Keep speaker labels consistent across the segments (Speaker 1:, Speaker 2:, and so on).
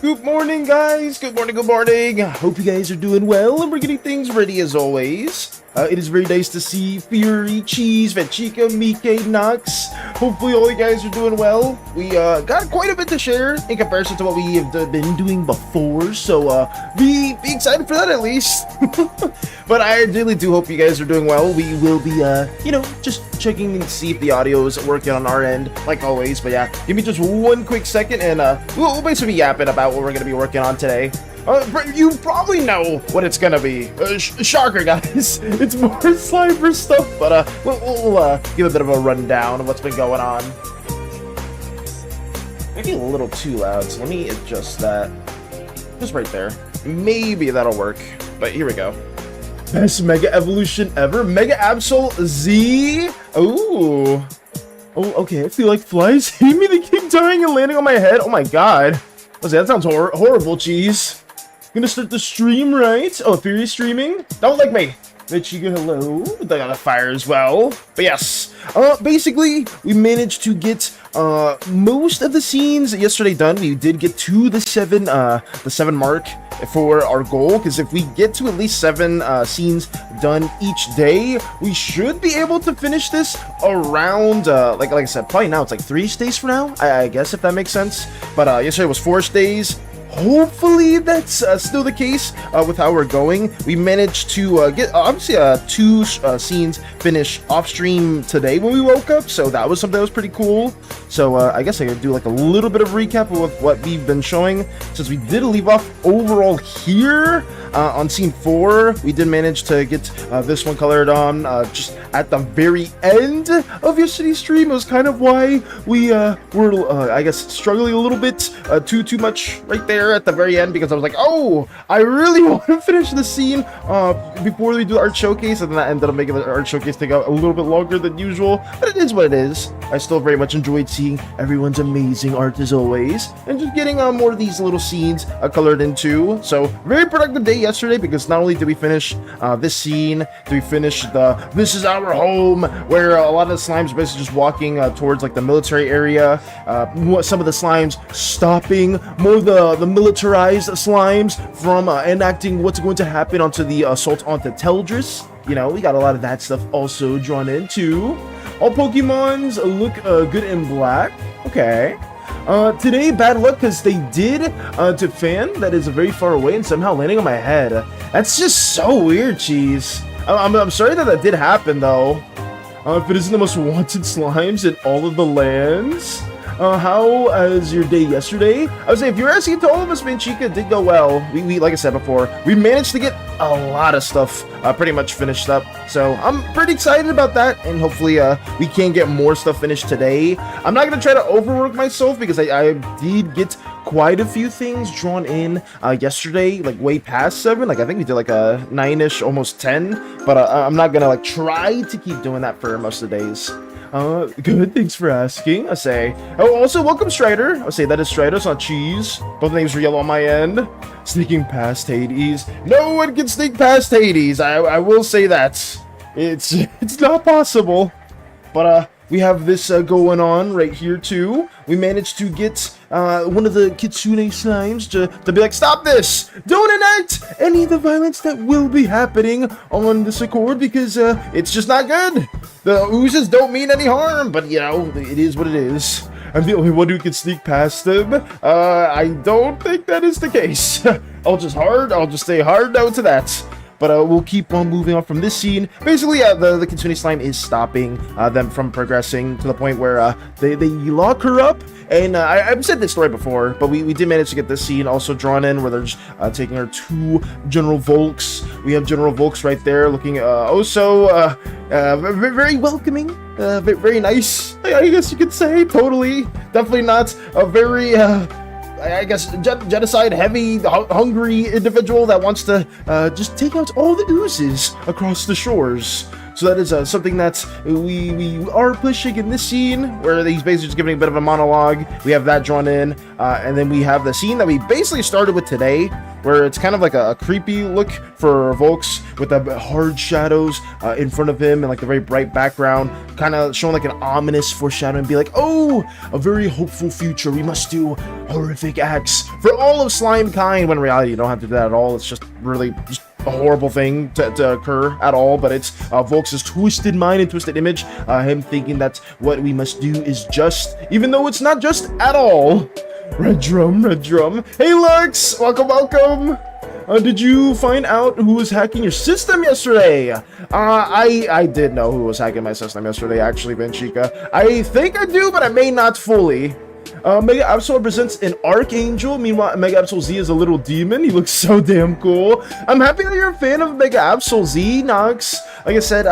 Speaker 1: Good morning, guys. Good morning, good morning. Hope you guys are doing well, and we're getting things ready as always. It is very nice to see Fury, Cheese, Vechika, Mike, Nox. Hopefully all you guys are doing well. We got quite a bit to share in comparison to what we have been doing before, so be excited for that at least. But I really do hope you guys are doing well. We will be, you know, just checking to see if the audio is working on our end, like always. But yeah, give me just one quick second, and we'll basically be yapping about what we're going to be working on today. You probably know what it's gonna be. Shocker, guys. It's more Slimeverse stuff, but we'll give a bit of a rundown of what's been going on. Maybe a little too loud, so let me adjust that. Just right there. Maybe that'll work, but here we go. Best Mega Evolution ever? Mega Absol Z? Ooh. Oh, okay, I feel like flies hit me. They keep dying and landing on my head. Oh my god. Let's see, that sounds horrible, Cheese. Gonna start the stream, right? Oh, Fury streaming? Don't like me. Vechika, hello. They got a fire as well. But yes, basically, we managed to get most of the scenes yesterday done. We did get to the seven mark for our goal, because if we get to at least 7 scenes done each day, we should be able to finish this around like I said, probably now it's like 3 days from now, I guess, if that makes sense. But yesterday was 4 days. Hopefully that's still the case with how we're going. We managed to get obviously 2 scenes finished off stream today when we woke up, so that was something that was pretty cool. So I guess I could do like a little bit of recap of what we've been showing, since we did leave off overall here on scene 4. We did manage to get this one colored on just at the very end of yesterday's stream. It was kind of why we were I guess struggling a little bit too much right there at the very end, because I was like, oh, I really want to finish the scene before we do art showcase, and then that ended up making the art showcase take a little bit longer than usual. But it is what it is. I still very much enjoyed seeing everyone's amazing art as always, and just getting more of these little scenes colored into. So very productive day yesterday, because not only did we finish this scene, did we finish the "This is our home," where a lot of the slimes are basically just walking towards like the military area. Some of the slimes stopping more the militarized slimes from enacting what's going to happen onto the assault onto Teldris. You know, we got a lot of that stuff also drawn into. All Pokemons look good in black. Okay. Today, bad luck, because they did to Fan that is very far away and somehow landing on my head. That's just so weird, Cheese. I'm sorry that did happen, though. If it isn't the most wanted slimes in all of the lands. How was your day yesterday? I would say if you're asking to all of us, man, Chica did go well. We like I said before, we managed to get a lot of stuff pretty much finished up. So I'm pretty excited about that, and hopefully we can get more stuff finished today. I'm not gonna try to overwork myself because I did get quite a few things drawn in yesterday, like way past 7. Like I think we did like a 9-ish, almost 10. But I'm not gonna like try to keep doing that for most of the days. Good, thanks for asking, I say. Oh, also, welcome, Strider. I say that is Strider, it's not Cheese. Both names are yellow on my end. Sneaking past Hades. No one can sneak past Hades, I will say that. It's not possible. But, we have this going on right here, too. We managed to get one of the Kitsune slimes to be like, stop this! Don't enact any of the violence that will be happening on this Accord because it's just not good. The oozes don't mean any harm, but you know, it is what it is. I'm the only one who can sneak past them. I don't think that is the case. I'll just stay hard no to that. But we'll keep on moving on from this scene. Basically, the Kitsune slime is stopping them from progressing to the point where they lock her up. And I've said this story before, but we did manage to get this scene also drawn in where they're just taking her to General Volks. We have General Volks right there looking very welcoming, very nice, I guess you could say. Totally. Definitely not a very... I guess genocide heavy, hungry individual that wants to just take out all the oozes across the shores. So that is something that we are pushing in this scene, where he's basically just giving a bit of a monologue. We have that drawn in, and then we have the scene that we basically started with today, where it's kind of like a creepy look for Volks with the hard shadows in front of him and like a very bright background, kind of showing like an ominous foreshadowing, be like, oh, a very hopeful future. We must do horrific acts for all of slime kind, when in reality you don't have to do that at all. It's just really just a horrible thing to occur at all, but it's Volks' twisted mind and twisted image, him thinking that what we must do is just, even though it's not just at all. Red drum, red drum. Hey Lux, welcome. Did you find out who was hacking your system yesterday? I did know who was hacking my system yesterday, actually, Benchika. I think I do, but I may not fully. Mega Absol presents an Archangel. Meanwhile, Mega Absol Z is a little demon. He looks so damn cool. I'm happy that you're a fan of Mega Absol Z, Nox. Like I said,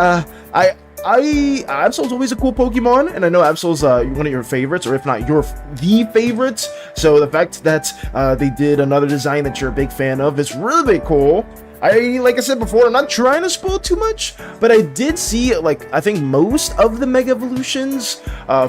Speaker 1: Absol's always a cool Pokemon, and I know Absol's one of your favorites, or if not the favorite. So the fact that they did another design that you're a big fan of is really cool. Like I said before, I'm not trying to spoil too much, but I did see, like, I think most of the Mega Evolutions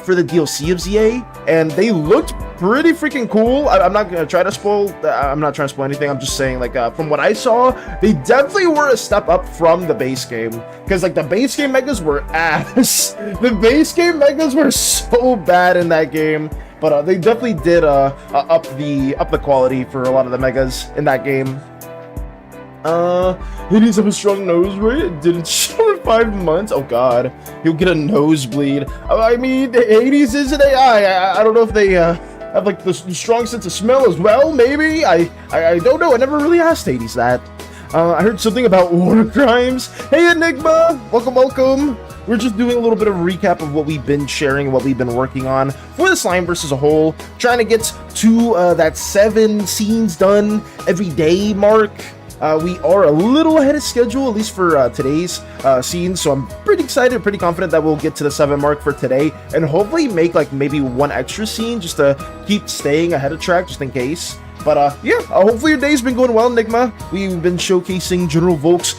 Speaker 1: for the DLC of ZA, and they looked pretty freaking cool. I'm not gonna try to spoil, I'm not trying to spoil anything, I'm just saying, like, from what I saw, they definitely were a step up from the base game, because, like, the base game Megas were ass. The base game Megas were so bad in that game, but they definitely did up the quality for a lot of the Megas in that game. Hades have a strong nose, right? It didn't show in 5 months. Oh god, he'll get a nosebleed. I mean, Hades is an AI. I don't know if they have like the strong sense of smell as well. Maybe I don't know. I never really asked Hades that. I heard something about war crimes. Hey Enigma, welcome. We're just doing a little bit of a recap of what we've been sharing, what we've been working on for the Slimeverse as a whole, trying to get to that 7 scenes done every day mark. We are a little ahead of schedule, at least for today's scene, so I'm pretty excited, pretty confident that we'll get to the 7 mark for today, and hopefully make like maybe 1 extra scene just to keep staying ahead of track, just in case. But yeah, hopefully your day's been going well, Enigma. We've been showcasing General Volks,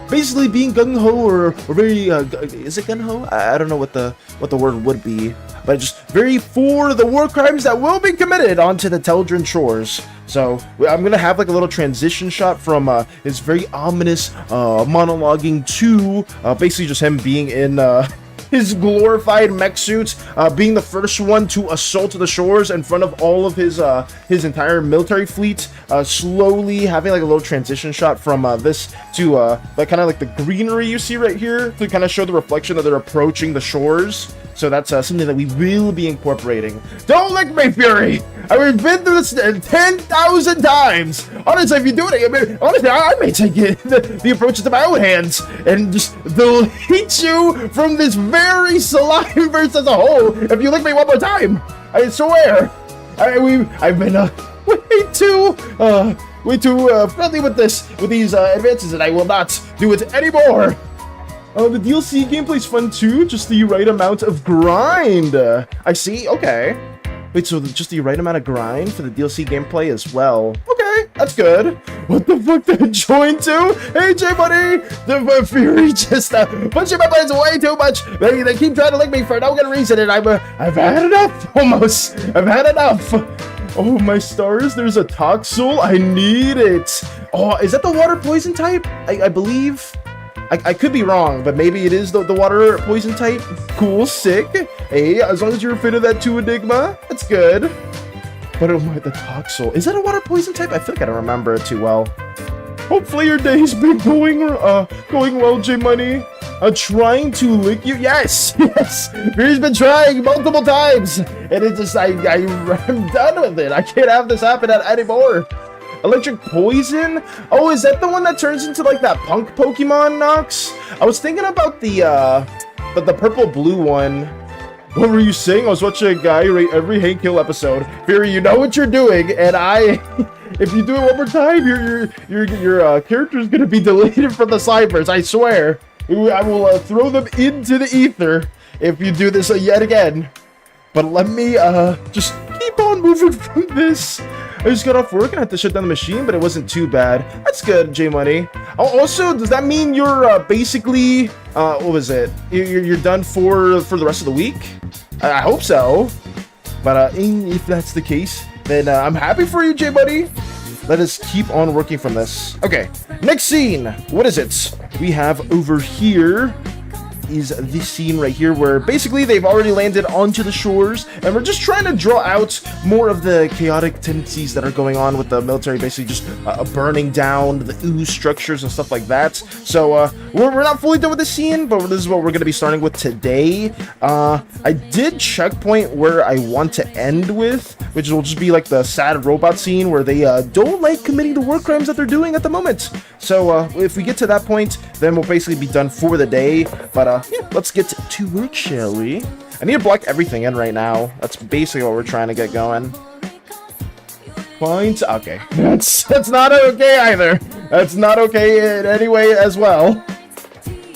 Speaker 1: basically being gung-ho or very, is it gung-ho? I don't know what the word would be, but just very for the war crimes that will be committed onto the Teldrin shores. So I'm gonna have like a little transition shot from his very ominous monologuing to basically just him being in his glorified mech suit, being the first one to assault the shores in front of all of his entire military fleet, slowly having like a little transition shot from this to like kind of like the greenery you see right here to kind of show the reflection that they're approaching the shores. So that's something that we will be incorporating. Don't lick me, Fury! I've been through this 10,000 times. Honestly, if you do it, I mean, honestly, I may take it, the approach into my own hands and just delete you from this very Slimeverse as a whole if you lick me one more time. I swear. I've been way too friendly with these advances, and I will not do it anymore. The DLC gameplay's fun too, just the right amount of grind. I see, okay. Wait, so just the right amount of grind for the DLC gameplay as well. Okay, that's good. What the fuck did I join to? Hey, J-Buddy! The Fury just pushing my buttons way too much. They keep trying to lick me for no good reason, and I've had enough, almost. I've had enough. Oh, my stars, there's a Toxel. I need it. Oh, is that the water poison type? I believe. I could be wrong, but maybe it is the water poison type. Cool, sick. Hey, as long as you're a fan of that too, Enigma, that's good. But oh my, the Toxel. Is that a water poison type? I feel like I don't remember it too well. Hopefully your day's been going well, J-Money. Trying to lick you? Yes, yes. Fury's been trying multiple times, and it's just I'm done with it. I can't have this happen anymore. Electric Poison? Oh, is that the one that turns into like that punk Pokemon, Nox? I was thinking about the purple blue one. What were you saying? I was watching a guy rate every Hank Hill episode. Fury, you know what you're doing, and if you do it one more time, your character's gonna be deleted from the Slimeverse. I swear. I will throw them into the ether if you do this yet again. But let me just keep on moving from this. I just got off work and I had to shut down the machine, but it wasn't too bad. That's good, J-Money. Also, does that mean you're basically, what was it? You're done for the rest of the week? I hope so. But if that's the case, then I'm happy for you, J-Buddy. Let us keep on working from this. Okay, next scene. What is it? We have over here is this scene right here where basically they've already landed onto the shores and we're just trying to draw out more of the chaotic tendencies that are going on with the military, basically just burning down the ooze structures and stuff like that. So we're not fully done with the scene, but this is what we're going to be starting with today. I did checkpoint where I want to end with, which will just be like the sad robot scene where they don't like committing the war crimes that they're doing at the moment. So if we get to that point, then we'll basically be done for the day. But yeah, let's get to work, shall we? I need to block everything in right now. That's basically what we're trying to get going. Point. Okay, that's not okay either. That's not okay in any way as well.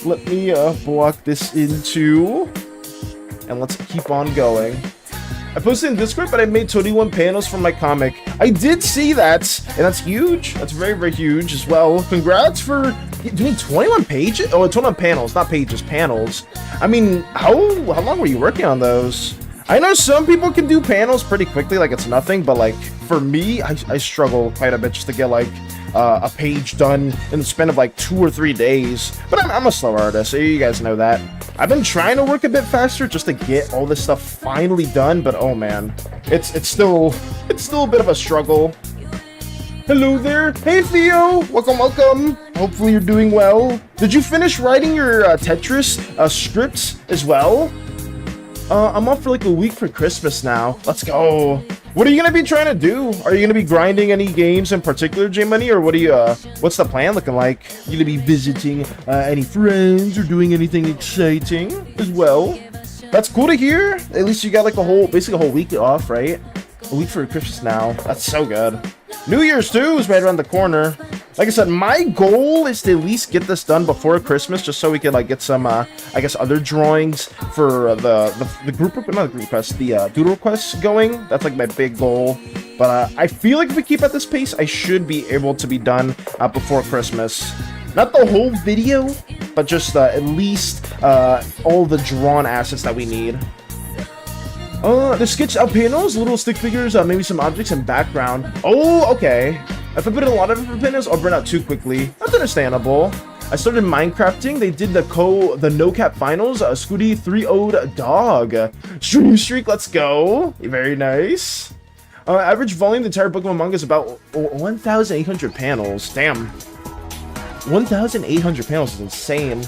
Speaker 1: Let me block this into, and let's keep on going. I posted in Discord, but I made 21 panels from my comic. I did see that, and that's huge. That's very, very huge as well. Congrats for doing 21 pages? Oh, 21 panels, not pages, panels. I mean, how long were you working on those? I know some people can do panels pretty quickly, like it's nothing, but like for me, I struggle quite a bit just to get like a page done in the span of like 2 or 3 days. But I'm a slow artist, so you guys know that. I've been trying to work a bit faster just to get all this stuff finally done, but oh man, it's still a bit of a struggle. Hello there. Hey Theo, welcome. Hopefully you're doing well. Did you finish writing your Tetris scripts as well? I'm off for like a week for Christmas now. Let's go. What are you gonna be trying to do? Are you gonna be grinding any games in particular, J-Money, or what do you? What's the plan looking like? You gonna be visiting any friends or doing anything exciting as well? That's cool to hear. At least you got like basically a whole week off, right? A week for Christmas now. That's so good. New Year's too is right around the corner. Like I said, my goal is to at least get this done before Christmas, just so we can like get some, I guess, other drawings for the group, not the group request, the doodle requests going. That's like my big goal. But I feel like if we keep at this pace, I should be able to be done before Christmas. Not the whole video, but just at least all the drawn assets that we need. The sketched out panels, little stick figures, maybe some objects and background. Oh, okay. If I put in a lot of different panels, I'll burn out too quickly. That's understandable. I started Minecrafting. They did the no cap finals. Scooty 3-0'd dog. Stream streak, let's go. Very nice. Average volume, the entire book of manga is about 1,800 panels. Damn. 1,800 panels is insane.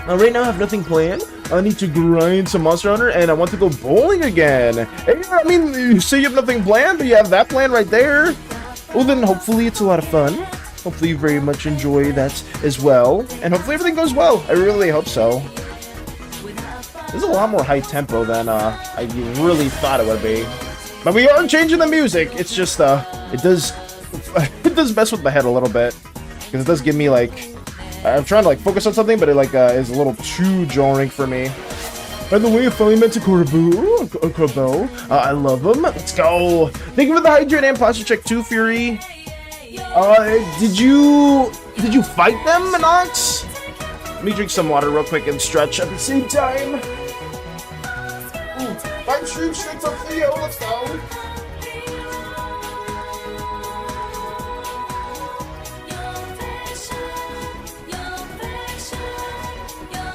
Speaker 1: Right now I have nothing planned. I need to grind some Monster Hunter, and I want to go bowling again. Hey, I mean, you say you have nothing planned, but you have that plan right there. Well, then hopefully it's a lot of fun. Hopefully you very much enjoy that as well. And hopefully everything goes well. I really hope so. This is a lot more high tempo than I really thought it would be. But we are changing the music. It's just, it does mess with my head a little bit. Because it does give me, like, I'm trying to, like, focus on something, but it, like, is a little too jarring for me. By the way, I finally met a Corbo. I love him. Let's go. Thank you for the hydrate and posture check too, Fury. Did you fight them, Nox? Let me drink some water real quick and stretch at the same time. Ooh, 5 stream straight up Theo. Let's go.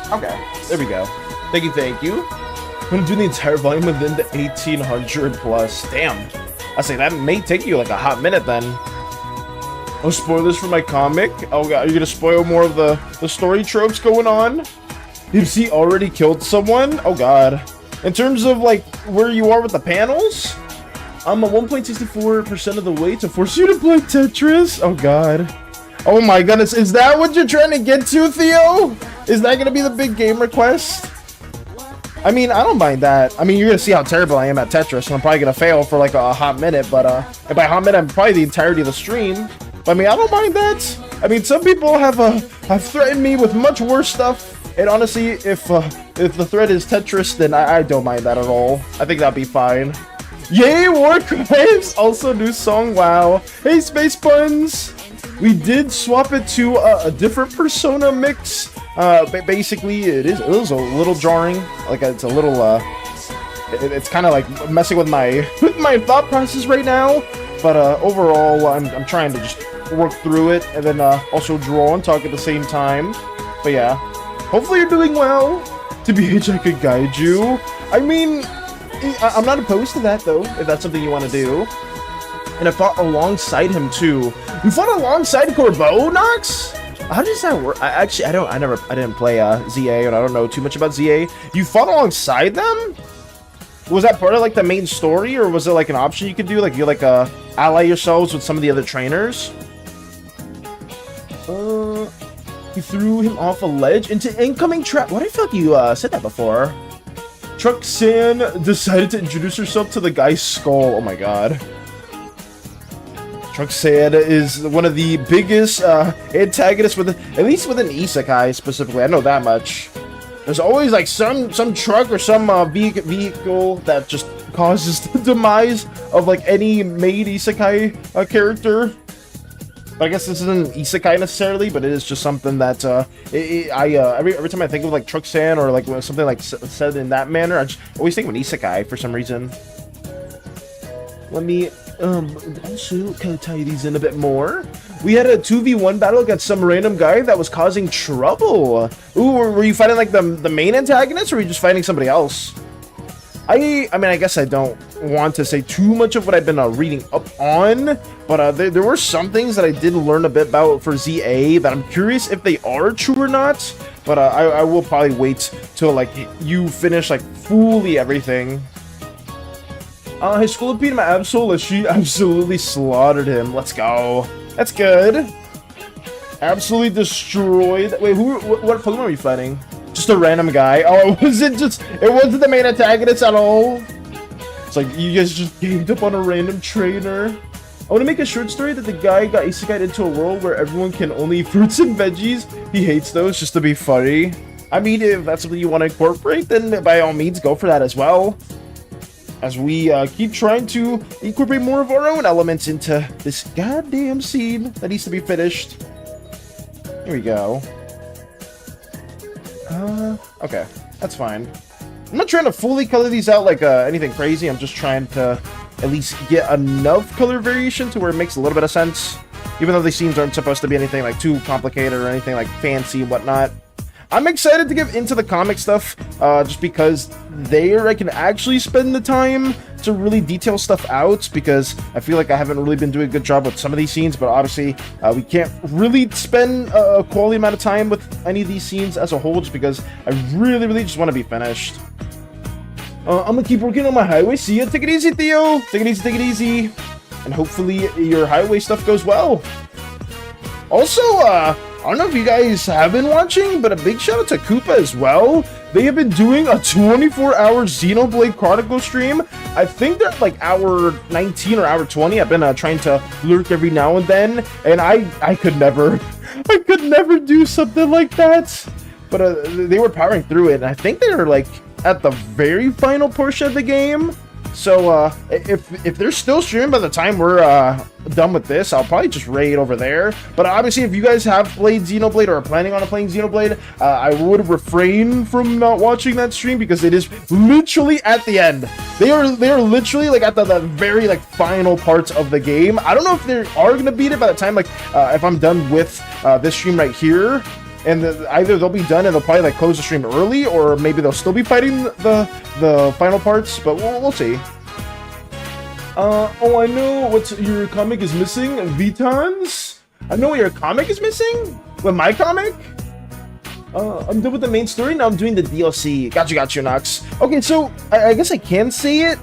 Speaker 1: Okay, there we go. Thank you. I'm gonna do the entire volume within the 1800 plus. Damn. I say that may take you like a hot minute then. Oh, spoilers for my comic? Oh god, are you gonna spoil more of the story tropes going on? Dipsy already killed someone? Oh god. In terms of like where you are with the panels, I'm at 1.64% of the way to force you to play Tetris. Oh god. Oh my goodness, is that what you're trying to get to, Theo? Is that gonna be the big game request? I mean, I don't mind that. I mean, you're gonna see how terrible I am at Tetris, and I'm probably gonna fail for like a hot minute, but and by hot minute, I'm probably the entirety of the stream. But I mean, I don't mind that. I mean, some people have threatened me with much worse stuff, and honestly, if the threat is Tetris, then I don't mind that at all. I think that'd be fine. Yay, War Crimes! Also, new song, wow. Hey, Space Buns! We did swap it to a different Persona mix. Basically, it is a little jarring. Like, it's a little, it's kind of like messing with my thought process right now. But overall, I'm trying to just work through it and then also draw and talk at the same time. But yeah, hopefully you're doing well. TBH, I could guide you. I mean, I'm not opposed to that though, if that's something you want to do. And I fought alongside him too. You fought alongside Corbo, Nox? How does that work? I didn't play ZA, and I don't know too much about ZA. You fought alongside them? Was that part of like the main story, or was it like an option you could do? Like you like ally yourselves with some of the other trainers? You threw him off a ledge into incoming trap. What, I feel like you said that before. Truck-san decided to introduce herself to the guy's skull. Oh my god. Truck-san is one of the biggest antagonists with, at least with an isekai specifically. I know that much. There's always like some truck or some vehicle that just causes the demise of like any made isekai character. But I guess this isn't isekai necessarily, but it is just something that every time I think of like Truck-san or like something like said in that manner, I just always think of an isekai for some reason. Let me also kind of tie these in a bit more. We had a 2v1 battle against some random guy that was causing trouble. Ooh, were you fighting like the main antagonist, or were you just fighting somebody else? I mean, I guess I don't want to say too much of what I've been reading up on, but there were some things that I did learn a bit about for ZA that I'm curious if they are true or not. But I will probably wait till like you finish like fully everything. His Philippine Absol, she absolutely slaughtered him. Let's go. That's good. Absolutely destroyed. Wait, what Pokemon are you fighting? Just a random guy. Oh, it wasn't the main antagonist at all. It's like you guys just gamed up on a random trainer. I want to make a short story that the guy got isekai'd into a world where everyone can only eat fruits and veggies. He hates those just to be funny. I mean, if that's something you want to incorporate, then by all means go for that as well. As we keep trying to incorporate more of our own elements into this goddamn scene that needs to be finished. Here we go. Okay, that's fine. I'm not trying to fully color these out like anything crazy. I'm just trying to at least get enough color variation to where it makes a little bit of sense. Even though these scenes aren't supposed to be anything like too complicated or anything like fancy and whatnot. I'm excited to get into the comic stuff, just because there I can actually spend the time to really detail stuff out because I feel like I haven't really been doing a good job with some of these scenes, but obviously we can't really spend a quality amount of time with any of these scenes as a whole just because I really just want to be finished. I'm gonna keep working on my highway. See ya. Take it easy, Theo. Take it easy, take it easy. And hopefully your highway stuff goes well. Also, I don't know if you guys have been watching, but a big shout out to Koopa as well. They have been doing a 24-hour Xenoblade Chronicles stream. I think they're like hour 19 or hour 20. I've been trying to lurk every now and then, and I could never do something like that. But they were powering through it, and I think they were like at the very final portion of the game. So if they're still streaming by the time we're done with this, I'll probably just raid over there. But obviously, if you guys have played Xenoblade or are planning on playing Xenoblade, I would refrain from not watching that stream because it is literally at the end. They are literally like at the very like final parts of the game. I don't know if they are gonna beat it by the time like if I'm done with this stream right here. And either they'll be done and they'll probably like close the stream early, or maybe they'll still be fighting the final parts, but we'll see. Oh, I know what your comic is missing, Vitans. I know what your comic is missing? With my comic? I'm done with the main story, now I'm doing the DLC. Got you, Nox. Okay, so I guess I can say it.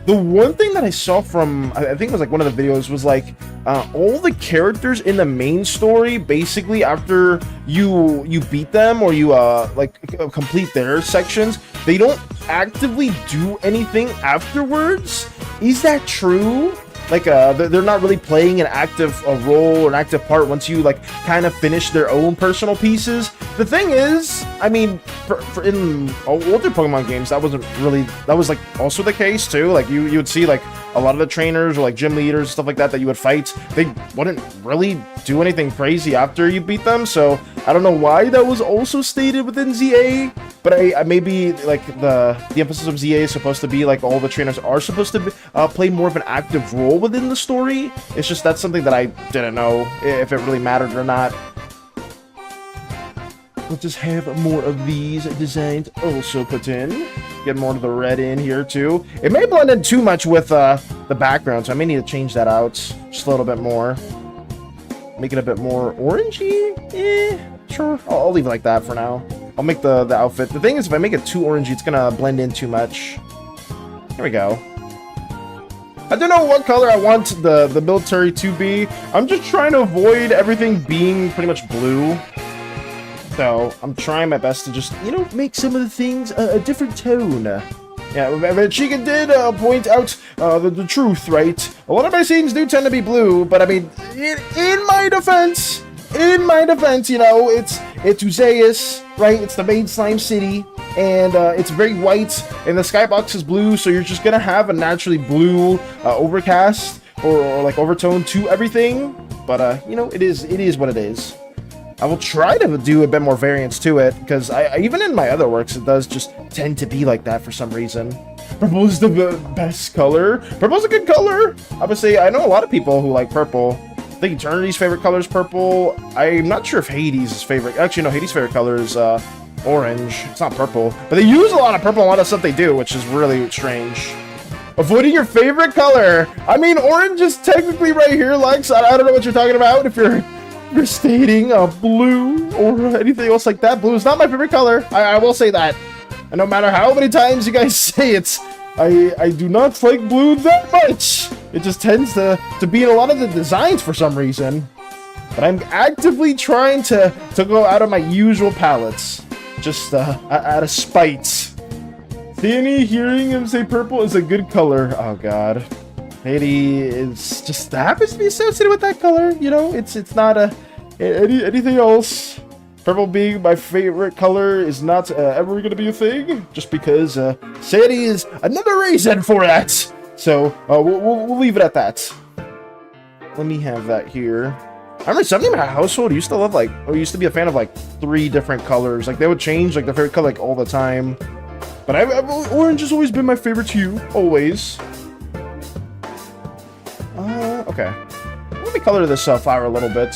Speaker 1: The one thing that I saw from, I think it was like one of the videos, was like all the characters in the main story, basically after you beat them or you like complete their sections, they don't actively do anything afterwards. Is that true? Like they're not really playing an active role or an active part once you like kind of finish their own personal pieces. The thing is, I mean, for in older Pokemon games, that was like also the case too. Like you would see like a lot of the trainers or like gym leaders, stuff like that you would fight, they wouldn't really do anything crazy after you beat them. So I don't know why that was also stated within ZA, but I maybe like the emphasis of ZA is supposed to be like all the trainers are supposed to play more of an active role within the story. It's just that's something that I didn't know if it really mattered or not. Let's just have more of these designs also put in. Get more of the red in here too. It may blend in too much with the background, so I may need to change that out just a little bit more. Make it a bit more orangey. Sure. I'll leave it like that for now. I'll make the outfit. The thing is, if I make it too orangey, it's gonna blend in too much. Here we go. I don't know what color I want the military to be. I'm just trying to avoid everything being pretty much blue. So I'm trying my best to just, you know, make some of the things a different tone. Yeah, but Chica did point out the truth, right? A lot of my scenes do tend to be blue, but I mean, in my defense, you know, it's Uzeus, right? It's the main slime city, and it's very white, and the skybox is blue, so you're just gonna have a naturally blue overcast or like overtone to everything. But you know, it is what it is. I will try to do a bit more variance to it, because I even in my other works, it does just tend to be like that for some reason. Purple is the best color. Purple's a good color. Obviously, I know a lot of people who like purple. I think Eternity's favorite color is purple. I'm not sure if Hades' favorite... Actually, no, Hades' favorite color is orange. It's not purple. But they use a lot of purple in a lot of stuff they do, which is really strange. Avoiding your favorite color. I mean, orange is technically right here, Lex. I don't know what you're talking about. If you're stating blue or anything else like that. Blue is not my favorite color. I will say that. And no matter how many times you guys say it, I do not like blue that much. It just tends to be in a lot of the designs for some reason. But I'm actively trying to go out of my usual palettes. Just out of spite. SANI, hearing him say purple is a good color. Oh god. Maybe it's just happens to be associated with that color, you know. It's not anything else. Purple being my favorite color is not ever gonna be a thing, just because SANI is another reason for that. So we'll leave it at that. Let me have that here. I remember something in my household used to love like, or used to be a fan of like 3 different colors. Like they would change like their favorite color like all the time. But orange has always been my favorite hue, always. Okay. Let me color this flower a little bit.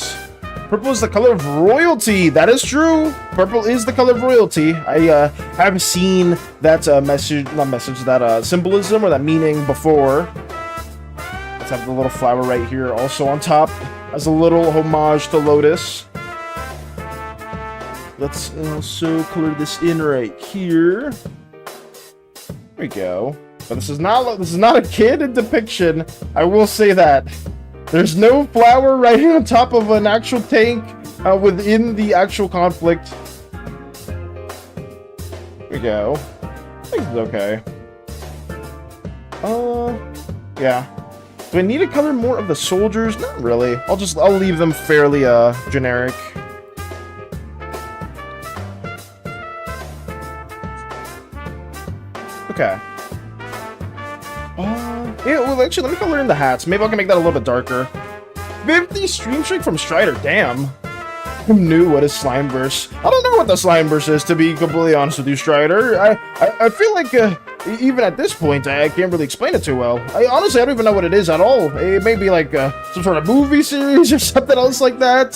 Speaker 1: Purple is the color of royalty. That is true. Purple is the color of royalty. I have seen that that symbolism or that meaning before. Let's have the little flower right here also on top as a little homage to Lotus. Let's also color this in right here. There we go. But this is not a kid depiction. I will say that. There's no flower right here on top of an actual tank within the actual conflict. There we go. I think it's okay. Yeah. Do I need to color more of the soldiers? Not really. I'll leave them fairly generic. Okay. Yeah, well, actually, let me color in the hats. Maybe I can make that a little bit darker. 50 stream streak from Strider. Damn. Who knew what is Slimeverse? I don't know what the Slimeverse is, to be completely honest with you, Strider. I feel like, even at this point, I can't really explain it too well. Honestly, I don't even know what it is at all. It may be like some sort of movie series or something else like that.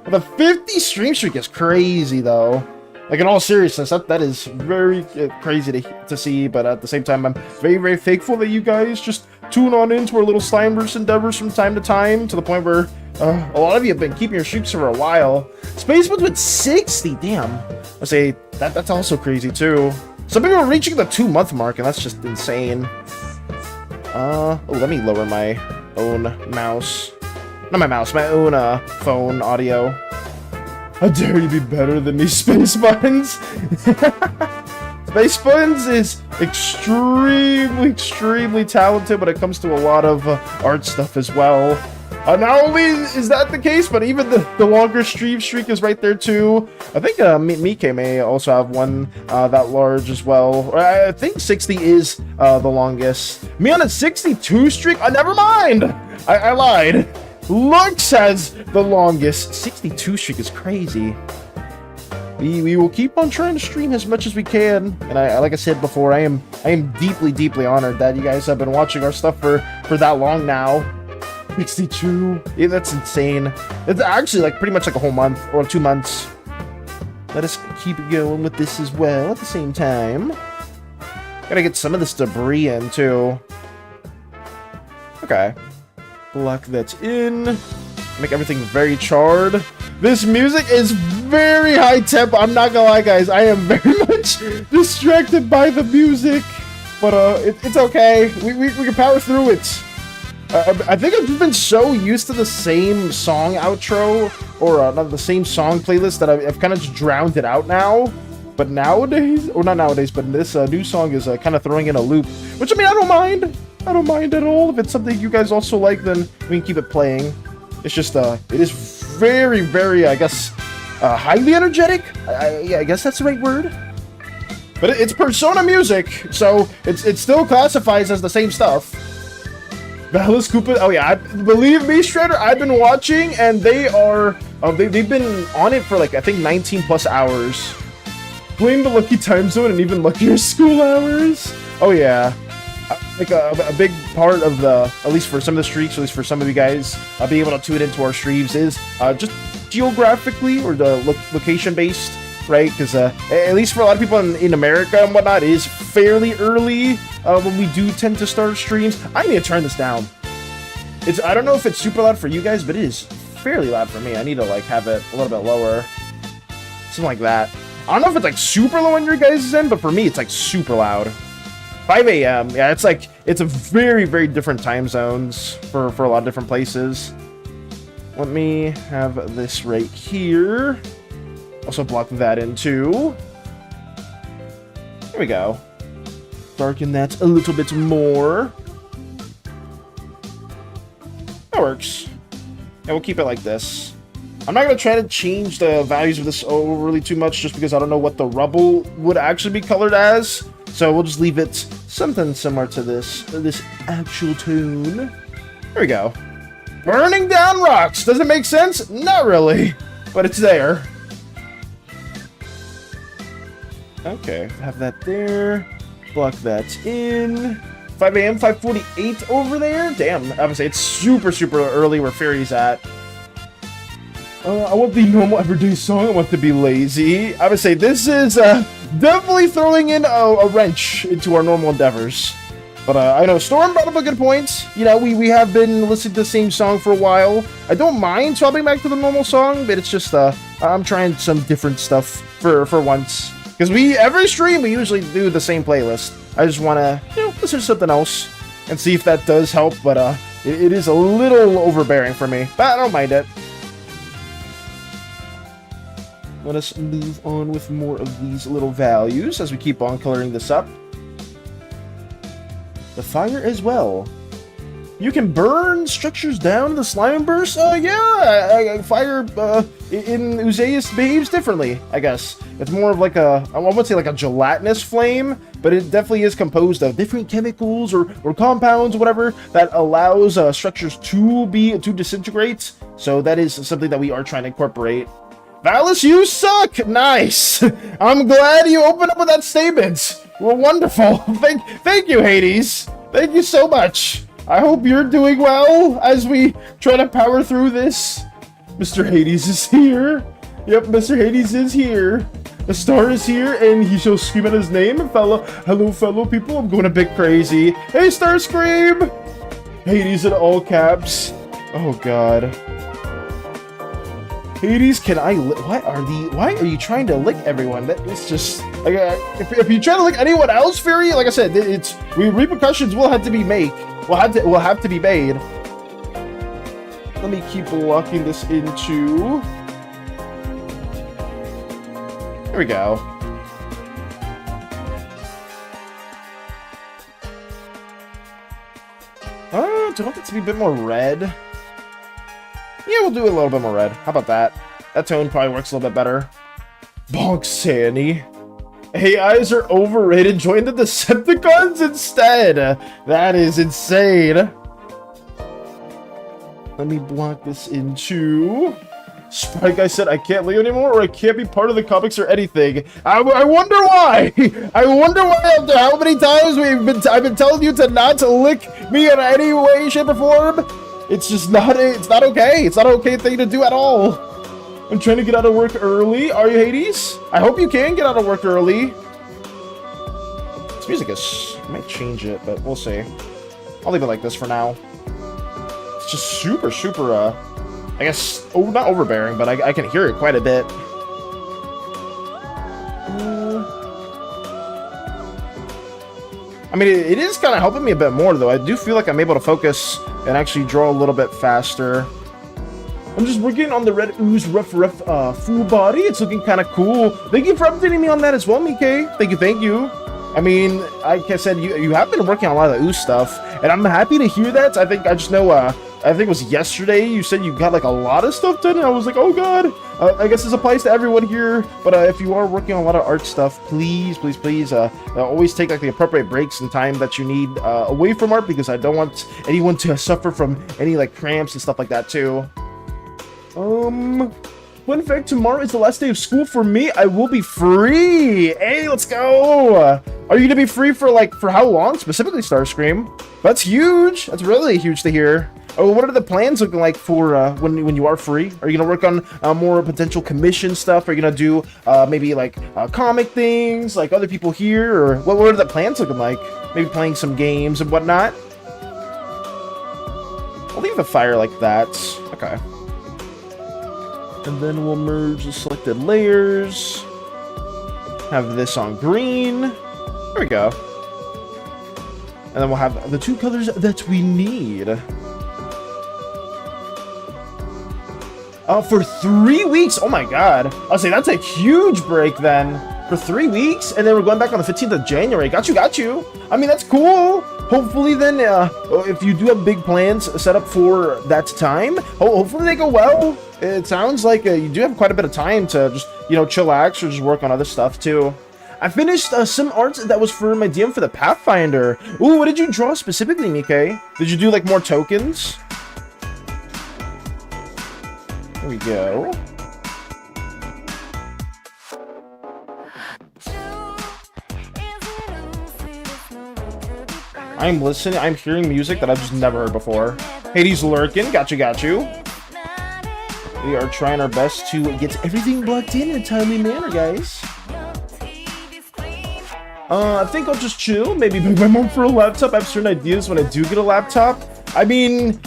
Speaker 1: The 50 stream streak is crazy, though. Like, in all seriousness, that is very crazy to see, but at the same time, I'm very, very thankful that you guys just tune on into our little Slimeverse endeavors from time to time, to the point where a lot of you have been keeping your streaks for a while. Spaceman's with 60, damn. I say, that's also crazy, too. Some people are reaching the 2-month mark, and that's just insane. Let me lower my own mouse. Not my mouse, my own phone audio. How dare you be better than me, Space Buns? Space Buns is extremely talented when it comes to a lot of art stuff as well. Not only is that the case, but even the longer stream streak is right there too. I think Mike may also have one that large as well. I think 60 is the longest. Me on a 62 streak? Never mind! I lied. Lux has the longest. 62 streak is crazy. We will keep on trying to stream as much as we can, and like I said before, I am deeply honored that you guys have been watching our stuff for that long now. 62. Yeah, that's insane. It's actually like pretty much like a whole month or 2 months. Let us keep going with this as well at the same time. Gotta get some of this debris in too. Okay. Block that in. Make everything very charred. This music is very high tempo. I'm not gonna lie, guys. I am very much distracted by the music, but it's okay. We can power through it. I think I've just been so used to the same song outro, or not the same song playlist, that I've kind of just drowned it out now. But nowadays, or not nowadays, but this new song is kind of throwing in a loop, which, I mean, I don't mind. I don't mind at all. If it's something you guys also like, then we can keep it playing. It's just, it is very, I guess, highly energetic. Yeah, I guess that's the right word. But it's Persona music, so it still classifies as the same stuff. Valis Koopa, oh yeah, believe me, Shredder, I've been watching, and they are, they've been on it for like, I think 19 plus hours. Playing the lucky time zone and even luckier school hours. Oh yeah. Like a big part of the, at least for some of the streaks, at least for some of you guys, being able to tune into our streams is just geographically, or the location based, right? Because at least for a lot of people in America and whatnot, it is fairly early when we do tend to start streams. I need to turn this down. I don't know if it's super loud for you guys, but it is fairly loud for me. I need to like have it a little bit lower, something like that. I don't know if it's like super low on your guys' end, but for me, it's like super loud. 5 a.m. Yeah, it's a very different time zones for a lot of different places. Let me have this right here. Also block that in too. There we go. Darken that a little bit more. That works. And we'll keep it like this. I'm not going to try to change the values of this overly too much, just because I don't know what the rubble would actually be colored as. So we'll just leave it something similar to this actual tune. There we go. Burning down rocks. Does it make sense? Not really, but it's there. Okay, have that there. Block that in. 5 a.m., 5:48 over there. Damn, obviously it's super early where Fairy's at. I want the normal everyday song. I want to be lazy. I would say this is definitely throwing in a wrench into our normal endeavors. But I know Storm brought up a good point. You know, we have been listening to the same song for a while. I don't mind swapping back to the normal song, but it's just I'm trying some different stuff for once. Because every stream we usually do the same playlist. I just want to, you know, listen to something else and see if that does help. But it is a little overbearing for me, but I don't mind it. Let us move on with more of these little values as we keep on coloring this up. The fire as well. You can burn structures down in the Slimeverse? Yeah, fire in Uzeus behaves differently, I guess. It's more of like I wouldn't say like a gelatinous flame, but it definitely is composed of different chemicals or compounds, whatever, that allows structures to disintegrate. So that is something that we are trying to incorporate. Valis, you suck! Nice! I'm glad you opened up with that statement. Well, wonderful. Thank you, Hades. Thank you so much. I hope you're doing well as we try to power through this. Mr. Hades is here. Yep, Mr. Hades is here. The star is here, and he shall scream at his name. Hello, fellow people. I'm going a bit crazy. Hey, Starscream! Hades in all caps. Oh, God. Hades, can I why are you trying to lick everyone? That is just like if you try to lick anyone else, Fury, like I said, repercussions will have to be made. Will have to be made. Let me keep locking this into. There we go. Do I want it to be a bit more red? Yeah, we'll do a little bit more red. How about that? That tone probably works a little bit better. Bonk SANI. AIs are overrated. Join the Decepticons instead. That is insane. Let me block this into. Spike, I said I can't leave anymore, or I can't be part of the comics or anything. I wonder why. I wonder why. After how many times I've been telling you to not to lick me in any way, shape, or form. It's just not. It's not okay. It's not an okay thing to do at all. I'm trying to get out of work early. Are you, Hades? I hope you can get out of work early. This music is. I might change it, but we'll see. I'll leave it like this for now. It's just super. I guess not overbearing, but I can hear it quite a bit. I mean, it is kind of helping me a bit more, though. I do feel like I'm able to focus and actually draw a little bit faster. I'm just working on the red ooze rough full body. It's looking kind of cool. Thank you for updating me on that as well, Mike. Thank you. I mean, like I said, you have been working on a lot of the ooze stuff, and I'm happy to hear that. I just know, I think it was yesterday, you said you got like a lot of stuff done, and I was like, oh god. I guess this applies to everyone here, but if you are working on a lot of art stuff, please, always take like the appropriate breaks and time that you need away from art, because I don't want anyone to suffer from any like cramps and stuff like that too. Fun fact, tomorrow is the last day of school for me. I will be free. Hey, let's go. Are you gonna be free for how long? Specifically, Starscream. That's huge. That's really huge to hear. Oh, what are the plans looking like for when you are free? Are you gonna work on more potential commission stuff? Are you gonna do maybe like comic things like other people here, or what are the plans looking like? Maybe playing some games and whatnot. I'll leave the fire like that. Okay. And then we'll merge the selected layers. Have this on green. There we go. And then we'll have the two colors that we need. For 3 weeks? Oh my god. I'll say that's a huge break then. For 3 weeks? And then we're going back on the 15th of January. Got you. I mean, that's cool. Hopefully then, if you do have big plans set up for that time, hopefully they go well. It sounds like you do have quite a bit of time to just, chillax or just work on other stuff too. I finished some art that was for my DM for the Pathfinder. Ooh, what did you draw specifically, Mike? Did you do like more tokens? There we go. I'm listening. I'm hearing music that I've just never heard before. Hades lurking. Got you. We are trying our best to get everything blocked in a timely manner, guys. I think I'll just chill, maybe beg my mom for a laptop. I have certain ideas when I do get a laptop. I mean,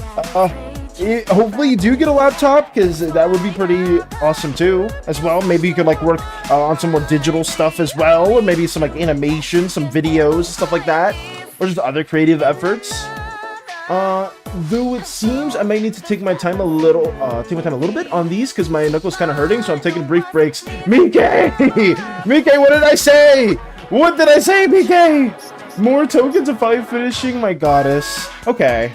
Speaker 1: hopefully you do get a laptop, because that would be pretty awesome too, as well. Maybe you could like work on some more digital stuff as well, or maybe some like animation, some videos, stuff like that, or just other creative efforts. Though it seems I might need to take my time a little bit on these, because my knuckles kind of hurting, so I'm taking brief breaks. Mike! Mike, what did I say? What did I say, PK? More tokens of 5 finishing my goddess. Okay.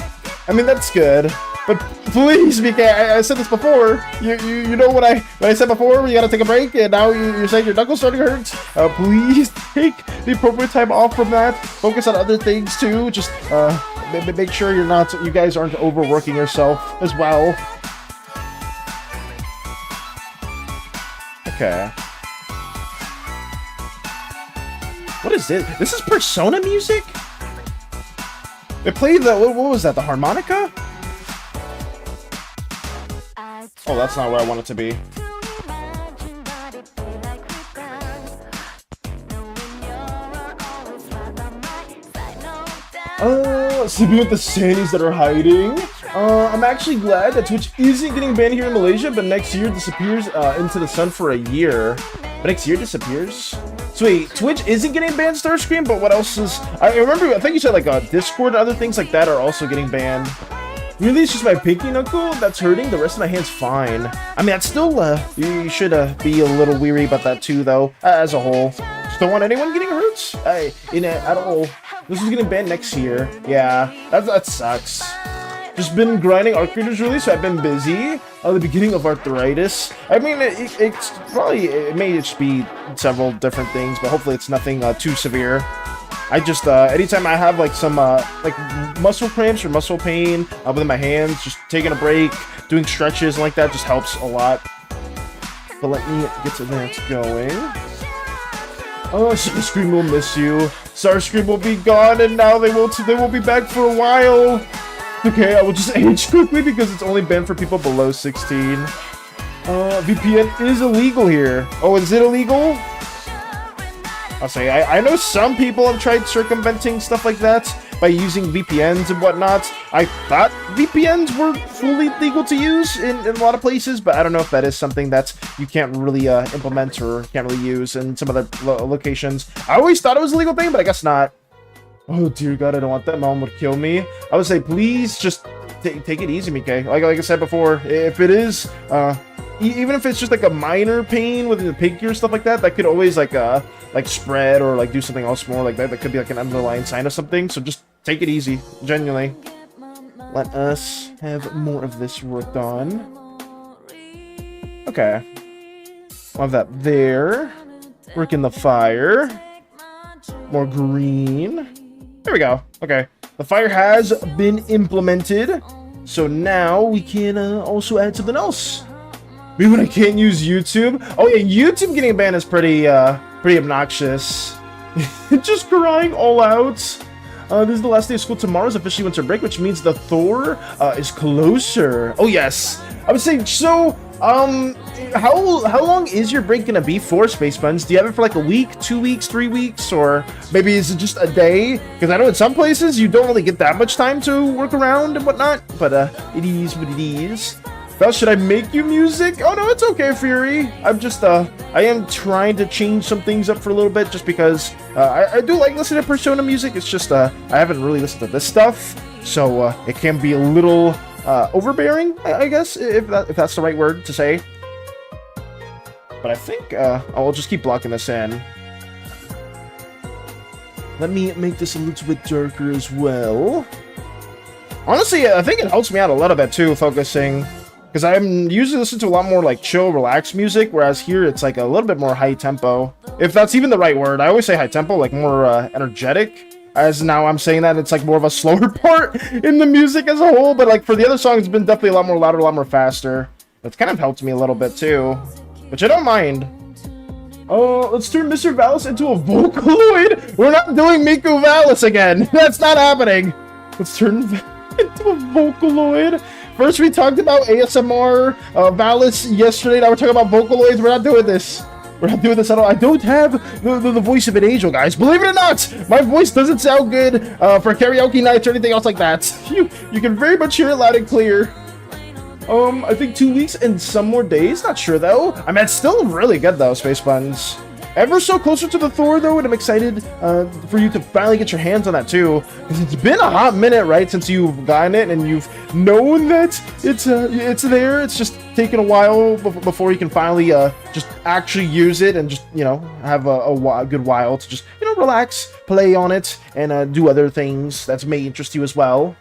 Speaker 1: I mean, that's good. But please, PK, I said this before. You know what I said before? You gotta take a break, and now you're saying your knuckles starting to hurt? Please take the appropriate time off from that. Focus on other things too. Just make sure you guys aren't overworking yourself as well. Okay. What is this? This is Persona music? They played the, what was that, the harmonica? Oh, that's not where I want it to be. Sleeping with the SANIs that are hiding. I'm actually glad that Twitch isn't getting banned here in Malaysia, but next year disappears into the sun for a year. But next year disappears? So wait, Twitch isn't getting banned, Starscream, but what else is... I think you said like Discord and other things like that are also getting banned. Really, it's just my pinky knuckle that's hurting. The rest of my hand's fine. I mean, that's still, you should be a little weary about that too, though, as a whole. Just don't want anyone getting hurt at all. This is getting banned next year. Yeah, that sucks. Just been grinding Arc Raiders really, so I've been busy. The beginning of arthritis. I mean, it may just be several different things, but hopefully it's nothing too severe. I just anytime I have like some like muscle cramps or muscle pain within my hands, just taking a break, doing stretches and like that just helps a lot. But let me get to that going. Oh, Starscream will miss you. Starscream will be gone, and now they will be back for a while. Okay, I will just age quickly because it's only banned for people below 16. VPN is illegal here. Oh, is it illegal? I'll say, I know some people have tried circumventing stuff like that by using VPNs and whatnot. I thought VPNs were fully legal to use in a lot of places, but I don't know if that is something that you can't really implement or can't really use in some other locations. I always thought it was a legal thing, but I guess not. Oh dear God, I don't want that. Mom would kill me. I would say, please just take it easy, Mike. Like I said before, if it is, even if it's just like a minor pain within the pinky or stuff like that, that could always like spread or like do something else more like that. That could be like an underlying sign of something. So just take it easy, genuinely. Let us have more of this worked on. Okay. We'll have that there. Work in the fire. More green. There we go. Okay. The fire has been implemented. So now we can also add something else. Maybe when I can't use YouTube. Oh yeah, YouTube getting banned is pretty obnoxious. Just crying all out. This is the last day of school. Tomorrow is officially winter break, which means the Thor is closer. Oh yes. I would say, so how long is your break gonna be for, Space Buns? Do you have it for like a week, 2 weeks, 3 weeks, or maybe is it just a day? Because I know in some places you don't really get that much time to work around and whatnot, but it is what it is. Well, should I make you music? Oh no, it's okay, Fury. I'm just I am trying to change some things up for a little bit, just because I do like listening to Persona music. It's just I haven't really listened to this stuff, so it can be a little overbearing, I guess, if that's the right word to say. But I think I'll just keep blocking this in. Let me make this a little bit darker as well. Honestly, I think it helps me out a little bit too, focusing. Because I'm usually listening to a lot more like chill, relaxed music, whereas here it's like a little bit more high tempo. If that's even the right word. I always say high tempo, like more energetic. As now I'm saying that, it's like more of a slower part in the music as a whole. But like for the other songs, it's been definitely a lot more louder, a lot more faster. It's kind of helped me a little bit too, which I don't mind. Oh, let's turn Mr. Valis into a Vocaloid. We're not doing Miku Valis again. That's not happening. Let's turn into a Vocaloid. First we talked about ASMR, Valis yesterday. Now we're talking about Vocaloids. We're not doing this. We're not doing this at all. I don't have the voice of an angel, guys. Believe it or not, my voice doesn't sound good for karaoke nights or anything else like that. You can very much hear it loud and clear. I think 2 weeks and some more days. Not sure though. I mean, it's still really good though, Space Buns. Ever so closer to the Thor though, and I'm excited for you to finally get your hands on that too. Because it's been a hot minute, right, since you've gotten it and you've known that it's there. It's just taken a while before you can finally just actually use it and just, you know, have a good while to just, you know, relax, play on it, and do other things that may interest you as well.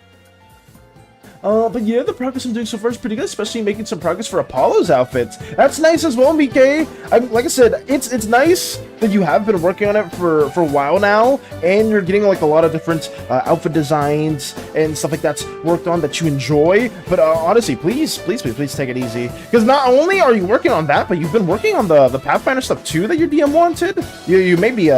Speaker 1: But yeah, the progress I'm doing so far is pretty good, especially making some progress for Apollo's outfit. That's nice as well, BK. Like I said, it's nice that you have been working on it for a while now, and you're getting like a lot of different outfit designs and stuff like that's worked on that you enjoy. But honestly, please take it easy, because not only are you working on that, but you've been working on the Pathfinder stuff too that your DM wanted. You may be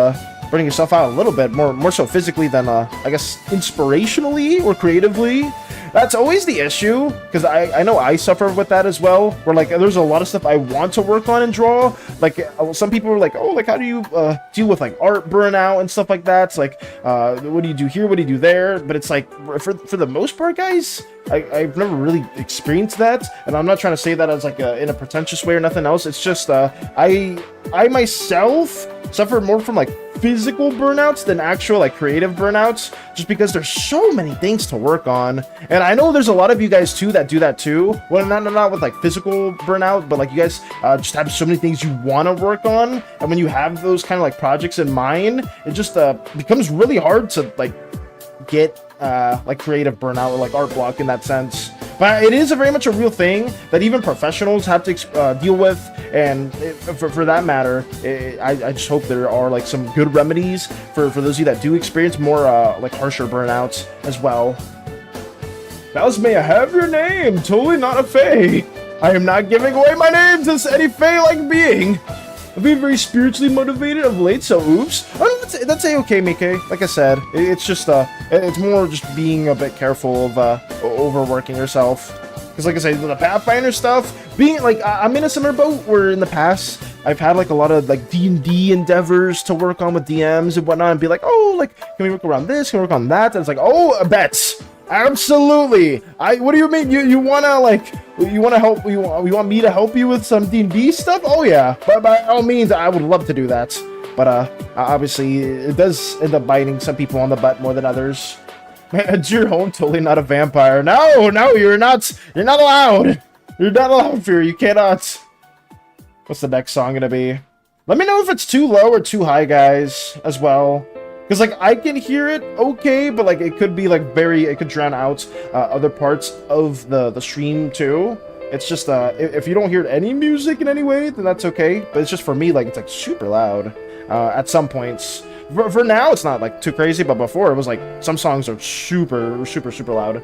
Speaker 1: burning yourself out a little bit, more so physically than I guess inspirationally or creatively. That's always the issue, because I know I suffer with that as well, where like there's a lot of stuff I want to work on and draw. Like some people are like, oh, like how do you deal with like art burnout and stuff like that? It's like, what do you do here? What do you do there? But it's like for the most part, guys, I've never really experienced that, and I'm not trying to say that as like in a pretentious way or nothing else. It's just I myself suffer more from like physical burnouts than actual like creative burnouts, just because there's so many things to work on. And I know there's a lot of you guys too that do that too. Well, not with like physical burnout, but like you guys just have so many things you want to work on, and when you have those kind of like projects in mind, it just becomes really hard to like get like creative burnout or like art block in that sense. But it is very much a real thing that even professionals have to deal with, and for that matter, I just hope there are like some good remedies for those of you that do experience more like harsher burnouts as well. Mouse, may I have your name? Totally not a fae. I am not giving away my name to any fae-like being. I've been very spiritually motivated of late, so oops. Oh, that's a-okay, Mike. Like I said, it's just it's more just being a bit careful of overworking yourself. Because like I said, the Pathfinder stuff, being like, I'm in a similar boat where in the past I've had like a lot of like D&D endeavors to work on with DMs and whatnot, and be like, oh, like, can we work around this? Can we work on that? And it's like, oh, bets. Absolutely. What do you mean? You wanna like, you wanna help? You want me to help you with some D&D stuff? Oh yeah, but by all means, I would love to do that. But obviously, it does end up biting some people on the butt more than others. Man, you're home, totally not a vampire. No, you're not. You're not allowed. You're not allowed here. You cannot. What's the next song gonna be? Let me know if it's too low or too high, guys, as well. Because, like, I can hear it okay, but, like, it could be, like, it could drown out other parts of the stream, too. It's just, if you don't hear any music in any way, then that's okay. But it's just for me, like, it's, like, super loud at some points. For now, it's not, like, too crazy, but before, it was, like, some songs are super loud.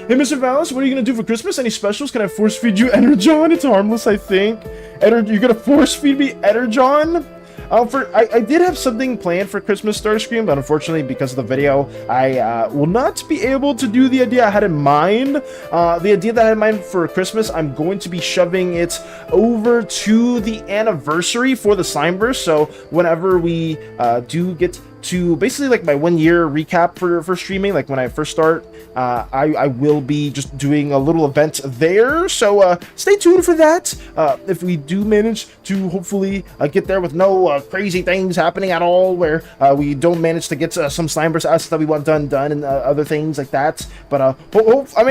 Speaker 1: Hey, Mr. Valis, what are you gonna do for Christmas? Any specials? Can I force feed you Energon? It's harmless, I think. You're gonna force feed me Energon? I did have something planned for Christmas Starscream, but unfortunately, because of the video, I will not be able to do the idea I had in mind. The idea that I had in mind for Christmas, I'm going to be shoving it over to the anniversary for the Slimeverse. So whenever we do get to basically like my 1 year recap for streaming, like when I first start, I will be just doing a little event there, so stay tuned for that. If we do manage to hopefully get there with no crazy things happening at all, where we don't manage to get some Slimeverse us that we want done and other things like that, but I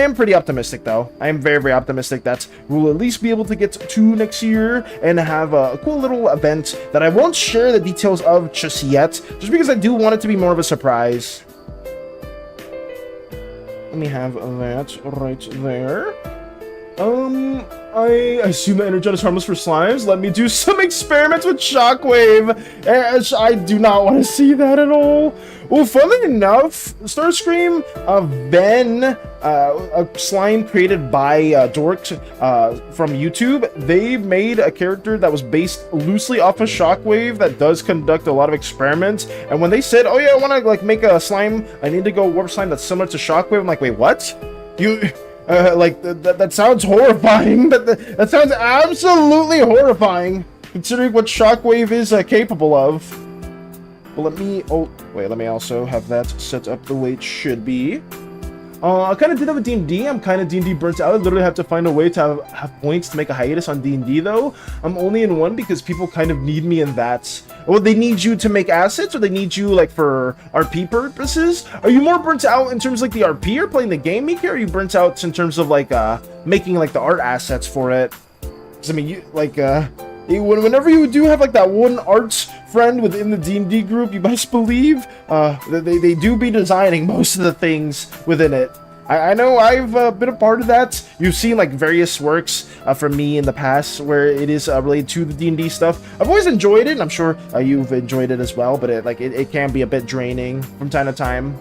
Speaker 1: am pretty optimistic though. I am very optimistic that we'll at least be able to get to next year and have a cool little event that I won't share the details of just yet, just because I do want it to be more of a surprise. Let me have that right there. I assume that Energon is harmless for slimes. Let me do some experiments with Shockwave. I do not want to see that at all. Well, funnily enough, Starscream, Ben, a slime created by Dork from YouTube, they made a character that was based loosely off of Shockwave that does conduct a lot of experiments. And when they said, oh yeah, I want to like make a slime, an indigo warp slime that's similar to Shockwave, I'm like, wait, what? Like, that sounds horrifying, but that sounds absolutely horrifying, considering what Shockwave is capable of. Well, let me also have that set up the way it should be. I kind of did have a D&D. I'm kind of D&D burnt out. I literally have to find a way to have points to make a hiatus on D&D, though. I'm only in one because people kind of need me in that. Well, they need you to make assets, or they need you, like, for RP purposes? Are you more burnt out in terms of, like, the RP or playing the game, Miki? Or are you burnt out in terms of, like, making, like, the art assets for it? Because, I mean, you, like, whenever you do have, like, that one arts friend within the D&D group, you best believe they do be designing most of the things within it. I know I've been a part of that. You've seen, like, various works from me in the past where it is related to the D&D stuff. I've always enjoyed it, and I'm sure you've enjoyed it as well, but it can be a bit draining from time to time.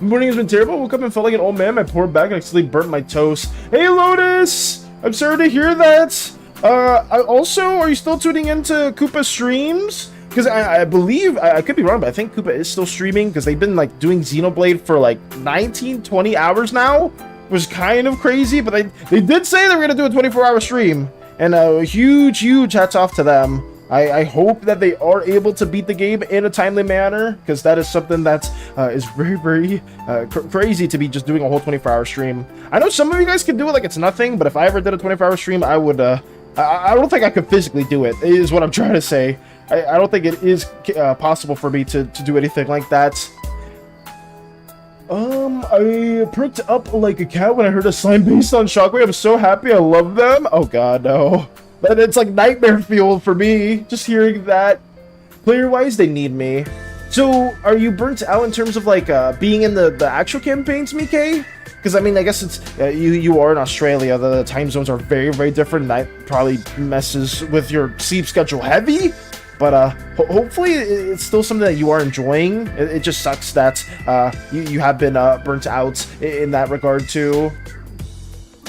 Speaker 1: Morning has been terrible. I woke up and felt like an old man. My poor back and accidentally burnt my toast. Hey, Lotus! I'm sorry to hear that. Also, are you still tuning into Koopa streams? Because I believe, I could be wrong, but I think Koopa is still streaming, because they've been, like, doing Xenoblade for, like, 19, 20 hours now, which is kind of crazy, but they did say they were going to do a 24-hour stream, and a huge hats off to them. I hope that they are able to beat the game in a timely manner, because that is something that is very crazy to be just doing a whole 24-hour stream. I know some of you guys can do it like it's nothing, but if I ever did a 24-hour stream, I would, I don't think I could physically do it, is what I'm trying to say. I don't think it is possible for me to do anything like that. I perked up like a cat when I heard a slime based on Shockwave. I'm so happy. I love them. Oh god, no. But it's like nightmare fuel for me, just hearing that. Player-wise, they need me. So, are you burnt out in terms of, like, being in the actual campaigns, Miki? Because, I mean, I guess it's, you are in Australia, the time zones are very different, and that probably messes with your sleep schedule heavy, but, hopefully it's still something that you are enjoying. It just sucks that, you have been, burnt out in that regard, too.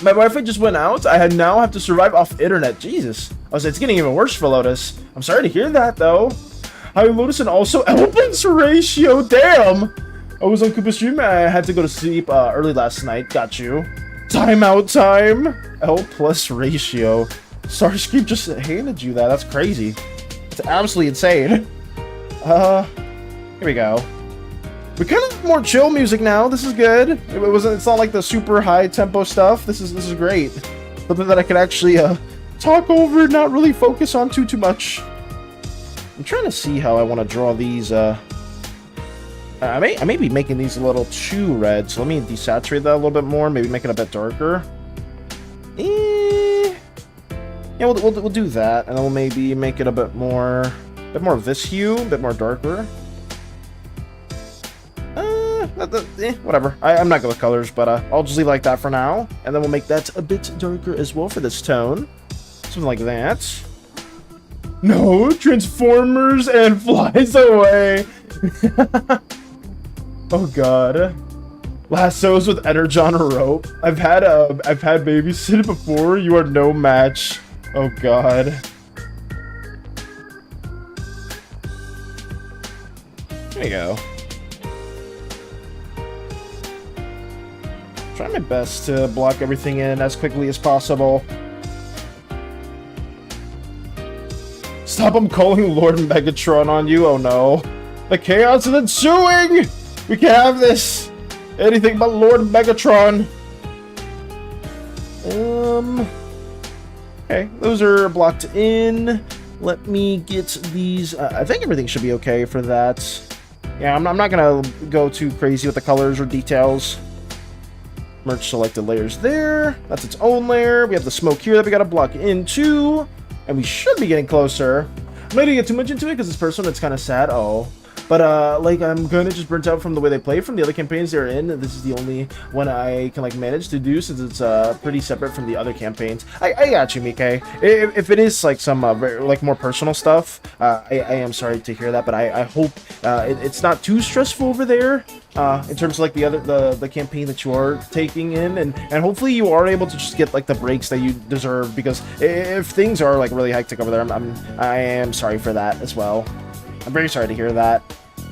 Speaker 1: My Wi-Fi just went out. I now have to survive off internet. Jesus. I was, it's getting even worse for Lotus. I'm sorry to hear that, though. Hi, Lotus, and also Elpin's ratio. Damn. I was on Koopa stream. I had to go to sleep early last night. Got you. Timeout time. L plus ratio. Starscape just handed you that. That's crazy. It's absolutely insane. Here we go. We're kind of more chill music now. This is good. It's not like the super high tempo stuff. This is great. Something that I can actually talk over and not really focus on too much. I'm trying to see how I want to draw these. I may be making these a little too red, so let me desaturate that a little bit more. Maybe make it a bit darker. Yeah, we'll do that, and then we'll maybe make it a bit more of this hue, a bit more darker. Whatever. I'm not good with colors, but I'll just leave it like that for now, and then we'll make that a bit darker as well for this tone. Something like that. No, Transformers and flies away. Oh god. Lassos with Energon rope. I've had babysit before. You are no match. Oh god. There you go. Try my best to block everything in as quickly as possible. Stop, I'm calling Lord Megatron on you. Oh no. The chaos is ensuing! We can't have this! Anything but Lord Megatron. Okay, those are blocked in. Let me get these. I think everything should be okay for that. Yeah, I'm not gonna go too crazy with the colors or details. Merge selected layers there. That's its own layer. We have the smoke here that we gotta block into. And we should be getting closer. I'm not gonna get too much into it because it's personal. It's kind of sad. Oh. But, like, I'm kind of just burnt out from the way they play from the other campaigns they're in. This is the only one I can, like, manage to do since it's, pretty separate from the other campaigns. I got you, Miki. If it is, like, some, like, more personal stuff, I am sorry to hear that, but I hope, it's not too stressful over there, in terms of, like, the campaign that you are taking in, and hopefully you are able to just get, like, the breaks that you deserve, because if things are, like, really hectic over there, I am sorry for that as well. I'm very sorry to hear that.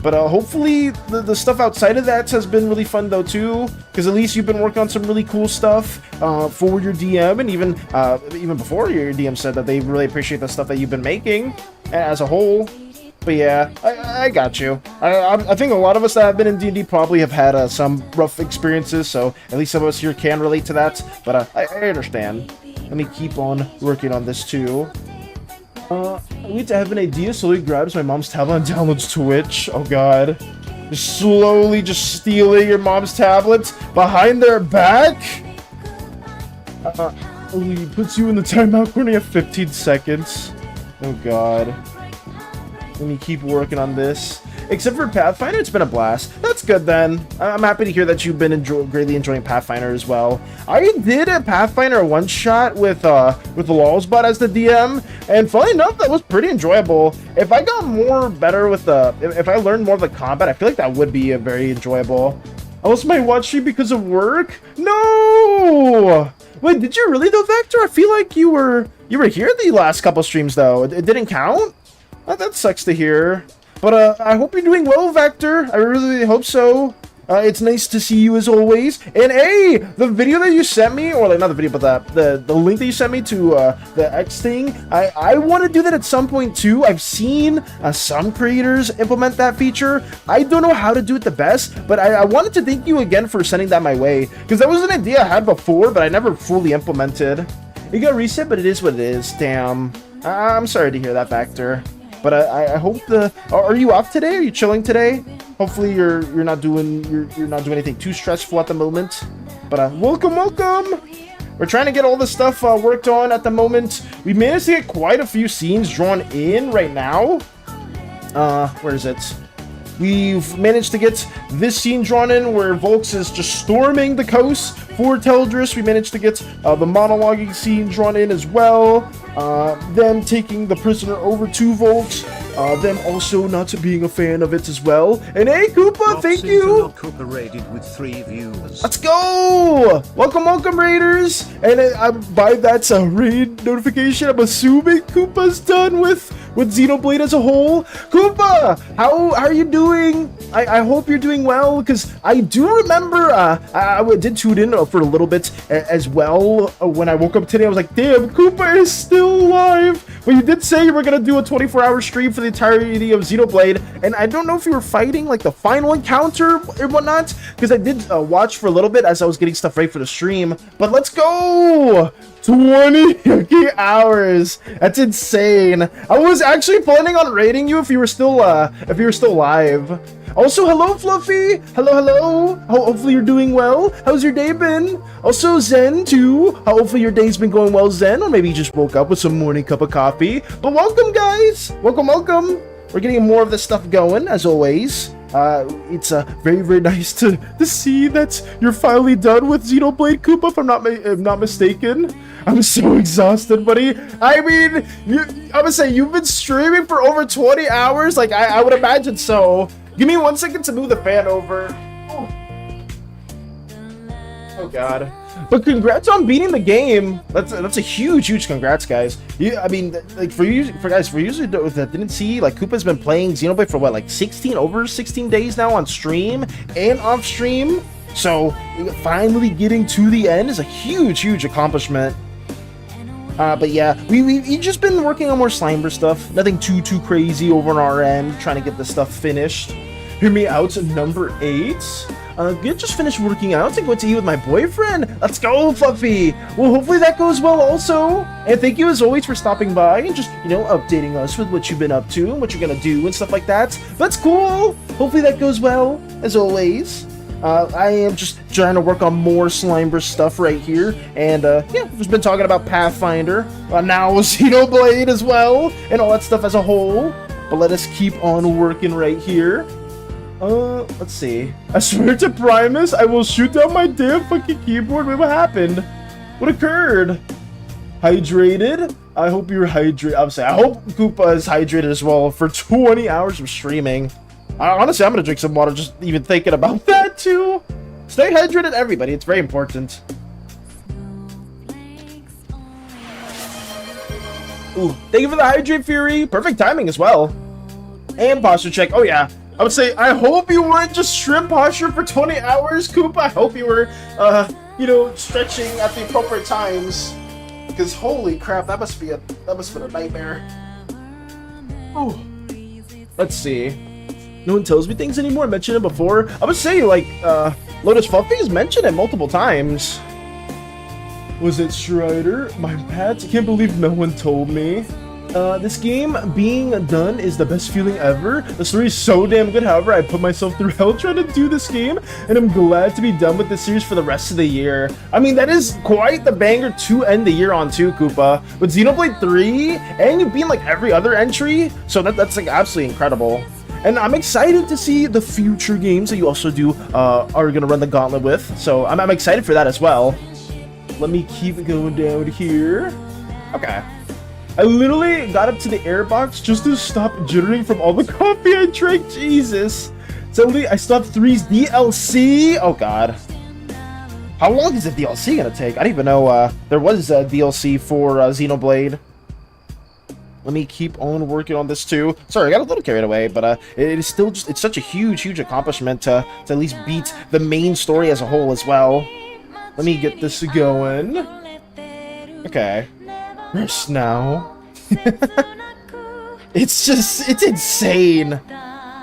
Speaker 1: But hopefully the stuff outside of that has been really fun though too, because at least you've been working on some really cool stuff for your DM, and even before your DM said that they really appreciate the stuff that you've been making as a whole. But yeah, I got you. I think a lot of us that have been in D&D probably have had some rough experiences, so at least some of us here can relate to that. But I understand. Let me keep on working on this too. I need to have an idea, so he grabs my mom's tablet and downloads Twitch. Oh god. Just slowly just stealing your mom's tablet behind their back? He puts you in the timeout corner. You have 15 seconds. Oh god. Let me keep working on this. Except for Pathfinder, it's been a blast. That's good then. I'm happy to hear that you've been greatly enjoying Pathfinder as well. I did a Pathfinder one-shot with the Lawsbot as the DM, and funny enough, that was pretty enjoyable. If I got better with if I learned more of the combat, I feel like that would be a very enjoyable. I lost my watch stream because of work? No! Wait, did you really though, Vector? I feel like you were here the last couple streams though. It didn't count? That sucks to hear. But I hope you're doing well, Vector. I really hope so. It's nice to see you as always. And hey, the video that you sent me, or like not the video, but the link that you sent me to the X thing, I want to do that at some point too. I've seen some creators implement that feature. I don't know how to do it the best, but I wanted to thank you again for sending that my way, because that was an idea I had before, but I never fully implemented. It got reset, but it is what it is. Damn. I'm sorry to hear that, Vector. But I hope are you off today? Are you chilling today? Hopefully you're not doing anything too stressful at the moment. But welcome. We're trying to get all this stuff worked on at the moment. We managed to get quite a few scenes drawn in right now. Where is it? We've managed to get this scene drawn in where Volks is just storming the coast for Teldris. We managed to get the monologuing scene drawn in as well. Them taking the prisoner over to Volks. Them also not being a fan of it as well. And hey, Koopa, thank you!
Speaker 2: Koopa raided with 3 views.
Speaker 1: Let's go! Welcome, Raiders! And by that raid notification, I'm assuming Koopa's done with Xenoblade as a whole. Koopa, how are you doing? I hope you're doing well, because I do remember I did tune in for a little bit as well. When I woke up today, I was like, damn, Koopa is still alive. But you did say you were going to do a 24-hour stream for the entirety of Xenoblade, and I don't know if you were fighting like the final encounter or whatnot, because I did watch for a little bit as I was getting stuff ready for the stream. But let's go! 20 hours. That's insane. I was actually planning on raiding you if you were still live. Also, hello, Fluffy. Hello. Hopefully you're doing well. How's your day been? Also, Zen too. Hopefully your day's been going well, Zen, or maybe you just woke up with some morning cup of coffee. But welcome, guys. Welcome. We're getting more of this stuff going as always. It's very nice to see that you're finally done with Xenoblade, Koopa, if I'm not mistaken. I'm so exhausted, buddy. I mean, I'm gonna say you've been streaming for over 20 hours. Like I would imagine so. Give me 1 second to move the fan over. Oh god. But congrats on beating the game. That's a huge congrats, guys. I mean, like for you guys that didn't see, like Koopa's been playing Xenoblade for what, like over 16 days now on stream and off stream. So finally getting to the end is a huge accomplishment. But yeah, we've just been working on more Slimeverse stuff. Nothing too crazy over on our end, trying to get this stuff finished. Hear me out, number 8. Just finished working out to go to eat with my boyfriend. Let's go, Fluffy. Well, hopefully that goes well also. And thank you as always for stopping by and just, updating us with what you've been up to and what you're gonna do and stuff like that. That's cool. Hopefully that goes well, as always. I am just trying to work on more Slimeverse stuff right here. And, yeah, we've just been talking about Pathfinder. Now Xenoblade as well. And all that stuff as a whole. But let us keep on working right here. Let's see. I swear to Primus, I will shoot down my damn fucking keyboard. Wait, what happened? What occurred? Hydrated? I hope you're hydrated. I'm saying, I hope Koopa is hydrated as well for 20 hours of streaming. Honestly, I'm gonna drink some water just even thinking about that too. Stay hydrated, everybody. It's very important. Ooh, thank you for the hydrate, Fury. Perfect timing as well. And posture check. Oh yeah. I would say, I hope you weren't just shrimp posture for 20 hours, Koopa. I hope you were, you know, stretching at the appropriate times. Because holy crap, that must have been a nightmare. Oh, let's see. No one tells me things anymore. I mentioned it before. I would say, like, Lotus Fluffy has mentioned it multiple times. Was it Strider? My pets? I can't believe no one told me. This game being done is the best feeling ever. The story is so damn good. However, I put myself through hell trying to do this game, and I'm glad to be done with this series for the rest of the year. I mean, that is quite the banger to end the year on too, Koopa. With Xenoblade 3, and you being like every other entry, so that's like absolutely incredible. And I'm excited to see the future games that you also are gonna run the gauntlet with. So I'm excited for that as well. Let me keep going down here. Okay. I literally got up to the air box just to stop jittering from all the coffee I drank. Jesus. Suddenly, I still have 3's DLC. Oh, God. How long is the DLC gonna take? I didn't even know there was a DLC for Xenoblade. Let me keep on working on this too. Sorry, I got a little carried away, but it is still just, it's such a huge accomplishment to at least beat the main story as a whole as well. Let me get this going. Okay. Rest now. It's insane.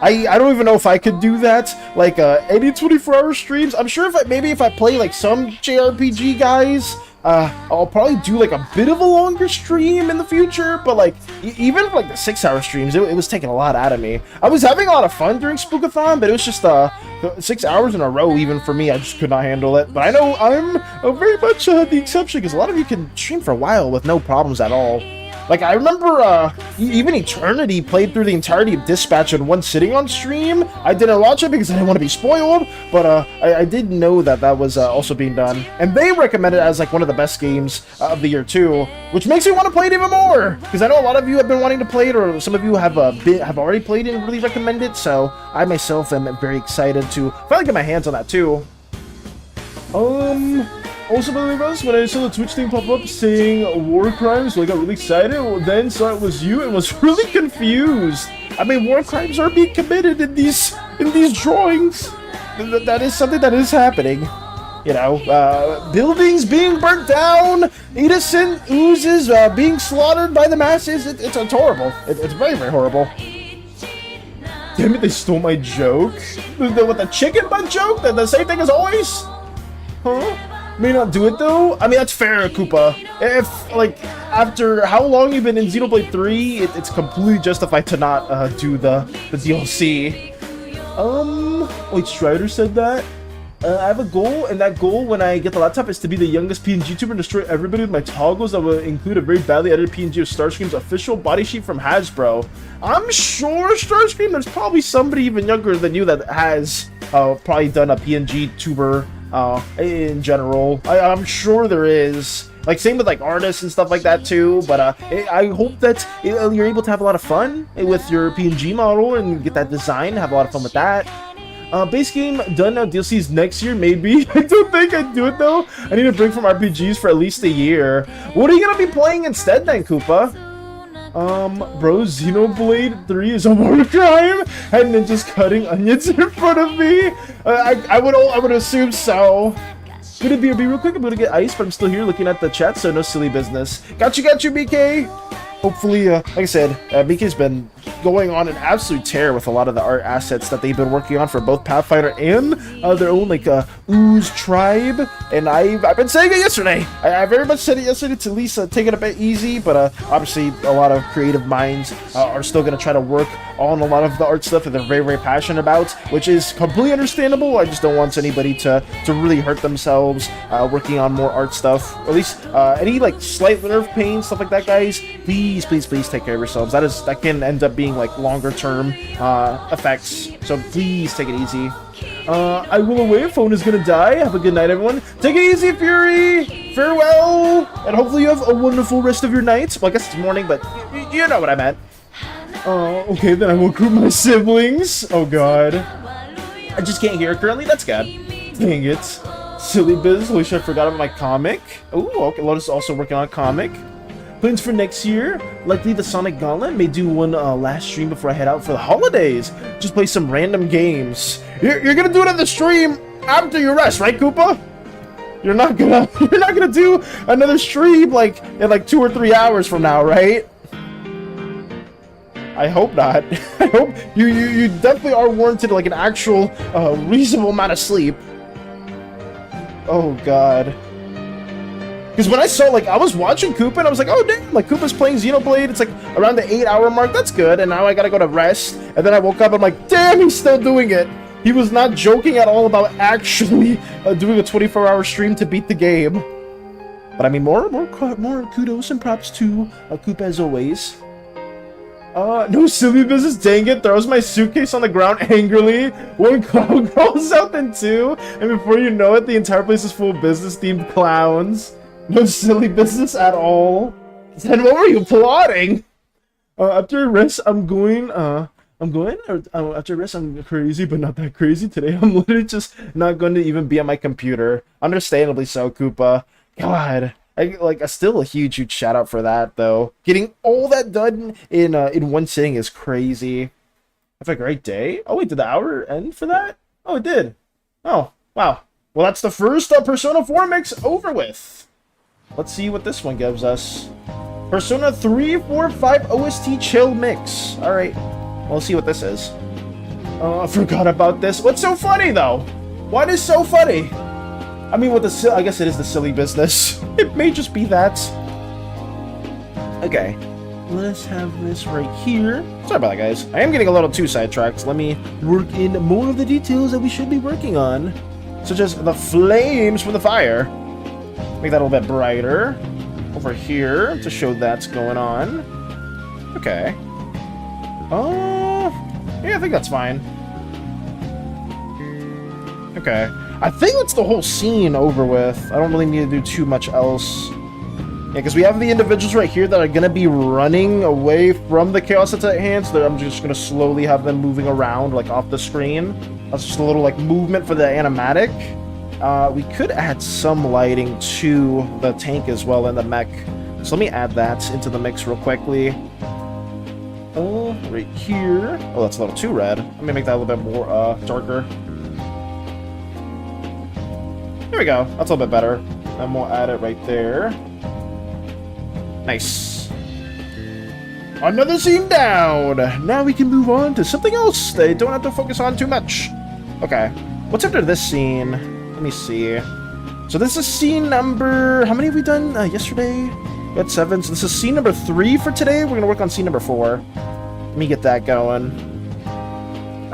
Speaker 1: I don't even know if I could do that. Like, any 24-hour streams. I'm sure if I play like some JRPG guys, I'll probably do like a bit of a longer stream in the future, but like even like the 6-hour streams, it was taking a lot out of me. I was having a lot of fun during Spookathon, but it was just 6 hours in a row. Even for me, I just could not handle it. But I know I'm very much the exception, because a lot of you can stream for a while with no problems at all. Like, I remember, even Eternity played through the entirety of Dispatch in one sitting on stream. I didn't watch it because I didn't want to be spoiled, but I did know that was also being done. And they recommend it as, like, one of the best games of the year, too, which makes me want to play it even more, because I know a lot of you have been wanting to play it, or some of you have already played it and really recommend it, so I myself am very excited to finally get my hands on that, too. Also, by the way, guys, when I saw the Twitch thing pop up saying war crimes, so I got really excited, then saw it was you and was really confused. I mean, war crimes are being committed in these drawings. That is something that is happening. You know, buildings being burnt down, innocent oozes being slaughtered by the masses. It's horrible. It's very, very horrible. Damn it, they stole my joke. With the chicken butt joke? The same thing as always? Huh? May not do it though. I mean, that's fair, Koopa. If, like, after how long you've been in Xenoblade 3, it's completely justified to not do the DLC. Wait, Strider said that? I have a goal, and that goal when I get the laptop is to be the youngest PNG tuber and destroy everybody with my toggles that will include a very badly edited PNG of Starscream's official body sheet from Hasbro. I'm sure, Starscream, there's probably somebody even younger than you that has probably done a PNG tuber in general. I'm sure there is. Like, same with like artists and stuff like that too, but I hope that you're able to have a lot of fun with your PNG model and get that design, have a lot of fun with that. Base game done now, DLCs next year, maybe. I don't think I'd do it though. I need a break from RPGs for at least a year. What are you gonna be playing instead then, Koopa? Bro, Xenoblade 3 is a war crime, and then just cutting onions in front of me. I would assume so. Gonna be real quick. I'm gonna get ice, but I'm still here looking at the chat, so no silly business. Got you, BK. Hopefully, like I said, BK's been going on an absolute tear with a lot of the art assets that they've been working on for both Pathfinder and their own like Ooze tribe. And I've been saying it yesterday. I very much said it yesterday to Lisa, take it a bit easy, but obviously a lot of creative minds are still gonna try to work on a lot of the art stuff that they're very, very passionate about, which is completely understandable. I just don't want anybody to really hurt themselves working on more art stuff. Or at least any like slight nerve pain, stuff like that, guys. Please take care of yourselves. That can end up being like longer term effects. So please take it easy. I will away. Phone is gonna die. Have a good night, everyone. Take it easy, Fury. Farewell, and hopefully you have a wonderful rest of your night. Well, I guess it's morning, but you know what I meant. Okay, then I will group my siblings. Oh god, I just can't hear currently. That's good. Dang it, silly biz. Wish I forgot about my comic. Oh, okay. Lotus is also working on a comic. Plans for next year? Likely the Sonic Gauntlet. May do one last stream before I head out for the holidays. Just play some random games. You're gonna do it on the stream after you rest, right, Koopa? You're not gonna do another stream like in like 2 or 3 hours from now, right? I hope not. I hope you definitely are warranted like an actual reasonable amount of sleep. Oh god. Because when I saw, like, I was watching Koopa and I was like, oh damn, like Koopa's playing Xenoblade, it's like around the 8-hour mark, that's good, and now I gotta go to rest, and then I woke up, I'm like, damn, he's still doing it. He was not joking at all about actually doing a 24-hour stream to beat the game. But I mean, more kudos and props to Koopa as always. No silly business, dang it, throws my suitcase on the ground angrily. One clown crawls out, then two, and before you know it, the entire place is full of business-themed clowns. No silly business at all. Then what were you plotting? After rest, after rest, I'm crazy, but not that crazy today. I'm literally just not going to even be on my computer. Understandably so, Koopa. God. Still a huge shout out for that though. Getting all that done in one sitting is crazy. Have a great day. Oh wait, did the hour end for that? Oh, it did. Oh wow. Well, that's the first Persona 4 mix over with. Let's see what this one gives us. Persona 3, 4, 5 OST chill mix. All right. We'll see what this is. Oh, I forgot about this. What's so funny though? What is so funny? I mean, I guess it is the silly business. It may just be that. Okay, let's have this right here. Sorry about that, guys. I am getting a little too sidetracked. Let me work in more of the details that we should be working on, such as the flames from the fire. Make that a little bit brighter over here to show that's going on. Okay. Yeah, I think that's fine. Okay. I think that's the whole scene over with. I don't really need to do too much else. Yeah, because we have the individuals right here that are going to be running away from the chaos that's at hand, so I'm just going to slowly have them moving around, like, off the screen. That's just a little, like, movement for the animatic. We could add some lighting to the tank as well and the mech. So let me add that into the mix real quickly. Oh, right here. Oh, that's a little too red. Let me make that a little bit more darker. There we go. That's a little bit better. And we'll add it right there. Nice. Another scene down. Now we can move on to something else they don't have to focus on too much. Okay. What's after this scene? Let me see. So this is scene number... How many have we done yesterday? We had 7. So this is scene number 3 for today. We're going to work on scene number 4. Let me get that going.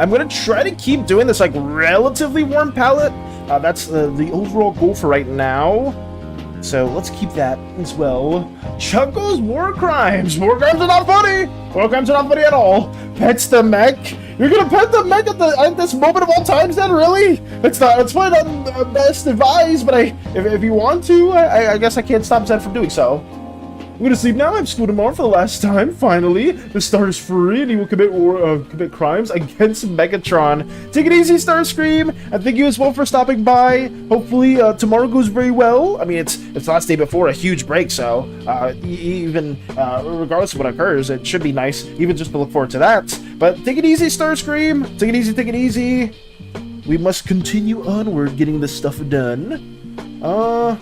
Speaker 1: I'm going to try to keep doing this like relatively warm palette. That's the overall goal for right now. So let's keep that as well. Chuckles War Crimes. War Crimes are not funny. War Crimes are not funny at all. Pets the mech. You're gonna pet the mech at this moment of all times then, really? It's probably not the best advice, but if you want to, I guess I can't stop Zed from doing so. I'm gonna sleep now. I have school tomorrow for the last time. Finally, the star is free, and he will commit crimes against Megatron. Take it easy, Starscream, and thank you as well for stopping by. Hopefully, tomorrow goes very well. I mean, it's the last day before a huge break, so even regardless of what occurs, it should be nice, even just to look forward to that. But take it easy, Starscream. Take it easy. Take it easy. We must continue onward, getting this stuff done. I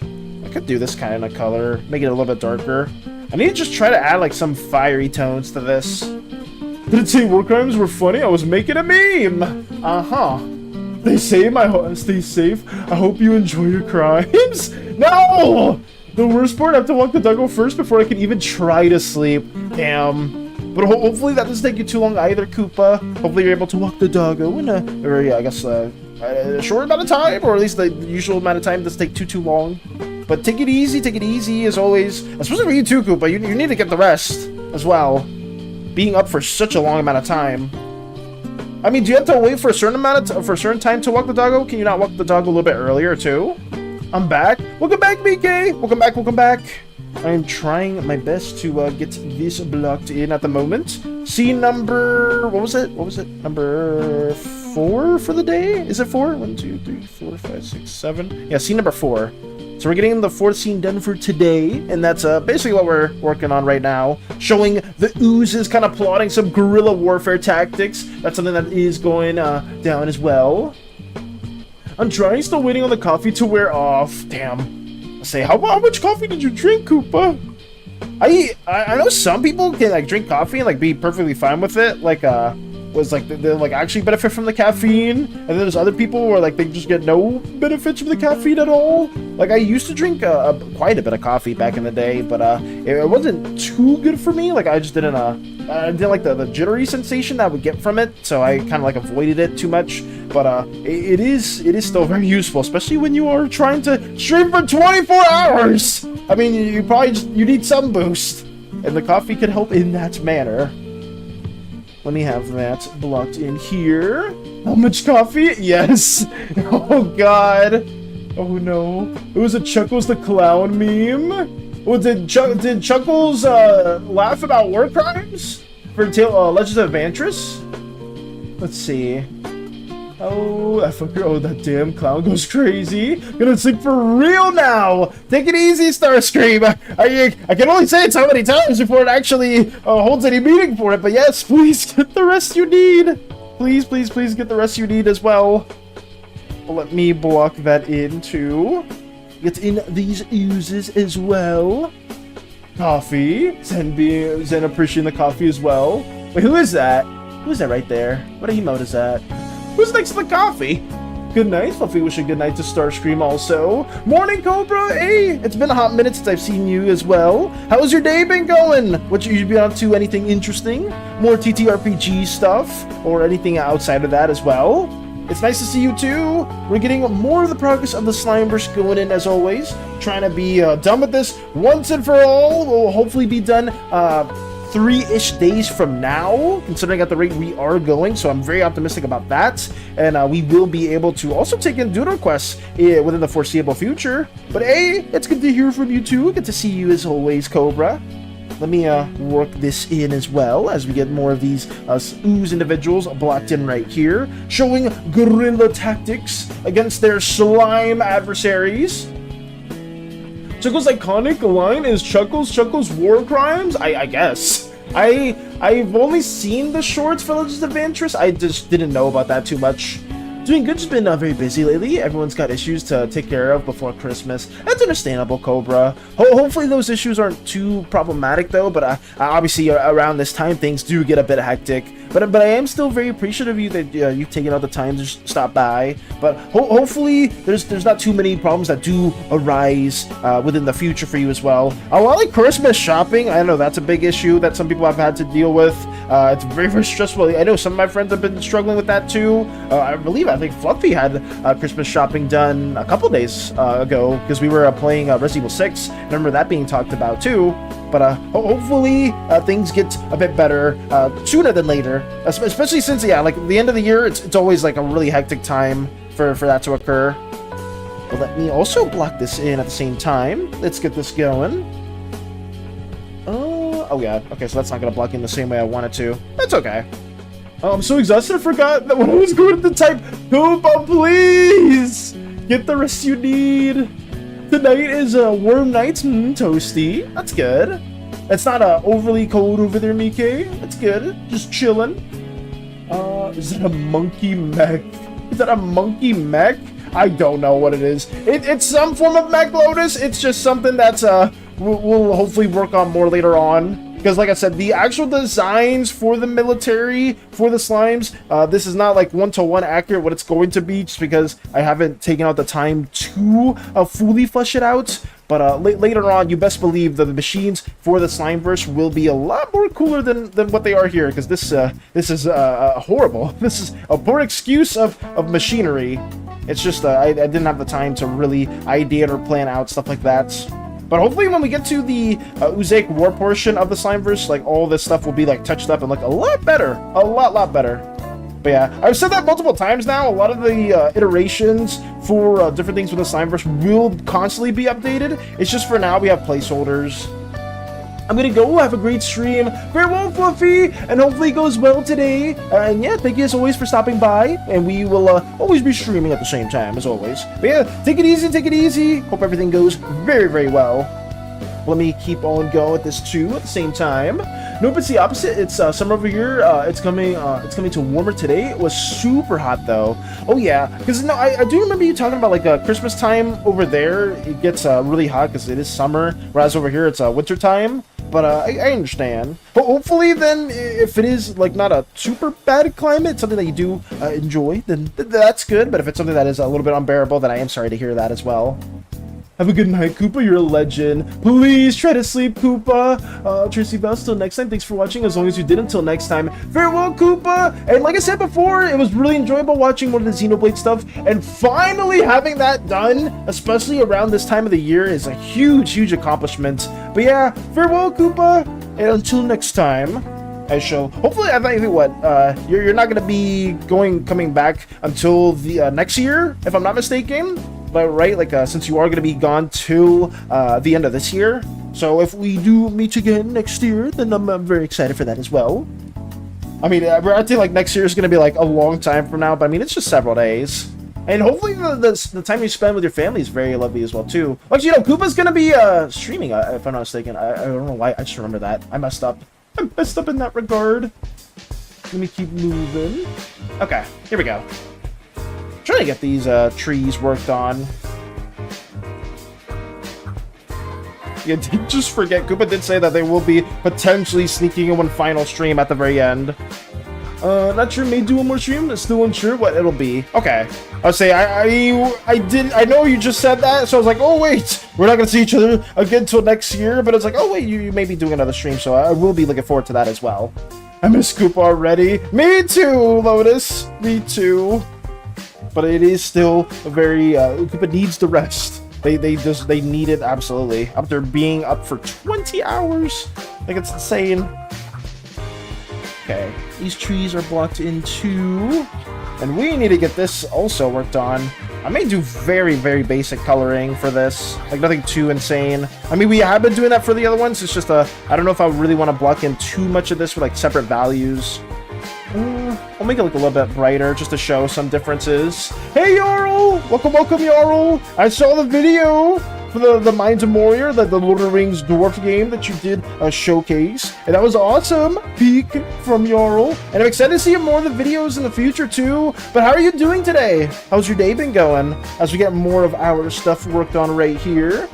Speaker 1: could do this kind of color, make it a little bit darker. I need to just try to add like some fiery tones to this. Did it say war crimes were funny? I was making a meme. Stay safe. I hope you enjoy your crimes. No! The worst part, I have to walk the doggo first before I can even try to sleep. Damn. But hopefully that doesn't take you too long either, Koopa. Hopefully you're able to walk the doggo in a very, I guess, a short amount of time, or at least the usual amount of time doesn't take too long. But take it easy as always. Especially for you too, Koopa. You need to get the rest as well. Being up for such a long amount of time. I mean, do you have to wait for a certain time to walk the doggo? Can you not walk the doggo a little bit earlier too? I'm back. Welcome back, BK. Welcome back. I am trying my best to get this blocked in at the moment. Scene number... What was it? Number 4 for the day. Is it 4? 1, 2, 3, 4, 5, 6, 7. Yeah, scene number 4. So we're getting the 4th scene done for today, and that's basically what we're working on right now. Showing the oozes kind of plotting some guerrilla warfare tactics. That's something that is going down as well. I'm trying, still waiting on the coffee to wear off. Damn. Say, how much coffee did you drink, Koopa? I know some people can like drink coffee and like be perfectly fine with it. Like was like they like actually benefit from the caffeine, and then there's other people where like they just get no benefits from the caffeine at all. Like I used to drink quite a bit of coffee back in the day, but it wasn't too good for me. Like I just didn't like the jittery sensation that I would get from it, so I kind of like avoided it too much. But it is still very useful, especially when you are trying to stream for 24 hours. I mean, you probably you need some boost, and the coffee can help in that manner. Let me have that blocked in here. How much coffee? Yes. Oh god. Oh no. It was a Chuckles the Clown meme. Well, did Chuckles laugh about war crimes for Legends of Vantress? Let's see. Oh, that fucker. Oh, that damn clown goes crazy. Gonna sing for real now. Take it easy, Starscream. I can only say it so many times before it actually holds any meaning for it. But yes, please get the rest you need. Please, please, please get the rest you need as well. Let me block that in too. Get in these oozes as well. Coffee. Zen appreciating the coffee as well. Wait, who is that? Who is that right there? What emote is that? Who's next to the coffee? Good night, Fluffy. Wish a good night to Starscream also. Morning, Cobra. Hey, it's been a hot minute since I've seen you as well. How's your day been going? What you been up to? Anything interesting? More TTRPG stuff? Or anything outside of that as well? It's nice to see you too. We're getting more of the progress of the Slimeverse going in as always. Trying to be done with this once and for all. We'll hopefully be done 3-ish days from now, considering at the rate we are going, so I'm very optimistic about that, and we will be able to also take in doodle quests within the foreseeable future. But hey, it's good to hear from you too. Good to see you as always, Cobra. Let me work this in as well as we get more of these ooze individuals blocked in right here, showing guerrilla tactics against their slime adversaries. Chuckles' iconic line is Chuckles war crimes? I guess. I've only seen the shorts for Legends of Vantress. I just didn't know about that too much. Doing good, just been very busy lately. Everyone's got issues to take care of before Christmas. That's understandable, Cobra. Hopefully those issues aren't too problematic though, but obviously around this time things do get a bit hectic. But I am still very appreciative of you that you've taken out the time to just stop by. But hopefully there's not too many problems that do arise within the future for you as well. A lot of Christmas shopping, I know that's a big issue that some people have had to deal with. It's very, very stressful. I know some of my friends have been struggling with that too. I think Fluffy had Christmas shopping done a couple days ago because we were playing Resident Evil 6. I remember that being talked about too. But hopefully things get a bit better sooner than later, especially since like the end of the year, it's always like a really hectic time for that to occur. But let me also block this in at the same time. Let's get this going. Oh yeah, okay, so that's not gonna block in the same way I want it to. That's okay. Oh, I'm so exhausted I forgot that when I was going to type, Koopa, please get the rest you need. Tonight is warm nights, toasty. That's good. It's not overly cold over there, Mike. That's good. Just chilling. Is that a monkey mech? Is that a monkey mech? I don't know what it is. It's some form of mech, Lotus. It's just something that's we'll hopefully work on more later on. Because like I said, the actual designs for the military, for the slimes, this is not like one-to-one accurate what it's going to be, just because I haven't taken out the time to fully flesh it out. But later on, you best believe that the machines for the Slimeverse will be a lot more cooler than what they are here, because this is horrible. This is a poor excuse of machinery. It's just I didn't have the time to really ideate or plan out stuff like that. But hopefully when we get to the Uzaic War portion of the Slimeverse, like all this stuff will be like touched up and look a lot better. A lot better. But yeah, I've said that multiple times now. A lot of the iterations for different things with the Slimeverse will constantly be updated. It's just for now we have placeholders. I'm gonna go have a great stream. Farewell, Fluffy, and hopefully it goes well today. And yeah, thank you as always for stopping by, and we will always be streaming at the same time as always. But yeah, take it easy, take it easy. Hope everything goes very, very well. Let me keep on going with this too at the same time. Nope, it's the opposite. It's summer over here. It's coming to warmer today. It was super hot though. Oh yeah, because no, I do remember you talking about like Christmas time over there. It gets really hot because it is summer, whereas over here it's winter time. But I understand. But hopefully then, if it is like not a super bad climate, something that you do enjoy, then that's good. But if it's something that is a little bit unbearable, then I am sorry to hear that as well. Have a good night, Koopa. You're a legend. Please try to sleep, Koopa. Tracy Bell, till next time. Thanks for watching. As long as you did, until next time. Farewell, Koopa. And like I said before, it was really enjoyable watching more of the Xenoblade stuff. And finally having that done, especially around this time of the year, is a huge, huge accomplishment. But yeah, farewell, Koopa. And until next time, I shall. Hopefully, I think what you're not gonna be coming back until the next year, if I'm not mistaken. But right, like since you are gonna be gone till the end of this year, so if we do meet again next year, then I'm very excited for that as well. I mean, I think like next year is gonna be like a long time from now, but I mean it's just several days. And hopefully the time you spend with your family is very lovely as well too. Actually, you know, Koopa's gonna be streaming, if I'm not mistaken. I don't know why. I just remember that. I messed up. I messed up in that regard. Let me keep moving. Okay, here we go. Trying to get these trees worked on. Yeah, just forget. Koopa did say that they will be potentially sneaking in one final stream at the very end. Not sure. May do one more stream. Still unsure what it'll be. Okay. I'll say I know you just said that, so I was like, oh wait, we're not gonna see each other again until next year. But it's like, oh wait, you may be doing another stream, so I will be looking forward to that as well. I miss Koopa already. Me too, Lotus. Me too. But it is still a very Koopa needs the rest. They need it absolutely. After being up for 20 hours, like it's insane. Okay, these trees are blocked in too, and we need to get this also worked on. I may do very, very basic coloring for this, like nothing too insane. I mean, we have been doing that for the other ones. It's just I don't know if I really want to block in too much of this with like separate values. I'll make it look a little bit brighter just to show some differences. Hey, Jarl! Welcome, welcome, Jarl! I saw the video for the Mines of Moria, the Lord of the Rings dwarf game that you did showcase. And that was awesome! Peek from Jarl. And I'm excited to see more of the videos in the future, too. But how are you doing today? How's your day been going? As we get more of our stuff worked on right here.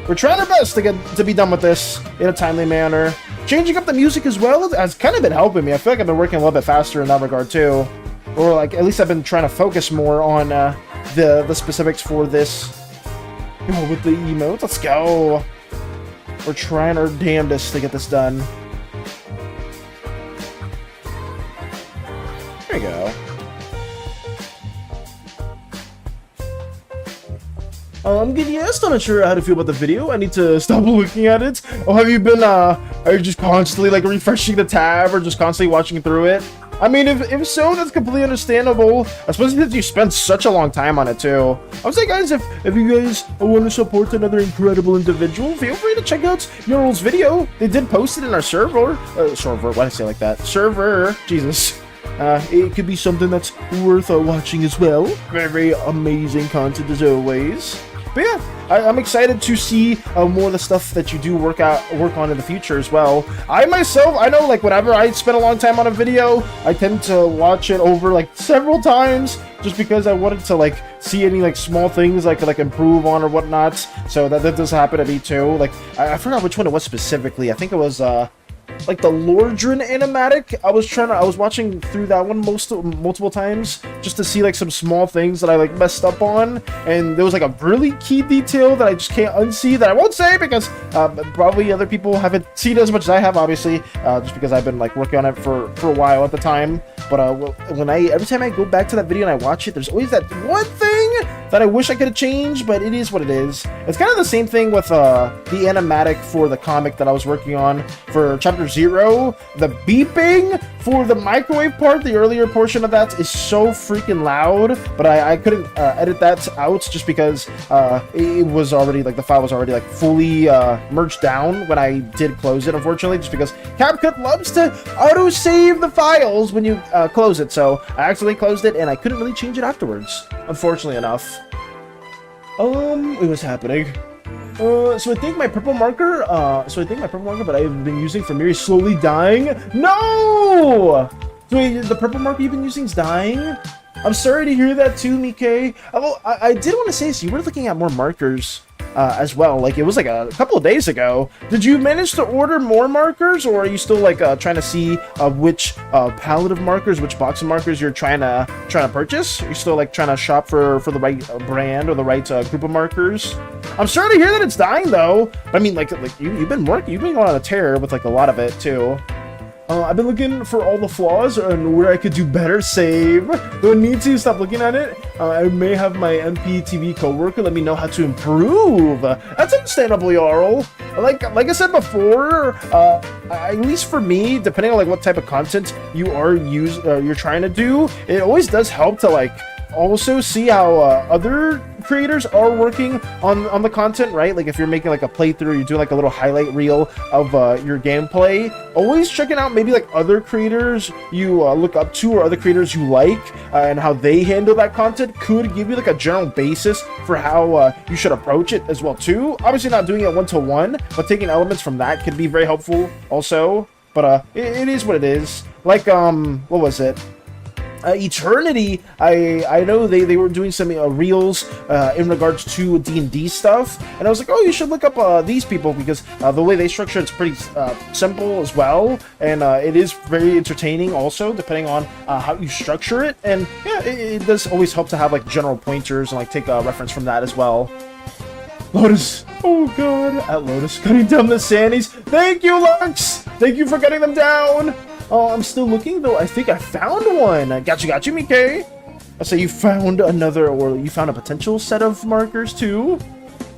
Speaker 1: We're trying our best to be done with this in a timely manner. Changing up the music as well has kind of been helping me. I feel like I've been working a little bit faster in that regard too. Or like, at least I've been trying to focus more on the specifics for this. With the emotes, let's go. We're trying our damnedest to get this done. There you go. I'm getting asked. I'm not sure how to feel about the video. I need to stop looking at it. Oh, have you been, are you just constantly, like, refreshing the tab or just constantly watching through it? I mean, if so, that's completely understandable, especially since you spent such a long time on it, too. I would say, guys, if you guys want to support another incredible individual, feel free to check out Jarl's video. They did post it in our server. Why did I say it like that? Server. Jesus. It could be something that's worth watching as well. Very, very amazing content as always. But yeah, I'm excited to see more of the stuff that you do work on in the future as well. I myself, I know like whenever I spend a long time on a video, I tend to watch it over like several times just because I wanted to like see any like small things I could like improve on or whatnot. So that does happen to me too. Like I forgot which one it was specifically. I think it was like the Lordran animatic. I was watching through that one multiple times just to see like some small things that I like messed up on, and there was like a really key detail that I just can't unsee that I won't say because probably other people haven't seen it as much as I have, obviously, just because I've been like working on it for a while at the time. But every time I go back to that video and I watch it, there's always that one thing that I wish I could have changed, but it is what it is. It's kind of the same thing with the animatic for the comic that I was working on for Chapter 0. The beeping For the microwave part, the earlier portion of that is so freaking loud, but I couldn't edit that out just because it was already, like, the file was already, like, fully merged down when I did close it, unfortunately, just because CapCut loves to auto-save the files when you close it, so I accidentally closed it, and I couldn't really change it afterwards, unfortunately enough. It was happening. So I think my purple marker, that I've been using for Miri is slowly dying. No! So wait, the purple marker you've been using is dying? I'm sorry to hear that too, Mike. Although, I did want to say, so you were looking at more markers as well. Like, it was like a couple of days ago. Did you manage to order more markers, or are you still, like, trying to see which palette of markers, which box of markers you're trying to purchase? Are you still, like, trying to shop for the right brand or the right group of markers? I'm sorry to hear that it's dying, though. I mean, like you've been going on a tear with, like, a lot of it, too. I've been looking for all the flaws and where I could do better. Save. Don't need to stop looking at it. I may have my MPTV coworker let me know how to improve. That's understandable, Jarl. Like I said before, at least for me, depending on like what type of content you're trying to do, it always does help to like also see how other creators are working on the content, right? Like if you're making like a playthrough, you're doing like a little highlight reel of your gameplay, always checking out maybe like other creators you look up to or other creators you like and how they handle that content could give you like a general basis for how you should approach it as well too. Obviously not doing it one-to-one, but taking elements from that could be very helpful also. But it is what it is. Like what was it? Eternity, I know they were doing some reels in regards to D&D stuff, and I was like, oh, you should look up these people, because the way they structure it's pretty simple as well, and it is very entertaining also, depending on how you structure it, and yeah, it does always help to have like general pointers and like take a reference from that as well. Lotus, oh god, at Lotus, cutting down the SANIs. Thank you, Lux! Thank you for cutting them down! Oh, I'm still looking, though. I think I found one. Got you, Mike. I say you found another, or you found a potential set of markers, too.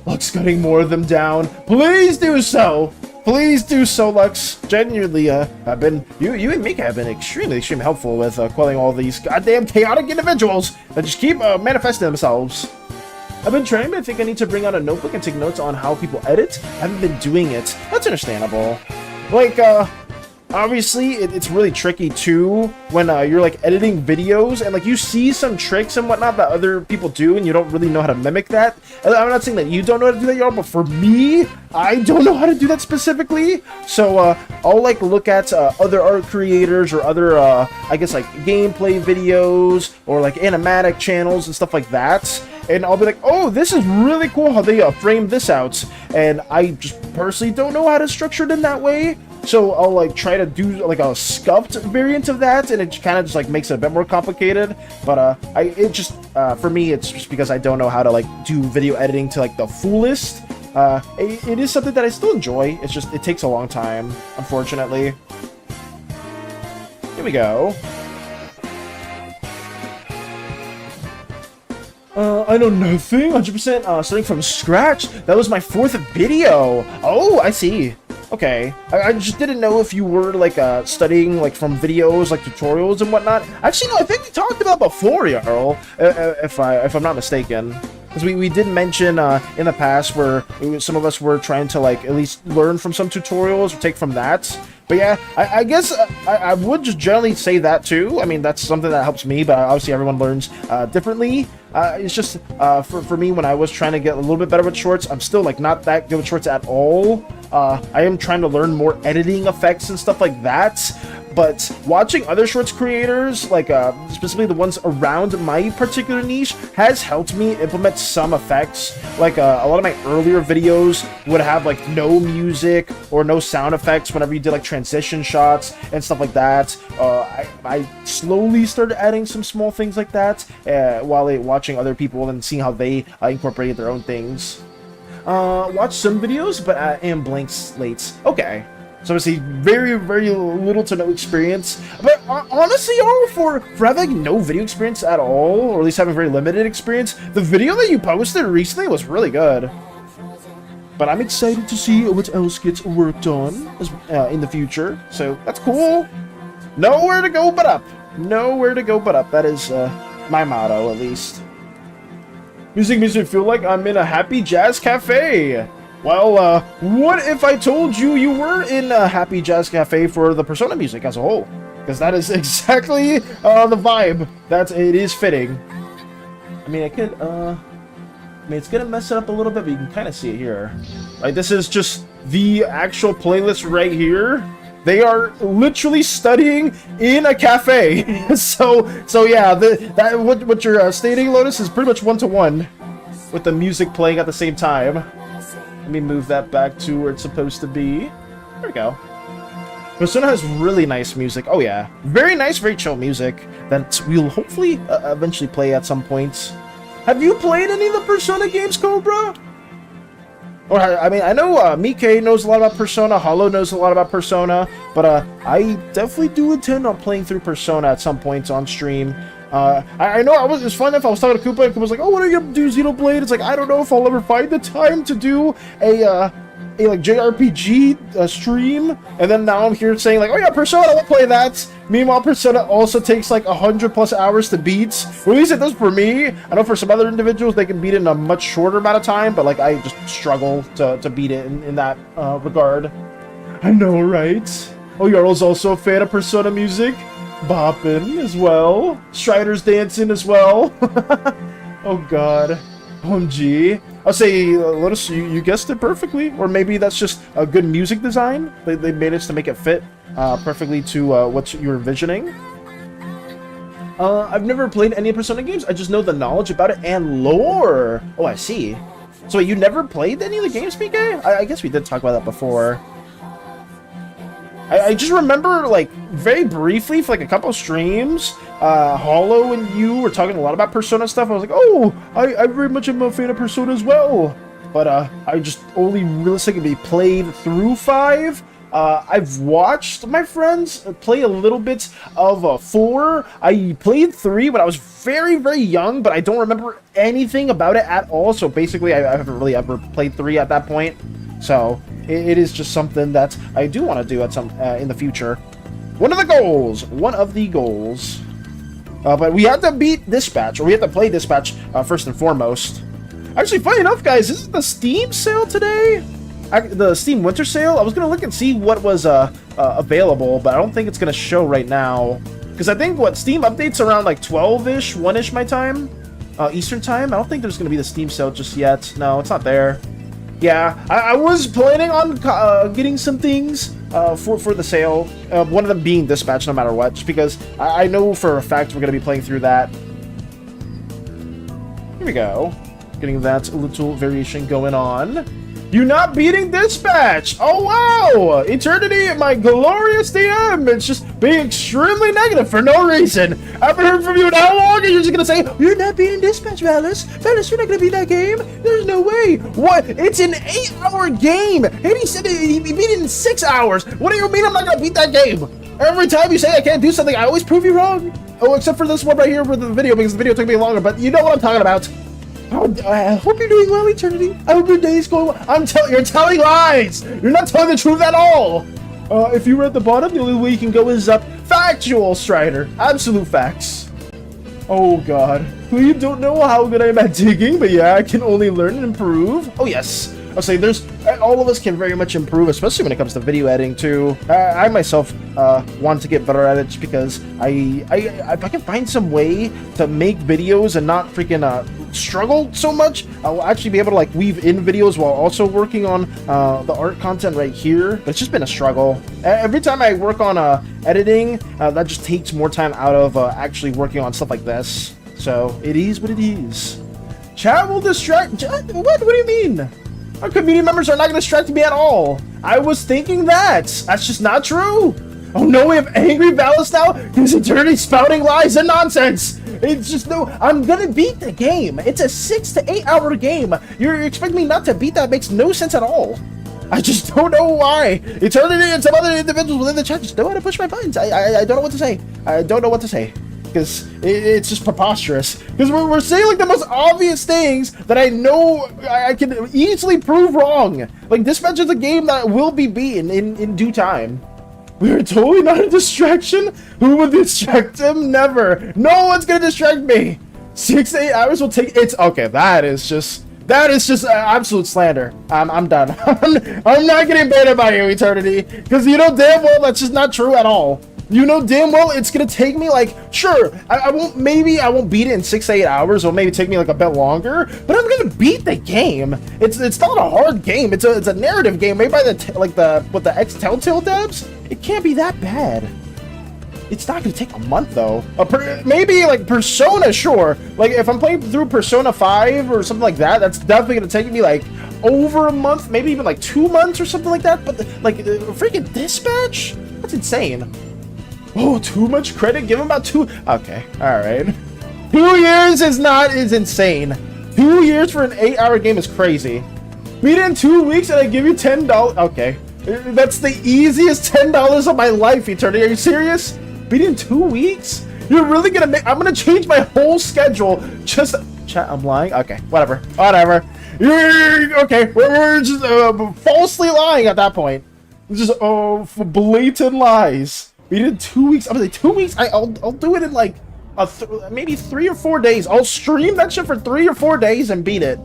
Speaker 1: Lux cutting more of them down. Please do so. Please do so, Lux. Genuinely, you and Mika have been extremely helpful with quelling all these goddamn chaotic individuals that just keep manifesting themselves. I've been trying, but I think I need to bring out a notebook and take notes on how people edit. I haven't been doing it. That's understandable. Like, obviously, it's really tricky too when you're like editing videos and like you see some tricks and whatnot that other people do and you don't really know how to mimic that. And I'm not saying that you don't know how to do that, y'all, but for me, I don't know how to do that specifically. So I'll like look at other art creators or other, I guess like gameplay videos or like animatic channels and stuff like that. And I'll be like, oh, this is really cool how they frame this out. And I just personally don't know how to structure it in that way. So I'll like try to do like a scuffed variant of that, and it kind of just like makes it a bit more complicated. But for me, it's just because I don't know how to like do video editing to like the fullest. It is something that I still enjoy. It's just it takes a long time, unfortunately. Here we go. I know nothing. 100% starting from scratch. That was my 4th video. Oh, I see. Okay, I just didn't know if you were like studying like from videos, like tutorials and whatnot. Actually, no, I think we talked about before, Jarl, if I'm not mistaken. Because we did mention in the past where some of us were trying to like at least learn from some tutorials or take from that. But yeah, I guess I would just generally say that too. I mean, that's something that helps me, but obviously everyone learns differently. It's just for me, when I was trying to get a little bit better with shorts, I'm still like not that good with shorts at all. I am trying to learn more editing effects and stuff like that. But watching other shorts creators, like specifically the ones around my particular niche, has helped me implement some effects. Like a lot of my earlier videos would have like no music or no sound effects whenever you did like transition shots and stuff like that. I slowly started adding some small things like that while watching other people and seeing how they incorporated their own things. Watch some videos, but and blank slates. Okay. So obviously very, very little to no experience. But honestly, for having no video experience at all, or at least having very limited experience, the video that you posted recently was really good. But I'm excited to see what else gets worked on in the future. So that's cool. Nowhere to go but up. Nowhere to go but up. That is my motto, at least. Music makes me feel like I'm in a happy jazz cafe. Well, what if I told you you were in a happy jazz cafe for the Persona music as a whole? Because that is exactly the vibe. It is fitting. I mean, it's gonna mess it up a little bit, but you can kind of see it here. Like, this is just the actual playlist right here. They are literally studying in a cafe. so yeah, what you're stating, Lotus, is pretty much one-to-one with the music playing at the same time. Let me move that back to where it's supposed to be. There we go. Persona has really nice music. Oh yeah, very nice, very chill music that we'll hopefully eventually play at some point. Have you played any of the Persona games, Cobra? Or, I mean, I know Mike knows a lot about Persona, Hollow knows a lot about Persona, but I definitely do intend on playing through Persona at some point on stream. I know it was fun if I was talking to Koopa and Koopa was like, oh, what are you gonna do, Xenoblade? It's like, I don't know if I'll ever find the time to do a like JRPG stream, and then now I'm here saying like, oh yeah, Persona, we'll play that. Meanwhile, Persona also takes like 100+ hours to beat. Or at least it does for me. I know for some other individuals they can beat it in a much shorter amount of time, but like I just struggle to beat it in that regard. I know, right? Oh, Jarl's also a fan of Persona music, bopping as well. Strider's dancing as well. Oh god. OMG. I'll say, Lotus, you guessed it perfectly. Or maybe that's just a good music design. They managed to make it fit perfectly to what you're envisioning. I've never played any Persona games. I just know the knowledge about it and lore. Oh, I see. So you never played any of the games, PK? I guess we did talk about that before. I just remember, like, very briefly for, like, a couple streams, Hollow and you were talking a lot about Persona stuff. I was like, oh, I very much am a fan of Persona as well. But, I just only realistically played through 5. I've watched my friends play a little bit of 4. I played 3 when I was very, very young, but I don't remember anything about it at all. So basically, I haven't really ever played 3 at that point. So it is just something that I do want to do at some in the future. One of the goals. But we have to beat Dispatch, or we have to play Dispatch first and foremost. Actually, funny enough, guys, isn't the Steam sale today? The Steam Winter Sale? I was going to look and see what was available, but I don't think it's going to show right now. Because I think, Steam updates around like 12-ish, 1-ish my time? Eastern time? I don't think there's going to be the Steam sale just yet. No, it's not there. Yeah, I was planning on getting some things for the sale. One of them being Dispatch, no matter what, just because I know for a fact we're going to be playing through that. Here we go. Getting that little variation going on. You're not beating Dispatch! Oh wow! Eternity, my glorious DM! It's just being extremely negative for no reason. I haven't heard from you in how long, and you're just gonna say, you're not beating Dispatch, Valis. Valis, you're not gonna beat that game. There's no way. What? It's an 8-hour game! And he said he beat it in 6 hours. What do you mean I'm not gonna beat that game? Every time you say I can't do something, I always prove you wrong. Oh, except for this one right here with the video, because the video took me longer, but you know what I'm talking about. I hope you're doing well, Eternity. I hope your day is going well. You're telling lies. You're not telling the truth at all. If you were at the bottom, the only way you can go is up. Factual, Strider. Absolute facts. Oh, God. You don't know how good I am at digging, but yeah, I can only learn and improve. Oh, yes. I'll say all of us can very much improve, especially when it comes to video editing, too. I myself want to get better at it just because if I can find some way to make videos and not freaking struggle so much, I'll actually be able to like weave in videos while also working on the art content right here. But it's just been a struggle. Every time I work on editing, that just takes more time out of actually working on stuff like this. So it is what it is. Chat will distract. What do you mean? Our community members are not going to distract me at all. I was thinking that's just not true. Oh no, we have angry Valis now? His eternity spouting lies and nonsense. It's just no, I'm gonna beat the game. It's a 6 to 8 hour game. You're expecting me not to beat that? Makes no sense at all. I just don't know why. Eternity and some other individuals within the chat just don't know how to push my buttons. I don't know what to say. I don't know what to say. Because it's just preposterous. Because we're saying like the most obvious things that I know I can easily prove wrong. Like Dispatch is a game that will be beaten in due time. We are totally not a distraction. Who would distract him? Never. No one's gonna distract me. 6 to 8 hours will take. It's okay. That is just absolute slander. I'm done. I'm not getting baited by you, Eternity, because you know damn well that's just not true at all. You know damn well it's gonna take me like, sure, I won't beat it in 6 to 8 hours, or maybe take me like a bit longer, but I'm gonna beat the game. It's not a hard game. It's a narrative game made by the ex Telltale devs. It can't be that bad. It's not gonna take a month though. Maybe like Persona, sure. Like if I'm playing through Persona 5 or something like that, that's definitely gonna take me like over a month, maybe even like 2 months or something like that. But like freaking Dispatch, that's insane. Oh, too much credit? Give him about 2. Okay, all right. 2 years is insane. 2 years for an 8-hour game is crazy. Beat it in 2 weeks and I give you $10. Okay, that's the easiest $10 of my life, Eternity. Are you serious? Beat it in 2 weeks? You're really gonna make? I'm gonna change my whole schedule. Just chat. I'm lying. Okay, whatever. Okay. We're just falsely lying at that point. Just blatant lies. We did 2 weeks. I'm gonna say 2 weeks. I'll do it in like maybe 3 or 4 days. I'll stream that shit for 3 or 4 days and beat it.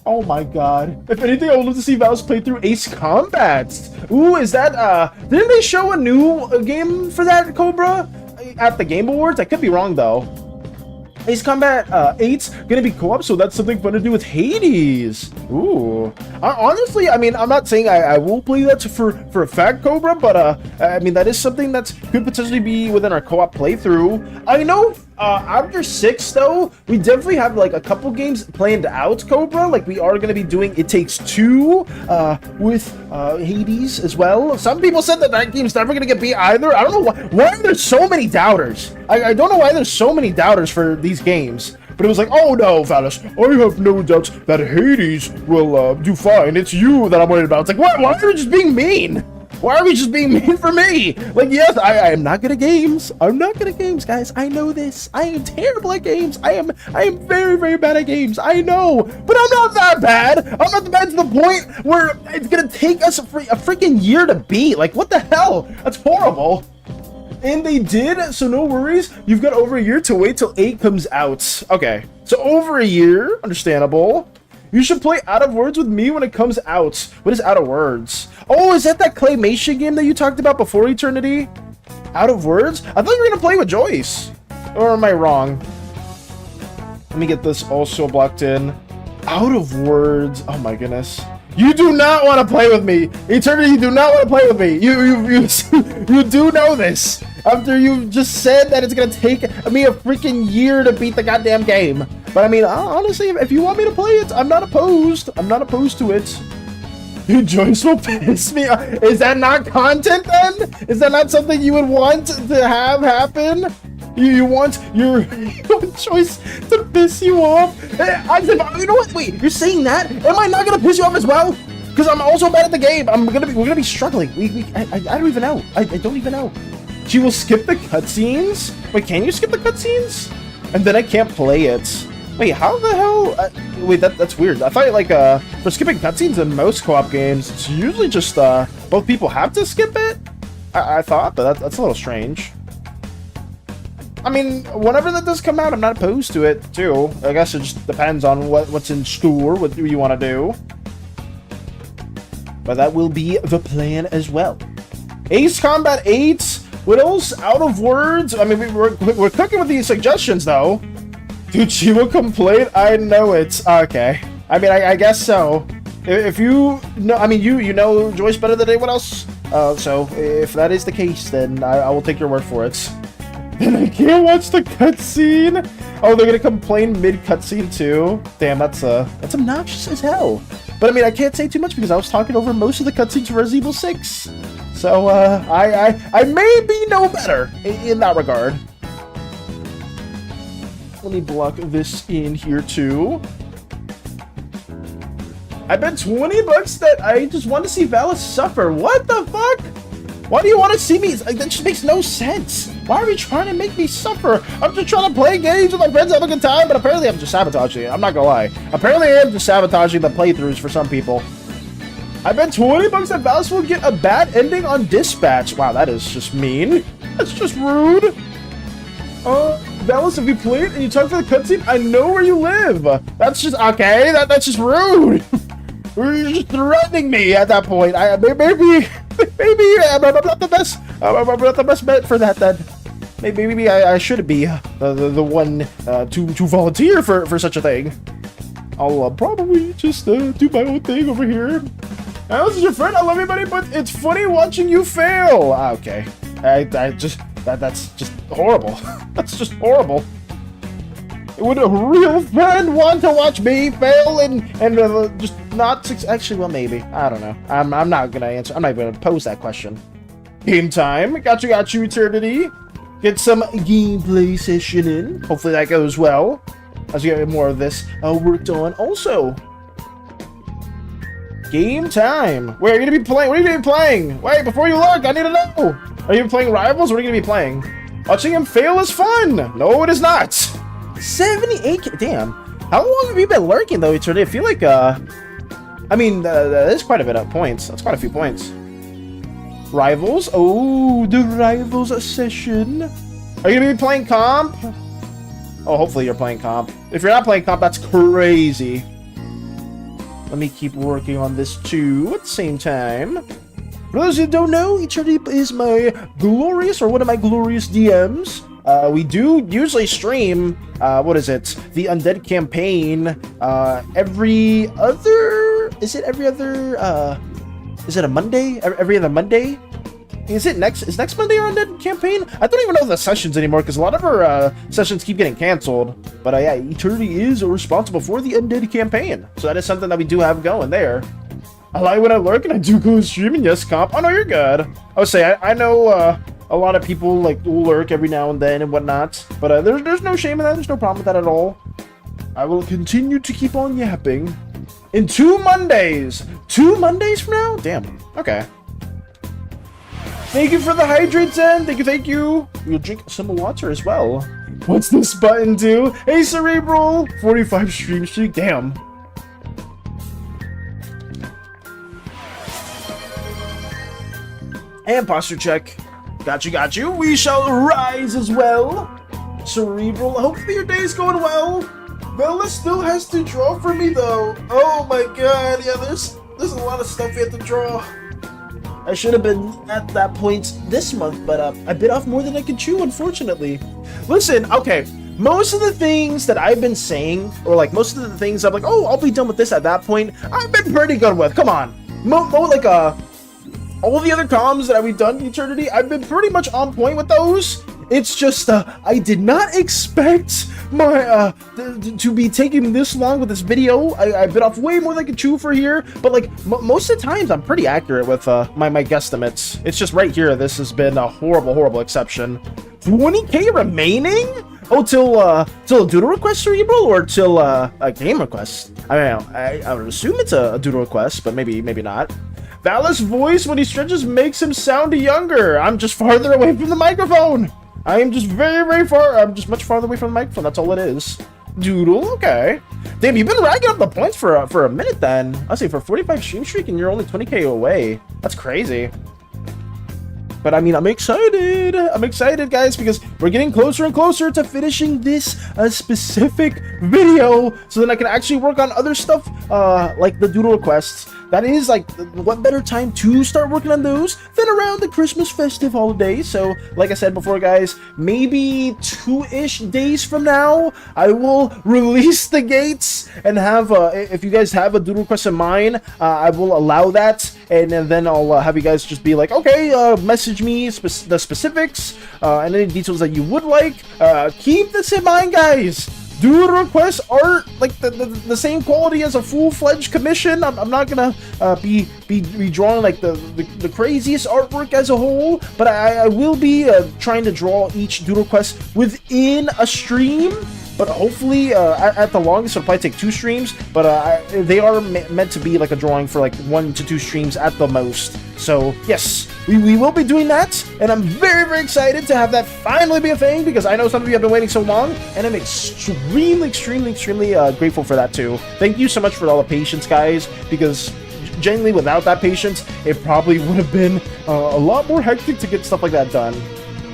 Speaker 1: Oh my god. If anything, I would love to see Val's play through Ace Combat. Ooh, is that didn't they show a new game for that, Cobra? At the Game Awards? I could be wrong though. Ace Combat 8's gonna be co-op, so that's something fun to do with Hades. Ooh. Honestly, I mean, I'm not saying I will play that for a fact, Cobra, but I mean, that is something that could potentially be within our co-op playthrough. I know after 6 though, we definitely have like a couple games planned out, Cobra. Like we are gonna be doing It Takes Two with Hades as well. Some people said that game's never gonna get beat either. I don't know why there's so many doubters. I don't know why there's so many doubters for these games. But it was like, oh no, Valus, I have no doubts that Hades will do fine. It's you that I'm worried about. It's like, what? Why are you just being mean? Why are we just being mean for me? Like, yes, I am not good at games. I'm not good at games, guys. I know this. I am terrible at games. I am very, very bad at games. I know, but I'm not that bad. I'm not that bad to the point where it's gonna take us a freaking year to beat. Like, what the hell? That's horrible. And they did, so no worries. You've got over a year to wait till 8 comes out. Okay, so over a year, understandable. You should play Out of Words with me when it comes out. What is Out of Words? Oh, is that claymation game that you talked about before, Eternity? Out of Words? I thought you were gonna play with Joyce. Or am I wrong? Let me get this also blocked in. Out of Words. Oh my goodness. You do not want to play with me. Eternity, you do not want to play with me. You do know this. After you just said that it's gonna take me a freaking year to beat the goddamn game. But I mean, honestly, if you want me to play it, I'm not opposed. I'm not opposed to it. Dude, Joyce will piss me off. Is that not content then? Is that not something you would want to have happen? You want your Joyce to piss you off? I said, you know what? Wait, you're saying that? Am I not gonna piss you off as well? Because I'm also bad at the game. We're gonna be struggling. I don't even know. I don't even know. She will skip the cutscenes. Wait, can you skip the cutscenes? And then I can't play it. Wait, how the hell? Wait, that's weird. I thought like for skipping cutscenes in most co-op games, it's usually just both people have to skip it. I thought, but that's a little strange. I mean, whenever that does come out, I'm not opposed to it too. I guess it just depends on what's in store, what you want to do. But that will be the plan as well. Ace Combat 8. What else? Out of Words. I mean, we're cooking with these suggestions though. Dude, she will complain. I know it. Okay. I mean, I guess so. If you know, I mean, you know Joyce better than anyone else. So if that is the case, then I will take your word for it. And I can't watch the cutscene. Oh, they're gonna complain mid cutscene too. Damn, that's obnoxious as hell. But I mean, I can't say too much because I was talking over most of the cutscenes for Resident Evil 6. So I may be no better in that regard. Let me block this in here too. I bet 20 bucks that I just want to see Valis suffer. What the fuck? Why do you want to see me? That just makes no sense. Why are you trying to make me suffer? I'm just trying to play games with my friends, have a good time, but apparently I'm just sabotaging it. I'm not gonna lie. Apparently I am just sabotaging the playthroughs for some people. I bet 20 bucks that Valis will get a bad ending on dispatch. Wow, that is just mean. That's just rude. Valis, if you play it and you talk to the cutscene, I know where you live. That's just, okay, that's just rude. You're just threatening me at that point. Maybe I'm not the best. I'm not the best bet for that then. Maybe I should be the one to volunteer for such a thing. I'll probably just do my own thing over here. This is your friend. I love you, buddy, but it's funny watching you fail. Okay, that's just horrible. That's just horrible. Would a real friend want to watch me fail and just not succeed? Actually, well, maybe. I don't know. I'm not gonna answer. I'm not gonna pose that question. Game time. Got you, Eternity. Get some gameplay session in. Hopefully that goes well. As we get more of this worked on. Also, game time. Wait, are you gonna be playing? What are you gonna be playing? Wait, before you look, I need to know. Are you playing Rivals? What are you gonna be playing? Watching him fail is fun. No, it is not. 78K. Damn. How long have you been lurking though, Eternity? I feel like I mean, that is quite a bit of points. That's quite a few points. Rivals. Oh, the Rivals session. Are you gonna be playing comp? Oh, hopefully you're playing comp. If you're not playing comp, that's crazy. Let me keep working on this too at the same time. For those who don't know, Eternity is my glorious, or one of my glorious DMs. We do usually stream, what is it? The Undead campaign, every other, is it a Monday? Every other Monday? Is next Monday our Undead campaign? I don't even know the sessions anymore because a lot of our sessions keep getting canceled. But yeah, Eternity is responsible for the Undead campaign. So that is something that we do have going there. I like when I lurk and I do go streaming. Yes, comp. Oh no, you're good. I would say I know a lot of people like will lurk every now and then and whatnot. But there's no shame in that. There's no problem with that at all. I will continue to keep on yapping. In 2 Mondays. 2 Mondays from now? Damn. Okay. Thank you for the hydrates, and thank you. We'll drink some water as well. What's this button do? Hey, Cerebral! 45 stream streak. Damn. And posture check. Got you. We shall rise as well. Cerebral, hopefully your day's going well. Bella still has to draw for me though. Oh my god, yeah, there's a lot of stuff we have to draw. I should have been at that point this month, but I bit off more than I could chew, unfortunately. Listen, okay, most of the things that I've been saying, or like most of the things I'm like, oh, I'll be done with this at that point, I've been pretty good with. Come on. All the other comms that we've done in Eternity, I've been pretty much on point with those. It's just, I did not expect my, to be taking this long with this video. I bit off way more than I could chew for here, but like, most of the times I'm pretty accurate with, my guesstimates. It's just right here, this has been a horrible exception. 20k remaining? Oh, till a doodle request, Cerebral, or till, a game request? I mean, I would assume it's a doodle request, but maybe not. Valis' voice when he stretches makes him sound younger. I'm just farther away from the microphone. I am just very far. I'm just much farther away from the microphone. That's all it is. Doodle, okay. Damn, you've been racking up the points for a minute then. I'll say for 45 stream streak and you're only 20k away. That's crazy. But I mean, I'm excited. I'm excited, guys, because we're getting closer and closer to finishing this specific video, so then I can actually work on other stuff, like the doodle requests. That is, like, what better time to start working on those than around the Christmas festive holiday. So, like I said before, guys, maybe 2-ish days from now, I will release the gates and have, if you guys have a doodle request in mind, I will allow that, and then I'll have you guys just be like, okay, message me the specifics, and any details that you would like. Keep this in mind, guys. Doodle requests aren't like the same quality as a full-fledged commission. I'm not gonna be drawing like the craziest artwork as a whole, but I will be trying to draw each doodle request within a stream. But hopefully, at the longest, it'll probably take 2 streams. But they are meant to be like a drawing for like 1 to 2 streams at the most. So yes, we will be doing that, and I'm very excited to have that finally be a thing, because I know some of you have been waiting so long, and I'm extremely grateful for that too. Thank you so much for all the patience, guys, because genuinely, without that patience, it probably would have been a lot more hectic to get stuff like that done.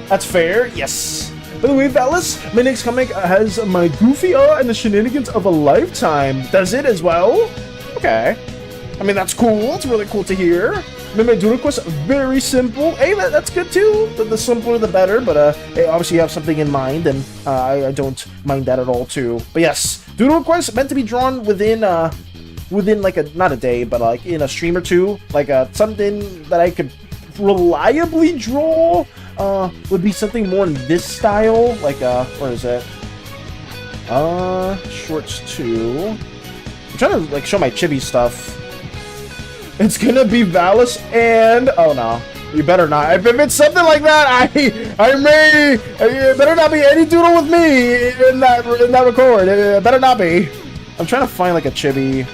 Speaker 1: That's fair, yes. By the way, Valis, my next comic has my goofy and the shenanigans of a lifetime. Does it as well? Okay. I mean, that's cool. It's really cool to hear. My doodle quest, very simple. Hey, that's good too. The simpler the better, but hey, obviously you have something in mind, and I don't mind that at all too. But yes, doodle quest meant to be drawn within like not a day, but like in a stream or two. Like something that I could reliably draw would be something more in this style. Like where is it? Shorts 2. I'm trying to like show my chibi stuff. It's gonna be Valis and oh no, you better not. If it's something like that, I may. It better not be any doodle with me in that record. It better not be. I'm trying to find like a chibi,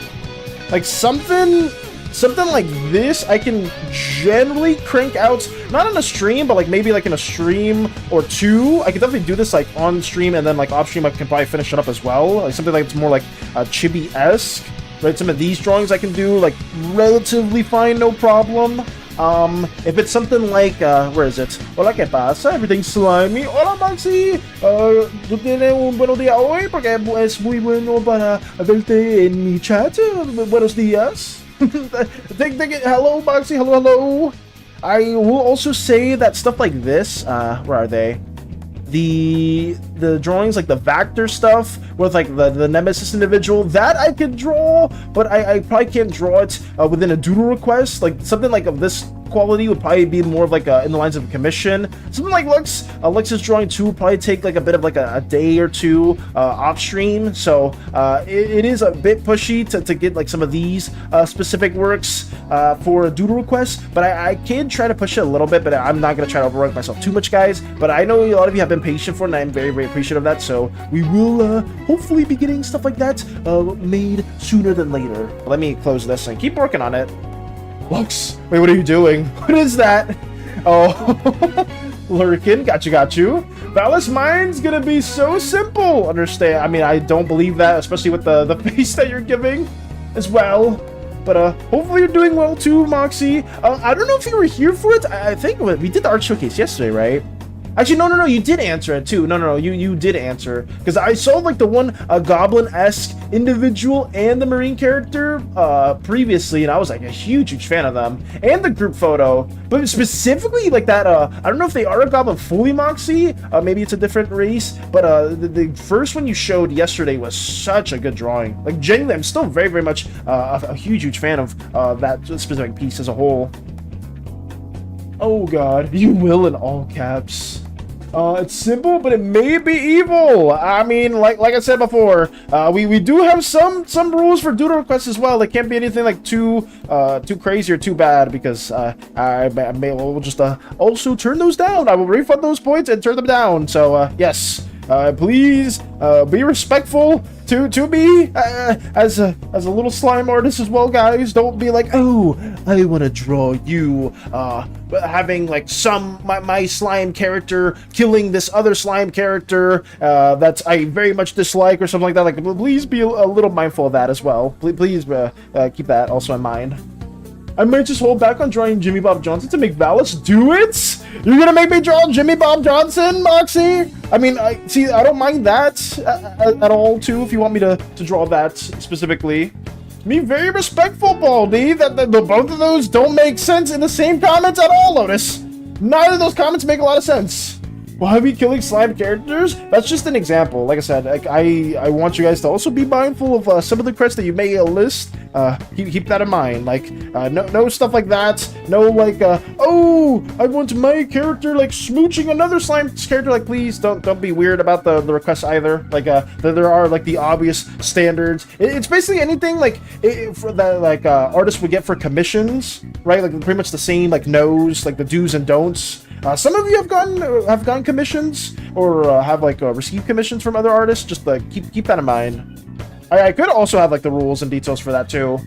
Speaker 1: like something like this. I can generally crank out, not on a stream, but like maybe like in a stream or two. I could definitely do this like on stream, and then like off stream I can probably finish it up as well. Like something like it's more like chibi-esque. Right, some of these drawings I can do like relatively fine, no problem. If it's something like, where is it? Hola, ¿qué pasa? Everything's slimy. Hola, Maxi. ¿Tú tienes un buenos días hoy? Porque es muy bueno para verte en mi chat. Buenos días. Hello, Maxi. Hello. I will also say that stuff like this, where are they? The drawings, like the Vector stuff with like the Nemesis individual, that I could draw, but I probably can't draw it within a doodle request. Like something like of this quality would probably be more of like in the lines of a commission. Something like Lex's drawing too would probably take like a bit of like a day or two off stream. So it is a bit pushy to get like some of these specific works for a doodle request, but I can try to push it a little bit, but I'm not gonna try to overwork myself too much, guys. But I know a lot of you have been patient for it, and I'm very, very appreciative of that. So we will hopefully be getting stuff like that made sooner than later. But let me close this and keep working on it. Lux, wait, what are you doing? What is that? Oh, Lurkin, got you. Valis, mine's gonna be so simple. Understand? I mean, I don't believe that, especially with the face that you're giving as well. But hopefully you're doing well too, Moxie. I don't know if you were here for it. I think we did the art showcase yesterday, right? Actually, no, you did answer it too. No, you did answer. Because I saw like the one goblin-esque individual and the marine character previously, and I was like a huge fan of them. And the group photo. But specifically like that, I don't know if they are a goblin fully, Moxie. Maybe it's a different race. But the first one you showed yesterday was such a good drawing. Like genuinely, I'm still very much a huge fan of that specific piece as a whole. Oh god, you will in all caps. It's simple, but it may be evil. I mean, like I said before, we do have some rules for doodle requests as well. They can't be anything like too crazy or too bad, because I will just also turn those down. I will refund those points and turn them down. So yes, please be respectful to me as a little slime artist as well, guys. Don't be like, oh, I want to draw you having like my slime character killing this other slime character that I very much dislike or something like that. Like, please be a little mindful of that as well. Please keep that also in mind. I might just hold back on drawing Jimmy Bob Johnson to make Valis do it? You're gonna make me draw Jimmy Bob Johnson, Moxie? I mean, I don't mind that at all, too, if you want me to draw that specifically. Be very respectful, Baldy, that the both of those don't make sense in the same comments at all, Lotus. Neither of those comments make a lot of sense. Why be killing slime characters? That's just an example. Like I said, like, I want you guys to also be mindful of some of the credits that you may list. Keep that in mind. Like, no stuff like that. No, like, oh, I want my character, like, smooching another slime character. Like, please, don't be weird about the requests either. Like, there are, like, the obvious standards. It's basically anything, like, for that, like, artists would get for commissions, right? Like, pretty much the same, like, no's, like, the do's and don'ts. Some of you have gotten commissions, or have like received commissions from other artists. Just like keep that in mind. I could also have like the rules and details for that too.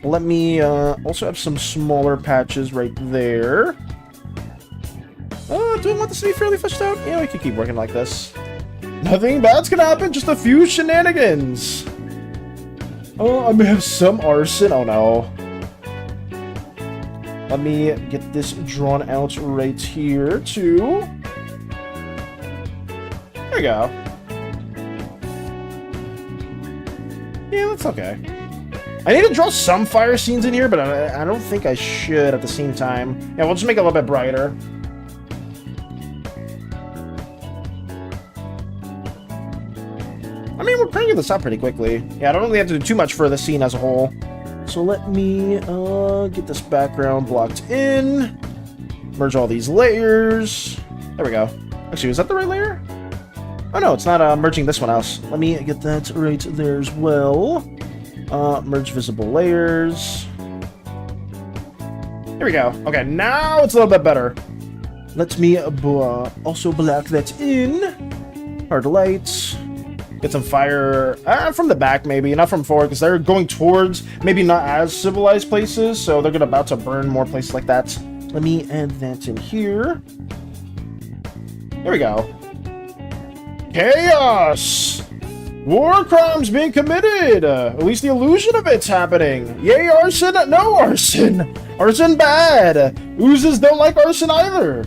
Speaker 1: Let me also have some smaller patches right there. Do I want this to be fairly fleshed out? Yeah, we can keep working like this. Nothing bad's gonna happen. Just a few shenanigans. Oh, I may have some arson. Oh no. Let me get this drawn out right here, too. There we go. Yeah, that's okay. I need to draw some fire scenes in here, but I don't think I should at the same time. Yeah, we'll just make it a little bit brighter. I mean, we're cranking this out pretty quickly. Yeah, I don't really have to do too much for the scene as a whole. So let me get this background blocked in. Merge all these layers. There we go. Actually, is that the right layer? Oh no, it's not merging this one else. Let me get that right there as well. Merge visible layers. Here we go. Okay, now it's a little bit better. Let me also black that in. Hard lights. Get some fire from the back, maybe, not from forward, because they're going towards maybe not as civilized places, so they're about to burn more places like that. Let me add that in here. Here we go. Chaos! War crimes being committed! At least the illusion of it's happening. Yay, arson! No arson! Arson bad! Oozes don't like arson either.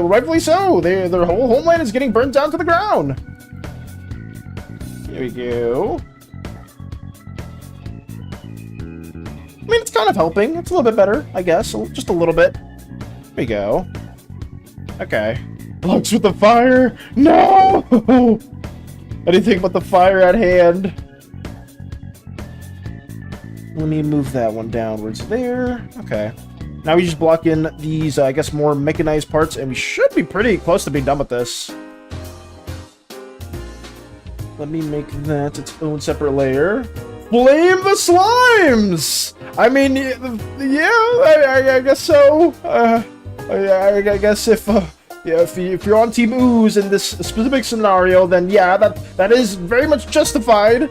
Speaker 1: Rightfully so. Their whole homeland is getting burnt down to the ground. There we go. I mean, it's kind of helping. It's a little bit better, I guess. Just a little bit. There we go. Okay. Looks with the fire. No! Anything but the fire at hand. Let me move that one downwards there. Okay. Now we just block in these, I guess, more mechanized parts, and we should be pretty close to being done with this. Let me make that its own separate layer. Flame the slimes! I mean, yeah, I guess so. I guess if you're on Team Ooze in this specific scenario, then yeah, that is very much justified.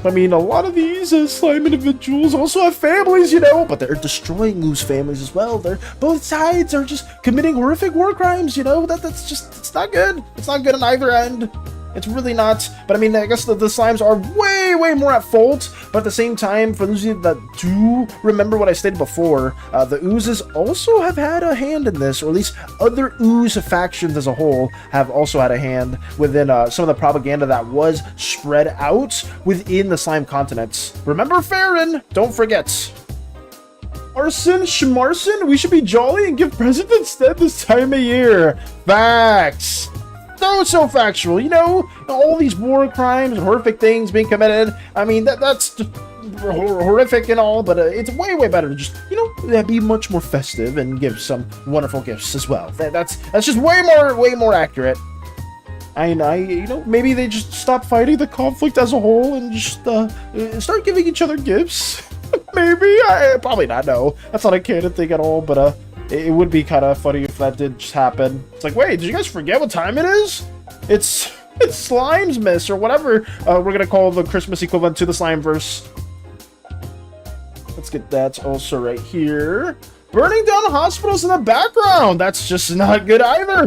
Speaker 1: I mean, a lot of these slime individuals also have families, you know, but they're destroying Ooze families as well. Both sides are just committing horrific war crimes, you know. That's just, it's not good. It's not good on either end. It's really not. But I mean, I guess the slimes are way more at fault. But at the same time, for those of you that do remember what I stated before, the Oozes also have had a hand in this, or at least other Ooze factions as a whole have also had a hand within some of the propaganda that was spread out within the slime continents. Remember Farron? Don't forget. Arson, schmarson, we should be jolly and give presents instead this time of year. Facts. So factual, you know, all these war crimes and horrific things being committed. I mean, that's just horrific and all, but it's way better to just, you know, be much more festive and give some wonderful gifts as well. That's just way more accurate. You know, maybe they just stop fighting the conflict as a whole and just start giving each other gifts. Maybe, probably not. No, that's not a canon thing at all. But it would be kind of funny if that did just happen. It's like, wait, did you guys forget what time it is? It's Slime's Miss, or whatever we're gonna call the Christmas equivalent to the Slimeverse. Let's get that also right here. Burning down hospitals in the background. That's just not good either.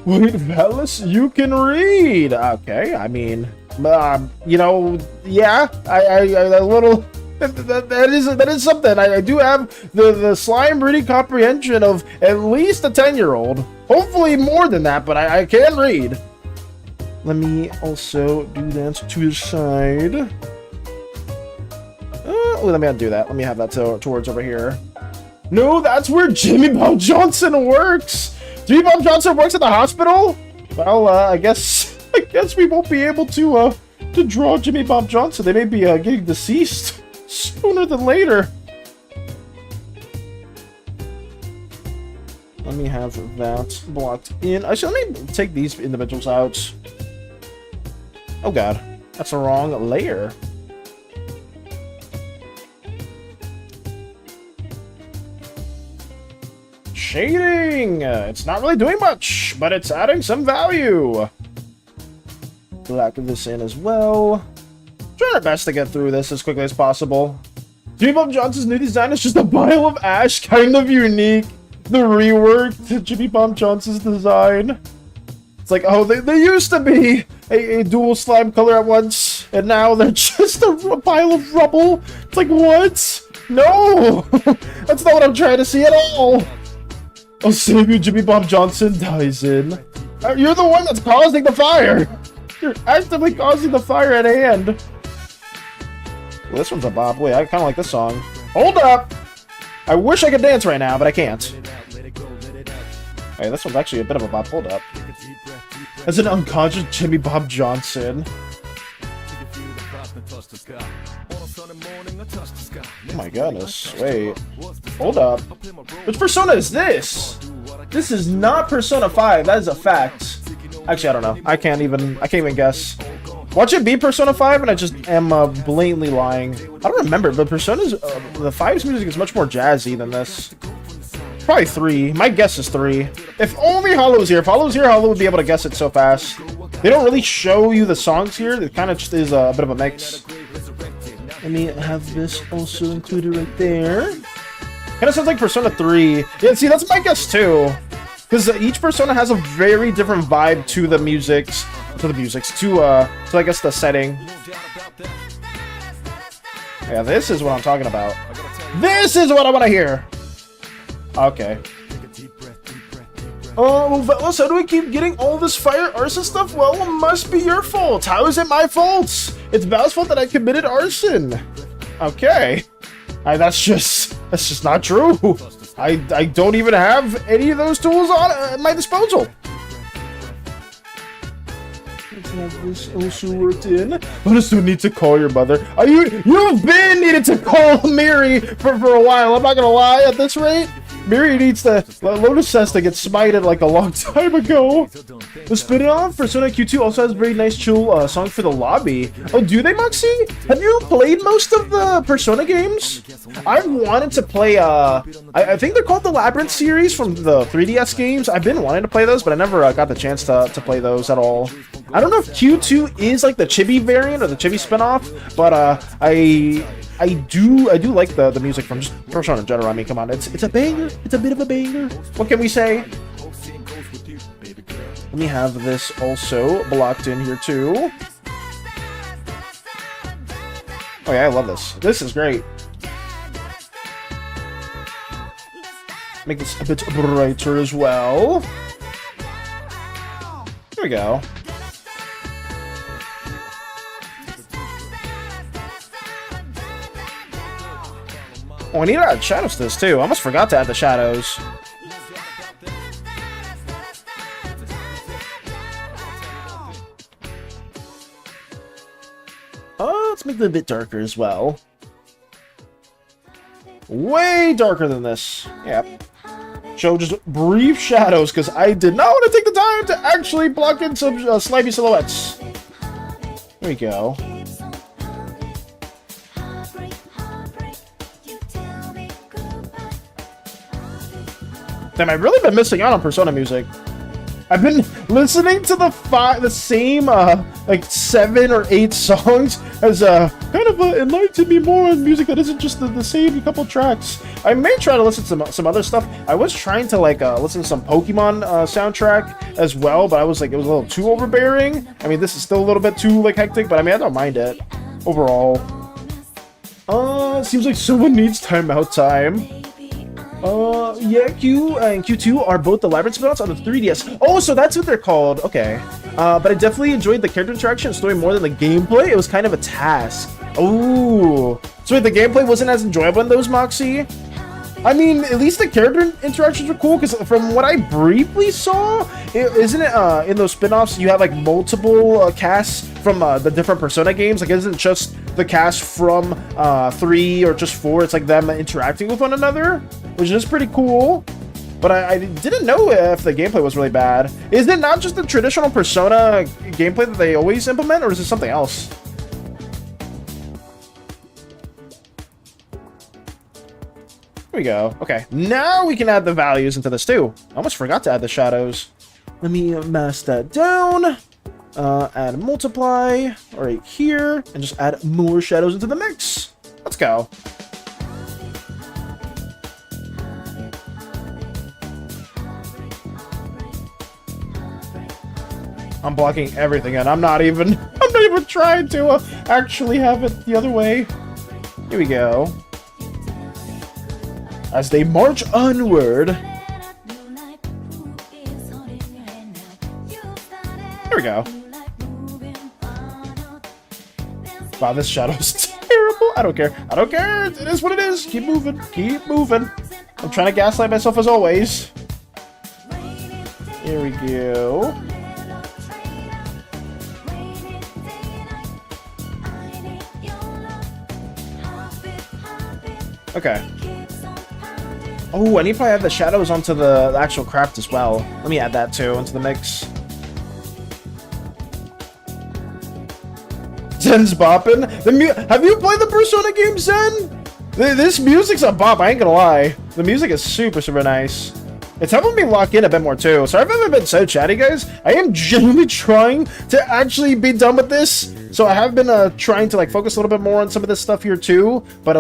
Speaker 1: Wait, Valis, you can read. Okay, I mean, you know, yeah, I a little. That is something. I do have the slime reading comprehension of at least a 10-year-old. Hopefully more than that, but I can read. Let me also do that to the side. Let me undo that. Let me have that towards over here. No, that's where Jimmy Bob Johnson works. Jimmy Bob Johnson works at the hospital? Well, I guess we won't be able to draw Jimmy Bob Johnson. They may be getting deceased sooner than later. Let me have that blocked in. Actually, let me take these individuals out. Oh god, that's the wrong layer. Shading! It's not really doing much, but it's adding some value. Black this in as well. Trying our best to get through this as quickly as possible. Jimmy Bob Johnson's new design is just a pile of ash, kind of unique. The rework to Jimmy Bob Johnson's design. It's like, oh, they used to be a dual slime color at once, and now they're just a pile of rubble. It's like, what? No! That's not what I'm trying to see at all! I'll save you, Jimmy Bob Johnson dies in. You're the one that's causing the fire! You're actively causing the fire at hand. Well, this one's a bop. Wait, I kind of like this song. Hold up! I wish I could dance right now, but I can't. Hey, this one's actually a bit of a bop. Hold up. As an unconscious Jimmy Bob Johnson. Oh my goodness. Wait. Hold up. Which Persona is this? This is not Persona 5. That is a fact. Actually, I don't know. I can't even guess. Watch it be Persona 5 and I just am blatantly lying. I don't remember, but Persona's the 5's music is much more jazzy than this. Probably 3. My guess is 3. If only Hollow was here. If Hollow was here, Hollow would be able to guess it so fast. They don't really show you the songs here. It kind of just is a bit of a mix. Let me have this also included right there. Kind of sounds like Persona 3. Yeah, see, that's my guess too. Because each Persona has a very different vibe to the musics. To I guess the setting. Yeah, this is what I'm talking about. This is what I want to hear. Okay. Oh, fellas, how do we keep getting all this fire arson stuff? Well, it must be your fault. How is it my fault? It's Val's fault that I committed arson. Okay. That's just not true. I don't even have any of those tools at my disposal. Let's have this also worked in. I just don't need to call your mother. You've been needed to call Miri for a while. I'm not gonna lie. At this rate, Miri needs to. Lotus has to get smited like a long time ago. The spin-off Persona Q2 also has a very nice chill song for the lobby. Oh, do they, Moxie? Have you played most of the Persona games? I wanted to play. I think they're called the Labyrinth series from the 3DS games. I've been wanting to play those, but I never got the chance to play those at all. I don't know if Q2 is like the chibi variant or the chibi spin-off, but I do like the music from just Persona in general. I mean, come on, it's a banger. It's a bit of a banger. What can we say? Let me have this also blocked in here too. Oh yeah, I love this. This is great. Make this a bit brighter as well. There we go. Oh, I need to add shadows to this too. I almost forgot to add the shadows. Let's make it a bit darker as well. Way darker than this. Yep. Show just brief shadows because I did not want to take the time to actually block in some slimy silhouettes. There we go. Damn, I've really been missing out on Persona music. I've been listening to the same like 7 or 8 songs as kind of enlightened me more on music that isn't just the same couple tracks. I may try to listen to some other stuff. I was trying to like listen to some Pokemon soundtrack as well, but I was like, it was a little too overbearing. I mean, this is still a little bit too like hectic, but I mean, I don't mind it overall. Seems like someone needs timeout time. Yeah, Q and Q2 are both the Labyrinth spin-offs on the 3DS. Oh, so that's what they're called. Okay. But I definitely enjoyed the character interaction and story more than the gameplay. It was kind of a task. Oh. So wait, the gameplay wasn't as enjoyable in those, Moxie? I mean, at least the character interactions were cool, because from what I briefly saw, isn't it in those spin-offs you have like multiple casts from the different Persona games? Like, isn't it just the cast from 3 or just 4? It's like them interacting with one another, which is pretty cool. But I didn't know if the gameplay was really bad. Is it not just the traditional Persona gameplay that they always implement, or is it something else? Here we go. Okay, now we can add the values into this too. I almost forgot to add the shadows. Let me mask that down. Add multiply right here, and just add more shadows into the mix. Let's go. I'm blocking everything, and I'm not even trying to actually have it the other way. Here we go. As they march onward. There we go. Wow, this shadow's terrible. I don't care. I don't care. It is what it is. Keep moving. Keep moving. I'm trying to gaslight myself as always. Here we go. Okay. Oh, I need to probably add the shadows onto the actual craft as well. Let me add that too into the mix. Zen's bopping. Have you played the Persona game, Zen? This music's a bop, I ain't gonna lie. The music is super, super nice. It's helping me lock in a bit more too. Sorry if I've been so chatty, guys. I am genuinely trying to actually be done with this. So I have been trying to like focus a little bit more on some of this stuff here too. But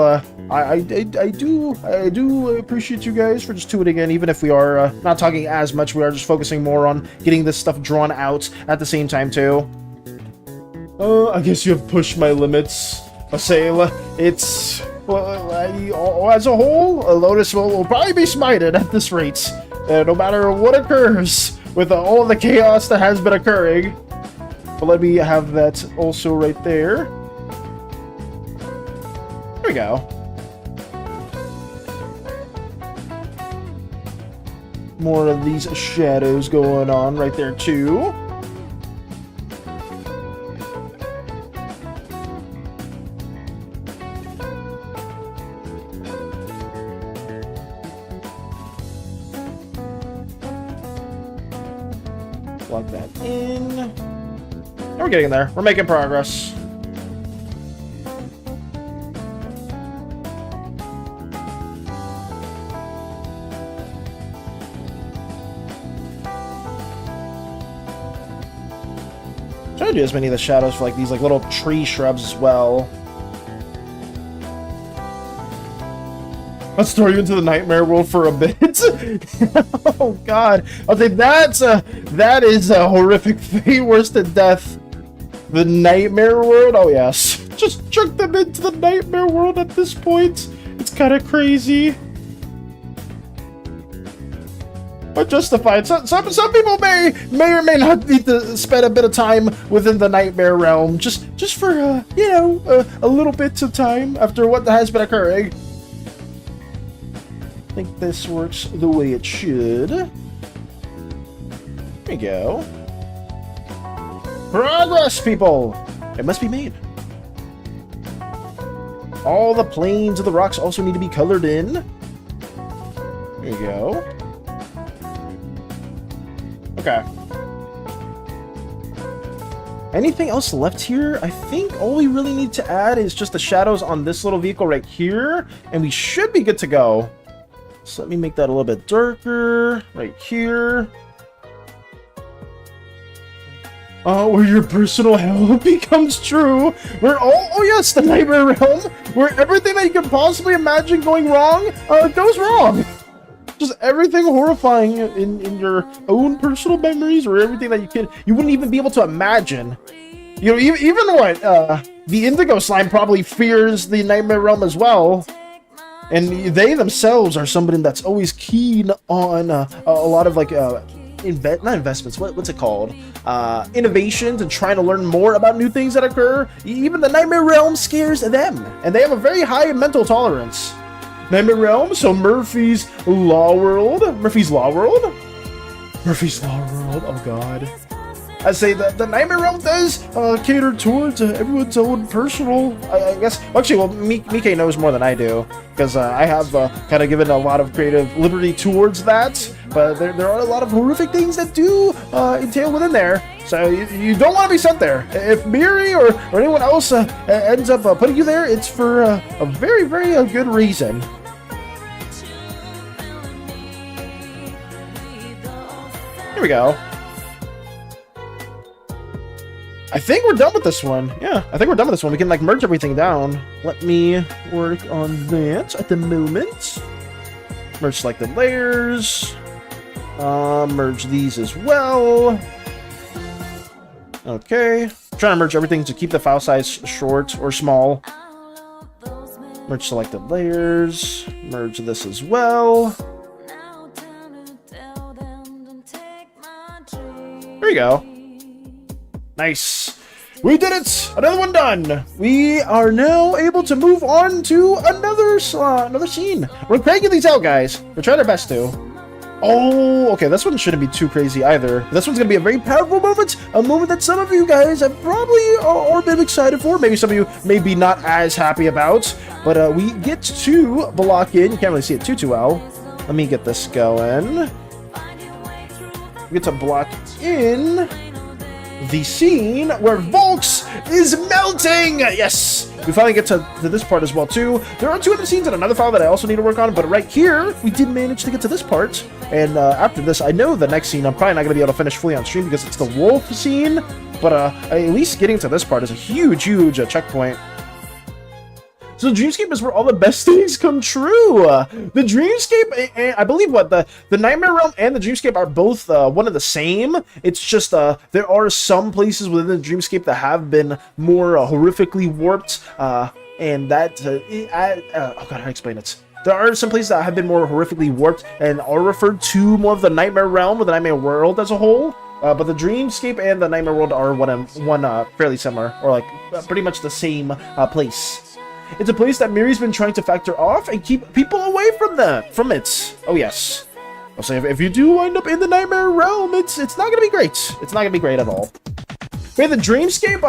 Speaker 1: I do appreciate you guys for just tuning in, even if we are not talking as much. We are just focusing more on getting this stuff drawn out at the same time too. I guess you have pushed my limits, Asayla. It's well, as a whole, Lotus will probably be smited at this rate, no matter what occurs with all the chaos that has been occurring. But let me have that also right there. There we go. More of these shadows going on right there too. Plug that in. And we're getting there. We're making progress. Try to do as many of the shadows for like these like little tree shrubs as well. Let's throw you into the nightmare world for a bit. Oh god. I'll say that is a horrific fate, worse than death. The nightmare world? Oh yes. Just chuck them into the nightmare world at this point. It's kind of crazy. But justified. Some people may or may not need to spend a bit of time within the nightmare realm. Just for you know, a little bit of time after what has been occurring. I think this works the way it should. There we go. Progress, people! It must be made. All the planes of the rocks also need to be colored in. There you go. Okay. Anything else left here? I think all we really need to add is just the shadows on this little vehicle right here, and we should be good to go. So let me make that a little bit darker right here. Oh, where your personal hell becomes true. Where oh yes, the nightmare realm, where everything that you can possibly imagine going wrong, goes wrong. Just everything horrifying in your own personal memories, or everything that you wouldn't even be able to imagine. You know, even what the indigo slime probably fears the nightmare realm as well. And they themselves are somebody that's always keen on a lot of like not investments, what's it called? Innovations, and trying to learn more about new things that occur. Even the nightmare realm scares them, and they have a very high mental tolerance. Nightmare realm, so Murphy's Law World. Murphy's Law World? Murphy's Law World, oh god. I say that the nightmare realm does cater towards everyone's own personal, I guess. Actually, well, Mike knows more than I do, because I have kind of given a lot of creative liberty towards that. But there are a lot of horrific things that do entail within there. So you don't want to be sent there. If Miri or anyone else ends up putting you there, it's for a very, very good reason. Here we go. I think we're done with this one. Yeah, I think we're done with this one. We can like merge everything down. Let me work on that at the moment. Merge selected layers. Merge these as well. Okay. Trying to merge everything to keep the file size short or small. Merge selected layers. Merge this as well. There you go. Nice. We did it! Another one done! We are now able to move on to another scene. We're cranking these out, guys. We're trying our best to. Oh, okay, this one shouldn't be too crazy either. This one's gonna be a very powerful moment, a moment that some of you guys have probably or been excited for. Maybe some of you may be not as happy about, but we get to block in. You can't really see it too well. Let me get this going. We get to block in the scene where Volks is melting! Yes! We finally get to this part as well, too. There are 2 other scenes in another file that I also need to work on, but right here, we did manage to get to this part. And after this, I know the next scene I'm probably not going to be able to finish fully on stream because it's the wolf scene, but at least getting to this part is a huge, huge checkpoint. So Dreamscape is where all the best things come true. The Dreamscape, I believe the Nightmare Realm and the Dreamscape are both one of the same. It's just there are some places within the Dreamscape that have been more horrifically warped, and that oh god, how do I explain it? There are some places that have been more horrifically warped and are referred to more of the Nightmare Realm or the Nightmare World as a whole. But the Dreamscape and the Nightmare World are one fairly similar, or like pretty much the same place. It's a place that Miri's been trying to factor off and keep people away from it. Oh yes. I'll say if you do wind up in the Nightmare Realm, it's not gonna be great. It's not gonna be great at all. But the Dreamscape,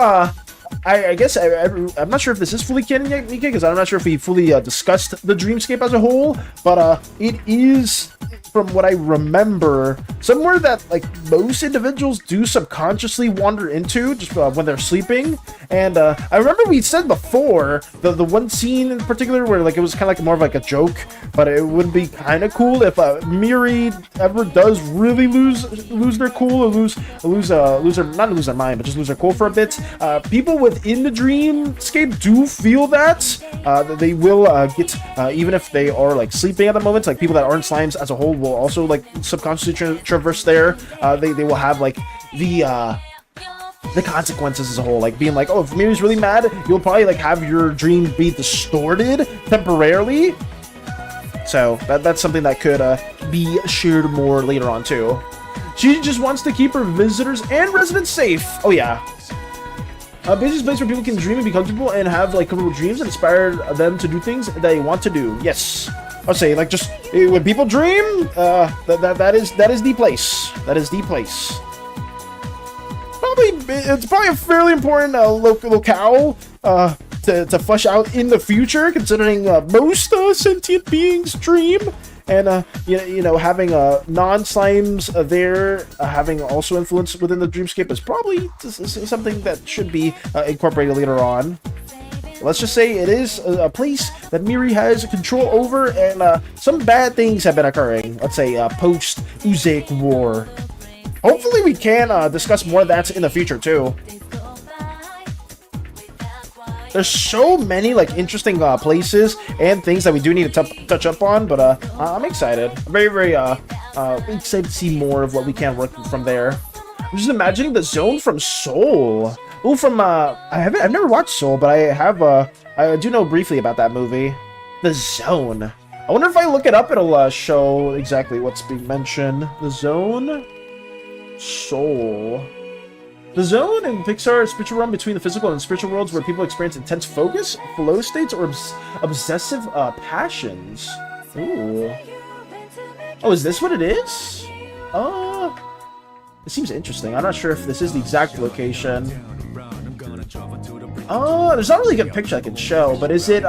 Speaker 1: I guess I'm not sure if this is fully canon yet, Mika, because I'm not sure if we fully discussed the Dreamscape as a whole. But it is, from what I remember, somewhere that like most individuals do subconsciously wander into just when they're sleeping. And I remember we said before the one scene in particular where like it was kind of like more of like a joke, but it would be kind of cool if Miri ever does really lose their cool or lose their mind, but just lose their cool for a bit. People within the Dreamscape do feel that they will get even if they are like sleeping at the moment. Like people that aren't slimes as a whole will also like subconsciously traverse there. They will have like the consequences as a whole, like being like, oh, if Miri's really mad, you'll probably like have your dream be distorted temporarily. So that's something that could be shared more later on too. She just wants to keep her visitors and residents safe. Oh yeah. Basically a place where people can dream and be comfortable and have like comfortable dreams and inspire them to do things that they want to do. Yes. I'll say like just when people dream, that is the place. That is the place. It's probably a fairly important locale to flesh out in the future, considering most sentient beings dream, and you know having non-slimes there having also influence within the Dreamscape is probably something that should be incorporated later on. Let's just say it is a place that Miri has control over, and some bad things have been occurring. Let's say post-Uzaic War. Hopefully we can discuss more of that in the future too. There's so many like interesting places and things that we do need to touch up on, but I'm excited. I'm very excited to see more of what we can work from there. I'm just imagining the zone from Soul. Oh, from I've never watched Soul, but I do know briefly about that movie. The Zone. I wonder if I look it up, it'll show exactly what's being mentioned. The Zone. Soul. The Zone in Pixar's spiritual realm between the physical and spiritual worlds where people experience intense focus, flow states, or obsessive passions. Ooh. Oh, is this what it is? It seems interesting. I'm not sure if this is the exact location. There's not really a good picture I can show, but is it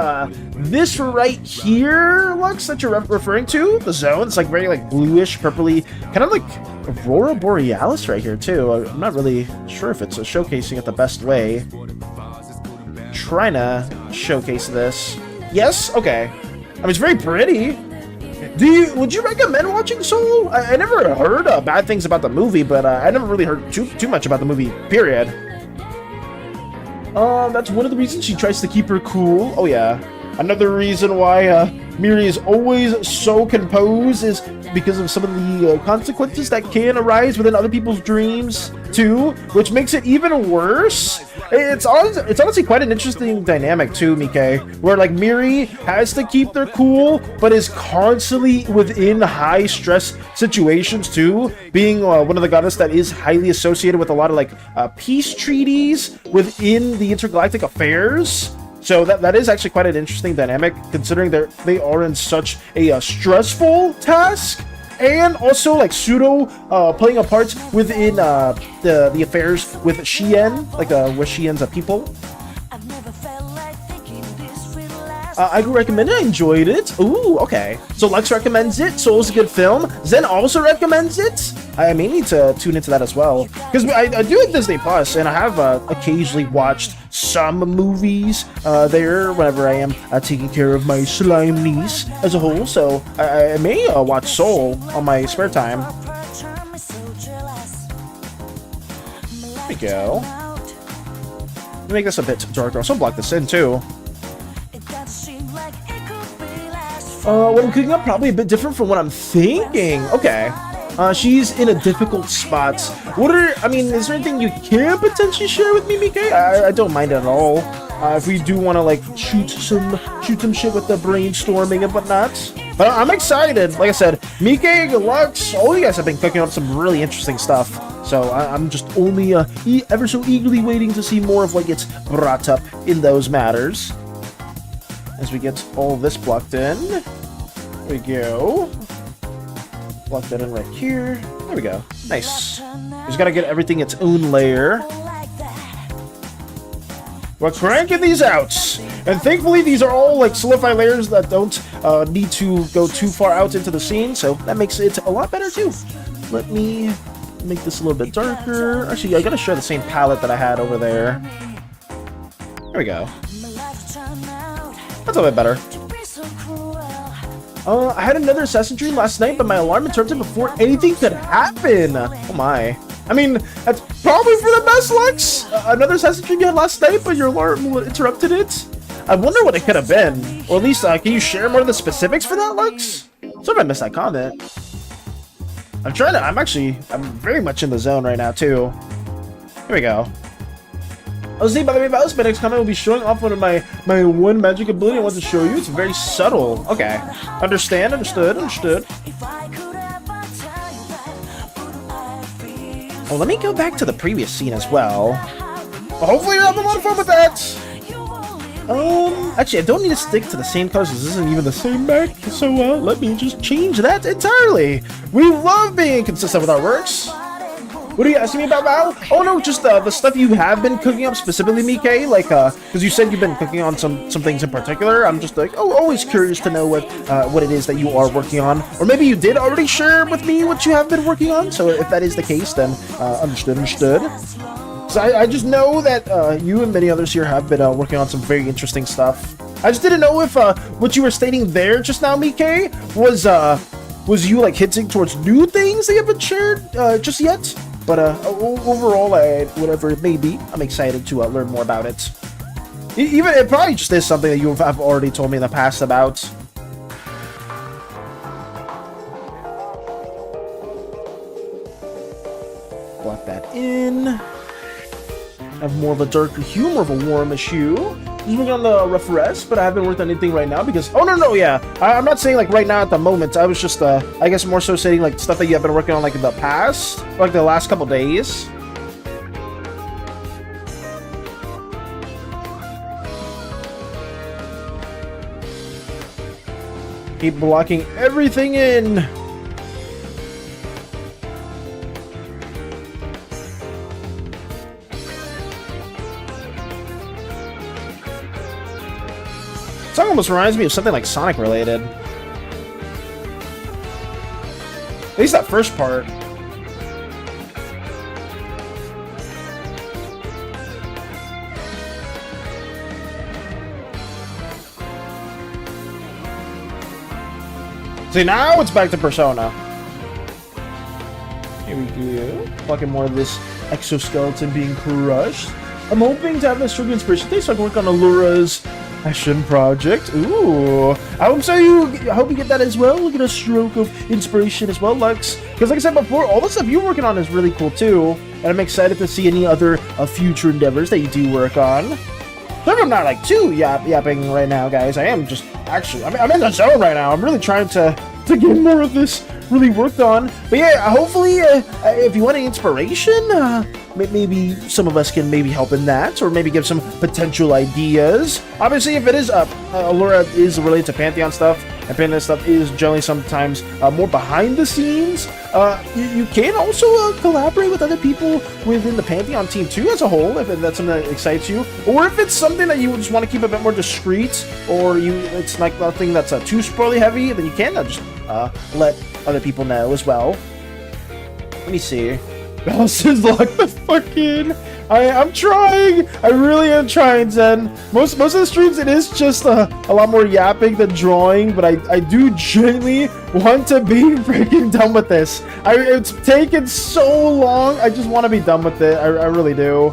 Speaker 1: this right here, Lux, that you're referring to? The Zone? It's like very like bluish, purpley, kind of like Aurora Borealis right here too. I'm not really sure if it's showcasing it the best way. Trying to showcase this. Yes? Okay. I mean, it's very pretty. Would you recommend watching Soul? I never heard bad things about the movie, but I never really heard too much about the movie, period. That's one of the reasons she tries to keep her cool. Oh yeah. Another reason why Miri is always so composed is because of some of the consequences that can arise within other people's dreams too, which makes it even worse. It's honestly quite an interesting dynamic too, Mike, where like Miri has to keep their cool, but is constantly within high stress situations too, being one of the goddess that is highly associated with a lot of like peace treaties within the intergalactic affairs. So that is actually quite an interesting dynamic, considering they are in such a stressful task, and also like pseudo playing a part within the affairs with Shien, like with Shien's people. I recommend it. I enjoyed it. Ooh, okay. So Lex recommends it. Soul's a good film. Zen also recommends it. I may need to tune into that as well, because I do have Disney Plus, and I have occasionally watched some movies there whenever I am taking care of my slime niece as a whole. So I may watch Soul on my spare time. There we go. Let me make this a bit darker. I'll also block this in too. What I'm cooking up probably a bit different from what I'm thinking. Okay. She's in a difficult spot. Is there anything you can potentially share with me, Mike? I don't mind at all. If we do want to like shoot some shit with the brainstorming and whatnot. But I'm excited. Like I said, Mike, Lux, all you guys have been cooking up some really interesting stuff. So I'm just only ever so eagerly waiting to see more of what gets brought up in those matters. As we get all this blocked in. There we go. Block that in right here. There we go. Nice. Just gotta get everything its own layer. We're cranking these out. And thankfully these are all like solidified layers that don't need to go too far out into the scene. So that makes it a lot better too. Let me make this a little bit darker. Actually, I gotta share the same palette that I had over there. There we go. That's a bit better. I had another assassin dream last night, but my alarm interrupted before anything could happen. Oh my. I mean, that's probably for the best, Lex. Another assassin dream you had last night, but your alarm interrupted it. I wonder what it could have been. Or at least, can you share more of the specifics for that, Lex? Sorry if I missed that comment. I'm very much in the zone right now, too. Here we go. Oh, see, by the way, my next comment will be showing off one of my one magic ability I want to show you. It's very subtle. Okay. Understood. Oh, let me go back to the previous scene as well. Hopefully you're having a lot of fun with that. Actually, I don't need to stick to the same colors, because this isn't even the same mech. So, let me just change that entirely. We love being consistent with our works. What are you asking me about, Val? Oh no, just the stuff you have been cooking up, specifically, Mike. Like, because you said you've been cooking on some things in particular. I'm just like, always curious to know what it is that you are working on, or maybe you did already share with me what you have been working on. So if that is the case, then understood. So I just know that you and many others here have been working on some very interesting stuff. I just didn't know if what you were stating there just now, Mike, was you like hinting towards new things that you haven't shared just yet. But overall, whatever it may be, I'm excited to learn more about it. Even it probably just is something that you have already told me in the past about. Block that in. Have more of a darker hue, more of a warmish hue. Just working on the refresh, but I haven't worked on anything right now because... Oh, no, yeah. I'm not saying, like, right now at the moment. I was just, I guess more so saying, like, stuff that you have been working on, like, in the past. Like, the last couple days. Keep blocking everything in. This song almost reminds me of something like Sonic related. At least that first part. See, now it's back to Persona. Here we go. Fucking more of this exoskeleton being crushed. I'm hoping to have this trigger inspiration today so I can work on Allura's Passion project. Ooh. I hope you get that as well. Get a stroke of inspiration as well, Lux. Because like I said before, all the stuff you're working on is really cool too. And I'm excited to see any other future endeavors that you do work on. But I'm not like too yapping right now, guys. I am just actually, I'm in the zone right now. I'm really trying to get more of this really worked on. But yeah, hopefully, if you want any inspiration, maybe some of us can maybe help in that, or maybe give some potential ideas. Obviously, if it is Allura is related to Pantheon stuff, and Pantheon stuff is generally sometimes more behind the scenes, you can also collaborate with other people within the Pantheon team too as a whole, if that's something that excites you, or if it's something that you just want to keep a bit more discreet, or it's like nothing that's too spoiler heavy, then you can just let other people know as well. Let me see. Allison's locked the fuck in. I'm trying. I really am trying, Zen. Most of the streams, it is just a lot more yapping than drawing, but I do genuinely want to be freaking done with this. It's taken so long. I just want to be done with it. I really do.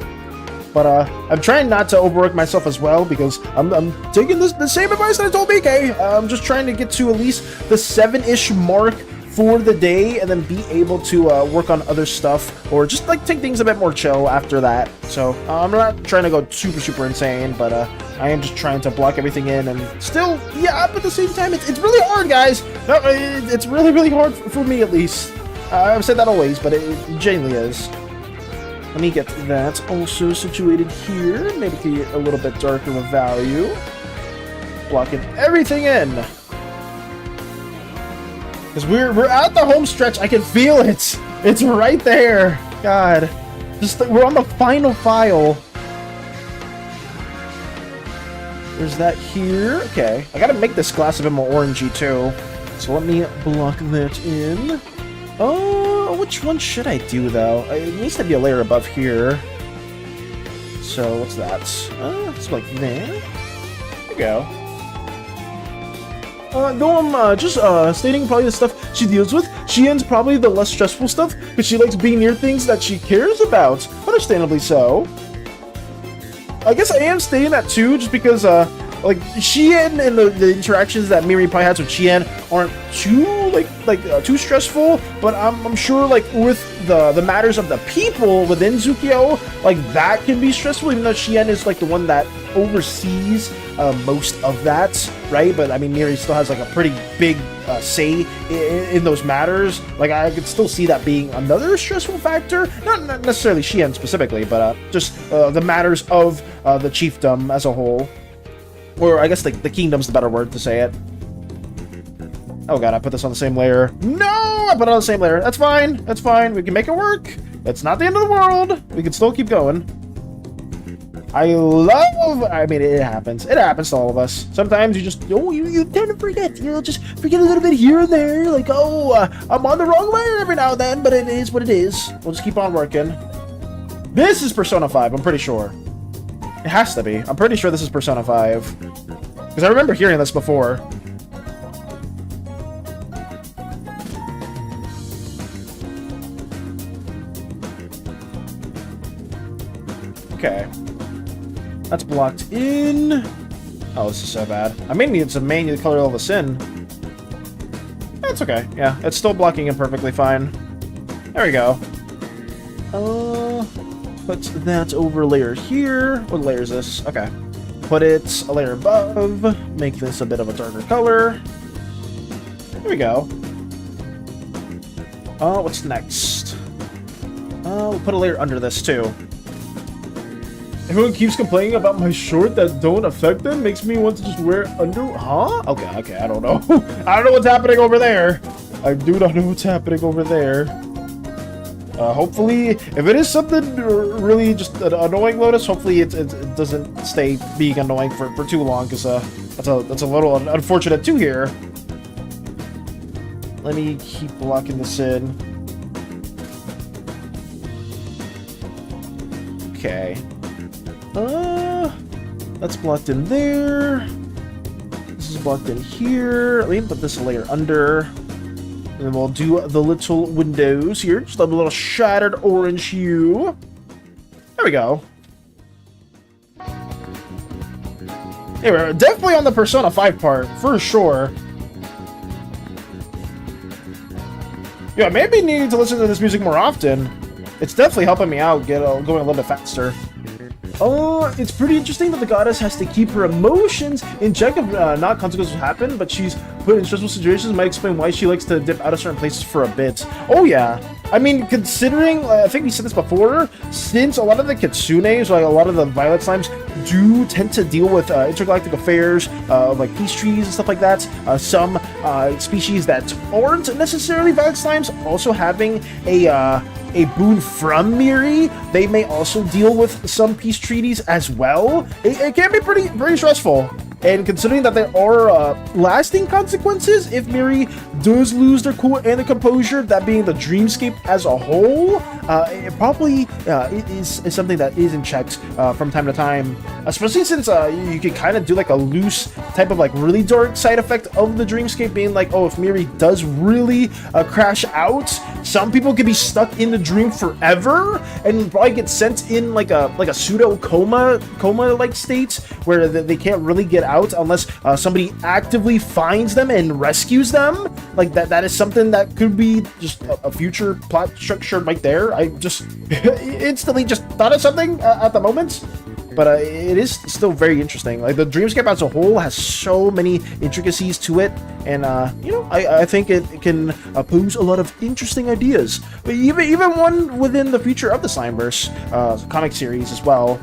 Speaker 1: But I'm trying not to overwork myself as well, because I'm taking the same advice that I told BK. I'm just trying to get to at least the 7-ish mark for the day, and then be able to work on other stuff, or just like take things a bit more chill after that. So I'm not trying to go super insane, but I am just trying to block everything in, and still, yeah, but at the same time, it's really hard, guys. No, it's really hard for me, at least. I've said that always, but it genuinely is. Let me get that also situated here. Maybe get a little bit darker of value. Blocking everything in. Because we're at the home stretch. I can feel it. It's right there. God. We're on the final file. There's that here. Okay. I gotta make this glass a bit more orangey too. So let me block that in. Oh, which one should I do though? It needs to be a layer above here. So what's that? It's like that. There we go. Though I'm just stating probably the stuff she deals with, she ends probably the less stressful stuff, because she likes being near things that she cares about. Understandably so. I guess I am stating that too, just because like Shien and the interactions that Miri probably has with Shien aren't too too stressful, but I'm sure like with the matters of the people within Zukio, like that can be stressful, even though Shien is like the one that oversees most of that, right? But I mean, Miri still has like a pretty big say in those matters. Like I could still see that being another stressful factor, not necessarily Shien specifically, but just the matters of the chiefdom as a whole. Or I guess the kingdom's the better word to say it. Oh god, I put this on the same layer. No! I put it on the same layer. That's fine. That's fine. We can make it work. It's not the end of the world. We can still keep going. I mean, it happens. It happens to all of us. Sometimes you just, you tend to forget. You'll just forget a little bit here and there. Like, I'm on the wrong layer every now and then, but it is what it is. We'll just keep on working. This is Persona 5, I'm pretty sure. It has to be. I'm pretty sure this is Persona 5. Because I remember hearing this before. Okay. That's blocked in. Oh, this is so bad. I may need some manual color all this in. That's okay. Yeah, it's still blocking in perfectly fine. There we go. Put that over layer here. What layer is this? Okay. Put it a layer above. Make this a bit of a darker color. There we go. What's next? We'll put a layer under this too. Everyone keeps complaining about my short that don't affect them. Makes me want to just wear under... Huh? Okay, I don't know. I don't know what's happening over there. I do not know what's happening over there. Hopefully, if it is something really just annoying, Lotus, hopefully it doesn't stay being annoying for too long, because that's a little unfortunate too here. Let me keep blocking this in. Okay. That's blocked in there. This is blocked in here. Let me put this layer under. And then we'll do the little windows here. Just a little shattered orange hue. There we go. Yeah, we're definitely on the Persona 5 part, for sure. Yeah, maybe needing to listen to this music more often. It's definitely helping me out get going a little bit faster. Oh, it's pretty interesting that the goddess has to keep her emotions in check if not consequences happen, but she's put in stressful situations. Might explain why she likes to dip out of certain places for a bit. Oh yeah, I mean, considering, I think we said this before, since a lot of the kitsunes, like a lot of the violet slimes, do tend to deal with intergalactic affairs, like peace trees and stuff like that. Some species that aren't necessarily violet slimes also having a boon from Miri, they may also deal with some peace treaties as well. It can be pretty stressful. And considering that there are lasting consequences if Miri does lose their cool and their composure, that being the dreamscape as a whole, it probably is something that is in check from time to time. Especially since you can kind of do like a loose type of like really dark side effect of the dreamscape, being like, oh, if Miri does really crash out, some people could be stuck in the dream forever and probably get sent in like a pseudo coma like state where they can't really get out unless somebody actively finds them and rescues them. Like that is something that could be just a future plot structure right there. I just instantly just thought of something at the moment. But it is still very interesting. Like the dreamscape as a whole has so many intricacies to it, and you know, I think it can pose a lot of interesting ideas. But even one within the future of the Slimeverse comic series as well.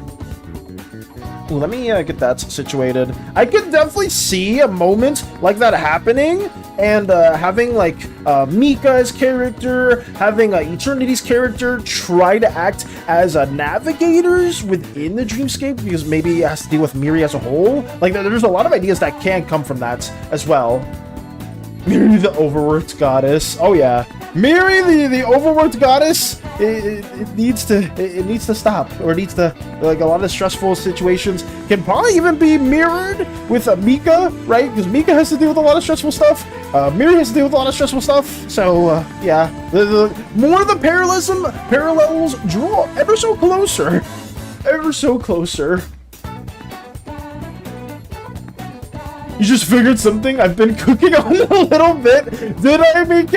Speaker 1: Ooh, let me get that situated. I could definitely see a moment like that happening, and having like Mika's character, having Eternity's character try to act as navigators within the dreamscape, because maybe it has to deal with Miri as a whole. Like there's a lot of ideas that can come from that as well. Miri the overworked goddess. Oh yeah, Miri the overworked goddess. It needs to stop, or it needs to, like, a lot of stressful situations can probably even be mirrored with Mika, right? Because Mika has to deal with a lot of stressful stuff. Miri has to deal with a lot of stressful stuff. So yeah, the more the parallels draw ever so closer. You just figured something I've been cooking on a little bit, did I, Mike?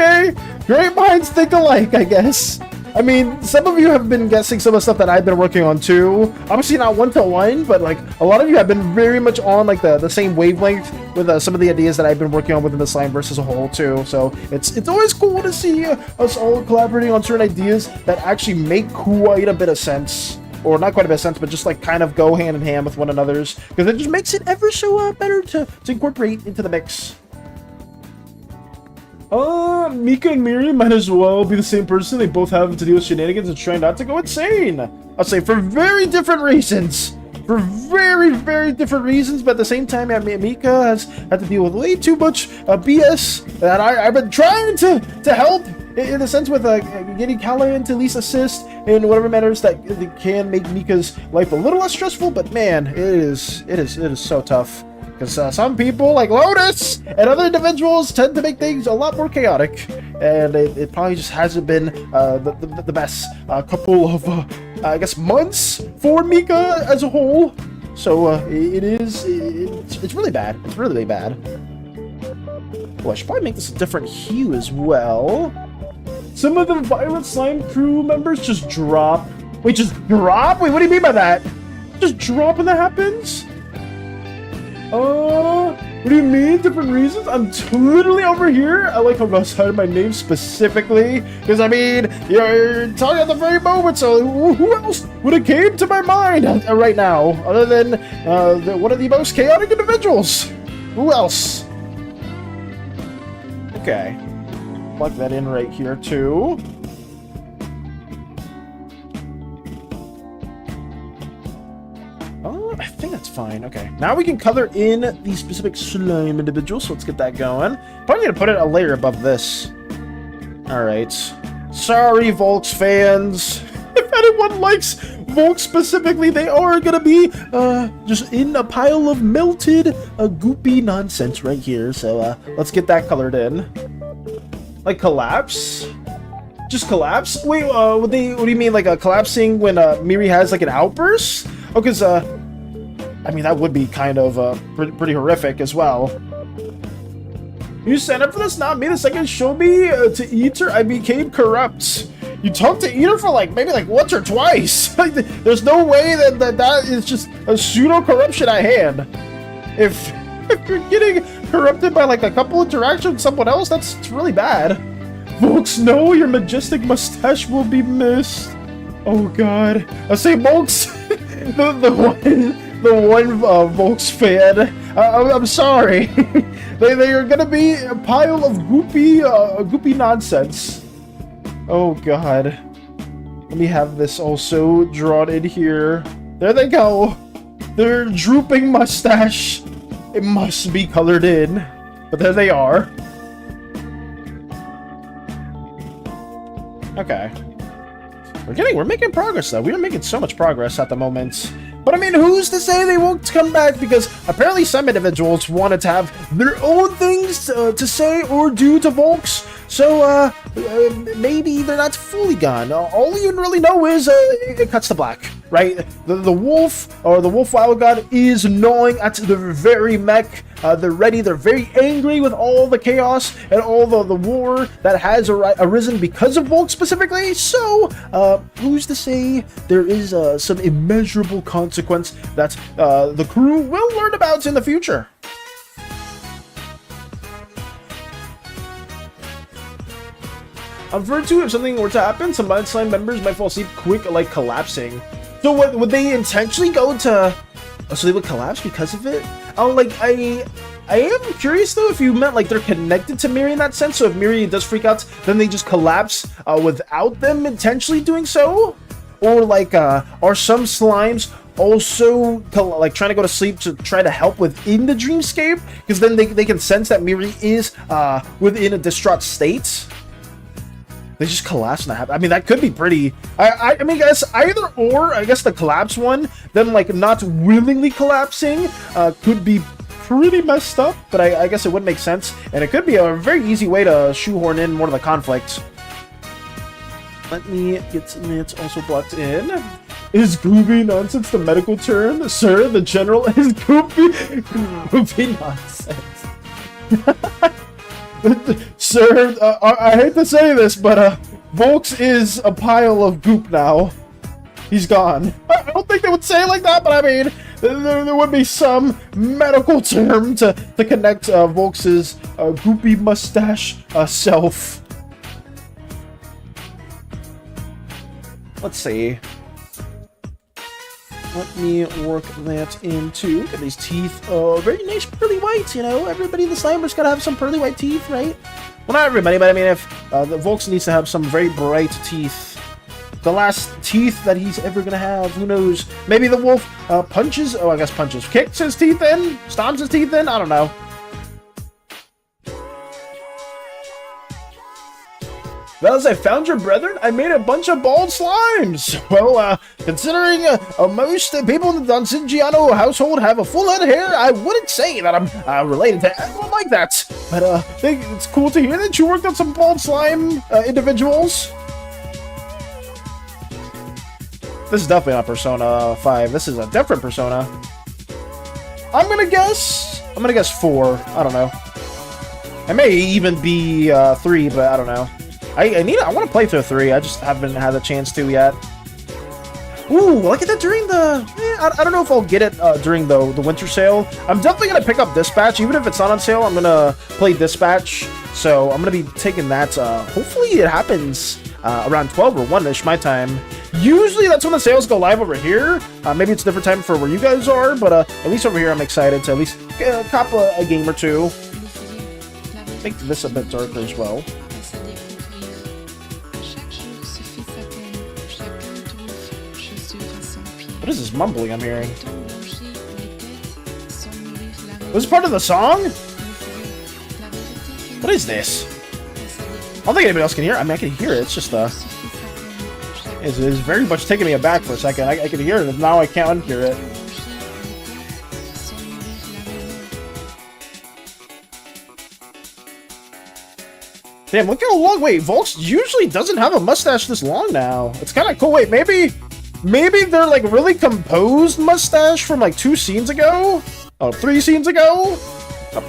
Speaker 1: Great minds think alike, I guess. I mean, some of you have been guessing some of the stuff that I've been working on too. Obviously not one-to-one, but like a lot of you have been very much on like the same wavelength with some of the ideas that I've been working on within the Slimeverse as a whole too. So it's always cool to see us all collaborating on certain ideas that actually make quite a bit of sense. Or not quite a bit of sense, but just like kind of go hand in hand with one another's, because it just makes it ever so better to incorporate into the mix. Mika and Miri might as well be the same person. They both have to deal with shenanigans and try not to go insane. I'll say for very different reasons. For very, very different reasons, but at the same time, Mika has had to deal with way too much BS that I've been trying to help in a sense with getting Callahan to at least assist in whatever matters that can make Mika's life a little less stressful. But man, it is so tough. Because some people, like Lotus and other individuals, tend to make things a lot more chaotic. And it probably just hasn't been the best couple of, I guess, months for Mika as a whole. So it's really bad. It's really bad. Well, I should probably make this a different hue as well. Some of the Violet Slime crew members just drop. Wait, just drop? Wait, what do you mean by that? Just drop when that happens? What do you mean? Different reasons? I'm literally over here. I like how Russ had my name specifically. Because, I mean, you're talking at the very moment, so who else would have came to my mind right now? Other than one of the most chaotic individuals. Who else? Okay. Plug that in right here, too. I think that's fine. Okay, now we can color in the specific slime individual, so let's get that going. Probably need to put it a layer above this. Alright. Sorry, Volks fans. If anyone likes Volks specifically, they are gonna be just in a pile of melted goopy nonsense right here. So let's get that colored in. Like collapse? Just collapse? Wait, what do you mean, like collapsing when Miri has like an outburst? Oh, because I mean, that would be kind of pretty horrific as well. You signed up for this? Not me. The second show me to Eater, I became corrupt. You talked to Eater for maybe once or twice. There's no way that is just a pseudo corruption at hand. If you're getting corrupted by a couple interactions with someone else, it's really bad. Folks, no, your majestic mustache will be missed. Oh god. I say Volks, the one Volks fan. I'm sorry. they are gonna be a pile of goopy nonsense. Oh god. Let me have this also drawn in here. There they go. Their drooping mustache. It must be colored in. But there they are. Okay. We're making progress though. We are making so much progress at the moment. But I mean, who's to say they won't come back? Because apparently some individuals wanted to have their own things to say or do to Volks. So maybe they're not fully gone. All you really know is it cuts to black, right? The wolf, or the wolf wild god, is gnawing at their very mech. They're ready. They're very angry with all the chaos and all the war that has arisen because of Volk specifically. So who's to say there is some immeasurable consequence that the crew will learn about in the future. I've heard too, if something were to happen, some Mind Slime members might fall asleep quick, collapsing. So what, would they intentionally go to... Oh, so they would collapse because of it? Oh, I am curious though if you meant they're connected to Miri in that sense. So if Miri does freak out, then they just collapse without them intentionally doing so? Or are some slimes also trying to go to sleep to try to help within the dreamscape? Because then they can sense that Miri is within a distraught state. They just collapse and that happen. I mean, that could be pretty... I mean, guys, either or, I guess the collapse one, them, not willingly collapsing, could be pretty messed up, but I guess it would make sense, and it could be a very easy way to shoehorn in more of the conflict. Let me get it also blocked in. Is goopy nonsense the medical term? Sir, the general is goopy nonsense. Sir, I hate to say this, but Volks is a pile of goop now. He's gone. I don't think they would say it like that, but I mean, there would be some medical term to connect Volks's goopy mustache self. Let's see. Let me work that into. Get these teeth. Very nice pearly whites, you know. Everybody in the Slimeverse gotta have some pearly white teeth, right? Well, not everybody, but I mean, if the Volks needs to have some very bright teeth. The last teeth that he's ever gonna have, who knows? Maybe the wolf punches. Oh, I guess punches. Kicks his teeth in? Stomps his teeth in? I don't know. Well, as I found your brethren, I made a bunch of bald slimes. Well, considering most people in the Donzingiano household have a full head of hair, I wouldn't say that I'm related to anyone like that. But I think it's cool to hear that you worked on some bald slime individuals. This is definitely not Persona 5. This is a different Persona. I'm gonna guess 4. I don't know. I may even be 3, but I don't know. I want to play through 3. I just haven't had the chance to yet. Ooh, I'll get that during the... I don't know if I'll get it during the winter sale. I'm definitely going to pick up Dispatch. Even if it's not on sale, I'm going to play Dispatch. So I'm going to be taking that. Hopefully it happens around 12 or 1-ish my time. Usually that's when the sales go live over here. Maybe it's a different time for where you guys are. But at least over here I'm excited to at least cop a game or two. Make this a bit darker as well. What is this mumbling I'm hearing? Was this part of the song? What is this? I don't think anybody else can hear it. I mean, I can hear it. It's just, it's very much taking me aback for a second. I can hear it, and now I can't unhear it. Damn, look how long. Wait, Volks usually doesn't have a mustache this long now. It's kind of cool. Wait, maybe maybe they're like really composed mustache from like 2 scenes ago. Oh, 3 scenes ago.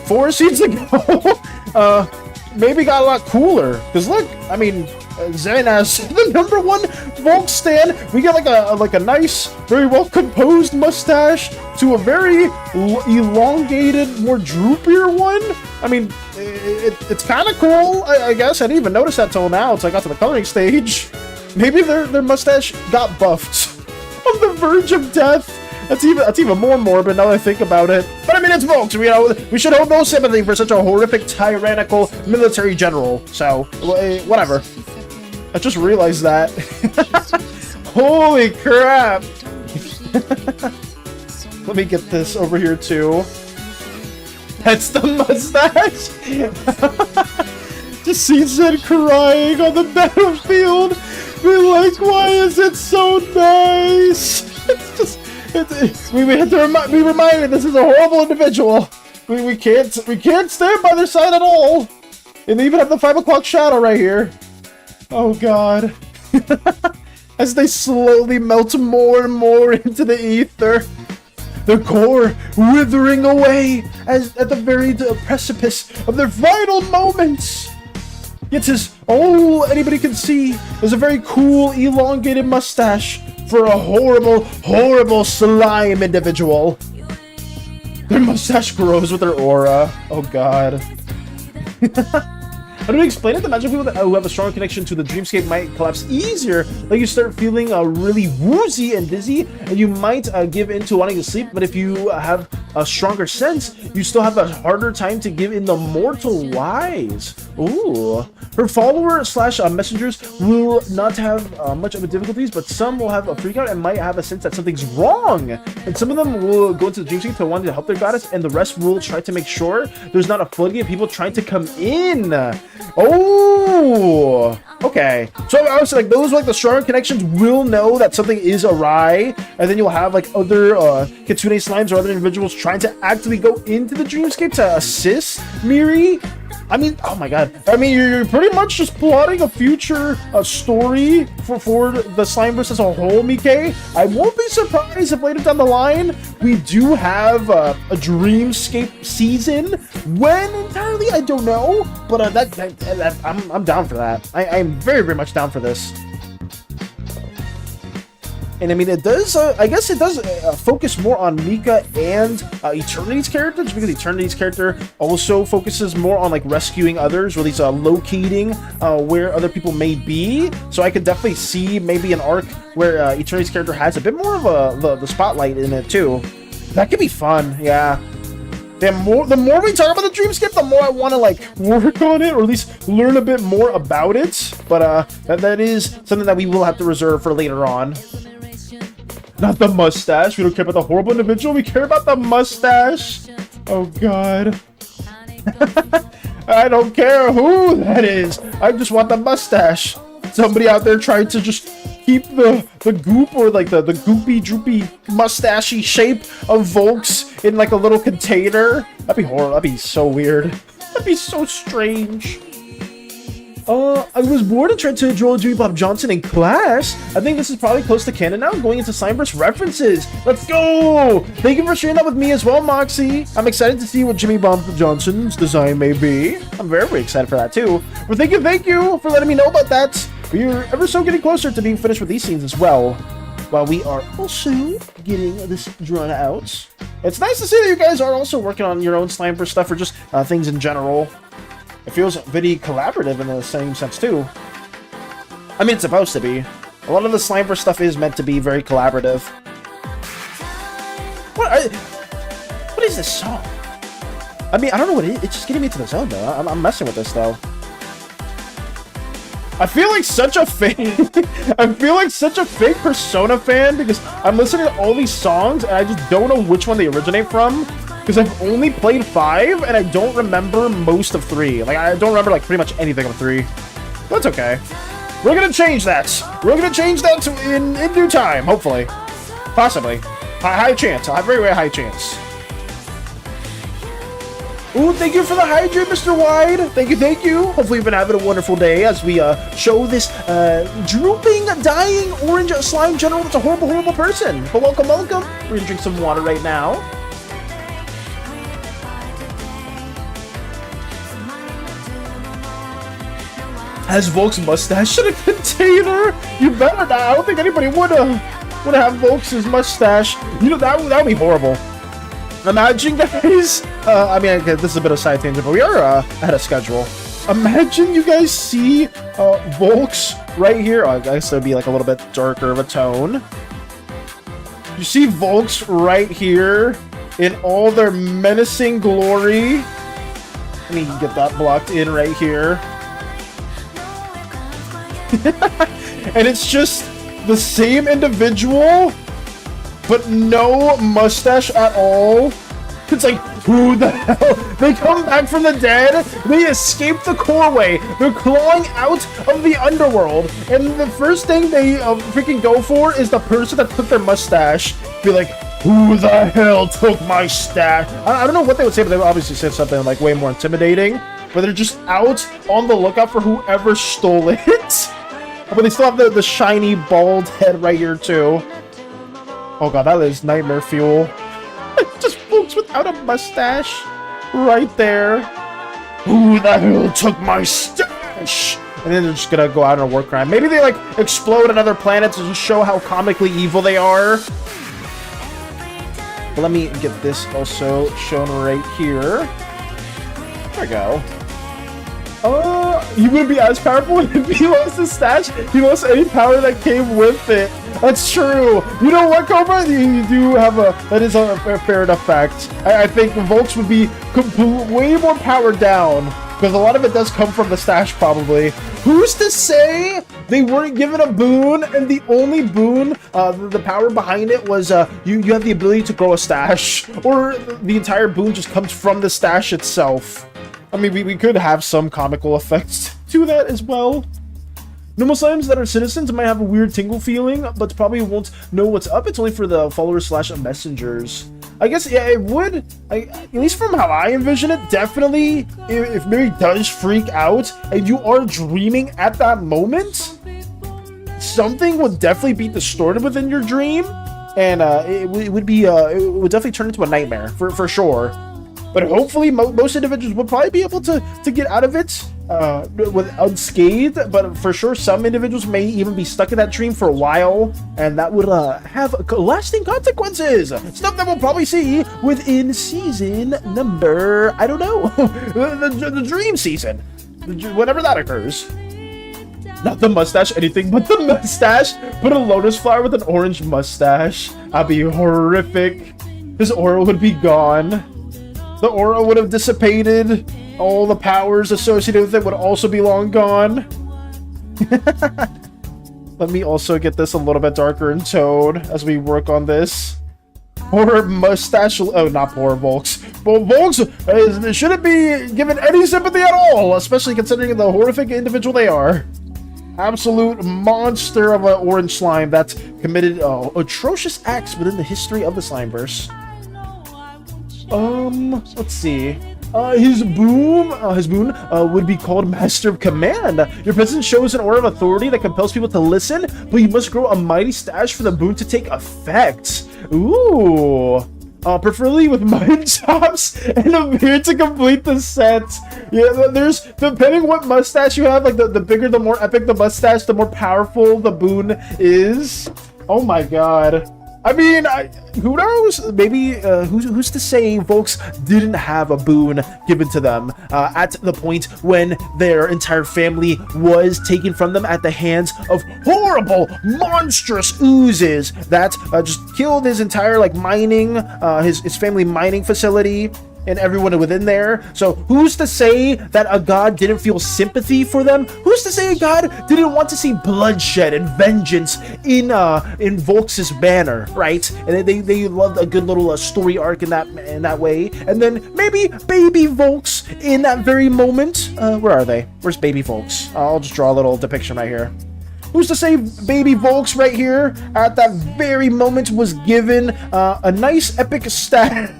Speaker 1: 4 scenes ago. Maybe got a lot cooler. Because look, I mean, Zen as the #1 Volk stan, we get like a nice, very well composed mustache to a very elongated, more droopier one. I mean, it's kind of cool. I guess I didn't even notice that till now. Until I got to the coloring stage. Maybe their mustache got buffed on the verge of death. That's even more morbid now that I think about it. But I mean, it's Volks. We should hold no sympathy for such a horrific, tyrannical military general. So, whatever. I just realized that. Holy crap! Let me get this over here too. That's the mustache. Just see Zed crying on the battlefield. Be like, why is it so nice? It's just. We have to be reminded this is a horrible individual. We can't stand by their side at all. And they even have the 5 o'clock shadow right here. Oh god. As they slowly melt more and more into the ether. Their core withering away as at the very precipice of their final moments. Yet all anybody can see is a very cool, elongated mustache for a horrible, horrible slime individual. Their mustache grows with their aura. Oh god. How do we explain it? The magic people who have a strong connection to the dreamscape might collapse easier. Like you start feeling really woozy and dizzy, and you might give in to wanting to sleep. But if you have a stronger sense, you still have a harder time to give in the mortal wise. Ooh. Her follower/messengers will not have much of a difficulties, but some will have a freak out and might have a sense that something's wrong. And some of them will go into the dreamscape to wanting to help their goddess, and the rest will try to make sure there's not a floodgate of people trying to come in. Oh, okay. So I was like, those like the stronger connections will know that something is awry, and then you'll have like other Kitsune slimes or other individuals trying to actively go into the dreamscape to assist Miri. I mean, oh my god. I mean, you're pretty much just plotting a future story for the Slimeverse as a whole, Mike. I won't be surprised if later down the line we do have a dreamscape season. When entirely, I don't know. But I'm down for that. I'm very, very much down for this. And I mean, it does, I guess it does focus more on Mika and Eternity's character, just because Eternity's character also focuses more on like rescuing others, or at least locating where other people may be. So I could definitely see maybe an arc where Eternity's character has a bit more of the spotlight in it too. That could be fun, yeah. The more we talk about the dreamscape, the more I want to like work on it, or at least learn a bit more about it. But that is something that we will have to reserve for later on. Not the mustache. We don't care about the horrible individual. We care about the mustache. Oh god. I don't care who that is. I just want the mustache. Somebody out there trying to just keep the goop, or like the goopy droopy mustachy shape of Volks in like a little container. That'd be horrible. That'd be so weird. That'd be so strange. I was bored and tried to draw Dewey Bob Johnson in class. I think this is probably close to canon now, going into Slimeverse references. Let's go! Thank you for sharing that with me as well, Moxie. I'm excited to see what Jimmy Bob Johnson's design may be. I'm very, very excited for that too. Well, thank you for letting me know about that. We're ever so getting closer to being finished with these scenes as well, while we are also getting this drawn out. It's nice to see that you guys are also working on your own Slimeverse stuff, or just things in general. It feels very collaborative in the same sense, too. I mean, it's supposed to be. A lot of the Slimeverse stuff is meant to be very collaborative. What is this song? I mean, I don't know what it is. It's just getting me to the zone, though. I'm messing with this, though. I feel like such a fake... I feel like such a fake Persona fan, because I'm listening to all these songs, and I just don't know which one they originate from. Because I've only played 5, and I don't remember most of 3. Like, I don't remember, like, pretty much anything of 3. That's okay. We're gonna change that. We're gonna change that in due time, hopefully. Possibly. High chance. A very, very high chance. Ooh, thank you for the hydrate, Mr. Wide. Thank you, thank you. Hopefully you've been having a wonderful day as we show this drooping, dying orange slime general that's a horrible, horrible person. But welcome, welcome. We're gonna drink some water right now. Has Volk's mustache in a container? You better not. I don't think anybody would have Volk's mustache. You know, that would be horrible. Imagine, guys. I mean, okay, this is a bit of a side tangent, but we are ahead of schedule. Imagine you guys see Volk's right here. Oh, I guess it'd be like a little bit darker of a tone. You see Volk's right here in all their menacing glory. Let me get that blocked in right here. And it's just the same individual, but no mustache at all. It's like, who the hell? They come back from the dead. They escape the coreway. They're clawing out of the underworld. And the first thing they freaking go for is the person that took their mustache. Be like, who the hell took my stash? I don't know what they would say, but they would obviously say something like way more intimidating. But they're just out on the lookout for whoever stole it. But they still have the shiny bald head right here too. Oh god, that is nightmare fuel. Just folks without a mustache right there. Who the hell took my stash? And then they're just gonna go out on a war crime. Maybe they like explode another planet to just show how comically evil they are. But let me get this also shown right here. There we go. He wouldn't be as powerful if he lost his stash. He lost any power that came with it. That's true. You know what, Cobra? You do have that is a fair enough fact. I think Volks would be way more powered down because a lot of it does come from the stash probably. Who's to say they weren't given a boon and the only boon, the power behind it was you have the ability to grow a stash, or the entire boon just comes from the stash itself. I mean, we could have some comical effects to that as well. Normal slimes that are citizens might have a weird tingle feeling, but probably won't know what's up. It's only for the followers / messengers. I guess, yeah, it would. At least from how I envision it, definitely, if Mary does freak out and you are dreaming at that moment, something would definitely be distorted within your dream, and it would definitely turn into a nightmare for sure. But hopefully, most individuals would probably be able to get out of it with unscathed. But for sure, some individuals may even be stuck in that dream for a while, and that would have lasting consequences. Stuff that we'll probably see within season number, I don't know, the dream season, whenever that occurs. Not the mustache, anything but the mustache. Put a lotus flower with an orange mustache. That'd be horrific. His aura would be gone. The aura would have dissipated. All the powers associated with it would also be long gone. Let me also get this a little bit darker in tone as we work on this. Poor mustache. Oh, not poor Volks. Well, Volks shouldn't be given any sympathy at all, especially considering the horrific individual they are. Absolute monster of an orange slime that's committed atrocious acts within the history of the Slimeverse. Let's see. His boon would be called Master of Command. Your presence shows an aura of authority that compels people to listen, but you must grow a mighty stash for the boon to take effect. Ooh. Preferably with mind chops and a beard to complete the set. Yeah, there's, depending what mustache you have, like the bigger, the more epic the mustache, the more powerful the boon is. Oh my god. I mean, who knows? Maybe, who's to say folks didn't have a boon given to them at the point when their entire family was taken from them at the hands of horrible, monstrous oozes that just killed his entire, like, mining, his family mining facility and everyone within there. So who's to say that a god didn't feel sympathy for them? Who's to say a god didn't want to see bloodshed and vengeance in Volks' banner, right? And they loved a good little story arc in that way. And then maybe baby Volks in that very moment. Where are they? Where's baby Volks? I'll just draw a little depiction right here. Who's to say baby Volks right here at that very moment was given a nice epic stat?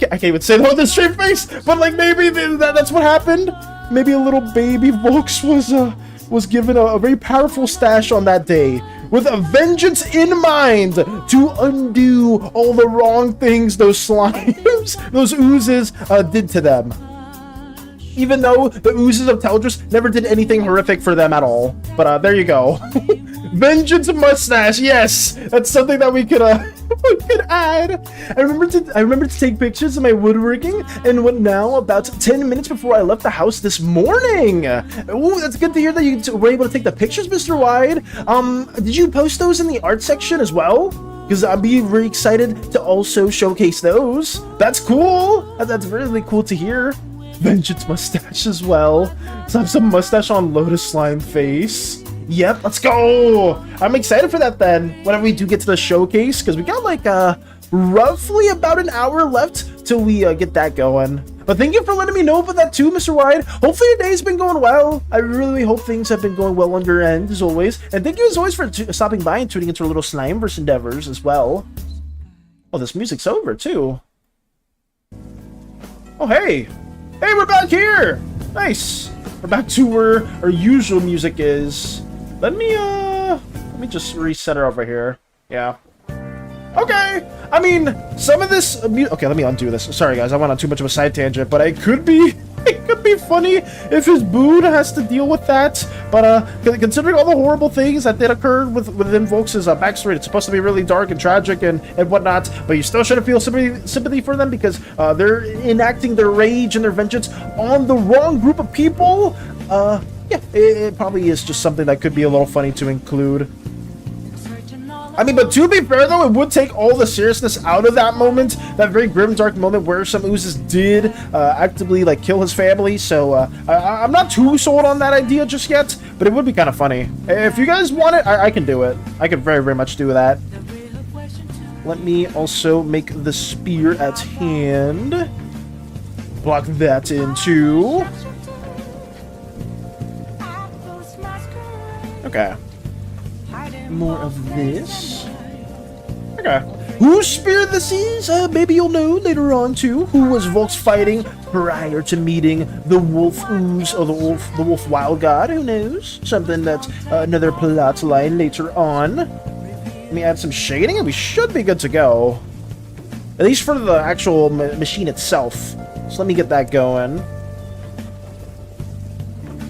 Speaker 1: I can't even say that with a straight face, but like maybe that's what happened. Maybe a little baby Volks was given a very powerful stash on that day, with a vengeance in mind to undo all the wrong things those slimes, those oozes did to them. Even though the oozes of Teldris never did anything horrific for them at all. But there you go. Vengeance mustache, yes! That's something that we could add. I remember to take pictures of my woodworking and what now about 10 minutes before I left the house this morning. Ooh, that's good to hear that you were able to take the pictures, Mr. Wide. Did you post those in the art section as well? Because I'd be very excited to also showcase those. That's cool. That's really cool to hear. Vengeance mustache as well. So I have some mustache on Lotus Slime face. Yep, let's go. I'm excited for that then, whenever we do get to the showcase, because we got like roughly about an hour left till we get that going. But thank you for letting me know about that too, Mr. Wide. Hopefully your day's been going well. I really hope things have been going well on your end, as always. And thank you as always for stopping by and tuning into our little Slimeverse endeavors as well. Oh, this music's over too. Oh, hey. Hey, we're back here! Nice! We're back to where our usual music is. Let me just reset it over here. Yeah. Okay! I mean, some of this... okay, let me undo this. Sorry, guys, I went on too much of a side tangent, but it could be funny if his boon has to deal with that. But, considering all the horrible things that did occur within Volks' backstory, it's supposed to be really dark and tragic and whatnot, but you still shouldn't feel sympathy for them because they're enacting their rage and their vengeance on the wrong group of people. Yeah, it probably is just something that could be a little funny to include. I mean, but to be fair though, it would take all the seriousness out of that moment, that very grim, dark moment where some oozes did actively like kill his family. So I'm not too sold on that idea just yet, but it would be kind of funny. If you guys want it, I can do it. I can very, very much do that. Let me also make the spear at hand. Block that in too. Okay. More of this. Okay. Who speared the seas? Maybe you'll know later on too. Who was Volks fighting prior to meeting the wolf ooze or the wolf wild god? Who knows? Something that's another plot line later on. Let me add some shading and we should be good to go. At least for the actual machine itself. So let me get that going.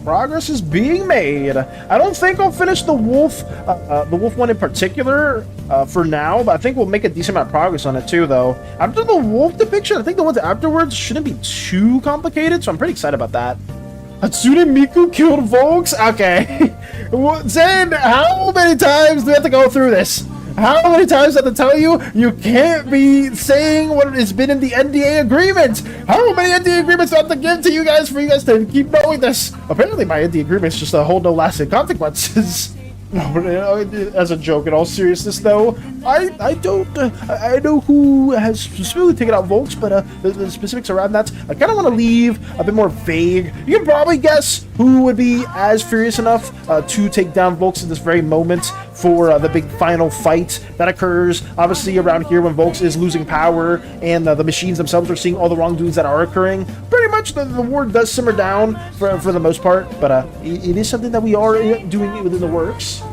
Speaker 1: Progress is being made. I don't think I'll finish the wolf one in particular for now, but I think we'll make a decent amount of progress on it too, though. After the wolf depiction, I think the ones afterwards shouldn't be too complicated, so I'm pretty excited about that. Hatsune Miku killed Volks? Okay. Zen, how many times do we have to go through this? How many times do I have to tell you, you can't be saying what has been in the NDA agreement? How many NDA agreements do I have to give to you guys for you guys to keep knowing this? Apparently my NDA agreement is just a whole no lasting consequences. No, as a joke, in all seriousness though, I know who has specifically taken out Volks, but the specifics around that, I kind of want to leave a bit more vague. You can probably guess who would be as furious enough to take down Volks in this very moment for the big final fight that occurs, obviously, around here when Volks is losing power and the machines themselves are seeing all the wrongdoings that are occurring. Pretty much the war does simmer down for the most part, but it is something that we are doing within the works.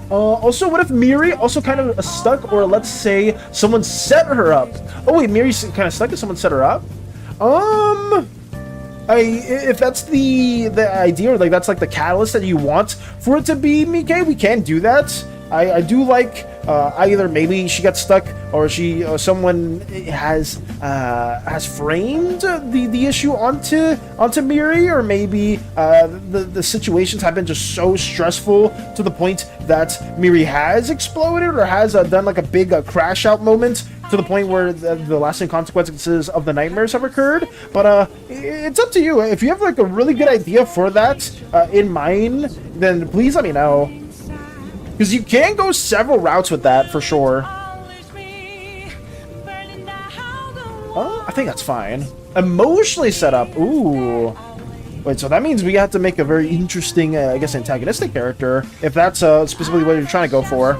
Speaker 1: Also, what if Miri also kind of stuck, or let's say someone set her up? Oh wait, Miri's kind of stuck if someone set her up? If that's the idea, or like that's like the catalyst that you want for it to be, Mike, we can do that. I do like either maybe she got stuck or someone has framed the issue onto Miri, or maybe the situations have been just so stressful to the point that Miri has exploded or has done like a big crash out moment to the point where the lasting consequences of the nightmares have occurred. But it's up to you. If you have like a really good idea for that in mind, then please let me know. Because you can go several routes with that, for sure. I think that's fine. Emotionally set up. Ooh. Wait, so that means we have to make a very interesting, I guess, antagonistic character, if that's specifically what you're trying to go for.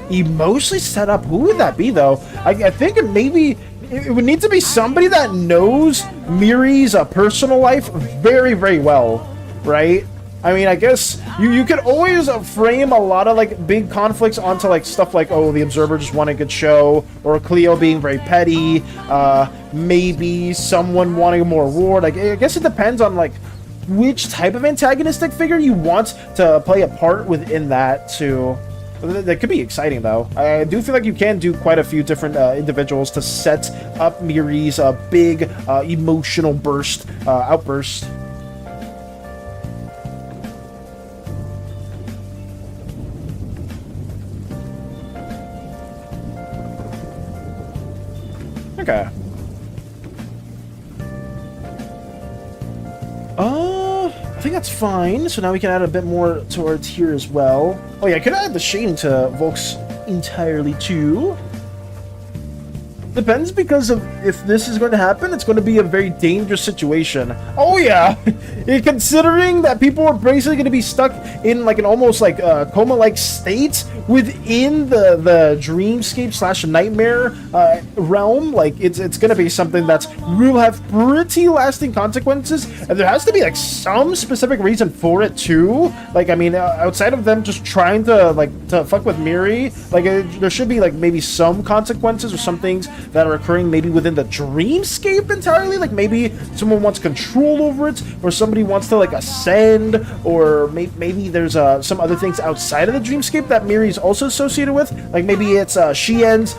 Speaker 1: Emotionally set up. Who would that be, though? I think maybe it would need to be somebody that knows Miri's personal life very, very well, right? I mean, I guess you could always frame a lot of like big conflicts onto like stuff like, oh, the Observer just won a good show, or Cleo being very petty, maybe someone wanting more reward. Like, I guess it depends on like which type of antagonistic figure you want to play a part within that too. That could be exciting though. I do feel like you can do quite a few different individuals to set up Miri's big emotional outburst. Okay. I think that's fine. So now we can add a bit more towards here as well. Oh yeah, I could add the shading to Volk's entirely too. Depends, because of if this is going to happen, it's going to be a very dangerous situation. Oh yeah, considering that people are basically going to be stuck in like an almost like coma-like state within the dreamscape slash nightmare realm. Like it's going to be something that will have pretty lasting consequences, and there has to be like some specific reason for it too. Like, I mean, outside of them just trying to fuck with Miri, like there should be like maybe some consequences or some things that are occurring maybe within the dreamscape entirely. Like maybe someone wants control over it, or somebody wants to like ascend, or maybe there's some other things outside of the dreamscape that Miri's also associated with. Like maybe it's Shien's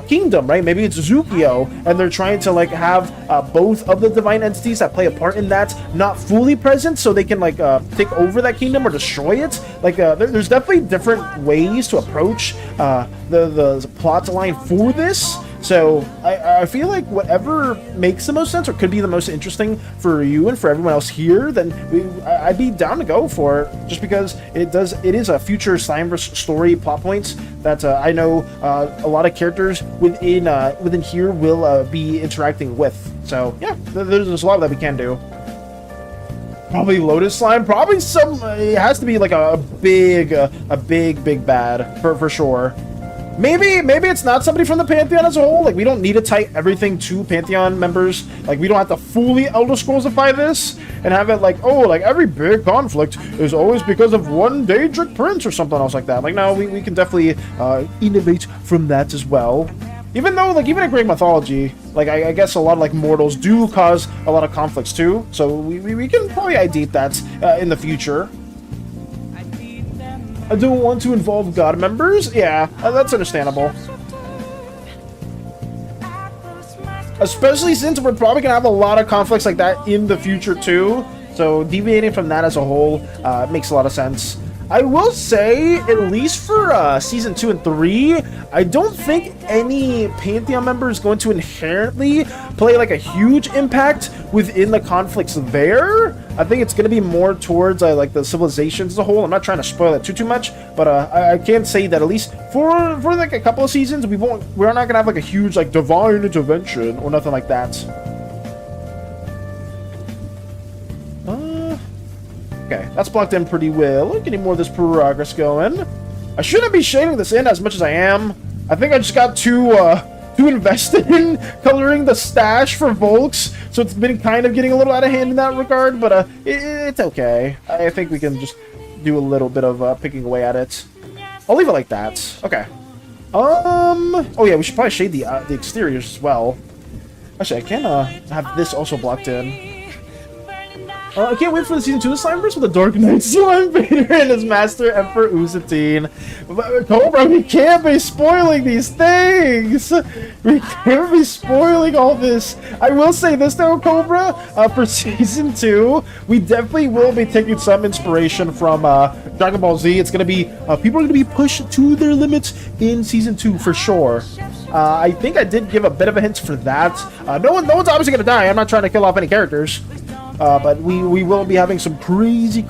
Speaker 1: kingdom, right? Maybe it's Zukio, and they're trying to like have both of the divine entities that play a part in that not fully present, so they can like take over that kingdom or destroy it. Like there's definitely different ways to approach the plot line for this. So I feel like whatever makes the most sense or could be the most interesting for you and for everyone else here, then I'd be down to go for it, just because it is a future Slimeverse story plot points that I know a lot of characters within here will be interacting with. So yeah, there's a lot that we can do. Probably Lotus Slime. Probably it has to be like a big bad for sure. Maybe it's not somebody from the Pantheon as a whole. Like, we don't need to tie everything to Pantheon members. Like, we don't have to fully Elder Scrollsify this and have it like, oh, like every big conflict is always because of one Daedric Prince or something else like that. Like, no, we can definitely innovate from that as well. Even though, like, even in Greek mythology, like, I guess a lot of, like, mortals do cause a lot of conflicts too. So we can probably ideate that in the future. I don't want to involve god members. Yeah, that's understandable. Especially since we're probably going to have a lot of conflicts like that in the future too. So deviating from that as a whole makes a lot of sense. I will say, at least for Season 2 and 3, I don't think any Pantheon member is going to inherently play like a huge impact within the conflicts there. I think it's going to be more towards like the civilizations as a whole. I'm not trying to spoil it too much, but I can say that at least for like a couple of seasons, we're not going to have like a huge like divine intervention or nothing like that. Okay, that's blocked in pretty well. Getting more of this progress going. I shouldn't be shading this in as much as I am. I think I just got too invested in coloring the stash for Volks, so it's been kind of getting a little out of hand in that regard, but it's okay. I think we can just do a little bit of picking away at it. I'll leave it like that. Okay. Oh yeah, we should probably shade the exteriors as well. Actually, I can have this also blocked in. I can't wait for the Season 2 of Slimeverse with the Dark Knight Slime Vader and his Master Emperor Uzatine. Cobra, we can't be spoiling these things! We can't be spoiling all this! I will say this though, Cobra, for Season 2, we definitely will be taking some inspiration from Dragon Ball Z. It's gonna be, people are gonna be pushed to their limits in Season 2 for sure. I think I did give a bit of a hint for that. No one's obviously gonna die. I'm not trying to kill off any characters. But we will be having some crazy,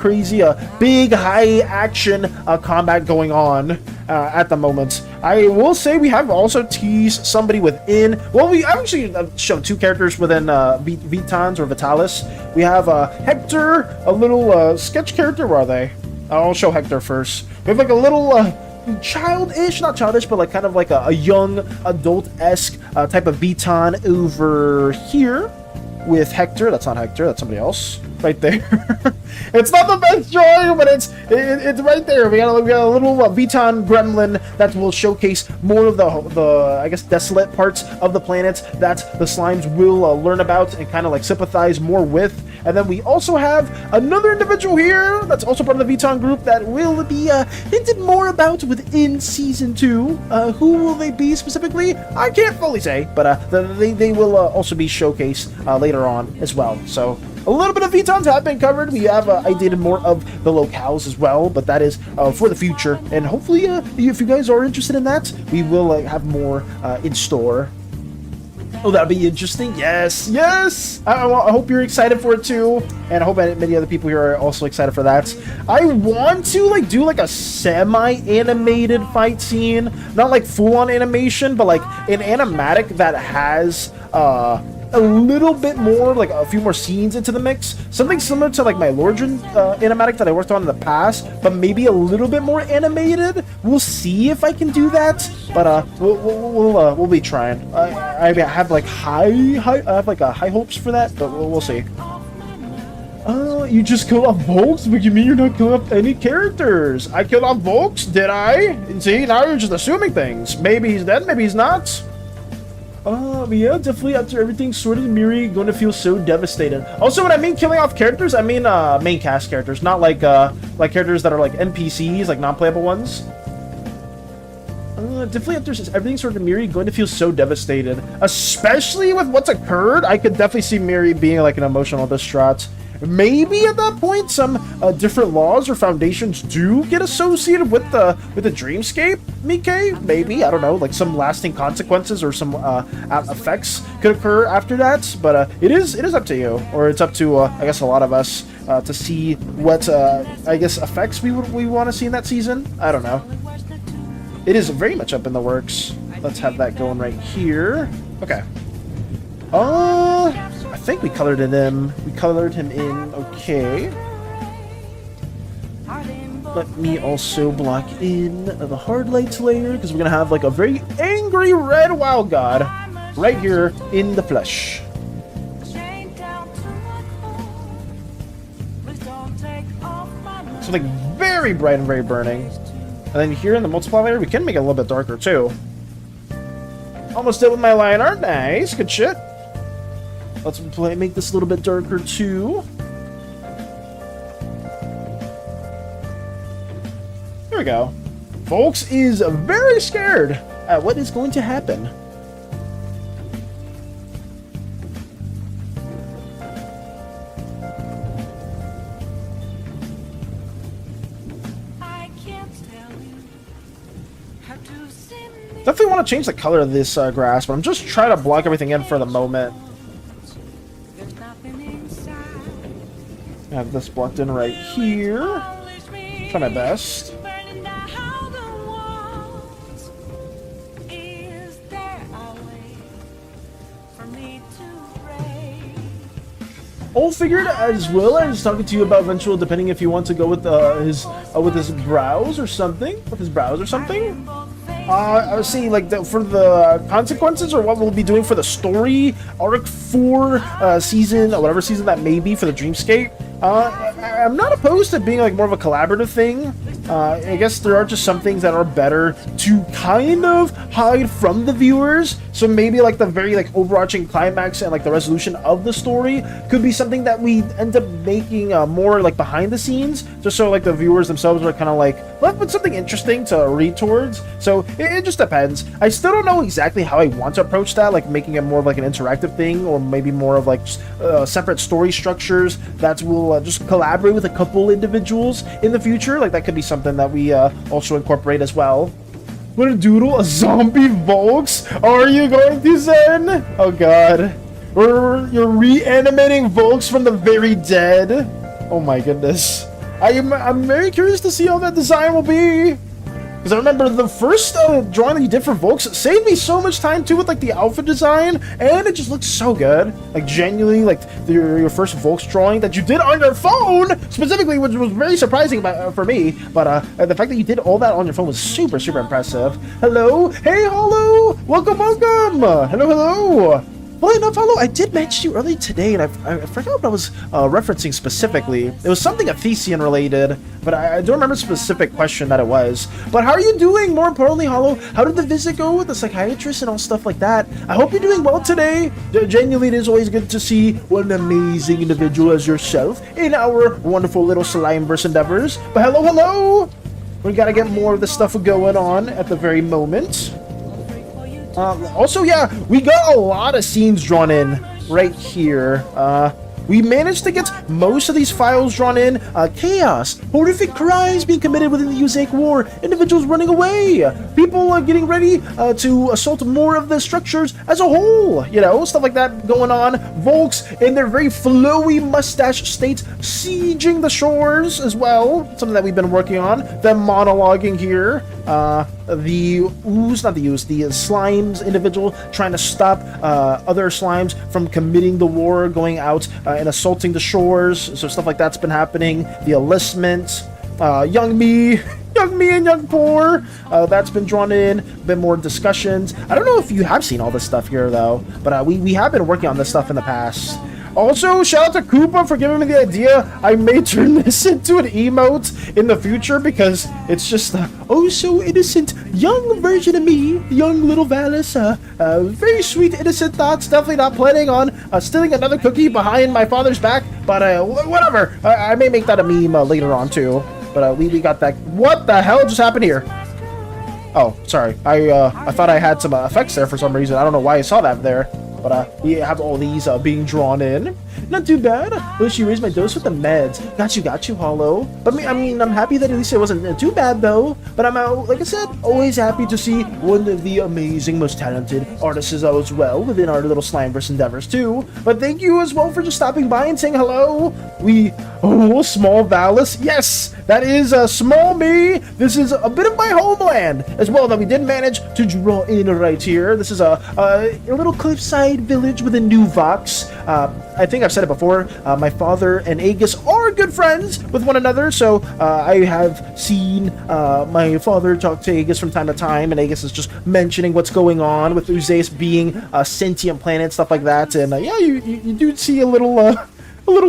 Speaker 1: big, high-action combat going on at the moment. I will say we have also teased somebody within... Well, we actually showed two characters within Vitans or Vitalis. We have Hector, a little sketch character. Where are they? I'll show Hector first. We have like a little... childish, not childish, but like kind of like a young adult-esque type of Beaton over here with Hector. That's not Hector, that's somebody else right there. It's not the best drawing, but it's right there. We got a little Beaton gremlin that will showcase more of the I guess desolate parts of the planet that the slimes will learn about and kind of like sympathize more with. And then we also have another individual here that's also part of the Beaton group that will be hinted more about within Season 2. Who will they be specifically? I can't fully say, but they will also be showcased later on as well. So a little bit of Beatons have been covered. We have ideated more of the locales as well, but that is for the future. And hopefully, if you guys are interested in that, we will have more in store. Oh, that'll be interesting. Yes, yes. I hope you're excited for it too, and I hope many other people here are also excited for that. I want to like do like a semi-animated fight scene, not like full-on animation, but like an animatic that has a little bit more, like a few more scenes into the mix. Something similar to like my Lordran animatic that I worked on in the past, but maybe a little bit more animated. We'll see if I can do that, but we'll be trying. I have like high hopes for that, but we'll see. You just killed off Volks? What do you mean you're not killing off any characters? I killed off Volks, did I? See, now you're just assuming things. Maybe he's dead, maybe he's not. Yeah, definitely after everything sorted, Miri going to feel so devastated. Also, when I mean killing off characters, I mean main cast characters, not like characters that are like NPCs, like non-playable ones. Definitely after everything sorted, Miri going to feel so devastated, especially with what's occurred. I could definitely see Miri being like an emotional distraught. Maybe at that point, some different laws or foundations do get associated with the dreamscape, Mike. Maybe, I don't know, like some lasting consequences or some effects could occur after that. But it is up to you, or it's up to I guess a lot of us to see what I guess effects we want to see in that season. I don't know. It is very much up in the works. Let's have that going right here. Okay. I think we colored it in. We colored him in. Okay. Let me also block in the hard lights layer, because we're gonna have like a very angry red wild god right here in the flesh. Something very bright and very burning. And then here in the multiply layer, we can make it a little bit darker too. Almost did with my line art. Nice, good shit. Let's make this a little bit darker too. Here we go. Folks is very scared at what is going to happen. Definitely want to change the color of this grass, but I'm just trying to block everything in for the moment. I have this blocked in right here. Try my best. All figured, as well as talking to you about eventual, depending if you want to go with his brows or something. With his brows or something. I was seeing like for the consequences, or what we'll be doing for the story arc 4 season, or whatever season that may be for the Dreamscape. I'm not opposed to being like more of a collaborative thing. I guess there are just some things that are better to kind of hide from the viewers. So maybe like the very like overarching climax and like the resolution of the story could be something that we end up making more like behind the scenes, just so like the viewers themselves are kind of like left with something interesting to read towards. So it just depends. I still don't know exactly how I want to approach that, like making it more of like an interactive thing, or maybe more of like separate story structures that will just collaborate with a couple individuals in the future. Like that could be something that we also incorporate as well. What a doodle, a zombie Volks? Are you going to Zen? Oh god. You're reanimating Volks from the very dead? Oh my goodness. I'm very curious to see how that design will be. Because I remember the first drawing that you did for Volks saved me so much time too with like the outfit design, and it just looks so good. Like genuinely, like your first Volks drawing that you did on your phone specifically, which was very surprising for me. But the fact that you did all that on your phone was super impressive. Hello, hey Hollow, welcome. Hello, hello. Well, enough, Hollow, I did mention you earlier today, and I forgot what I was referencing specifically. It was something Athesian related, but I don't remember the specific question that it was. But how are you doing? More importantly, Hollow, how did the visit go with the psychiatrist and all stuff like that? I hope you're doing well today. Genuinely, it is always good to see what an amazing individual as yourself in our wonderful little Slimeverse endeavors. But hello. We gotta get more of this stuff going on at the very moment. Also, yeah, we got a lot of scenes drawn in right here. We managed to get most of these files drawn in. Chaos, horrific crimes being committed within the Usaic War, individuals running away, people getting ready to assault more of the structures as a whole, you know, stuff like that going on. Volks in their very flowy mustache states sieging the shores as well, something that we've been working on. Them monologuing here. The slimes individual trying to stop other slimes from committing the war, going out and assaulting the shores, so stuff like that's been happening. The enlistment, young me and young poor, that's been drawn in. Been more discussions. I don't know if you have seen all this stuff here though, but we have been working on this stuff in the past. Also, shout out to Koopa for giving me the idea. I may turn this into an emote in the future because it's just oh so innocent young version of me, young little Valis. Very sweet innocent thoughts. Definitely not planning on stealing another cookie behind my father's back, but whatever. I may make that a meme later on too. But we got that. What the hell just happened here? Oh, sorry. I thought I had some effects there for some reason. I don't know why I saw that there. But we have all these being drawn in. Not too bad. Well, she raised my dose with the meds. Got you, Hollow. But I mean, I'm happy that at least it wasn't too bad though. But I'm like I said, always happy to see one of the amazing, most talented artists as well within our little Slimeverse endeavors too. But thank you as well for just stopping by and saying hello. Small Valis. Yes, that is small me. This is a bit of my homeland as well that we did manage to draw in right here. This is a little cliffside village within New Vox. I think I've said it before, my father and Aegis are good friends with one another, so I have seen my father talk to Aegis from time to time, and Aegis is just mentioning what's going on with Uzaeus being a sentient planet, stuff like that, and yeah, you do see a little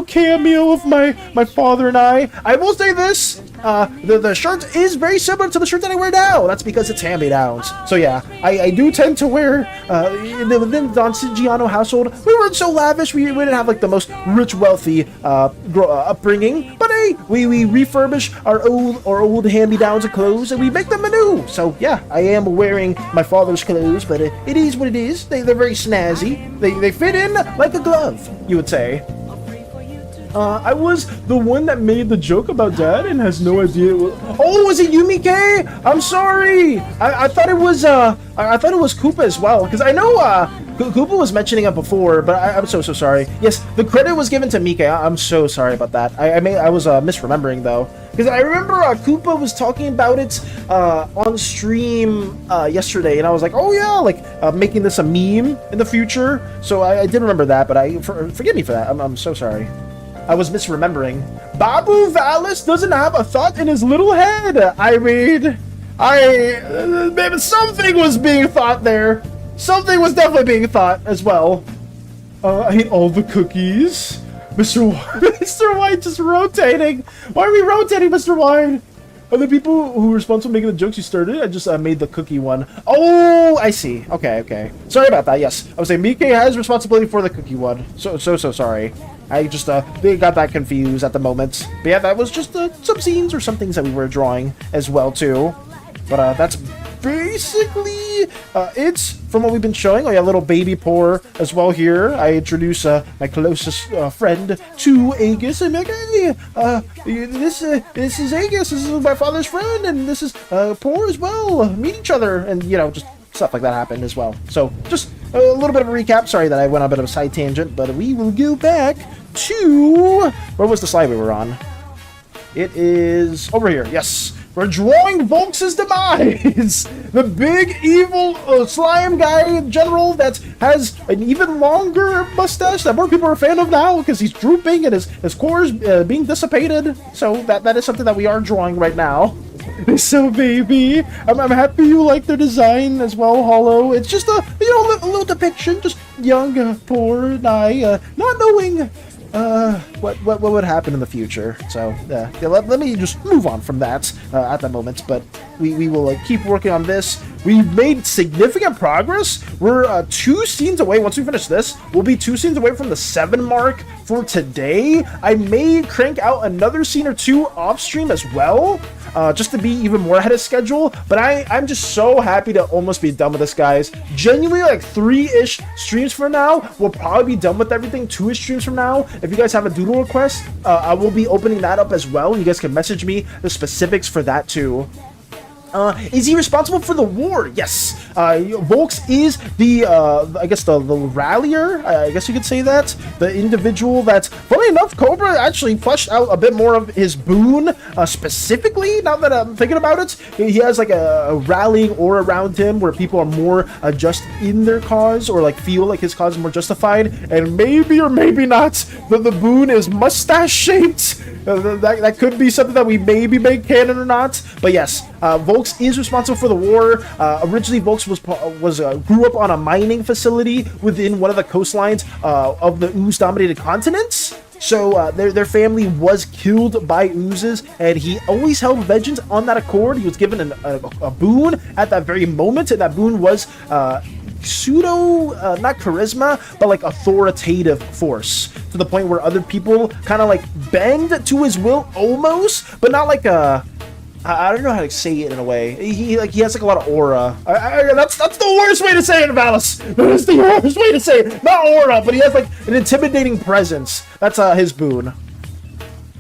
Speaker 1: cameo of my father and I. I will say this, the shirt is very similar to the shirt that I wear now. That's because it's hand-me-downs. So yeah, I do tend to wear, within the Don Sigiano household, we weren't so lavish. We didn't have like the most rich, wealthy upbringing. But hey, we refurbish our old hand-me-downs of clothes and we make them anew. So yeah, I am wearing my father's clothes, but it is what it is. They're very snazzy. They fit in like a glove, you would say. I was the one that made the joke about Dad and has no idea. Was it Yumike? I'm sorry. I thought it was Koopa as well, because I know Koopa was mentioning it before, but I'm so sorry. Yes, the credit was given to Mike. I'm so sorry about that. I was misremembering though, because I remember Koopa was talking about it on stream yesterday, and I was like, oh yeah, like making this a meme in the future. So I did remember that, but forgive me for that. I'm so sorry. I was misremembering. Babu Valis doesn't have a thought in his little head. I mean, maybe something was being thought there. Something was definitely being thought as well. I ate all the cookies. Mr. White just rotating. Why are we rotating, Mr. White? Are the people who were responsible for making the jokes you started? I just made the cookie one. Oh, I see. Okay. Sorry about that. Yes, I was saying Mike has responsibility for the cookie one. So sorry. I just they got that confused at the moment. But yeah, that was just some scenes or some things that we were drawing as well too. But that's basically it's from what we've been showing. Oh yeah, little baby poor as well here. I introduce my closest friend to Aegis, and like, hey, this is Aegis. This is my father's friend, and this is poor as well. Meet each other, and you know, just stuff like that happened as well. So just a little bit of a recap. Sorry that I went on a bit of a side tangent, but we will go back to where was the slide we were on? It is over here. Yes. We're drawing Volks's demise. The big evil slime guy general that has an even longer mustache that more people are a fan of now because he's drooping and his core is being dissipated. So that is something that we are drawing right now. So baby, I'm happy you like their design as well, Hollow. It's just a a little depiction, just young, poor I, not knowing what would happen in the future. So yeah, let me just move on from that at the moment. But we will keep working on this. We've made significant progress. We're 2 scenes away. Once we finish this, we'll be 2 scenes away from the 7 mark for today. I may crank out another scene or 2 off stream as well, just to be even more ahead of schedule. But I'm just so happy to almost be done with this, guys. Genuinely, like 3-ish streams from now, we'll probably be done with everything. 2-ish streams from now. If you guys have a doodle request, I will be opening that up as well. You guys can message me the specifics for that too. Is he responsible for the war? Yes. Volks is the, I guess the rallier. I guess you could say that. The individual that's, funny enough, Cobra actually fleshed out a bit more of his boon, specifically, now that I'm thinking about it. He has like a rallying aura around him where people are more just in their cause, or like feel like his cause is more justified. And maybe or maybe not, the boon is mustache shaped. That could be something that we maybe make canon or not. But yes, Volks is responsible for the war. Originally, Volks grew up on a mining facility within one of the coastlines of the ooze-dominated continents. So their family was killed by oozes, and he always held vengeance on that accord. He was given a boon at that very moment, and that boon was pseudo, not charisma, but like authoritative force, to the point where other people kind of like bend to his will almost, but not like a, I don't know how to say it in a way. He has like a lot of aura. That's the worst way to say it, Valis. That is the worst way to say it. Not aura, but he has like an intimidating presence. That's his boon.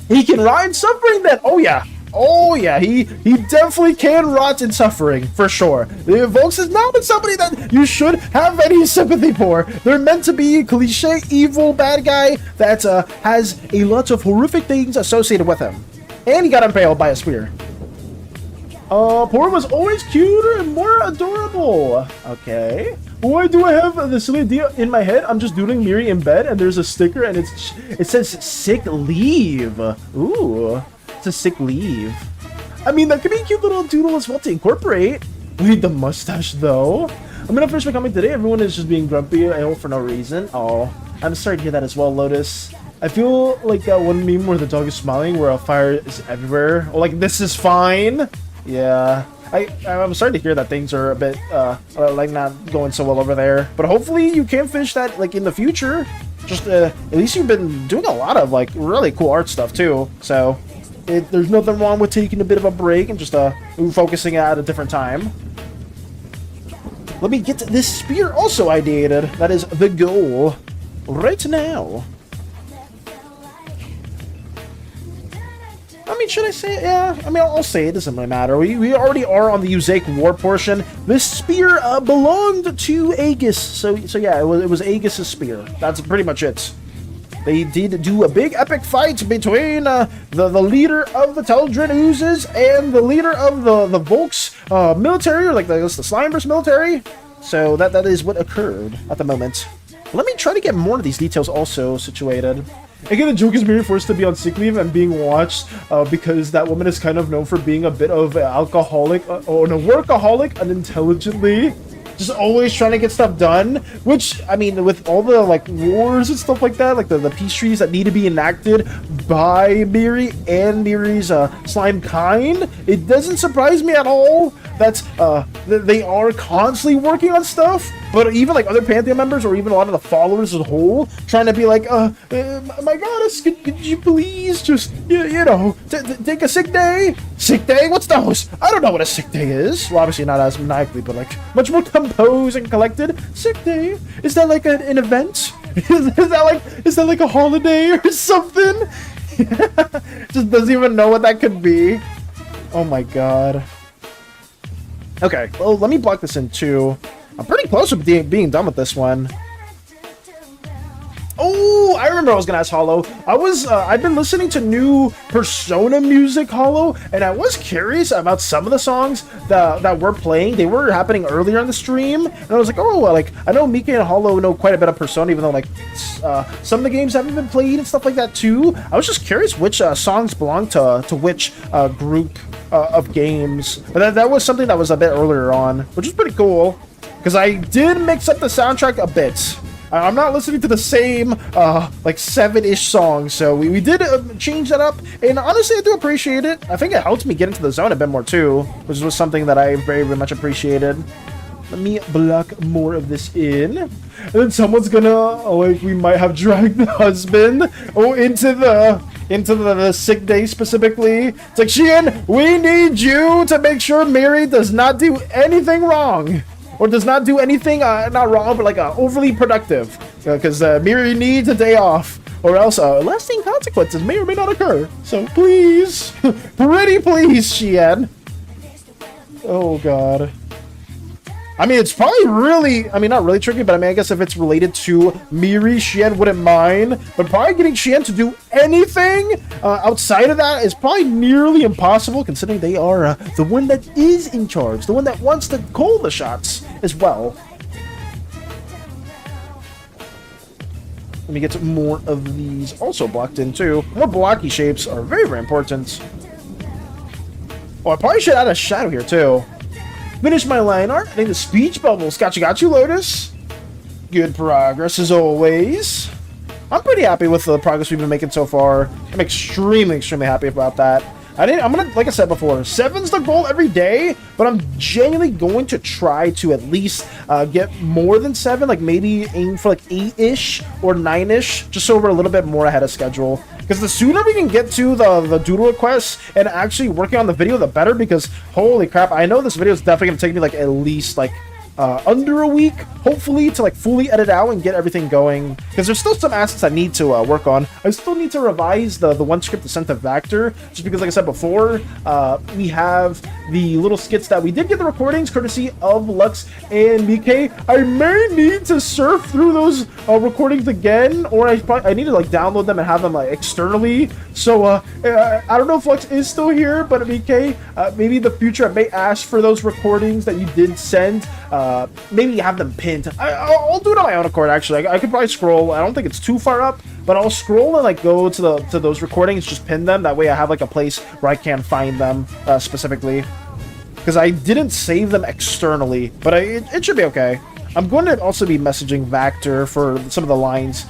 Speaker 1: He can rot in suffering then. Oh yeah, he definitely can rot in suffering, for sure. The Volks is not somebody that you should have any sympathy for. They're meant to be cliche, evil, bad guy that has a lot of horrific things associated with him. And he got impaled by a spear. Poor was always cuter and more adorable. Okay. Why do I have the silly idea in my head? I'm just doodling Miri in bed, and there's a sticker, and it says sick leave. Ooh. A sick leave. I mean, that could be a cute little doodle as well to incorporate. Wait, the mustache though. I'm gonna finish my comment today. Everyone is just being grumpy, I hope, for no reason. Oh, I'm sorry to hear that as well, Lotus. I feel like that one meme where the dog is smiling, where a fire is everywhere. Or like, this is fine. Yeah, I'm sorry to hear that things are a bit like not going so well over there. But hopefully you can finish that like in the future. Just at least you've been doing a lot of like really cool art stuff too. So there's nothing wrong with taking a bit of a break and just focusing at a different time. Let me get this spear also ideated. That is the goal right now. I mean, should I say it? Yeah, I mean, I'll say it. Doesn't really matter. We already are on the Uzaic War portion. This spear belonged to Aegis. So yeah, it was Aegis' spear. That's pretty much it. They did do a big epic fight between the leader of the Teldrin Oozes and the leader of the Volks military, or like the Slimeverse military. So that is what occurred at the moment. Let me try to get more of these details also situated. Again, the joke is being forced to be on sick leave and being watched because that woman is kind of known for being a bit of an alcoholic, or a workaholic unintelligently. Just always trying to get stuff done, which, I mean, with all the, like, wars and stuff like that, like the peace treaties that need to be enacted by Miri and Miri's slime kind, it doesn't surprise me at all that they are constantly working on stuff. But even like other Pantheon members, or even a lot of the followers as a whole, trying to be like, my goddess, could you please just, you know, take a sick day? Sick day? What's those? I don't know what a sick day is. Well, obviously not as maniacally, but like much more composed and collected. Sick day? Is that like an event? Is that like a holiday or something? Just doesn't even know what that could be. Oh my god. Okay, well, let me block this in too. I'm pretty close to being done with this one. Oh, I remember I was gonna ask Hollow. I've been listening to new Persona music, Hollow, and I was curious about some of the songs that were playing. They were happening earlier in the stream, and I was like, oh, well, like I know Mika and Hollow know quite a bit of Persona, even though like some of the games haven't been played and stuff like that too. I was just curious which songs belong to which group of games. But that was something that was a bit earlier on, which is pretty cool because I did mix up the soundtrack a bit. I'm not listening to the same like 7-ish songs, so we did change that up, and honestly I do appreciate it. I think it helped me get into the zone a bit more too, which was something that I very, very much appreciated. Let me block more of this in, and then someone's gonna like, we might have dragged the husband into the sick day specifically. It's like, Sheehan, we need you to make sure Mary does not do anything wrong. Or does not do anything, not wrong, but like overly productive. Because Miri needs a day off. Or else lasting consequences may or may not occur. So please, pretty please, Sheehan. Oh god. I mean, it's probably really, I mean, not really tricky, but I mean, I guess if it's related to Miri, Sheehan wouldn't mind. But probably getting Sheehan to do anything outside of that is probably nearly impossible, considering they are the one that is in charge, the one that wants to call the shots as well. Let me get more of these also blocked in too. More blocky shapes are very, very important. Oh, I probably should add a shadow here too. Finish my line art. I think the speech bubbles. Got you, Lotus. Good progress as always. I'm pretty happy with the progress we've been making so far. I'm extremely, extremely happy about that. I'm gonna, like I said before, 7's the goal every day, but I'm genuinely going to try to at least get more than 7, like maybe aim for like 8-ish or 9-ish, just so we're a little bit more ahead of schedule. Because the sooner we can get to the doodle requests and actually working on the video, the better, because holy crap, I know this video is definitely gonna take me like at least like under a week, hopefully, to like fully edit out and get everything going, because there's still some assets I need to work on. I still need to revise the one script to send to Vector, just because, like I said before, we have the little skits that we did get the recordings courtesy of Lux and BK. I may need to surf through those recordings again, or I need to like download them and have them like externally. So I don't know if Lux is still here, but BK, maybe in the future I may ask for those recordings that you did send. Maybe have them pinned. I'll do it on my own accord, actually. I could probably scroll. I don't think it's too far up, but I'll scroll and like go to those recordings, just pin them. That way I have like a place where I can find them specifically. Because I didn't save them externally, but it should be okay. I'm going to also be messaging Vector for some of the lines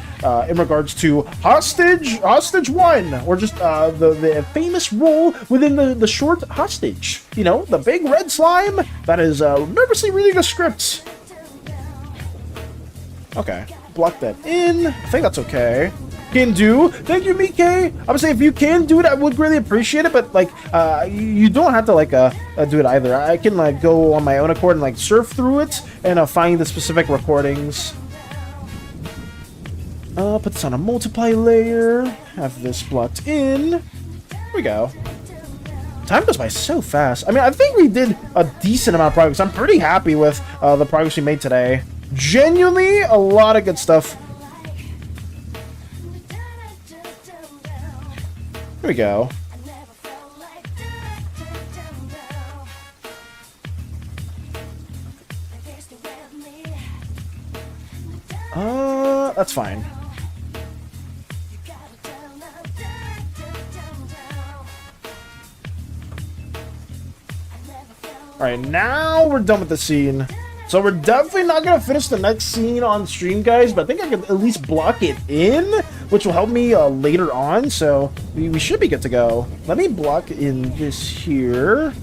Speaker 1: in regards to Hostage 1, or just the famous role within the short Hostage. You know, the big red slime that is nervously reading the script. Okay, block that in. I think that's okay. Can do. Thank you, Mike. I would say if you can do it, I would really appreciate it, but like you don't have to like do it either. I can like go on my own accord and like surf through it and find the specific recordings. Put this on a multiply layer, have this blocked in. Here we go. Time goes by so fast. I mean, I think we did a decent amount of progress. I'm pretty happy with the progress we made today. Genuinely a lot of good stuff. Here we go. That's fine. Alright, now we're done with the scene. So we're definitely not going to finish the next scene on stream, guys, but I think I can at least block it in, which will help me later on, so we should be good to go. Let me block in this here.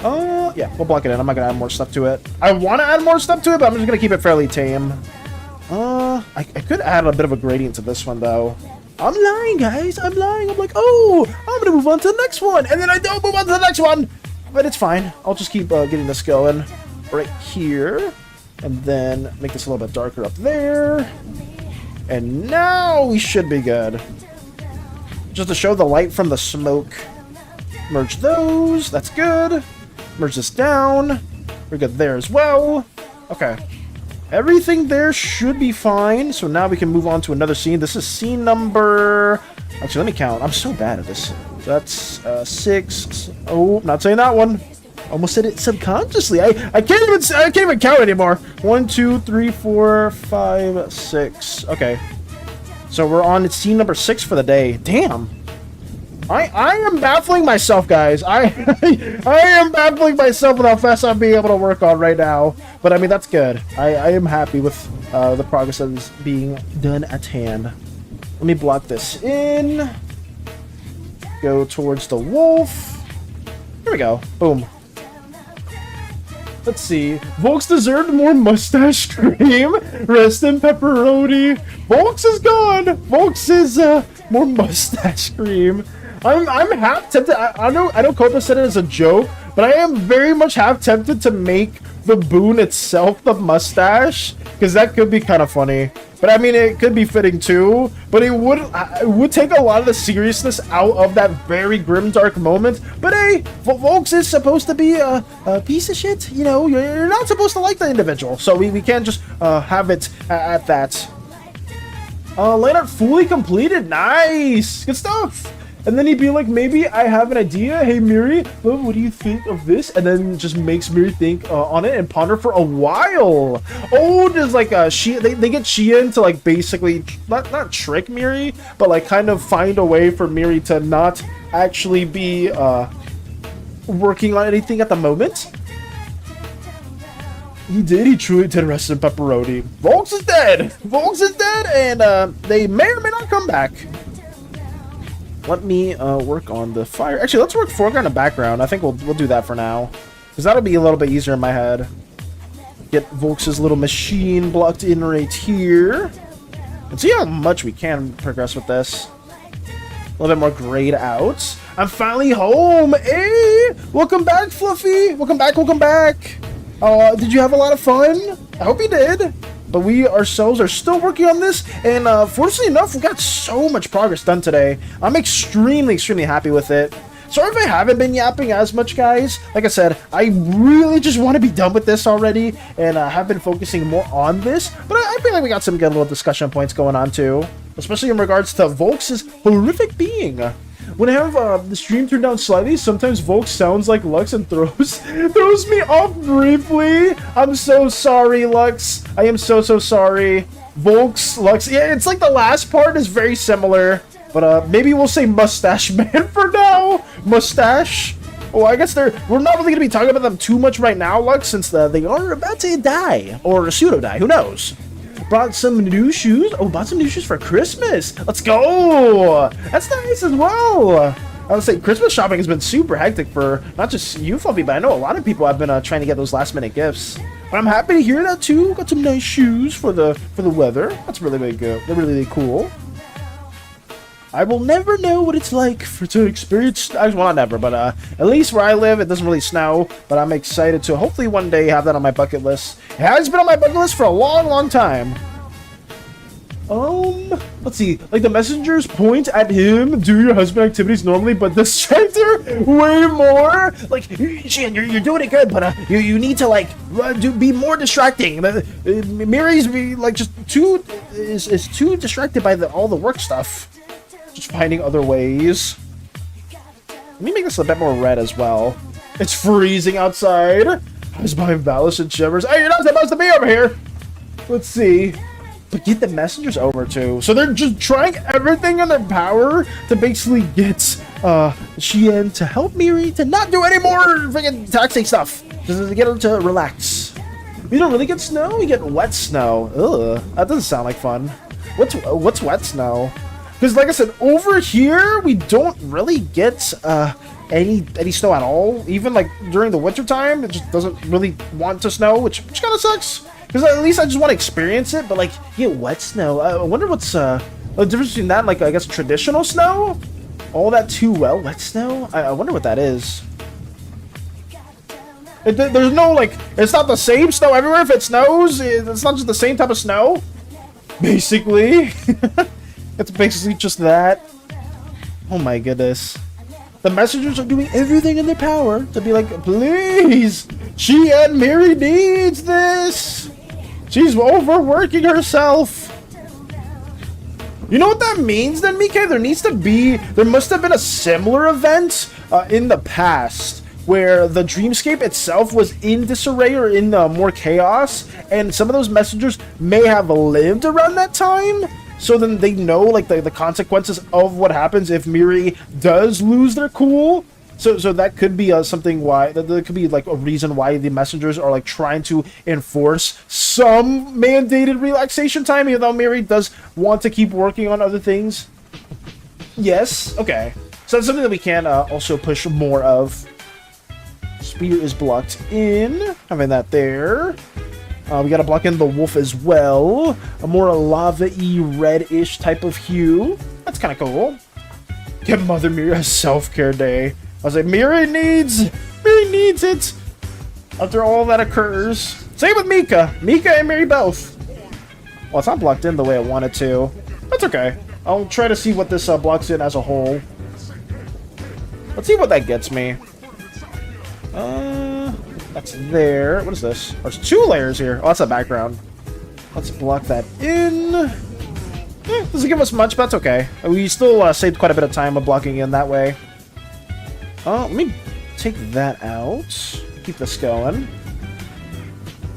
Speaker 1: Yeah, we'll block it in. I'm not going to add more stuff to it. I want to add more stuff to it, but I'm just going to keep it fairly tame. I could add a bit of a gradient to this one, though. I'm lying, guys. I'm lying. I'm like, oh, I'm going to move on to the next one, and then I don't move on to the next one. But it's fine. I'll just keep getting this going. Right here, and then make this a little bit darker up there, and now we should be good. Just to show the light from the smoke. Merge those, that's good. Merge this down, we're good there as well. Okay, everything there should be fine. So now we can move on to another scene. This is scene number... Actually, let me count. I'm so bad at this. That's 6. Oh, not saying that one. Almost said it subconsciously. I can't even count anymore. 1, 2, 3, 4, 5, 6. Okay. So we're on scene number 6 for the day. Damn. I am baffling myself, guys. I am baffling myself with how fast I'm being able to work on right now. But I mean, that's good. I am happy with the progress that is being done at hand. Let me block this in. Go towards the wolf. Here we go. Boom. Let's see. Volks deserved more mustache cream. Rest in pepperoni. Volks is gone. Volks is more mustache cream. I'm half tempted. I know Copa said it as a joke, but I am very much half tempted to make the boon itself the mustache, because that could be kind of funny. But I mean, it could be fitting too. But it would take a lot of the seriousness out of that very grimdark moment. But hey, Volks is supposed to be a piece of shit. You know, you're not supposed to like the individual, so we can't just have it at that. Line art fully completed. Nice, good stuff. And then he'd be like, maybe I have an idea. Hey, Miri, what do you think of this? And then just makes Miri think on it and ponder for a while. Oh, there's like they get Shien to like basically not trick Miri, but like kind of find a way for Miri to not actually be working on anything at the moment. He truly did rest in pepperoni. Volks is dead. Volks is dead, and they may or may not come back. Let me work on the fire. Actually, let's work foreground and background. I think we'll do that for now, because that'll be a little bit easier in my head. Get Volks's little machine blocked in right here, and see how much we can progress with this. A little bit more grayed out. I'm finally home. Hey, welcome back, Fluffy. Welcome back. Welcome back. Did you have a lot of fun? I hope you did. But we ourselves are still working on this, and fortunately enough, we got so much progress done today. I'm extremely happy with it. Sorry if I haven't been yapping as much, guys. Like I said, I really just want to be done with this already, and have been focusing more on this. But I feel like we got some good little discussion points going on too, especially in regards to Volks' horrific being. When I have the stream turned down slightly, sometimes Volks sounds like Lux and throws me off briefly. I'm so sorry, Lux. I am so sorry. Volks, Lux. Yeah, it's like the last part is very similar. But maybe we'll say Mustache Man for now. Mustache. Oh, I guess we're not really going to be talking about them too much right now, Lux, since they are about to die. Or pseudo-die. Who knows? Brought some new shoes. Oh, bought some new shoes for Christmas. Let's go. That's nice as well. I would say Christmas shopping has been super hectic for not just you, Fluffy, but I know a lot of people have been trying to get those last-minute gifts. But I'm happy to hear that too. Got some nice shoes for the weather. That's really good. They're really cool. I will never know what it's like to experience. Well, not never, but at least where I live, it doesn't really snow. But I'm excited to hopefully one day have that on my bucket list. It has been on my bucket list for a long time. Let's see. Like the messengers point at him, do your husband activities normally, but distract her way more. Like, Shien, you're doing it good, but you need to like be more distracting. Miri's like just too distracted by all the work stuff. Just finding other ways. Let me make this a bit more red as well. It's freezing outside. I was buying Valis and Shivers. Hey, you're not supposed to be over here. Let's see. But get the messengers over too. So they're just trying everything in their power to basically get Shien to help Miri to not do any more freaking taxing stuff. Just to get her to relax. We don't really get snow. We get wet snow. Ugh, that doesn't sound like fun. What's wet snow? Because like I said, over here, we don't really get any snow at all. Even like during the winter time, it just doesn't really want to snow, which kind of sucks. Because at least I just want to experience it, but like, you get wet snow. I wonder what's the difference between that and like, I guess, traditional snow? All that too well, wet snow? I wonder what that is. There's no like, it's not the same snow everywhere. If it snows, it's not just the same type of snow. Basically. It's basically just that. Oh my goodness. The messengers are doing everything in their power to be like, please, Shien Miri needs this. She's overworking herself. You know what that means then, Mika? There must have been a similar event in the past where the dreamscape itself was in disarray or in more chaos, and some of those messengers may have lived around that time. So then they know like the consequences of what happens if Miri does lose their cool. So that could be something why that could be like a reason why the messengers are like trying to enforce some mandated relaxation time, even though Miri does want to keep working on other things. Yes, okay. So that's something that we can also push more of. Spear is blocked in, having that there. We gotta block in the wolf as well. A more lava-y reddish type of hue. That's kind of cool. Give Mother Miri a self-care day. I was like, Miri needs it. After all that occurs. Same with Mika. Mika and Miri both. Well, it's not blocked in the way I wanted to. That's okay. I'll try to see what this blocks in as a whole. Let's see what that gets me. That's there. What is this? There's 2 layers here. Oh, that's a background. Let's block that in. Doesn't give us much, but that's okay. We still saved quite a bit of time of blocking in that way. Let me take that out. Keep this going.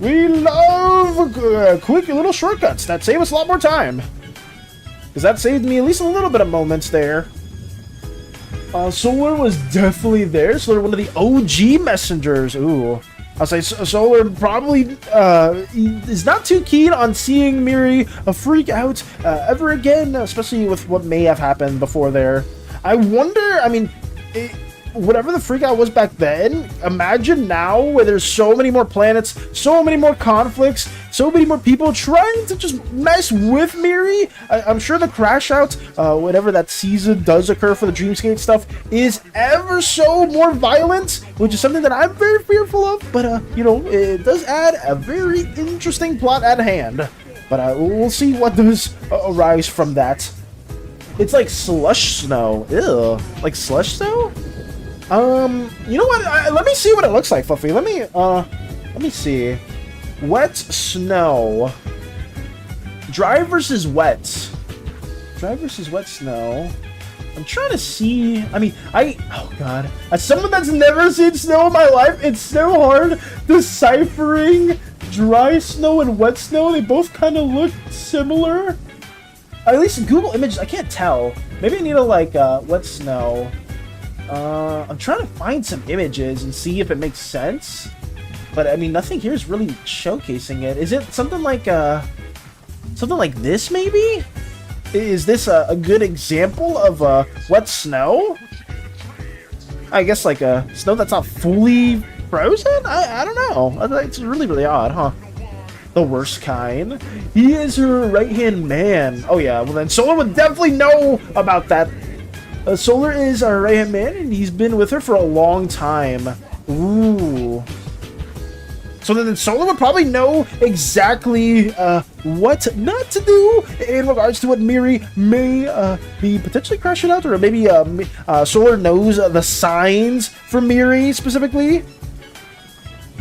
Speaker 1: We love quick little shortcuts that save us a lot more time. Because that saved me at least a little bit of moments there. Solar was definitely there. Solar, one of the OG messengers. Ooh. I'll say Solar probably is not too keen on seeing Miri freak out ever again, especially with what may have happened before there. I wonder, I mean, whatever the freak out was back then, imagine now where there's so many more planets, so many more conflicts, so many more people trying to just mess with Miri. I'm sure the crash out, whatever that season does occur for the Dreamscape stuff, is ever so more violent, which is something that I'm very fearful of, but, you know, it does add a very interesting plot at hand. But we'll see what does arise from that. It's like slush snow. Ew. Like slush snow? You know what? Let me see what it looks like, Fluffy. Let me see. Wet snow. Dry versus wet. Dry versus wet snow. I'm trying to see. I mean, oh god. As someone that's never seen snow in my life, it's so hard deciphering dry snow and wet snow. They both kind of look similar. At least in Google Images, I can't tell. Maybe I need to like wet snow. I'm trying to find some images and see if it makes sense. But I mean, nothing here is really showcasing it. Is it something like this maybe? Is this a good example of wet snow? I guess like a snow that's not fully frozen? I don't know. It's really, really odd, huh? The worst kind. He is her right-hand man. Oh yeah, well then Solar would definitely know about that. Solar is our right-hand man, and he's been with her for a long time. Ooh. So then Solar would probably know exactly what not to do in regards to what Miri may be potentially crashing out, or maybe Solar knows the signs for Miri specifically.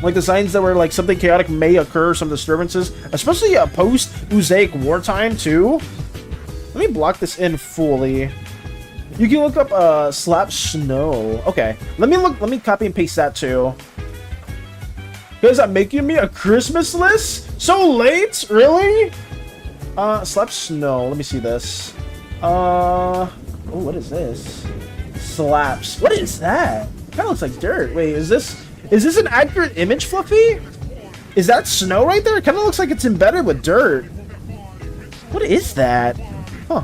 Speaker 1: Like the signs that were like something chaotic may occur, some disturbances, especially post-Uzaic wartime too. Let me block this in fully. You can look up slap snow. Okay, let me copy and paste that too. Guys, I'm making me a Christmas list? So late? Really? Slap snow. Let me see this. Oh, what is this? Slaps. What is that? Kind of looks like dirt. Wait, is this an accurate image, Fluffy? Is that snow right there? It kind of looks like it's embedded with dirt. What is that? Huh.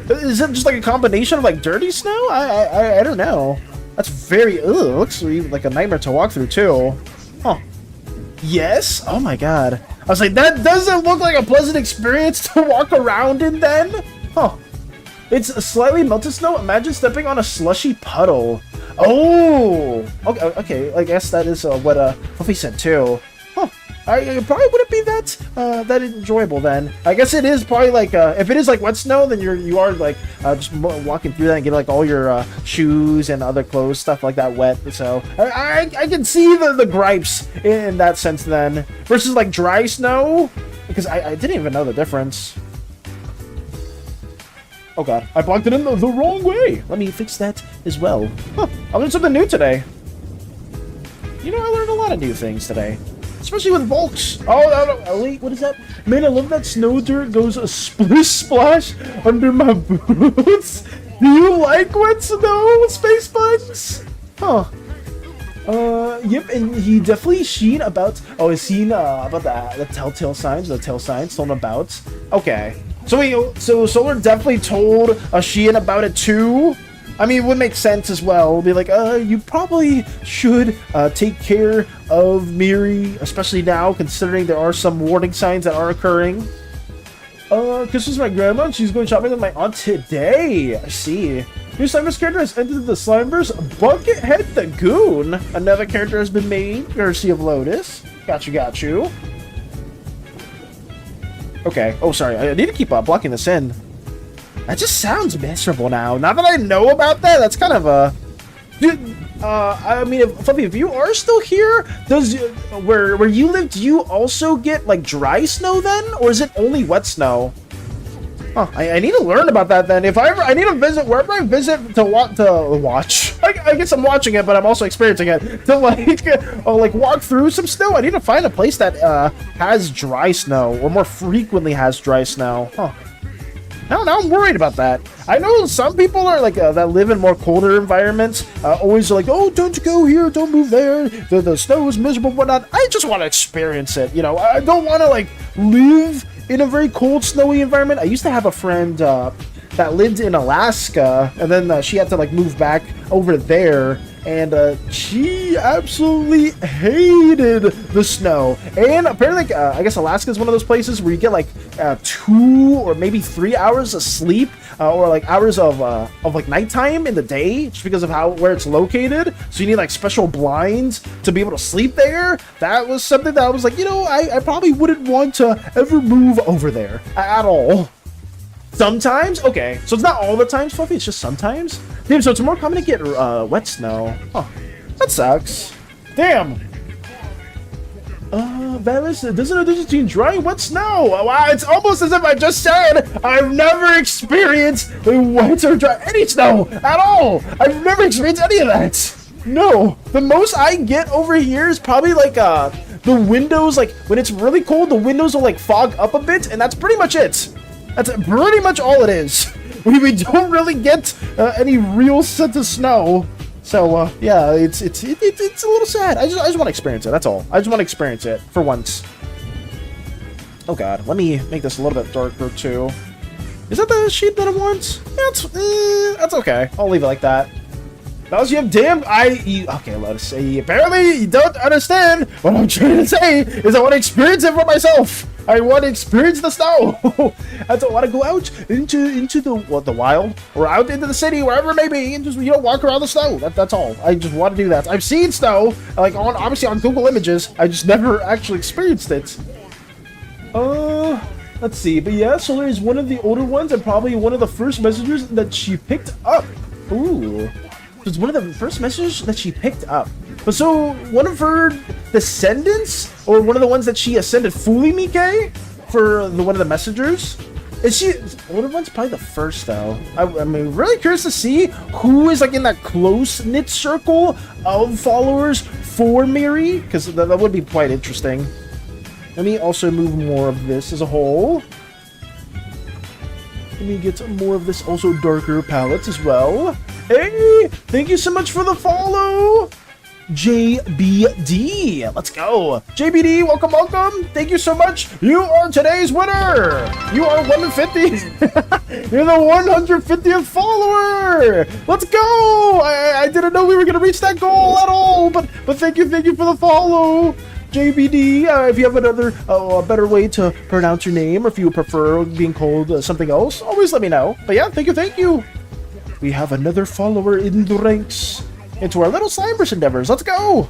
Speaker 1: Is it just like a combination of like dirty snow? I don't know. That's very, ugh, it looks like a nightmare to walk through too. Huh. Yes? Oh my god. I was like, that doesn't look like a pleasant experience to walk around in then? Huh. It's a slightly melted snow. Imagine stepping on a slushy puddle. Oh! Okay, I guess that is what Fluffy said too. Huh. It probably wouldn't be that enjoyable then. I guess it is probably like, if it is like wet snow, then you are like just walking through that and get like all your shoes and other clothes, stuff like that wet. So I can see the gripes in that sense then. Versus like dry snow, because I didn't even know the difference. Oh god, I blocked it in the wrong way. Let me fix that as well. Huh, I learned something new today. You know, I learned a lot of new things today. Especially with Volks. Oh, wait, what is that? Man, I love that snow dirt goes a splish splash under my boots. Do you like wet snow, Space Bugs? Huh. Yep, and he definitely seen about, he's seen, about the telltale signs, the tail signs told him about. Okay. So Solar definitely told Sheehan about it too? I mean, it would make sense as well. Be like, you probably should take care of Miri, especially now, considering there are some warning signs that are occurring. This is my grandma, and she's going shopping with my aunt today. I see. New Slimeverse character has entered the Slimeverse. Buckethead the Goon. Another character has been made, courtesy of Lotus. Got you. Okay. Oh, sorry. I need to keep blocking this in. That just sounds miserable now. Now that I know about that, that's kind of a... Dude, I mean, Fluffy, if you are still here, does where you live, do you also get, like, dry snow then? Or is it only wet snow? Huh, I need to learn about that then. If I need to visit, wherever I visit to watch. I guess I'm watching it, but I'm also experiencing it. To, like walk through some snow, I need to find a place that, has dry snow, or more frequently has dry snow. Huh. Now I'm worried about that. I know some people are like that live in more colder environments. Always are like, oh, don't go here, don't move there. The snow is miserable, whatnot. I just want to experience it. You know, I don't want to like live in a very cold, snowy environment. I used to have a friend that lived in Alaska, and then she had to like move back over there. And she absolutely hated the snow. And apparently, I guess Alaska is one of those places where you get like 2 or maybe 3 hours of sleep, or like hours of like nighttime in the day, just because of where it's located. So you need like special blinds to be able to sleep there. That was something that I was like, you know, I probably wouldn't want to ever move over there at all. Sometimes? Okay. So it's not all the times, Fluffy, it's just sometimes? Damn, so it's more common to get wet snow. Huh. That sucks. Damn. Valis, there's no difference between dry and wet snow. Wow, it's almost as if I just said I've never experienced wet or dry any snow at all. I've never experienced any of that. No. The most I get over here is probably like the windows, like when it's really cold, the windows will like fog up a bit, and that's pretty much it. That's pretty much all it is. We don't really get any real scent of snow. So yeah, it's a little sad. I just want to experience it. That's all. I just want to experience it for once. Oh god, let me make this a little bit darker too. Is that the sheep that I want? Yeah, that's okay. I'll leave it like that. Now you have damn okay, let's see. Apparently you don't understand what I'm trying to say is I want to experience it for myself. I want to experience the snow. I don't want to go out into the wild or out into the city, wherever it may be, and just, you know, walk around the snow. That's all. I just want to do that. I've seen snow, like obviously on Google Images. I just never actually experienced it. Let's see. But yeah, Solar is one of the older ones and probably one of the first messengers that she picked up. Ooh. It's one of the first messages that she picked up. But so, one of her descendants, or one of the ones that she ascended fully, Mike, for one of the messengers? Is she, older one's probably the first, though. I'm really curious to see who is, like, in that close-knit circle of followers for Miri, because that would be quite interesting. Let me also move more of this as a whole. Let me get more of this also darker palettes as well. Hey, thank you so much for the follow, JBD. Let's go. JBD, welcome. Thank you so much. You are today's winner. You are 150. You're the 150th follower. Let's go. I didn't know we were going to reach that goal at all, but thank you for the follow. JBD, if you have another a better way to pronounce your name, or if you prefer being called something else, always let me know. But yeah, thank you. We have another follower in the ranks into our little Slimeverse endeavors. Let's go.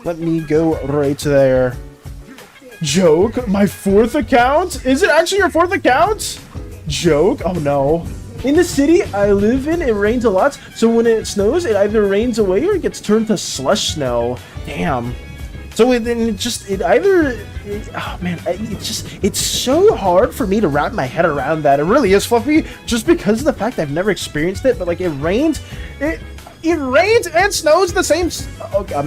Speaker 1: Let me go right there. Joke, my 4th account? Is it actually your 4th account? Joke, oh no. In the city I live in, it rains a lot, so when it snows, it either rains away or it gets turned to slush snow. Damn. So it's so hard for me to wrap my head around that. It really is, Fluffy, just because of the fact I've never experienced it. But like, it rains and snows at the same. Okay, I'm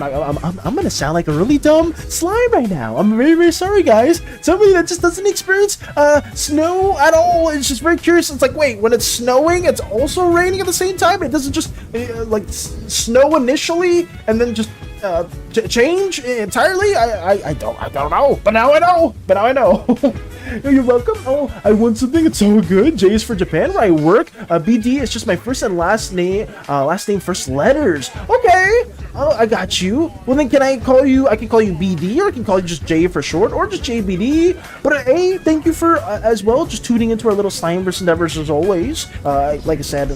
Speaker 1: gonna sound like a really dumb slime right now. I'm very, very sorry, guys. Somebody that just doesn't experience snow at all. It's just very curious. It's like, wait, when it's snowing, it's also raining at the same time. It doesn't just like snow initially and then just change entirely. I don't know, but now I know. You're welcome. Oh, I want something. It's so good. J is for Japan, where I work. BD is just my first and last name first letters. Okay. Oh, I got you. Well, then I can call you BD, or I can call you just J for short, or just JBD. But A, thank you for as well, just tuning into our little Slimeverse endeavors as always. Like I said,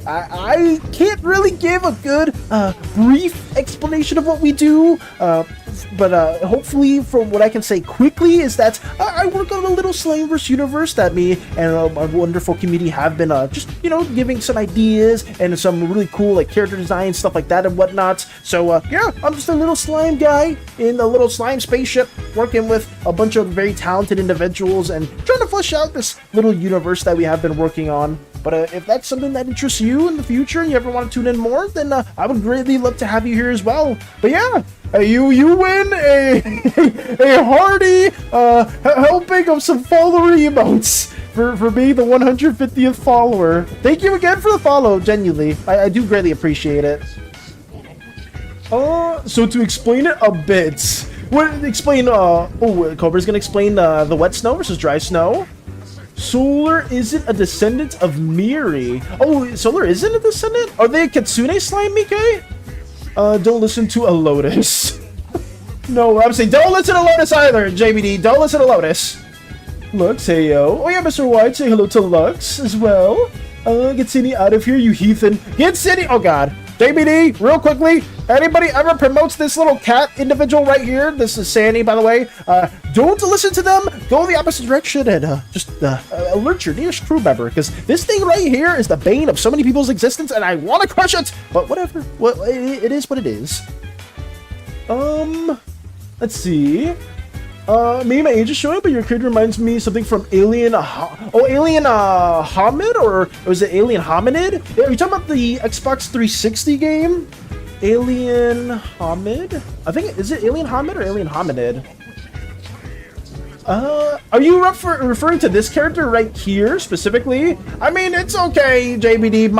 Speaker 1: I can't really give a good brief explanation of what we do. But hopefully, from what I can say quickly, is that I work on a little Slimeverse universe that me and a wonderful community have been just, giving some ideas and some really cool like character design stuff like that and whatnot. So yeah, I'm just a little slime guy in a little slime spaceship working with a bunch of very talented individuals and trying to flesh out this little universe that we have been working on. But if that's something that interests you in the future and you ever want to tune in more, then I would greatly love to have you here as well. But yeah, you win a hearty helping of some follower emotes for being the 150th follower. Thank you again for the follow, genuinely. I do greatly appreciate it. So to explain it a bit, Cobra's gonna explain the wet snow versus dry snow. Solar isn't a descendant of Miri. Oh, Solar isn't a descendant? Are they a Kitsune slime, Mike? Don't listen to a Lotus. No, I'm saying don't listen to Lotus either, JBD. Don't listen to Lotus. Lux, hey yo. Oh yeah, Mr. White, say hello to Lux as well. Get Cindy out of here, you heathen. Get Cindy. Oh god. JBD, real quickly, anybody ever promotes this little cat individual right here? This is SANI, by the way. Don't listen to them. Go the opposite direction and just alert your nearest crew member, because this thing right here is the bane of so many people's existence, and I want to crush it. But whatever. Well, it is what it is. Let's see. Me, my age is showing, but your character reminds me something from Alien. Alien Hominid, or was it Alien Hominid? Are you talking about the Xbox 360 game? Alien Hominid? I think, is it Alien Hominid or Alien Hominid? Are you referring to this character right here specifically? I mean, it's okay, JBD.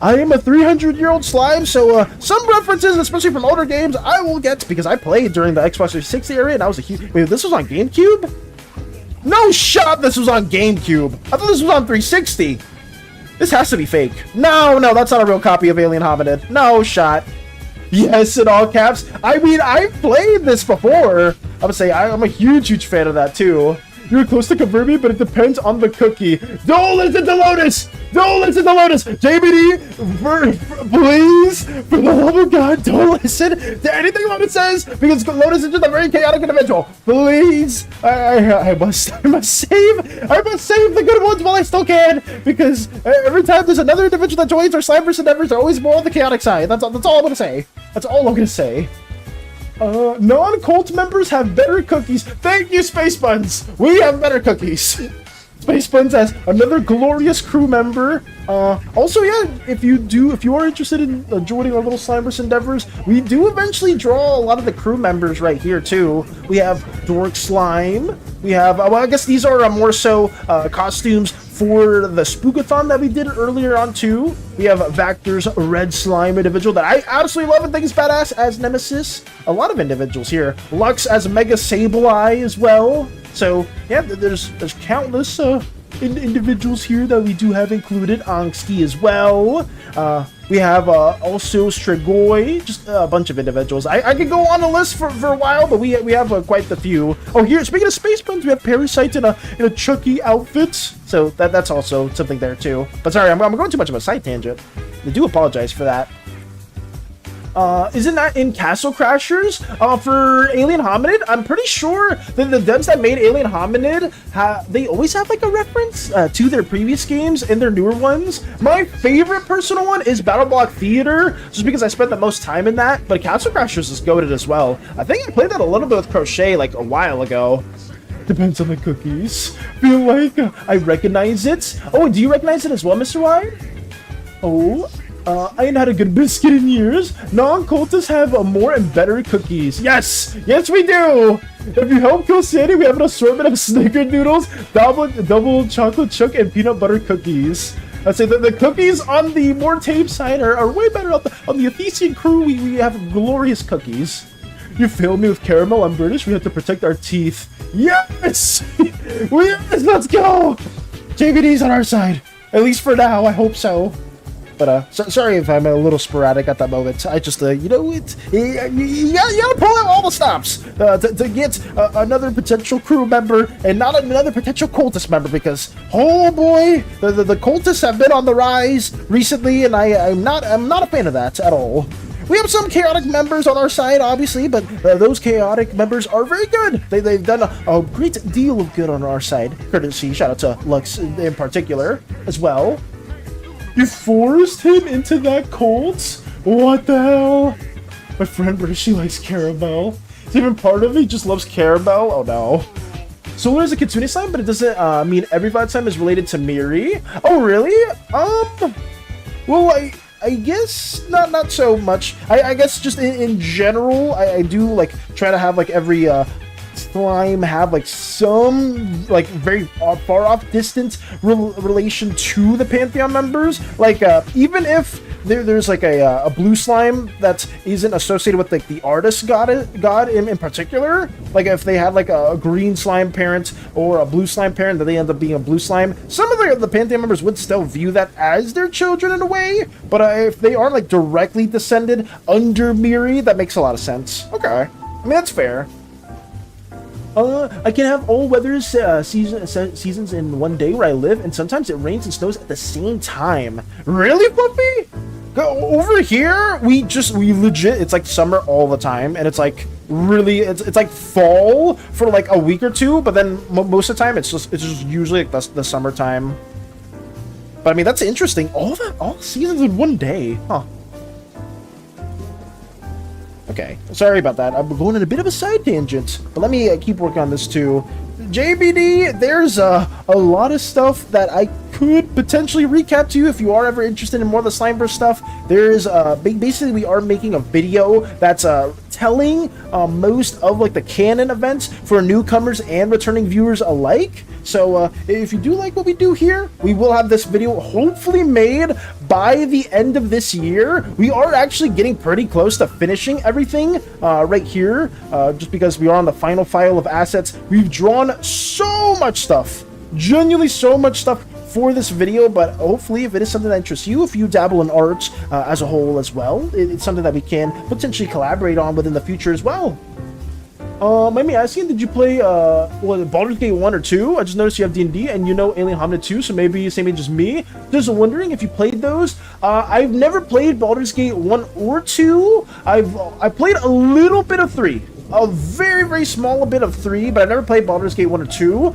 Speaker 1: I am a 300-year-old slime, so some references, especially from older games, I will get, because I played during the Xbox 360 area, and I was a huge. Wait, this was on GameCube? No shot, this was on GameCube. I thought this was on 360. This has to be fake. No, that's not a real copy of Alien Hominid. No shot. Yes, in all caps. I mean, I've played this before. I would say I'm a huge fan of that too. You're close to convert me, but it depends on the cookie. Don't listen to Lotus! Don't listen to Lotus! JBD, please, for the love of God, don't listen to anything Lotus says, because Lotus is just a very chaotic individual. Please, I must save the good ones while I still can, because every time there's another individual that joins our Slimeverse endeavors, they're always more on the chaotic side. That's all I'm gonna say. That's all I'm gonna say. Non-cult members have better cookies. Thank you, Space Buns. We have better cookies. Space Buns as another glorious crew member. Also, yeah, if you are interested in joining our little Slimeverse endeavors, we do eventually draw a lot of the crew members right here too. We have Dork Slime. We have, well, I guess these are more so costumes for the Spookathon that we did earlier on too. We have Vactor's Red Slime individual that I absolutely love and think is badass as Nemesis. A lot of individuals here. Lux as Mega Sableye as well. So yeah, there's countless individuals here that we do have included. Angsty as well. We have also Strigoi, just a bunch of individuals. I could go on a list for a while, but we have quite the few. Oh, here, speaking of Space Buns, we have Parasite in a Chucky outfit. So that's also something there too. But sorry, I'm going too much of a side tangent. I do apologize for that. Isn't that in Castle Crashers for Alien Hominid? I'm pretty sure that the devs that made Alien Hominid, they always have like a reference to their previous games and their newer ones. My favorite personal one is Battle Block Theater, just because I spent the most time in that, but Castle Crashers is goated as well. I think I played that a little bit with Crochet like a while ago. Depends on the cookies. Feel like I recognize it. Oh, do you recognize it as well, Mr. White? Oh, I ain't had a good biscuit in years. Non-cultists have more and better cookies. Yes! Yes, we do! If you help kill SANI, we have an assortment of snickerdoodles, double chocolate chunk, and peanut butter cookies. I'd say that the cookies on the more tame side are way better. On the Athesian crew, we have glorious cookies. You failed me with caramel. I'm British. We have to protect our teeth. Yes! Yes, let's go! JVD's on our side. At least for now, I hope so. But sorry if I'm a little sporadic at that moment. I just, you know, you gotta pull out all the stops to get another potential crew member and not another potential cultist member, because oh boy, the cultists have been on the rise recently, and I'm not a fan of that at all. We have some chaotic members on our side, obviously, but those chaotic members are very good. They've done a great deal of good on our side. Courtesy, shout out to Lux in particular as well. You forced him into that cult? What the hell? My friend Rishi likes caramel. Is even part of me just loves caramel? Oh no. Solar is a Kitsune slime, but it doesn't mean every Vlad slime is related to Miri. Oh really? Well, I guess not so much. I guess just in general, I do like try to have like every slime have like some like very far off distant relation to the Pantheon members. Like even if there's like a blue slime that isn't associated with like the artist god in particular, like if they had like a green slime parent or a blue slime parent that they end up being a blue slime, some of the Pantheon members would still view that as their children in a way, but if they aren't like directly descended under Miri, that makes a lot of sense. Okay, I mean that's fair. I can have all weathers seasons in one day where I live, and sometimes it rains and snows at the same time. Really, Fluffy? Over here, we legit, it's like summer all the time, and it's like really, it's like fall for like a week or two, but then most of the time it's just usually like the summertime. But I mean, that's interesting. All seasons in one day, huh? Okay, sorry about that. I'm going on a bit of a side tangent, but let me keep working on this too. JBD, there's a lot of stuff that I could potentially recap to you if you are ever interested in more of the Slimeverse stuff. There's basically we are making a video that's telling most of like the canon events for newcomers and returning viewers alike. So if you do like what we do here, we will have this video hopefully made by the end of this year. We are actually getting pretty close to finishing everything right here, just because we are on the final file of assets. We've drawn so much stuff, genuinely so much stuff for this video, but hopefully if it is something that interests you, if you dabble in art as a whole as well, it's something that we can potentially collaborate on within the future as well. Let me ask you, did you play Baldur's Gate 1 or 2? I just noticed you have D&D and you know Alien Hominid 2, so maybe same age as me. Just wondering if you played those. I've never played Baldur's Gate 1 or 2. I played a little bit of 3. A very, very small bit of 3, but I never played Baldur's Gate 1 or 2.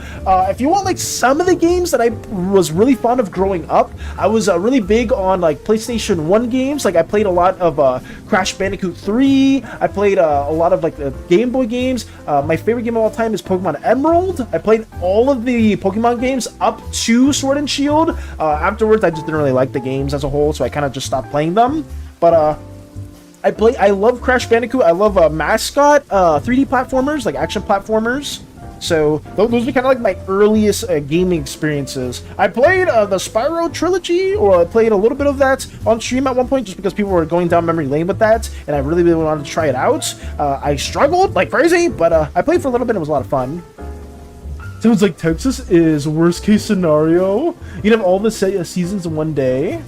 Speaker 1: If you want like some of the games that I was really fond of growing up, I was really big on like PlayStation 1 games. Like I played a lot of Crash Bandicoot 3. I played a lot of like the Game Boy games. My favorite game of all time is Pokemon Emerald. I played all of the Pokemon games up to Sword and Shield. Afterwards, I just didn't really like the games as a whole, so I kind of just stopped playing them. But I love Crash Bandicoot. I love Mascot 3D platformers, like action platformers. So those are kind of like my earliest gaming experiences. I played the Spyro trilogy, or I played a little bit of that on stream at one point, just because people were going down memory lane with that, and I really wanted to try it out. I struggled like crazy, but I played for a little bit. It was a lot of fun. Sounds like Texas is worst case scenario. You'd have all the seasons in one day.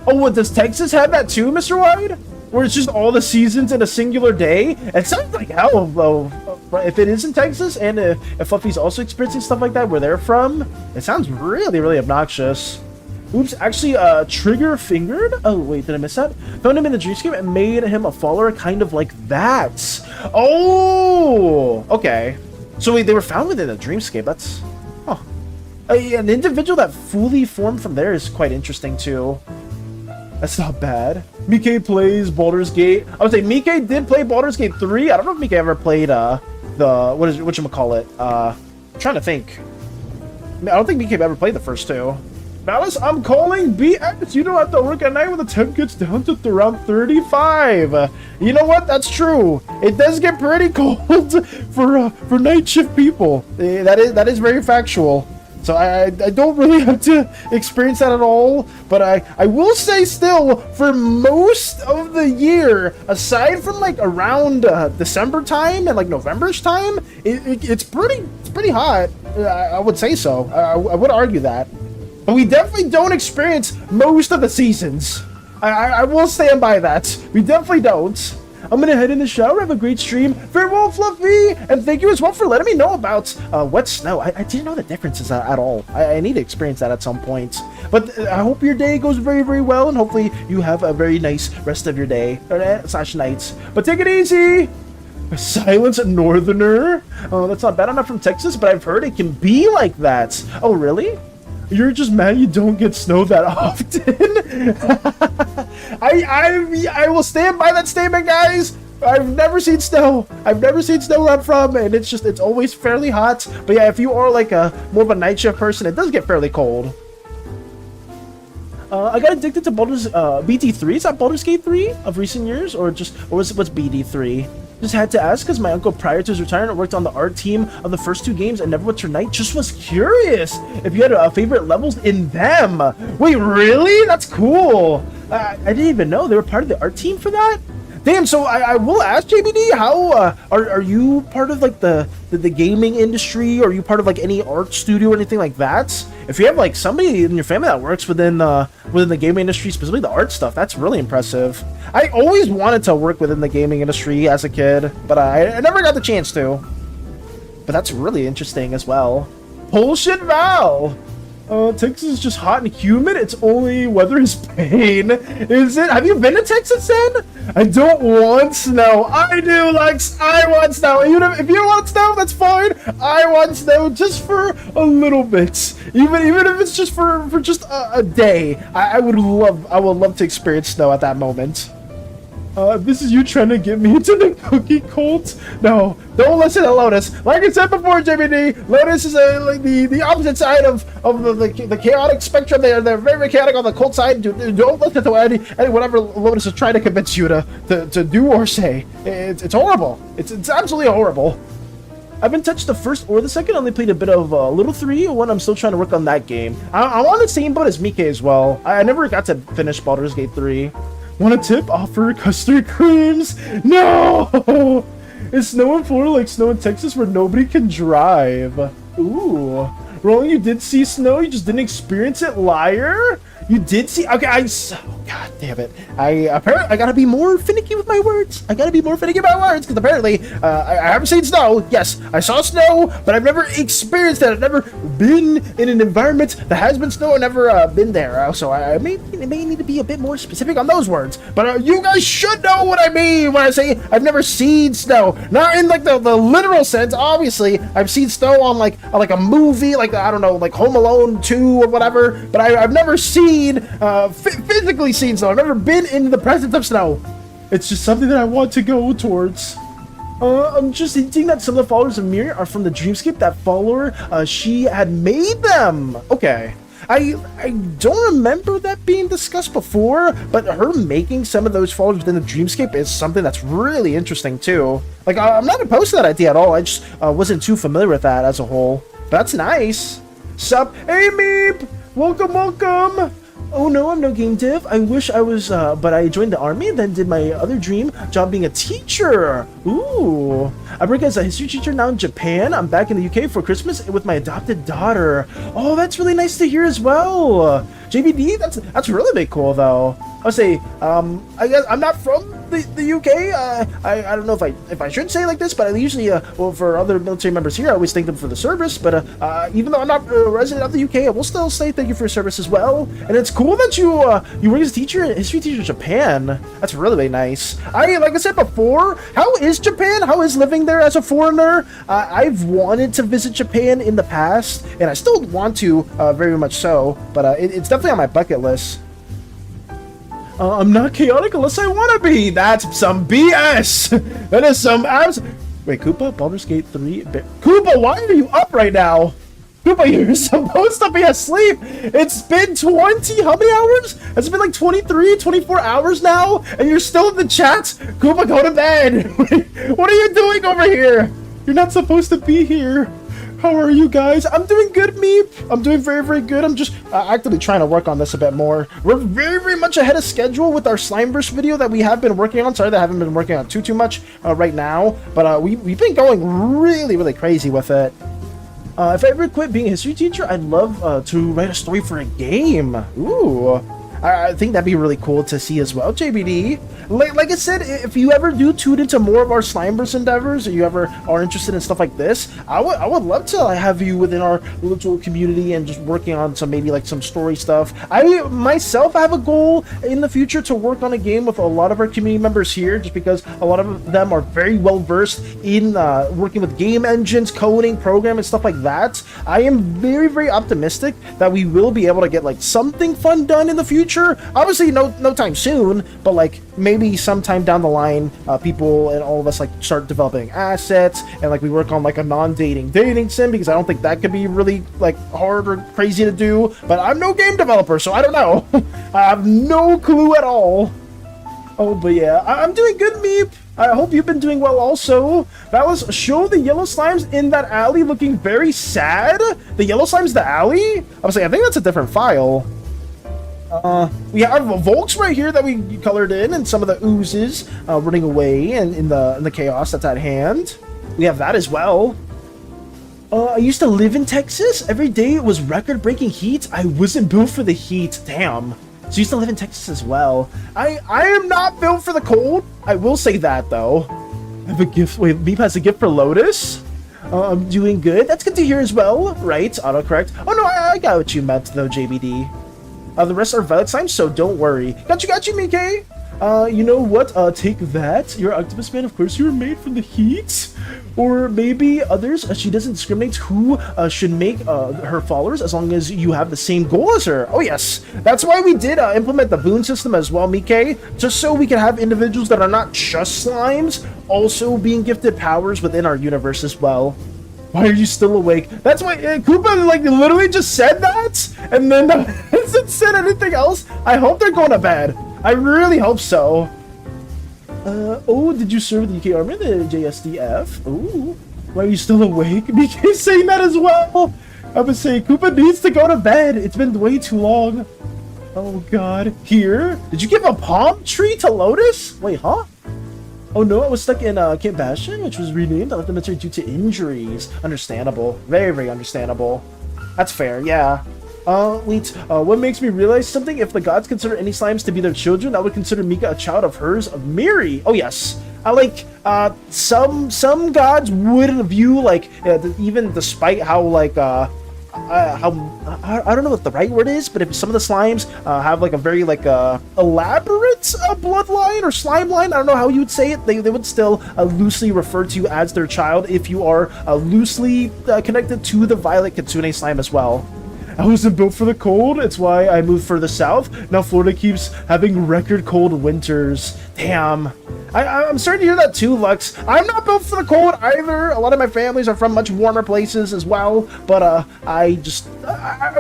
Speaker 1: Oh, what, does Texas have that too, Mr. Wide? Where it's just all the seasons in a singular day? It sounds like hell, though. If it is in Texas, and if Fluffy's also experiencing stuff like that where they're from, it sounds really, really obnoxious. Oops, actually, trigger fingered? Oh, wait, did I miss that? Found him in the dreamscape and made him a follower kind of like that. Oh, okay. So wait, they were found within the dreamscape. That's, huh. An individual that fully formed from there is quite interesting too. That's not bad. Mike plays Baldur's Gate. I would say Mike did play Baldur's Gate 3. I don't know if Mike ever played, whatchamacallit? I'm trying to think. I don't think Mike ever played the first two. Malice, I'm calling BX. You don't have to work at night when the temp gets down to around 35. You know what? That's true. It does get pretty cold for night shift people. That is very factual. So I don't really have to experience that at all. But I will say still, for most of the year, aside from like around December time and like November's time, it's pretty hot. I would say so. I would argue that. But we definitely don't experience most of the seasons. I will stand by that. We definitely don't. I'm gonna head in the shower, have a great stream. Farewell, Fluffy! And thank you as well for letting me know about wet snow. I didn't know the differences at all. I need to experience that at some point. But I hope your day goes very, very well, and hopefully you have a very nice rest of your day, slash nights. But take it easy! Silence Northerner? Oh, that's not bad. I'm not from Texas, but I've heard it can be like that. Oh, really? You're just mad you don't get snow that often? I will stand by that statement, guys. I've never seen snow. I've never seen snow where I'm from, and it's always fairly hot. But yeah, if you are like more of a night shift person, it does get fairly cold. I got addicted to Baldur's BT3. Is that Baldur's Gate 3 of recent years, or what's BD3? Just had to ask because my uncle prior to his retirement worked on the art team of the first two games and Neverwinter Night. Just was curious if you had favorite levels in them. Wait, really? That's cool. I didn't even know they were part of the art team for that. Damn, so I will ask JBD, how are you part of like the gaming industry, or are you part of like any art studio or anything like that? If you have like somebody in your family that works within the gaming industry, specifically the art stuff, that's really impressive. I always wanted to work within the gaming industry as a kid, but I never got the chance to. But that's really interesting as well. Bullshit Val! Texas is just hot and humid. It's only weather is pain. Is it? Have you been to Texas then? I don't want snow. I do, Lex. I want snow. Even if you want snow, that's fine. I want snow just for a little bit. Even if it's just for just a day. I would love to experience snow at that moment. This is you trying to get me into the cookie cult? No, don't listen to Lotus. Like I said before, JBD, Lotus is like the opposite side of the chaotic spectrum. They're very chaotic on the cult side. Don't listen to any whatever Lotus is trying to convince you to do or say. It's horrible. It's absolutely horrible. I haven't touched the first or the second. I only played a bit of Little 3, one I'm still trying to work on that game. I'm on the same boat as Mike as well. I never got to finish Baldur's Gate 3. Want a tip? Offer custard creams? No! It's snow in Florida like snow in Texas where nobody can drive. Ooh. Roland, you did see snow, you just didn't experience it, liar? You did see? Okay, God damn it. I gotta be more finicky with my words. Because apparently, I haven't seen snow. Yes, I saw snow, but I've never experienced it. I've never been in an environment that has been snow. I've never been there. So I may need to be a bit more specific on those words. But you guys should know what I mean when I say I've never seen snow. Not in like the literal sense. Obviously, I've seen snow on like a movie, like I don't know, like Home Alone 2 or whatever. But I've never seen physically seen snow. I've never been in the presence of snow. It's just something that I want to go towards. I'm just hinting that some of the followers of Mir are from the Dreamscape. That follower, she had made them. Okay. I don't remember that being discussed before, but her making some of those followers within the Dreamscape is something that's really interesting too. Like, I'm not opposed to that idea at all. I just wasn't too familiar with that as a whole. But that's nice. Sup? Hey, Meep! Welcome! Oh no, I'm no game dev. I wish I was, but I joined the army and then did my other dream job being a teacher. Ooh. I work as a history teacher now in Japan. I'm back in the UK for Christmas with my adopted daughter. Oh, that's really nice to hear as well. JBD, that's really big cool though. I would say, I guess I'm not from the UK. I don't know if I should say it like this, but I usually well, for other military members here, I always thank them for the service. But even though I'm not a resident of the UK, I will still say thank you for your service as well. And it's cool that you work as a history teacher in Japan. That's really nice. Like I said before, how is Japan? How is living there as a foreigner? I've wanted to visit Japan in the past, and I still want to very much so. But it's definitely on my bucket list. I'm not chaotic unless I want to be. That's some BS. That is some abs. Wait, Koopa, Baldur's Gate 3. Koopa, why are you up right now? Koopa, you're supposed to be asleep. It's been 20, how many hours? It's been like 23, 24 hours now, and you're still in the chat? Koopa, go to bed. What are you doing over here? You're not supposed to be here. How are you guys? I'm doing good, Meep. I'm doing very good. I'm just actively trying to work on this a bit more. We're very much ahead of schedule with our Slimeverse video that we have been working on. Sorry that I haven't been working on too much right now, but we've been going really crazy with it. If I ever quit being a history teacher, I'd love to write a story for a game. Ooh. I think that'd be really cool to see as well, JBD. Like I said, if you ever do tune into more of our Slimeverse endeavors, or you ever are interested in stuff like this, I would love to have you within our little community and just working on some maybe like some story stuff. I myself have a goal in the future to work on a game with a lot of our community members here, just because a lot of them are very well versed in working with game engines, coding, programming, stuff like that. I am very optimistic that we will be able to get like something fun done in the future. Obviously no time soon, but like maybe sometime down the line, people and all of us like start developing assets, and like we work on like a non-dating dating sim, because I don't think that could be really like hard or crazy to do. But I'm no game developer, so I don't know. I have no clue at all. Oh, but yeah, I'm doing good, Meep. I hope you've been doing well also. Valis, show the yellow slimes in that alley looking very sad. The yellow slimes, the alley? I was like, I think that's a different file. We have Volks right here that we colored in, and some of the oozes running away and in the chaos that's at hand. We have that as well. I used to live in Texas. Every day it was record-breaking heat. I wasn't built for the heat. Damn. So I used to live in Texas as well. I am not built for the cold. I will say that though. I have a gift. Wait, Meep has a gift for Lotus. I'm doing good. That's good to hear as well, right? Autocorrect. Oh no, I got what you meant though, JBD. The rest are violet slimes, so don't worry. Got you, Mike. You know what? Take that. You're Octopus Man. Of course, you were made from the heat. Or maybe others. She doesn't discriminate who should make her followers, as long as you have the same goal as her. Oh yes, that's why we did implement the boon system as well, Mike. Just so we can have individuals that are not just slimes also being gifted powers within our universe as well. Why are you still awake? That's why Koopa like literally just said that, and then hasn't said anything else. I hope they're going to bed. I really hope so. Oh, did you serve the UK Army, the JSDF? Ooh, why are you still awake? BK's saying that as well. I would say Koopa needs to go to bed. It's been way too long. Oh God. Here, did you give a palm tree to Lotus? Wait, huh? Oh no, I was stuck in Camp Bastion, which was renamed. I left the military due to injuries. Understandable. Very understandable. That's fair, yeah. Wait, what makes me realize something? If the gods consider any slimes to be their children, I would consider Mika a child of hers, of Miri. Oh yes. Some gods would view, like, even despite how, like, I don't know what the right word is, but if some of the slimes have like a very like elaborate bloodline or slime line, I don't know how you would say it, they would still loosely refer to you as their child if you are loosely connected to the violet kitsune slime as well. I wasn't built for the cold. It's why I moved further south. Now Florida keeps having record cold winters. Damn. I'm starting to hear that too, Lux. I'm not built for the cold either. A lot of my families are from much warmer places as well. But I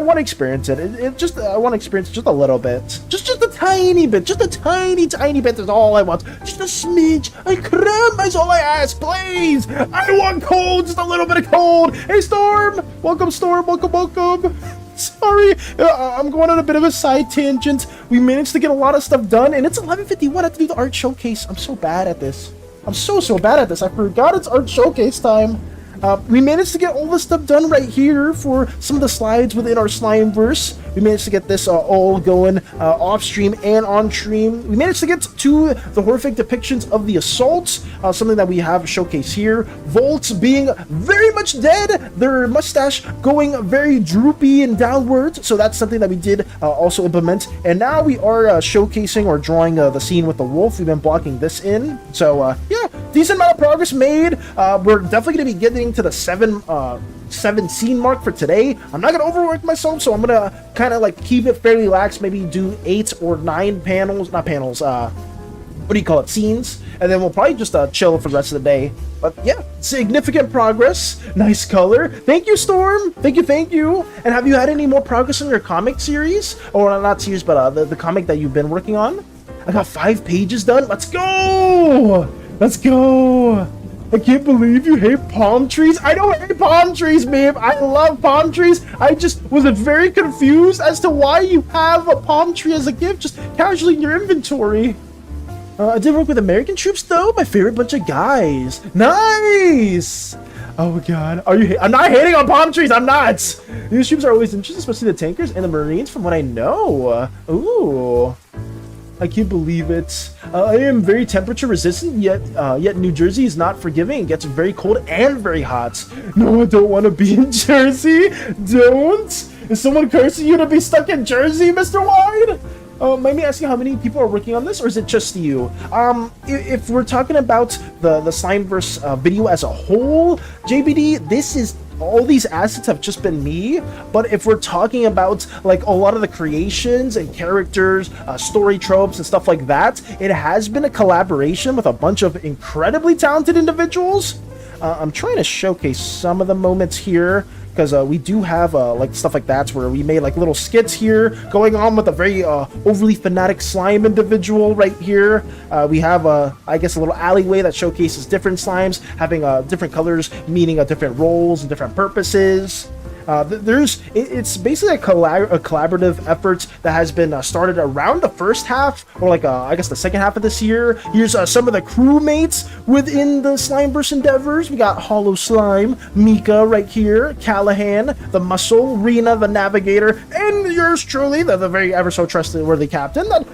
Speaker 1: want to experience it. I want to experience it just a little bit. Just a tiny bit. Just a tiny bit is all I want. Just a smidge. A crumb is all I ask, please. I want cold. Just a little bit of cold. Hey, Storm. Welcome, Storm. Welcome. Sorry, I'm going on a bit of a side tangent. We managed to get a lot of stuff done, and it's 11:51. I have to do the art showcase. I'm so bad at this. I'm so bad at this. I forgot it's art showcase time. We managed to get all this stuff done right here for some of the slides within our Slimeverse. We managed to get this all going off stream and on stream. We managed to get to the horrific depictions of the assaults, something that we have showcased here. Volts being very much dead, their mustache going very droopy and downwards. So that's something that we did also implement. And now we are showcasing or drawing the scene with the wolf. We've been blocking this in. So yeah, decent amount of progress made. We're definitely going to be getting to the 7 scene mark for today. I'm not gonna overwork myself, so I'm gonna kind of like keep it fairly lax, maybe do 8 or 9 panels, not panels, what do you call it, scenes, and then we'll probably just chill for the rest of the day. But yeah, significant progress. Nice color. Thank you, Storm. Thank you. And have you had any more progress in your comic series, or not series, but the comic that you've been working on? I got 5 pages done. Let's go. I can't believe you hate palm trees. I don't hate palm trees, babe. I love palm trees. I just was very confused as to why you have a palm tree as a gift just casually in your inventory. I did work with American troops, though. My favorite bunch of guys. Nice. Oh, God. Are you? I'm not hating on palm trees. I'm not. These troops are always interesting, especially the tankers and the Marines, from what I know. Ooh. I can't believe it. I am very temperature resistant, yet New Jersey is not forgiving. It gets very cold and very hot. No, I don't want to be in Jersey. Don't. Is someone cursing you to be stuck in Jersey, Mr. Wide? Mind me asking how many people are working on this, or is it just you? If we're talking about the Slimeverse video as a whole, JBD, this is all these assets have just been me. But if we're talking about like a lot of the creations and characters, story tropes and stuff like that, it has been a collaboration with a bunch of incredibly talented individuals. I'm trying to showcase some of the moments here, because we do have like stuff like that where we made like little skits here going on with a very overly fanatic slime individual right here. We have I guess a little alleyway that showcases different slimes having different colors, meaning different roles and different purposes. It's basically a collaborative effort that has been started around the first half, or like I guess the second half of this year. Here's some of the crewmates within the Slimeverse endeavors. We got Hollow Slime, Mika right here, Callahan, the Muscle, Rena the Navigator, and yours truly, the very ever so trustworthy captain that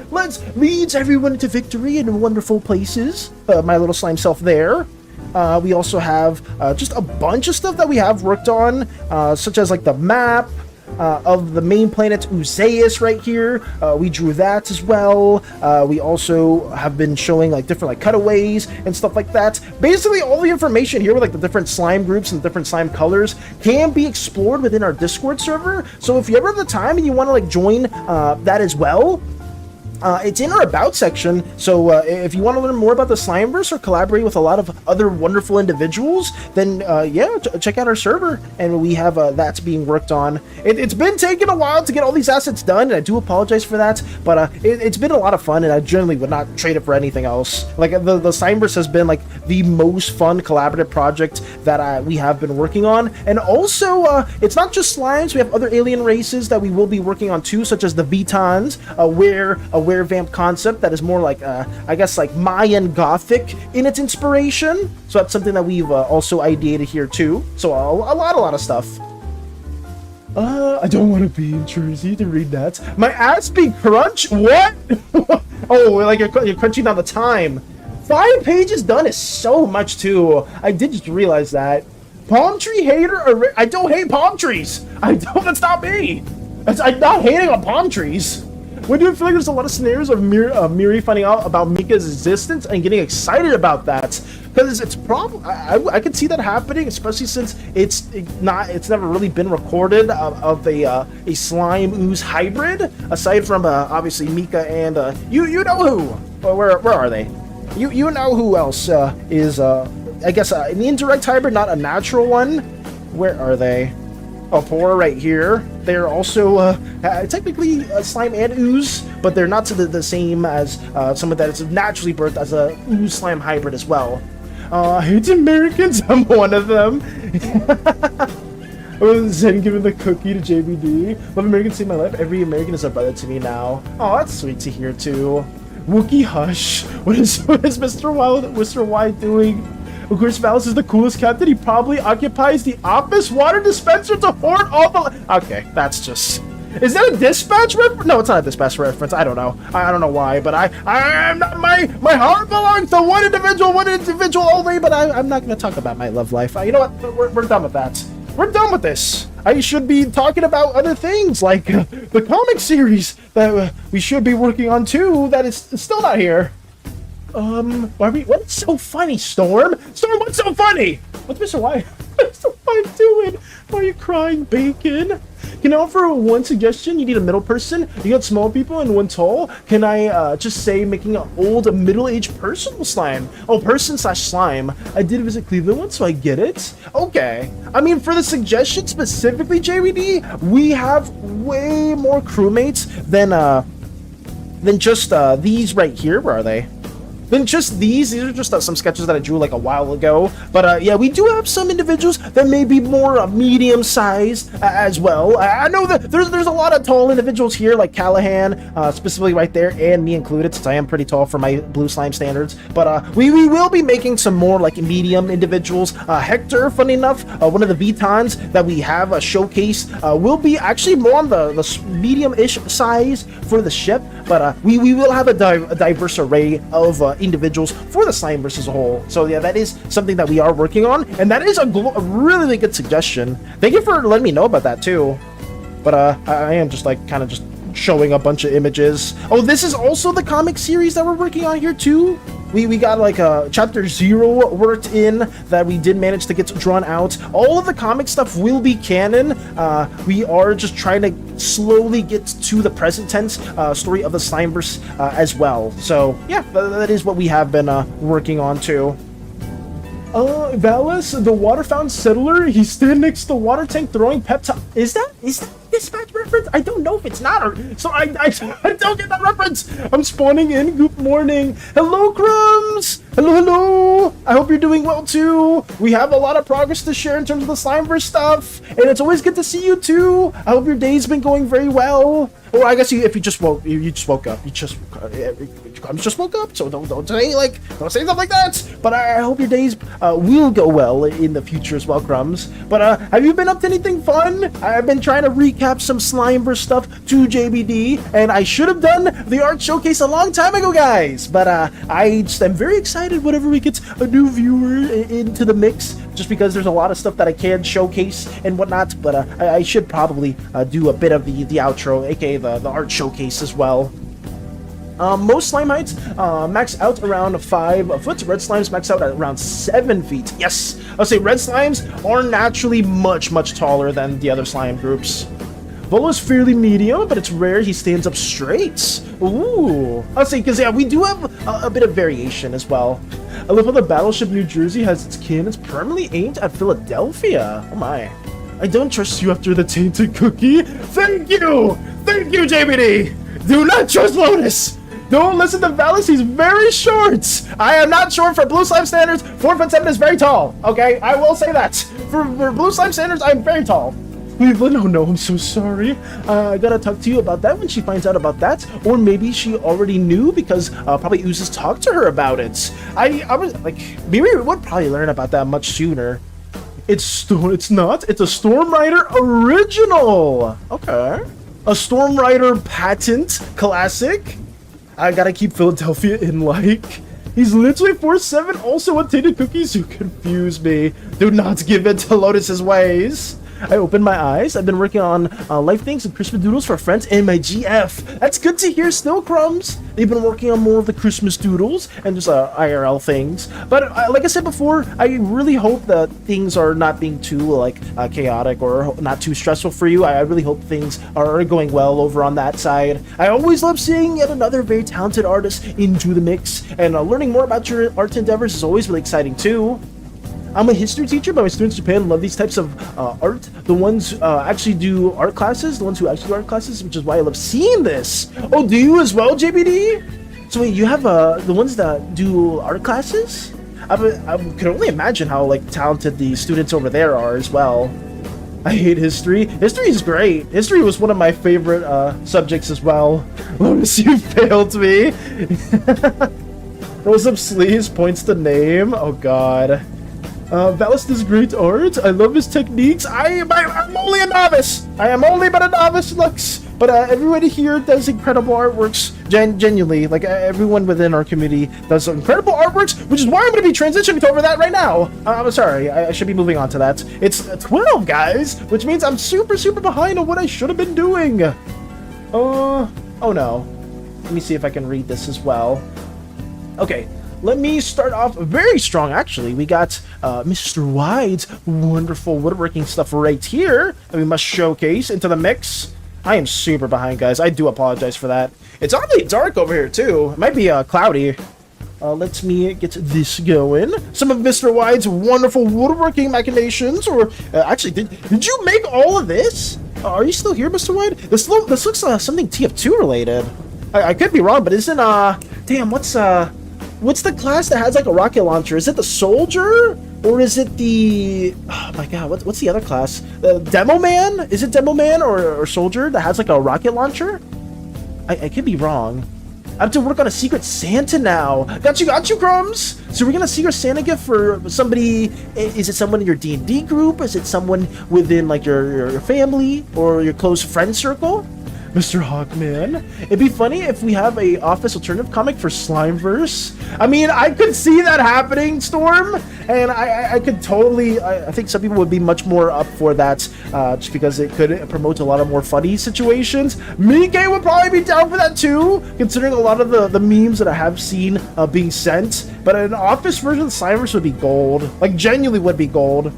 Speaker 1: leads everyone into victory in wonderful places. My little slime self there. We also have just a bunch of stuff that we have worked on, such as like the map of the main planet Uzeus right here. We drew that as well. We also have been showing like different like cutaways and stuff like that. Basically all the information here with like the different slime groups and different slime colors can be explored within our Discord server. So if you ever have the time and you want to like join that as well, it's in our About section, so if you want to learn more about the Slimeverse or collaborate with a lot of other wonderful individuals, then yeah, check out our server, and we have that's being worked on. It's been taking a while to get all these assets done, and I do apologize for that, but it's been a lot of fun, and I generally would not trade it for anything else. Like, the Slimeverse has been, like, the most fun collaborative project that we have been working on, and also, it's not just slimes, we have other alien races that we will be working on too, such as the Vitons, a vamp concept that is more like I guess like Mayan Gothic in its inspiration, so that's something that we've also ideated here too. So a lot of stuff. I don't want to be in Jersey to read that. My ass be crunch? What? Oh, like you're crunching on the time. 5 pages done is so much too. I did just realize that. Palm tree hater? I don't hate palm trees. That's not me. I'm not hating on palm trees. When do you feel like there's a lot of scenarios of Miri finding out about Mika's existence and getting excited about that? Because it's I could see that happening, especially since it's never really been recorded of a slime ooze hybrid, aside from obviously Mika and you know who. Where are they? You know who else is I guess an indirect hybrid, not a natural one. Where are they? Oh, Pora right here. They're also technically slime and ooze, but they're not to the same as someone that is naturally birthed as a ooze slime hybrid as well. I hate Americans. I'm one of them. Zen giving the cookie to JBD. Love Americans saved my life. Every American is a brother to me now. Oh, that's sweet to hear too. Wookie Hush. What is Mr. Wild doing? Of course, Valis is the coolest captain. He probably occupies the office water dispenser to hoard all the... Okay, that's just... Is that a dispatch reference? No, it's not a dispatch reference. I don't know. I don't know why, but I'm not... My heart belongs to one individual only, but I'm not going to talk about my love life. You know what? We're done with that. We're done with this. I should be talking about other things, like the comic series that we should be working on too, that is still not here. What's so funny, Storm? Storm, what's so funny? What's Mr. White? What's so funny doing? Why are you crying, Bacon? Can I offer one suggestion? You need a middle person. You got small people and one tall. Can I just say making an old middle-aged person slime? Oh, person/slime. I did visit Cleveland once, so I get it. Okay. I mean, for the suggestion specifically, JVD, we have way more crewmates than just these right here. Where are they? Than just these are just some sketches that I drew like a while ago, but yeah, we do have some individuals that may be more medium-sized as well. I know that there's a lot of tall individuals here, like Callahan, specifically right there, and me included, since I am pretty tall for my blue slime standards. But we will be making some more like medium individuals. Hector, funny enough, one of the Vitons that we have showcased will be actually more on the medium-ish size for the ship, but we will have a diverse array of individuals for the Slimeverse as a whole. So yeah, that is something that we are working on, and that is a really good suggestion. Thank you for letting me know about that too. But I am just like kind of just showing a bunch of images. Oh, this is also the comic series that we're working on here too. We got like a chapter 0 worked in that we did manage to get drawn out. All of the comic stuff will be canon. We are just trying to slowly get to the present tense story of the Slimeverse as well. So yeah, that is what we have been working on too. Valis, the water fountain settler, he's standing next to the water tank throwing pep. Is that dispatch reference? I don't know if it's not, or so I don't get that reference. I'm spawning in. Good morning. Hello, Crumbs. Hello. I hope you're doing well too. We have a lot of progress to share in terms of the Slimeverse stuff, and it's always good to see you too. I hope your day's been going very well. Or I guess if you just woke up. Crumbs just woke up, so don't say stuff like that. But I hope your days will go well in the future as well, Crumbs. But have you been up to anything fun? I've been trying to recap some Slimeverse stuff to JBD, and I should have done the art showcase a long time ago, guys. But I just am very excited whenever we get a new viewer into the mix, just because there's a lot of stuff that I can showcase and whatnot. But I should probably do a bit of the outro, aka the art showcase as well. Most slime heights max out around 5 foot. Red slimes max out at around 7 feet. Yes, I'll say red slimes are naturally much taller than the other slime groups. Volo is fairly medium, but it's rare he stands up straight. Ooh, I'll say, because yeah, we do have a bit of variation as well. I love how the battleship New Jersey has its cannons permanently aimed at Philadelphia. Oh my. I don't trust you after the tainted cookie. Thank you, JBD. Do not trust Lotus. Don't listen to Valis, he's very short. I am not short for blue slime standards. 4'7" is very tall. Okay, I will say that. For blue slime standards, I'm very tall. Cleveland, oh no, I'm so sorry. I gotta talk to you about that when she finds out about that. Or maybe she already knew because probably Oozes talked to her about it. I was like, maybe we would probably learn about that much sooner. It's not. It's a Storm Rider original. Okay. A Storm Rider patent classic. I gotta keep Philadelphia in like. He's literally 4'7", also a tainted cookies. You confuse me. Do not give in to Lotus's ways. I opened my eyes. I've been working on life things and Christmas doodles for friends and my GF. That's good to hear still, Crumbs. They've been working on more of the Christmas doodles and just IRL things. But like I said before, I really hope that things are not being too like chaotic or not too stressful for you. I really hope things are going well over on that side. I always love seeing yet another very talented artist into the mix, and learning more about your art endeavors is always really exciting too. I'm a history teacher, but my students in Japan love these types of art. The ones actually do art classes, which is why I love seeing this. Oh, do you as well, JBD? So wait, you have the ones that do art classes? I can only imagine how like talented the students over there are as well. I hate history. History is great. History was one of my favorite subjects as well. Lotus, you failed me. Rose up sleeves points to name. Oh god. Valis does great art. I love his techniques. I'm only a novice. I am only but a novice, Lux. But everybody here does incredible artworks. Genuinely, like everyone within our community does incredible artworks, which is why I'm going to be transitioning over that right now. I'm sorry, I should be moving on to that. It's 12, guys, which means I'm super behind on what I should have been doing. Oh no. Let me see if I can read this as well. Okay. Let me start off very strong, actually. We got Mr. Wide's wonderful woodworking stuff right here that we must showcase into the mix. I am super behind, guys. I do apologize for that. It's oddly dark over here, too. It might be cloudy. Let me get this going. Some of Mr. Wide's wonderful woodworking machinations, or actually, did you make all of this? Are you still here, Mr. Wide? This looks something TF2 related. I could be wrong, but isn't, damn, what's the class that has like a rocket launcher? Is it the soldier or is it the? Oh my god, what's the other class? The demo man? Is it demo man or soldier that has like a rocket launcher? I could be wrong. I have to work on a secret Santa now. Got you, Crumbs. So we're gonna secret Santa gift for somebody. Is it someone in your D&D group? Is it someone within like your family or your close friend circle? Mr. Hawkman. It'd be funny if we have a office alternative comic for Slimeverse. I mean, I could see that happening, Storm, and I could totally. I think some people would be much more up for that, just because it could promote a lot of more funny situations. Mike would probably be down for that too, considering a lot of the memes that I have seen being sent. But an office version of Slimeverse would be gold. Like, genuinely would be gold.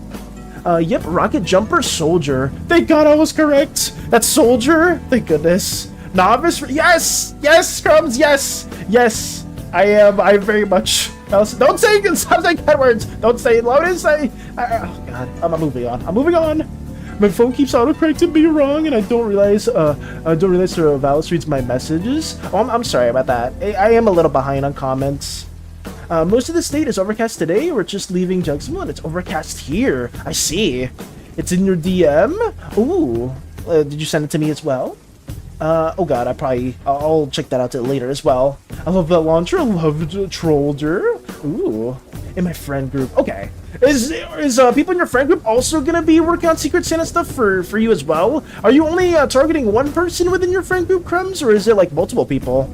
Speaker 1: Yep, rocket jumper soldier. Thank God I was correct. That's soldier. Thank goodness. Novice. Yes, Crumbs. Yes. I am. I very much. Don't say. Stop saying bad words. Don't say it. Lotus. Oh God. I'm moving on. My phone keeps autocorrecting me wrong, and I don't realize. Valis reads my messages. Oh, I'm sorry about that. I am a little behind on comments. Most of the state is overcast today. We're just leaving Jacksonville and it's overcast here. I see. It's in your DM. Ooh. Did you send it to me as well? Oh god, I'll check that out later as well. I love that launcher. I love the Trollder. Ooh. In my friend group. Okay. Is people in your friend group also gonna be working on Secret Santa stuff for you as well? Are you only targeting one person within your friend group, Crumbs, or is it like multiple people?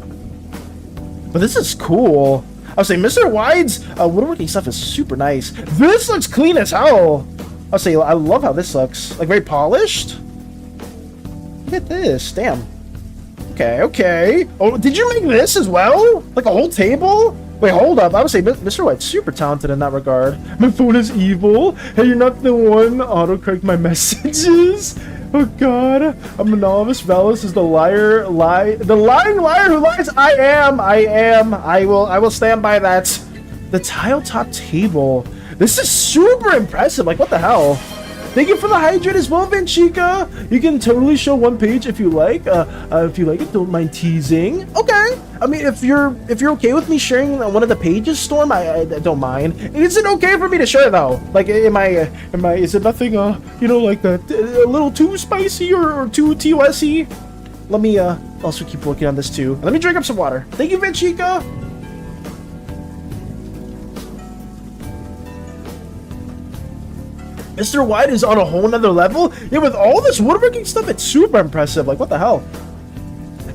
Speaker 1: But this is cool. I'll say Mr. Wide's woodworking stuff is super nice. This looks clean as hell. I'll say I love how this looks. Like very polished. Look at this. Damn. Okay. Oh, did you make this as well? Like a whole table? Wait, hold up. I would say Mr. White's super talented in that regard. My phone is evil. Hey, you're not the one to autocorrect my messages. Oh god, I'm a novice. Valis is the the lying liar who lies. I am. I will stand by that. The tile top table. This is super impressive. Like, what the hell? Thank you for the hydrate as well, Vanchika. You can totally show one page if you like. If you like it, don't mind teasing. Okay. I mean, if you're okay with me sharing one of the pages, Storm, I don't mind. Is it okay for me to share though? Like, is it nothing? Like a little too spicy or too TOS-y? Let me also keep working on this too. Let me drink up some water. Thank you, Vanchika. Mr. White is on a whole nother level. Yeah, with all this woodworking stuff, it's super impressive. Like, what the hell?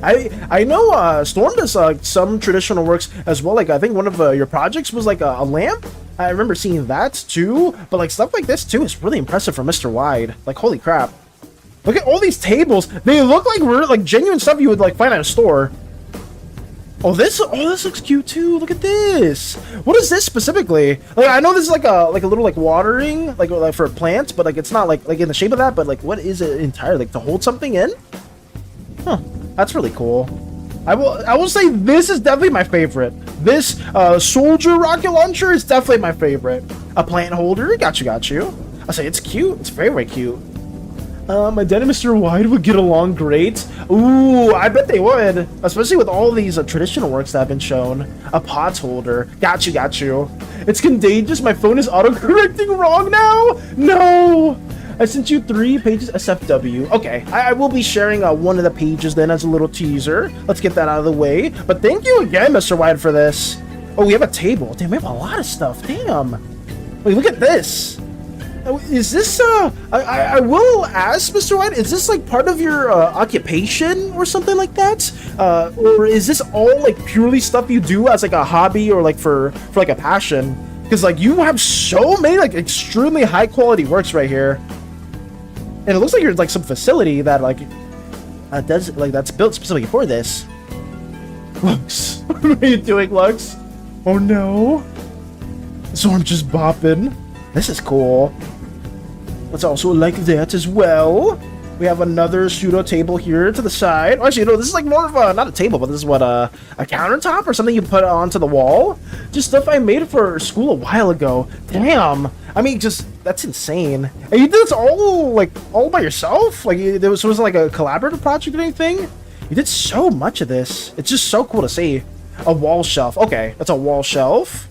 Speaker 1: I know Storm does some traditional works as well. Like, I think one of your projects was like a lamp. I remember seeing that too. But like stuff like this too is really impressive for Mr. Wide. Like, holy crap! Look at all these tables. They look like genuine stuff you would like find at a store. Oh, this looks cute too. Look at this. What is this specifically? Like, I know this is like a little like watering, like for plants, but like it's not like in the shape of that. But like, what is it entirely? Like to hold something in? Huh. That's really cool. I will say this is definitely my favorite. This soldier rocket launcher is definitely my favorite. A plant holder. Got you. I say it's cute. It's very cute. My dad and Mr. Wide would get along great. Ooh, I bet they would. Especially with all these traditional works that have been shown. A pot holder. Got you. It's contagious. My phone is autocorrecting wrong now. No. I sent you 3 pages SFW. Okay, I will be sharing one of the pages then as a little teaser. Let's get that out of the way. But thank you again, Mr. Wide, for this. Oh, we have a table. Damn, we have a lot of stuff. Damn. Wait, look at this. Is this, I will ask, Mr. White, is this like part of your occupation or something like that? Or is this all like purely stuff you do as like a hobby or like for like a passion? Because like you have so many like extremely high quality works right here. And it looks like you're like some facility that like does like that's built specifically for this. Lux, what are you doing, Lux? Oh no. So I'm just bopping. This is cool. Let's also like that as well. We have another pseudo table here to the side. Actually, no, this is like more of a, not a table, but this is what, a countertop or something you put onto the wall. Just stuff I made for school a while ago. Damn. I mean, just, that's insane. And you did this all, like, all by yourself? Like, there was like a collaborative project or anything? You did so much of this. It's just so cool to see. A wall shelf. Okay, that's a wall shelf.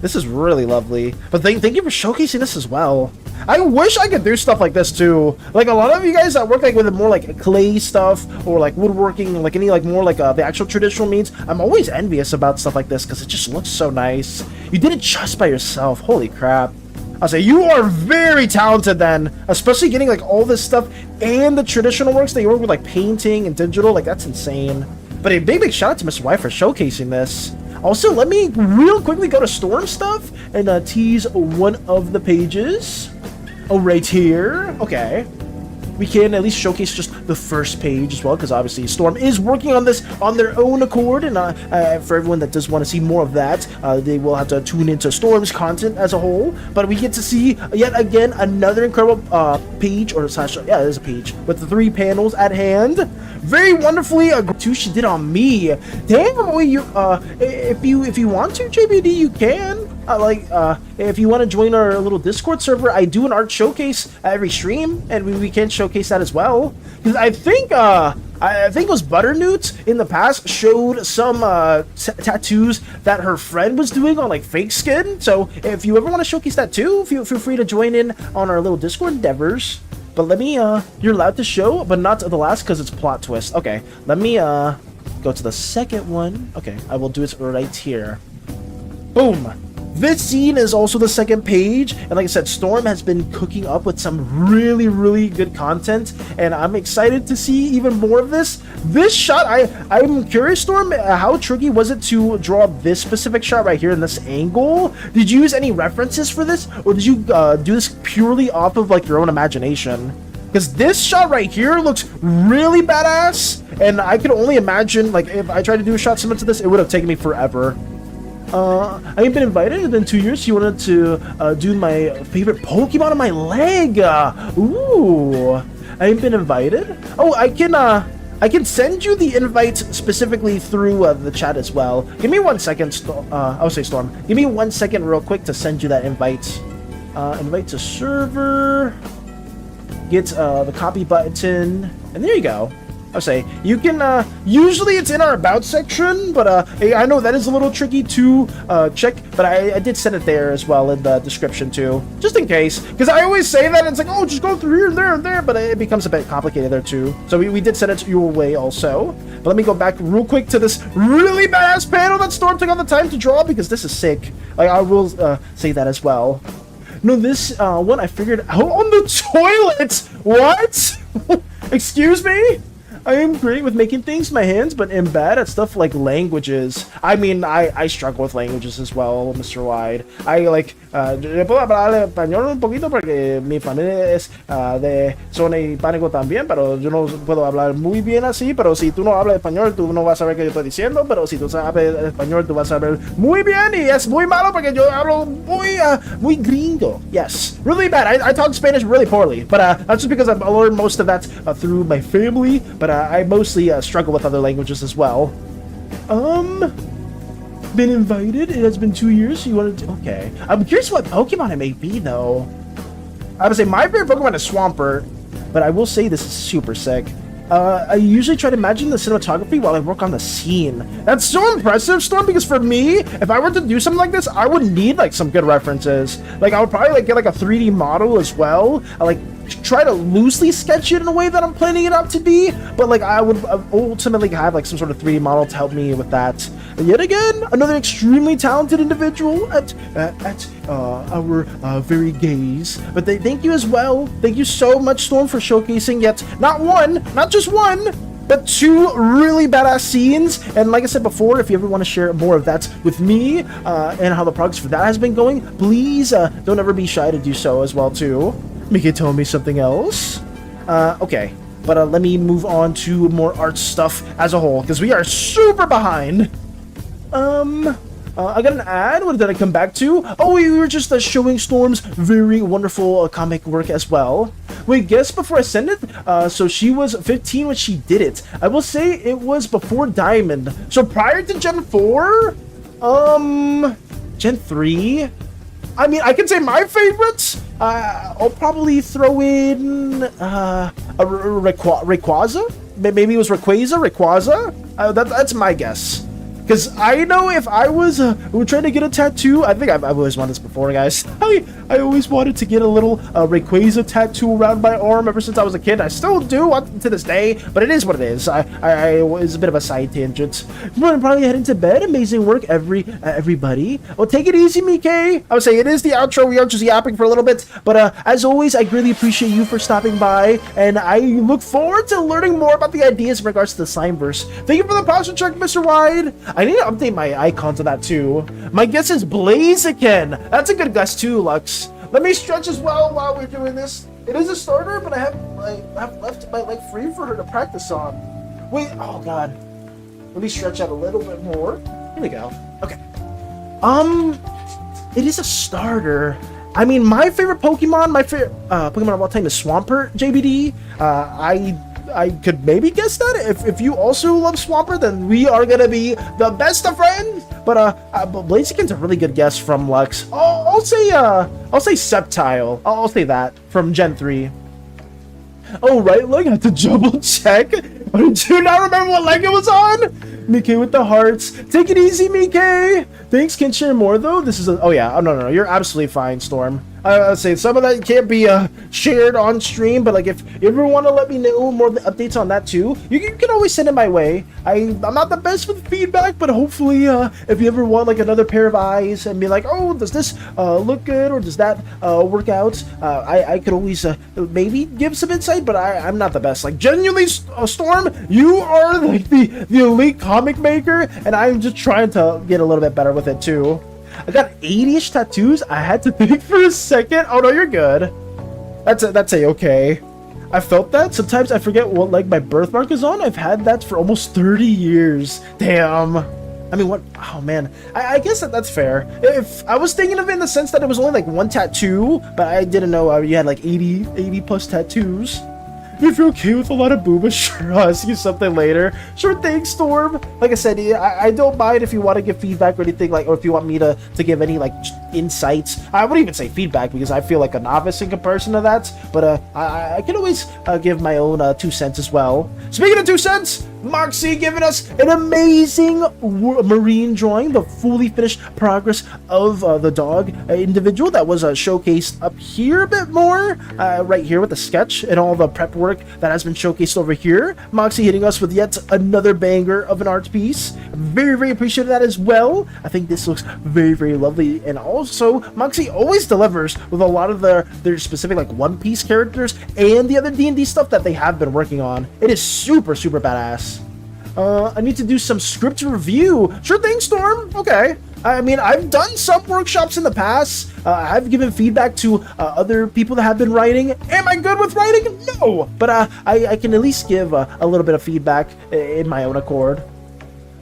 Speaker 1: This is really lovely. But thank you for showcasing this as well. I wish I could do stuff like this too. Like a lot of you guys that work like with more like clay stuff or like woodworking, like any like more like the actual traditional means, I'm always envious about stuff like this because it just looks so nice. You did it just by yourself. Holy crap. I'll say you are very talented then, especially getting like all this stuff and the traditional works that you work with like painting and digital. Like that's insane. But a big shout out to Mr. Y for showcasing this. Also, let me real quickly go to Storm stuff and tease one of the pages. Oh, right here. Okay. We can at least showcase just the first page as well, because obviously Storm is working on this on their own accord, and for everyone that does want to see more of that, they will have to tune into Storm's content as a whole. But we get to see yet again another incredible page, or slash, yeah, there's a page with the 3 panels at hand. Very wonderfully, too, she did on me. Damn, boy, you if you want to, JBD, you can. If you want to join our little Discord server, I do an art showcase every stream, and we can showcase that as well. Because I think it was Butternewt in the past showed some tattoos that her friend was doing on like fake skin. So if you ever want to showcase that too, feel free to join in on our little Discord endeavors. But let me you're allowed to show, but not to the last because it's plot twist. Okay, let me go to the second one. Okay, I will do it right here. Boom. This scene is also the second page, and like I said, Storm has been cooking up with some really good content, and I'm excited to see even more of this. This shot, I'm curious, Storm, how tricky was it to draw this specific shot right here in this angle? Did you use any references for this, or did you do this purely off of like your own imagination? Because this shot right here looks really badass, and I could only imagine, like, if I tried to do a shot similar to this, it would have taken me forever. I ain't been invited. It's been 2 years. You wanted to do my favorite Pokemon on my leg. Ooh, I ain't been invited. Oh, I can send you the invite specifically through the chat as well. Give me 1 second. I'll say Storm. Give me 1 second, real quick, to send you that invite. Invite to server. Get the copy button, and there you go. I'll say you can usually it's in our about section, but I know that is a little tricky to check, but I did send it there as well in the description too, just in case, because I always say that and it's like, oh, just go through here and there and there, but it becomes a bit complicated there too. So we did send it your way also. But let me go back real quick to this really badass panel that Storm took on the time to draw, because this is sick. Like, I will say that as well. No, this one I figured out on the toilet. What? Excuse me? I am great with making things with my hands, but am bad at stuff like languages. I mean, I struggle with languages as well, Mr. Wide. I like, yo puedo hablar español un poquito porque mi familia es de zona hispánico también, pero yo no puedo hablar muy bien así, pero si tú no hablas español, tú no vas a saber qué yo estoy diciendo, pero si tú sabes español, tú vas a saber muy bien, y es muy malo porque yo hablo muy gringo. Yes, really bad. I talk Spanish really poorly, but that's just because I've learned most of that through my family, but I mostly struggle with other languages as well. Been invited. It has been 2 years. You wanted to... Okay. I'm curious what Pokemon it may be, though. I would say my favorite Pokemon is Swampert, but I will say this is super sick. I usually try to imagine the cinematography while I work on the scene. That's so impressive, Storm, because for me, if I were to do something like this, I would need, like, some good references. Like, I would probably, like, get, like, a 3D model as well. I, like, try to loosely sketch it in a way that I'm planning it out to be, but like I would ultimately have like some sort of 3D model to help me with that. yet again, another extremely talented individual at our very gaze. But thank you as well. Thank you so much, Storm, for showcasing yet not just one, but 2 really badass scenes. And like I said before, if you ever want to share more of that with me and how the progress for that has been going, please don't ever be shy to do so as well too. Make it tell me something else. Okay, but let me move on to more art stuff as a whole, because we are super behind. I got an ad. What did I come back to? Oh, we were just showing Storm's very wonderful comic work as well. Wait, guess before I send it? So she was 15 when she did it. I will say it was before Diamond. So prior to Gen 4? Gen 3? I mean, I can say my favorites. I'll probably throw in Rayquaza. Maybe it was Rayquaza. That's my guess. Because I know if I was trying to get a tattoo, I think I've always wanted this before, guys. I always wanted to get a little Rayquaza tattoo around my arm ever since I was a kid. I still do to this day, but it is what it is. I was a bit of a side tangent. I'm probably heading to bed. Amazing work, everybody. Well, take it easy, Mike. I would say it is the outro. We are just yapping for a little bit, but as always, I greatly appreciate you for stopping by, and I look forward to learning more about the ideas in regards to the Slimeverse. Thank you for the posture check, Mr. Wide. I need to update my icons on that too. My guess is Blaziken. That's a good guess too, Lux. Let me stretch as well while we're doing this. It is a starter, but I have left my leg free for her to practice on. Wait, oh god. Let me stretch out a little bit more. Here we go. Okay. It is a starter. I mean, my favorite Pokemon, Pokemon of all time is Swampert, JBD. I could maybe guess that. If you also love Swampert, then we are gonna be the best of friends. But Blaziken's a really good guess from Lux. I'll say Sceptile. I'll say that from Gen 3. Oh, right leg. I had to double check. I do not remember what leg it was on. Mike with the hearts. Take it easy, Mike. Thanks. Can't share more though. This is oh yeah. Oh no. You're absolutely fine, Storm. I'd say some of that can't be shared on stream, but like if you ever want to let me know more updates on that too, you can always send it my way. I'm not the best with feedback, but hopefully if you ever want like another pair of eyes and be like, oh, does this look good or does that work out, I could always maybe give some insight, but I'm not the best. Like genuinely, Storm, you are like the elite comic maker, and I'm just trying to get a little bit better with it too. I got 80-ish tattoos. I had to think for a second. Oh no, you're good. That's okay. I felt that. Sometimes I forget what like my birthmark is on. I've had that for almost 30 years. Damn. I mean, what? Oh man. I guess that's fair. If I was thinking of it in the sense that it was only like one tattoo, but I didn't know you had like 80 plus tattoos. If you're okay with a lot of booba, sure, I'll ask you something later. Sure thing, Storm. Like I said, I don't mind if you want to give feedback or anything, like, or if you want me to give any, like, insights. I wouldn't even say feedback because I feel like a novice in comparison to that, but I can always give my own 2 cents as well. Speaking of 2 cents, Moxie giving us an amazing marine drawing, the fully finished progress of the dog individual that was showcased up here a bit more, right here with the sketch and all the prep work that has been showcased over here. Moxie hitting us with yet another banger of an art piece. Very, very appreciative of that as well. I think this looks very, very lovely, and also Moxie always delivers with a lot of their specific like One Piece characters and the other D&D stuff that they have been working on. It is super, super badass. I need to do some script review. Sure thing, Storm. Okay. I mean, I've done some workshops in the past. I've given feedback to other people that have been writing. Am I good with writing? No. But I can at least give a little bit of feedback in my own accord.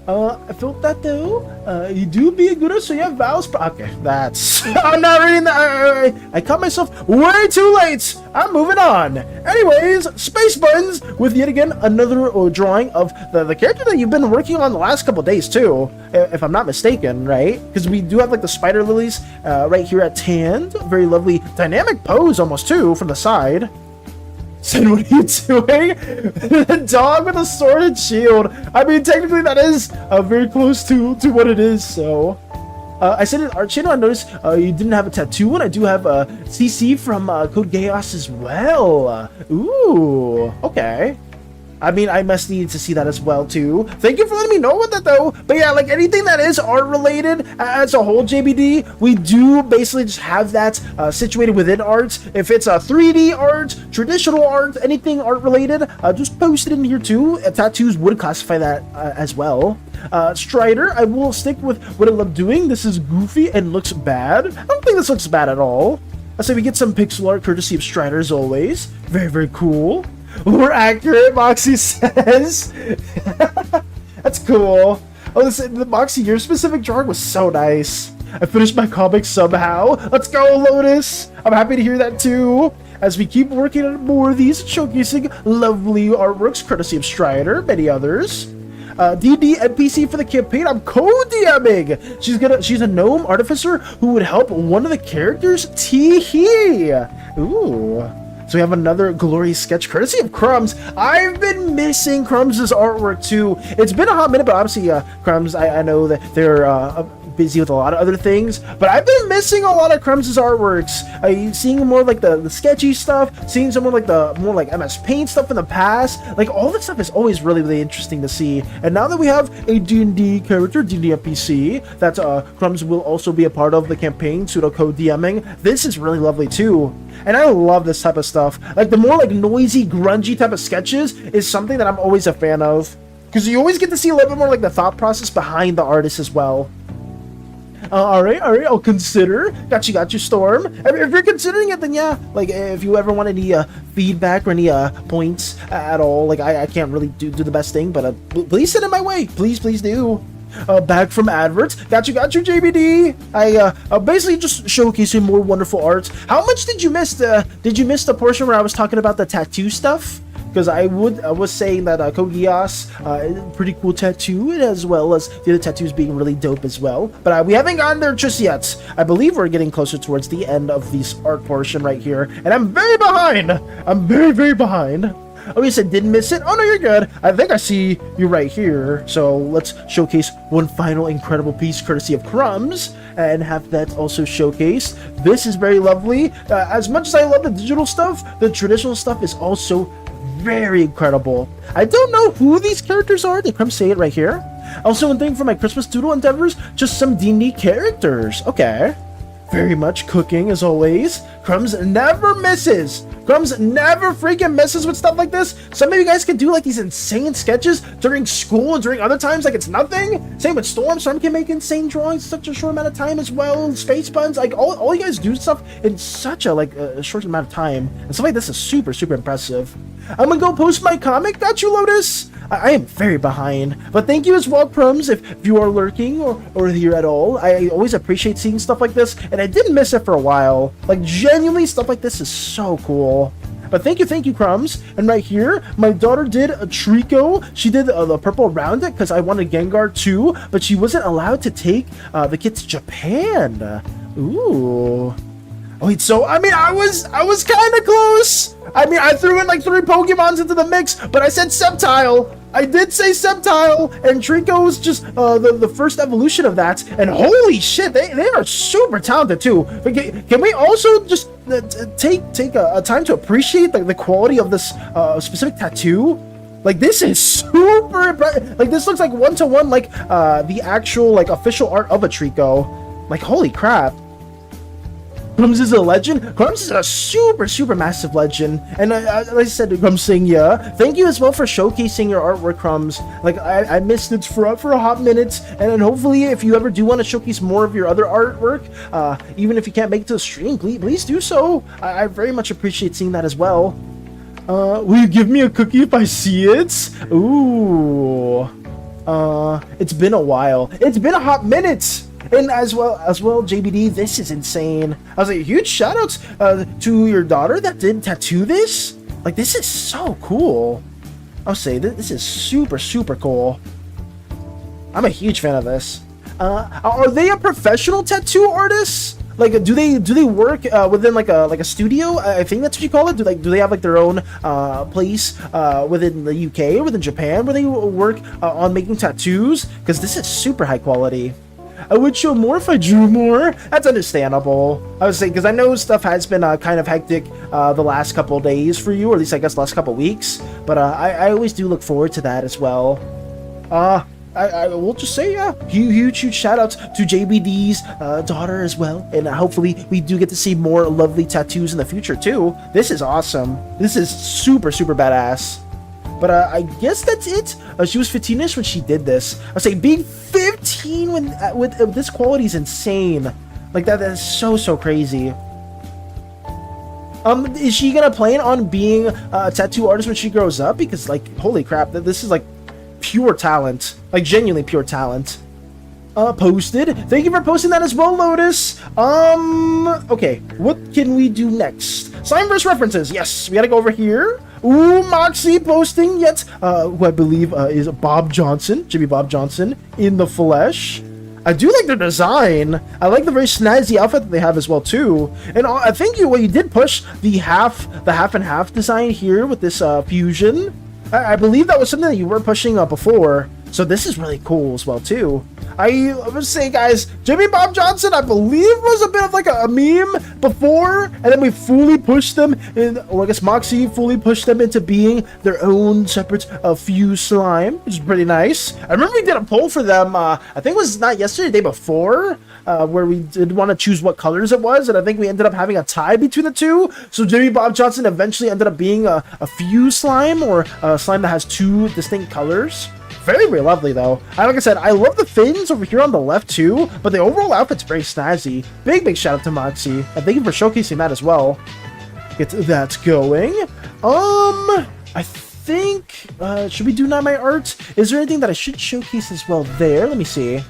Speaker 1: I felt that though. You do be a good, so you have vows. Okay, that's. I'm not reading that. I caught myself way too late. I'm moving on. Anyways, space buttons with yet again another drawing of the character that you've been working on the last couple days too, if I'm not mistaken, right? Because we do have like the spider lilies right here at hand. Very lovely dynamic pose almost too from the side. Said, what are you doing? The dog with a sword and shield. I mean, technically that is very close to what it is, so. I said in art channel, I noticed you didn't have a tattoo, and I do have a CC from Code Chaos as well. Ooh, okay. I mean, I must need to see that as well too. Thank you for letting me know about that though. But yeah, like anything that is art related as a whole, JBD, we do basically just have that situated within art. If it's a 3D art, traditional art, anything art related, just post it in here too. Tattoos would classify that as well. Strider, I will stick with what I love doing. This is goofy and looks bad. I don't think this looks bad at all. I say we get some pixel art courtesy of Strider as always. Very, very cool. More accurate, Moxie says. That's cool. Oh, the Moxie, your specific drawing was so nice. I finished my comic somehow. Let's go, Lotus. I'm happy to hear that too. As we keep working on more of these, showcasing lovely artworks courtesy of Strider, many others. DD NPC for the campaign. I'm co-DMing. She's a gnome artificer who would help one of the characters. Tee-hee. Ooh. So we have another glorious sketch courtesy of Crumbs. I've been missing Crumbs' artwork too. It's been a hot minute, but obviously Crumbs, I know that they're busy with a lot of other things, but I've been missing a lot of Crumbs' artworks. Seeing more like the sketchy stuff, seeing some more like the MS Paint stuff in the past. Like all that stuff is always really, really interesting to see. And now that we have a D&D character, D&D NPC, that Crumbs will also be a part of the campaign, pseudo code DMing, this is really lovely too. And I love this type of stuff. Like the more like noisy, grungy type of sketches is something that I'm always a fan of, because you always get to see a little bit more like the thought process behind the artist as well. All right, I'll consider. Got you, Storm. If you're considering it, then yeah, like if you ever want any feedback or any points at all, like I can't really do the best thing, but please send it my way. Please do. Back from adverts. Got you, JBD. I basically just showcasing more wonderful art. How much did you miss? Did you miss the portion where I was talking about the tattoo stuff? Because I was saying that Kogias, pretty cool tattoo, as well as the other tattoos being really dope as well. But we haven't gotten there just yet. I believe we're getting closer towards the end of this art portion right here, and I'm very behind. I'm very behind. Oh, you said didn't miss it? Oh no, you're good. I think I see you right here. So let's showcase one final incredible piece courtesy of Crumbs and have that also showcased. This is very lovely. As much as I love the digital stuff, the traditional stuff is also very incredible. I don't know who these characters are. Did Crumbs say it right here? Also, one thing for my Christmas doodle endeavors, just some D&D characters. Okay. Very much cooking as always. Crumbs never misses. Crumbs never freaking misses with stuff like this. Some of you guys can do like these insane sketches during school and during other times like it's nothing. Same with Storm. Storm can make insane drawings in such a short amount of time as well. Space Buns, like all you guys do stuff in such a short amount of time. And stuff like this is super impressive. I'm gonna go post my comic. Got you, Lotus. I am very behind, but thank you as well, Crumbs, if you are lurking or here at all. I always appreciate seeing stuff like this, and I didn't miss it for a while. Like, genuinely, stuff like this is so cool. But thank you, Crumbs. And right here, my daughter did a Trico. She did the purple around it because I wanted Gengar too, but she wasn't allowed to take the kid to Japan. Ooh. Wait, so, I mean, I was kind of close. I mean, I threw in like 3 Pokemons into the mix, but I said Sceptile. I did say Sceptile, and Trico was just the first evolution of that. And holy shit, they are super talented too. But can we also just take a time to appreciate the quality of this specific tattoo? Like, this is super impressive. Like, this looks like one-to-one like the actual like official art of a Trico. Like, holy crap. Crumbs is a legend. Crumbs is a super massive legend. And like I said, Crumbs saying yeah. Thank you as well for showcasing your artwork, Crumbs. Like I missed it for a hot minute. And then hopefully, if you ever do want to showcase more of your other artwork, even if you can't make it to the stream, please do so. I very much appreciate seeing that as well. Will you give me a cookie if I see it? Ooh. It's been a while. It's been a hot minute. And as well, JBD, this is insane. I was like, huge shoutouts to your daughter that did tattoo this. Like, this is so cool. I'll say this is super cool. I'm a huge fan of this. Are they a professional tattoo artist? Like, do they work within like a studio? I think that's what you call it. Do they have like their own place within the UK or within Japan where they work on making tattoos? Because this is super high quality. I would show more if I drew more. That's understandable. I was saying, because I know stuff has been kind of hectic the last couple of days for you, or at least I guess the last couple of weeks. But I always do look forward to that as well. I will just say, yeah, huge shout outs to JBD's daughter as well. And hopefully we do get to see more lovely tattoos in the future too. This is awesome. This is super badass. But I guess that's it. She was 15ish when she did this. I say being 15 with this quality is insane. Like that is so crazy. Is she gonna plan on being a tattoo artist when she grows up? Because like, holy crap, this is like pure talent, like genuinely pure talent. Posted. Thank you for posting that as well, Lotus. Okay, what can we do next? Slimeverse references. Yes, we gotta go over here. Ooh, Moxie posting yet, who I believe is Bob Johnson, Jimmy Bob Johnson, in the flesh. I do like their design. I like the very snazzy outfit that they have as well too. And I think you did push the half and half design here with this fusion. I believe that was something that you were pushing before. So this is really cool as well too. I would say, guys, Jimmy Bob Johnson, I believe, was a bit of like a meme before, and then we fully pushed them in, or I guess Moxie fully pushed them into being their own separate fused slime, which is pretty nice. I remember we did a poll for them, I think it was not yesterday, the day before, where we did want to choose what colors it was, and I think we ended up having a tie between the two. So Jimmy Bob Johnson eventually ended up being a fused slime, or a slime that has two distinct colors. Very lovely though. Like I said, I love the fins over here on the left too, but the overall outfit's very snazzy. Big shout out to Moxie, and thank you for showcasing that as well. Get that going. I think, should we do Not My Art? Is there anything that I should showcase as well there? Let me see.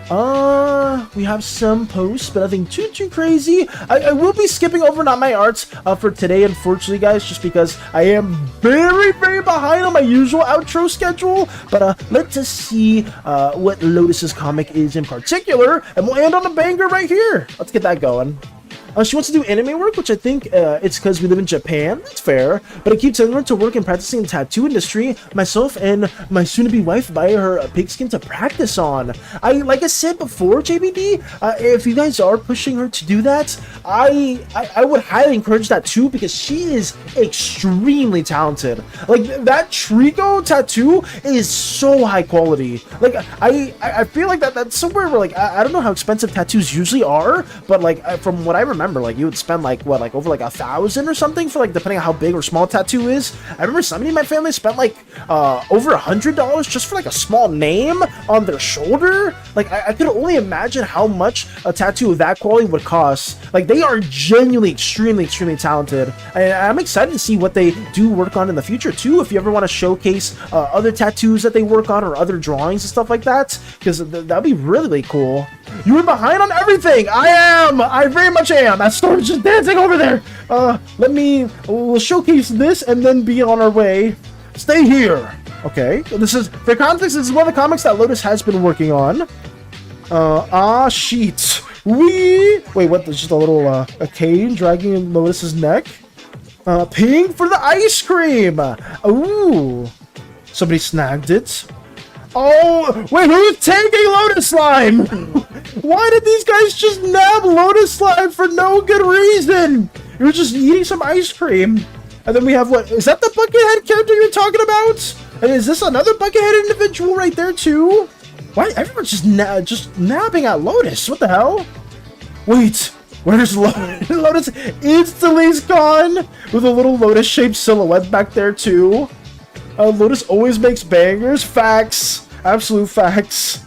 Speaker 1: We have some posts, but nothing too crazy. I will be skipping over Not My Arts for today, unfortunately, guys, just because I am very behind on my usual outro schedule. But let's just see what Lotus's comic is in particular, and we'll end on a banger right here. Let's get that going. She wants to do anime work, which I think it's because we live in Japan. That's fair. But I keep telling her to work and practicing in the tattoo industry. Myself and my soon-to-be wife buy her a pigskin to practice on. Like I said before, JBD, if you guys are pushing her to do that, I would highly encourage that too, because she is extremely talented. Like that Trico tattoo is so high quality. Like I feel like that's somewhere where like I don't know how expensive tattoos usually are, but like from what I remember, like you would spend like what, like over like 1,000 or something for like, depending on how big or small tattoo is. I remember somebody in my family spent like over $100 just for like a small name on their shoulder. Like I could only imagine how much a tattoo of that quality would cost. Like they are genuinely extremely talented, and I'm excited to see what they do work on in the future too. If you ever want to showcase other tattoos that they work on, or other drawings and stuff like that, because that'd be really cool. You were behind on everything. I very much am. That storm's just dancing over there. We'll showcase this and then be on our way. Stay here. Okay, this is, for context, this is one of the comics that Lotus has been working on. Sheets. Wait, what? There's just a little a cane dragging Lotus's neck. Ping for the ice cream. Ooh, somebody snagged it. Oh, wait, who's taking Lotus Slime? Why did these guys just nab Lotus Slime for no good reason? You were just eating some ice cream. And then we have, what, is that the Buckethead character you're talking about? And is this another Buckethead individual right there too? Why, everyone's just nabbing at Lotus? What the hell? Wait, where's Lotus? Lotus instantly is gone with a little Lotus-shaped silhouette back there too. Lotus always makes bangers. Facts. Absolute facts.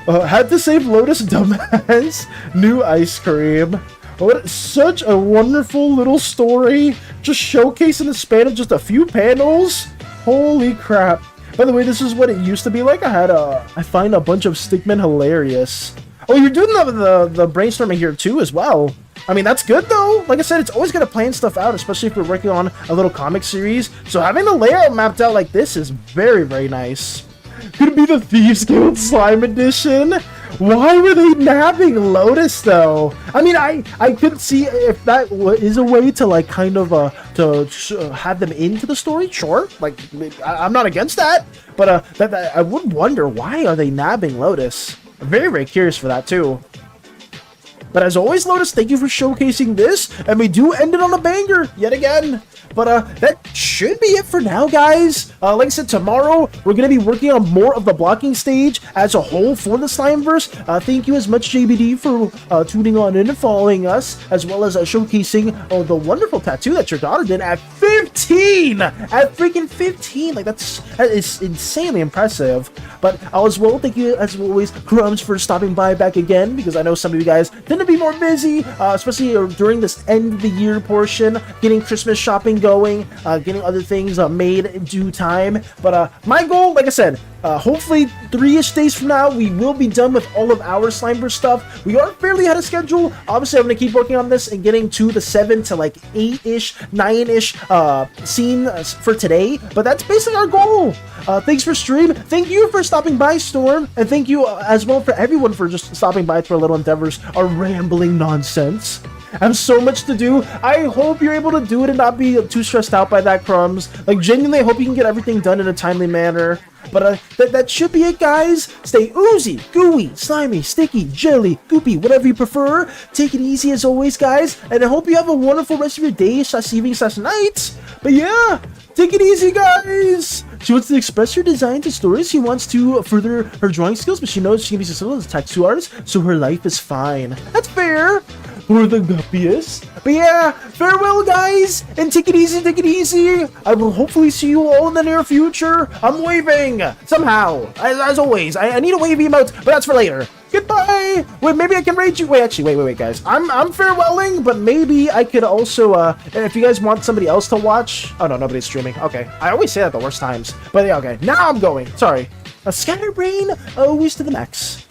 Speaker 1: Had to save Lotus, dumbass. New ice cream. What such a wonderful little story. Just showcasing the span of just a few panels. Holy crap. By the way, this is what it used to be like. I find a bunch of stickmen hilarious. Oh, you're doing the brainstorming here too as well. I mean, that's good though. Like I said, it's always good to plan stuff out, especially if you're working on a little comic series. So having the layout mapped out like this is very nice. Could it be the Thieves Guild Slime Edition? Why were they nabbing Lotus though? I mean, I could see if that is a way to like kind of have them into the story. Sure, like I'm not against that, but I would wonder, why are they nabbing Lotus? Very, very curious for that too. But as always, Lotus, thank you for showcasing this, and we do end it on a banger yet again. But that should be it for now, guys. Like I said, tomorrow we're going to be working on more of the blocking stage as a whole for the Slimeverse. Thank you as much, JBD, for tuning on in and following us, as well as showcasing the wonderful tattoo that your daughter did at 15! At freaking 15! Like, that is insanely impressive. But as well, thank you, as always, Crumbs, for stopping by back again, because I know some of you guys tend to be more busy, especially during this end of the year portion, getting Christmas shopping going, getting other things made in due time. But my goal, like I said, hopefully 3-ish days from now, we will be done with all of our Slimeverse stuff. We are fairly ahead of schedule. Obviously, I'm going to keep working on this and getting to the 7 to like 8-ish, 9-ish scene for today. But that's basically our goal. Thanks for stream. Thank you for stopping by, Storm. And thank you as well for everyone for just stopping by for our little endeavors, our rambling nonsense. I have so much to do. I hope you're able to do it and not be too stressed out by that, Crumbs. Like, genuinely, I hope you can get everything done in a timely manner. But that should be it, guys. Stay oozy, gooey, slimy, sticky, jelly, goopy, whatever you prefer. Take it easy as always, guys. And I hope you have a wonderful rest of your day, / evening, / night. But yeah, take it easy, guys. She wants to express her designs and stories. She wants to further her drawing skills, but she knows she can be successful as a tattoo artist, so her life is fine. That's fair. For the guppiest. But yeah, farewell, guys, and take it easy, take it easy. I will hopefully see you all in the near future. I'm waving somehow, as always. I need a wave emote, but that's for later. Goodbye. Wait, maybe I can raid you. Wait, actually, wait, guys. I'm farewelling, but maybe I could also, if you guys want somebody else to watch. Oh no, nobody's streaming. Okay, I always say that at the worst times. But yeah, okay, now I'm going. Sorry. A scatterbrain always to the max.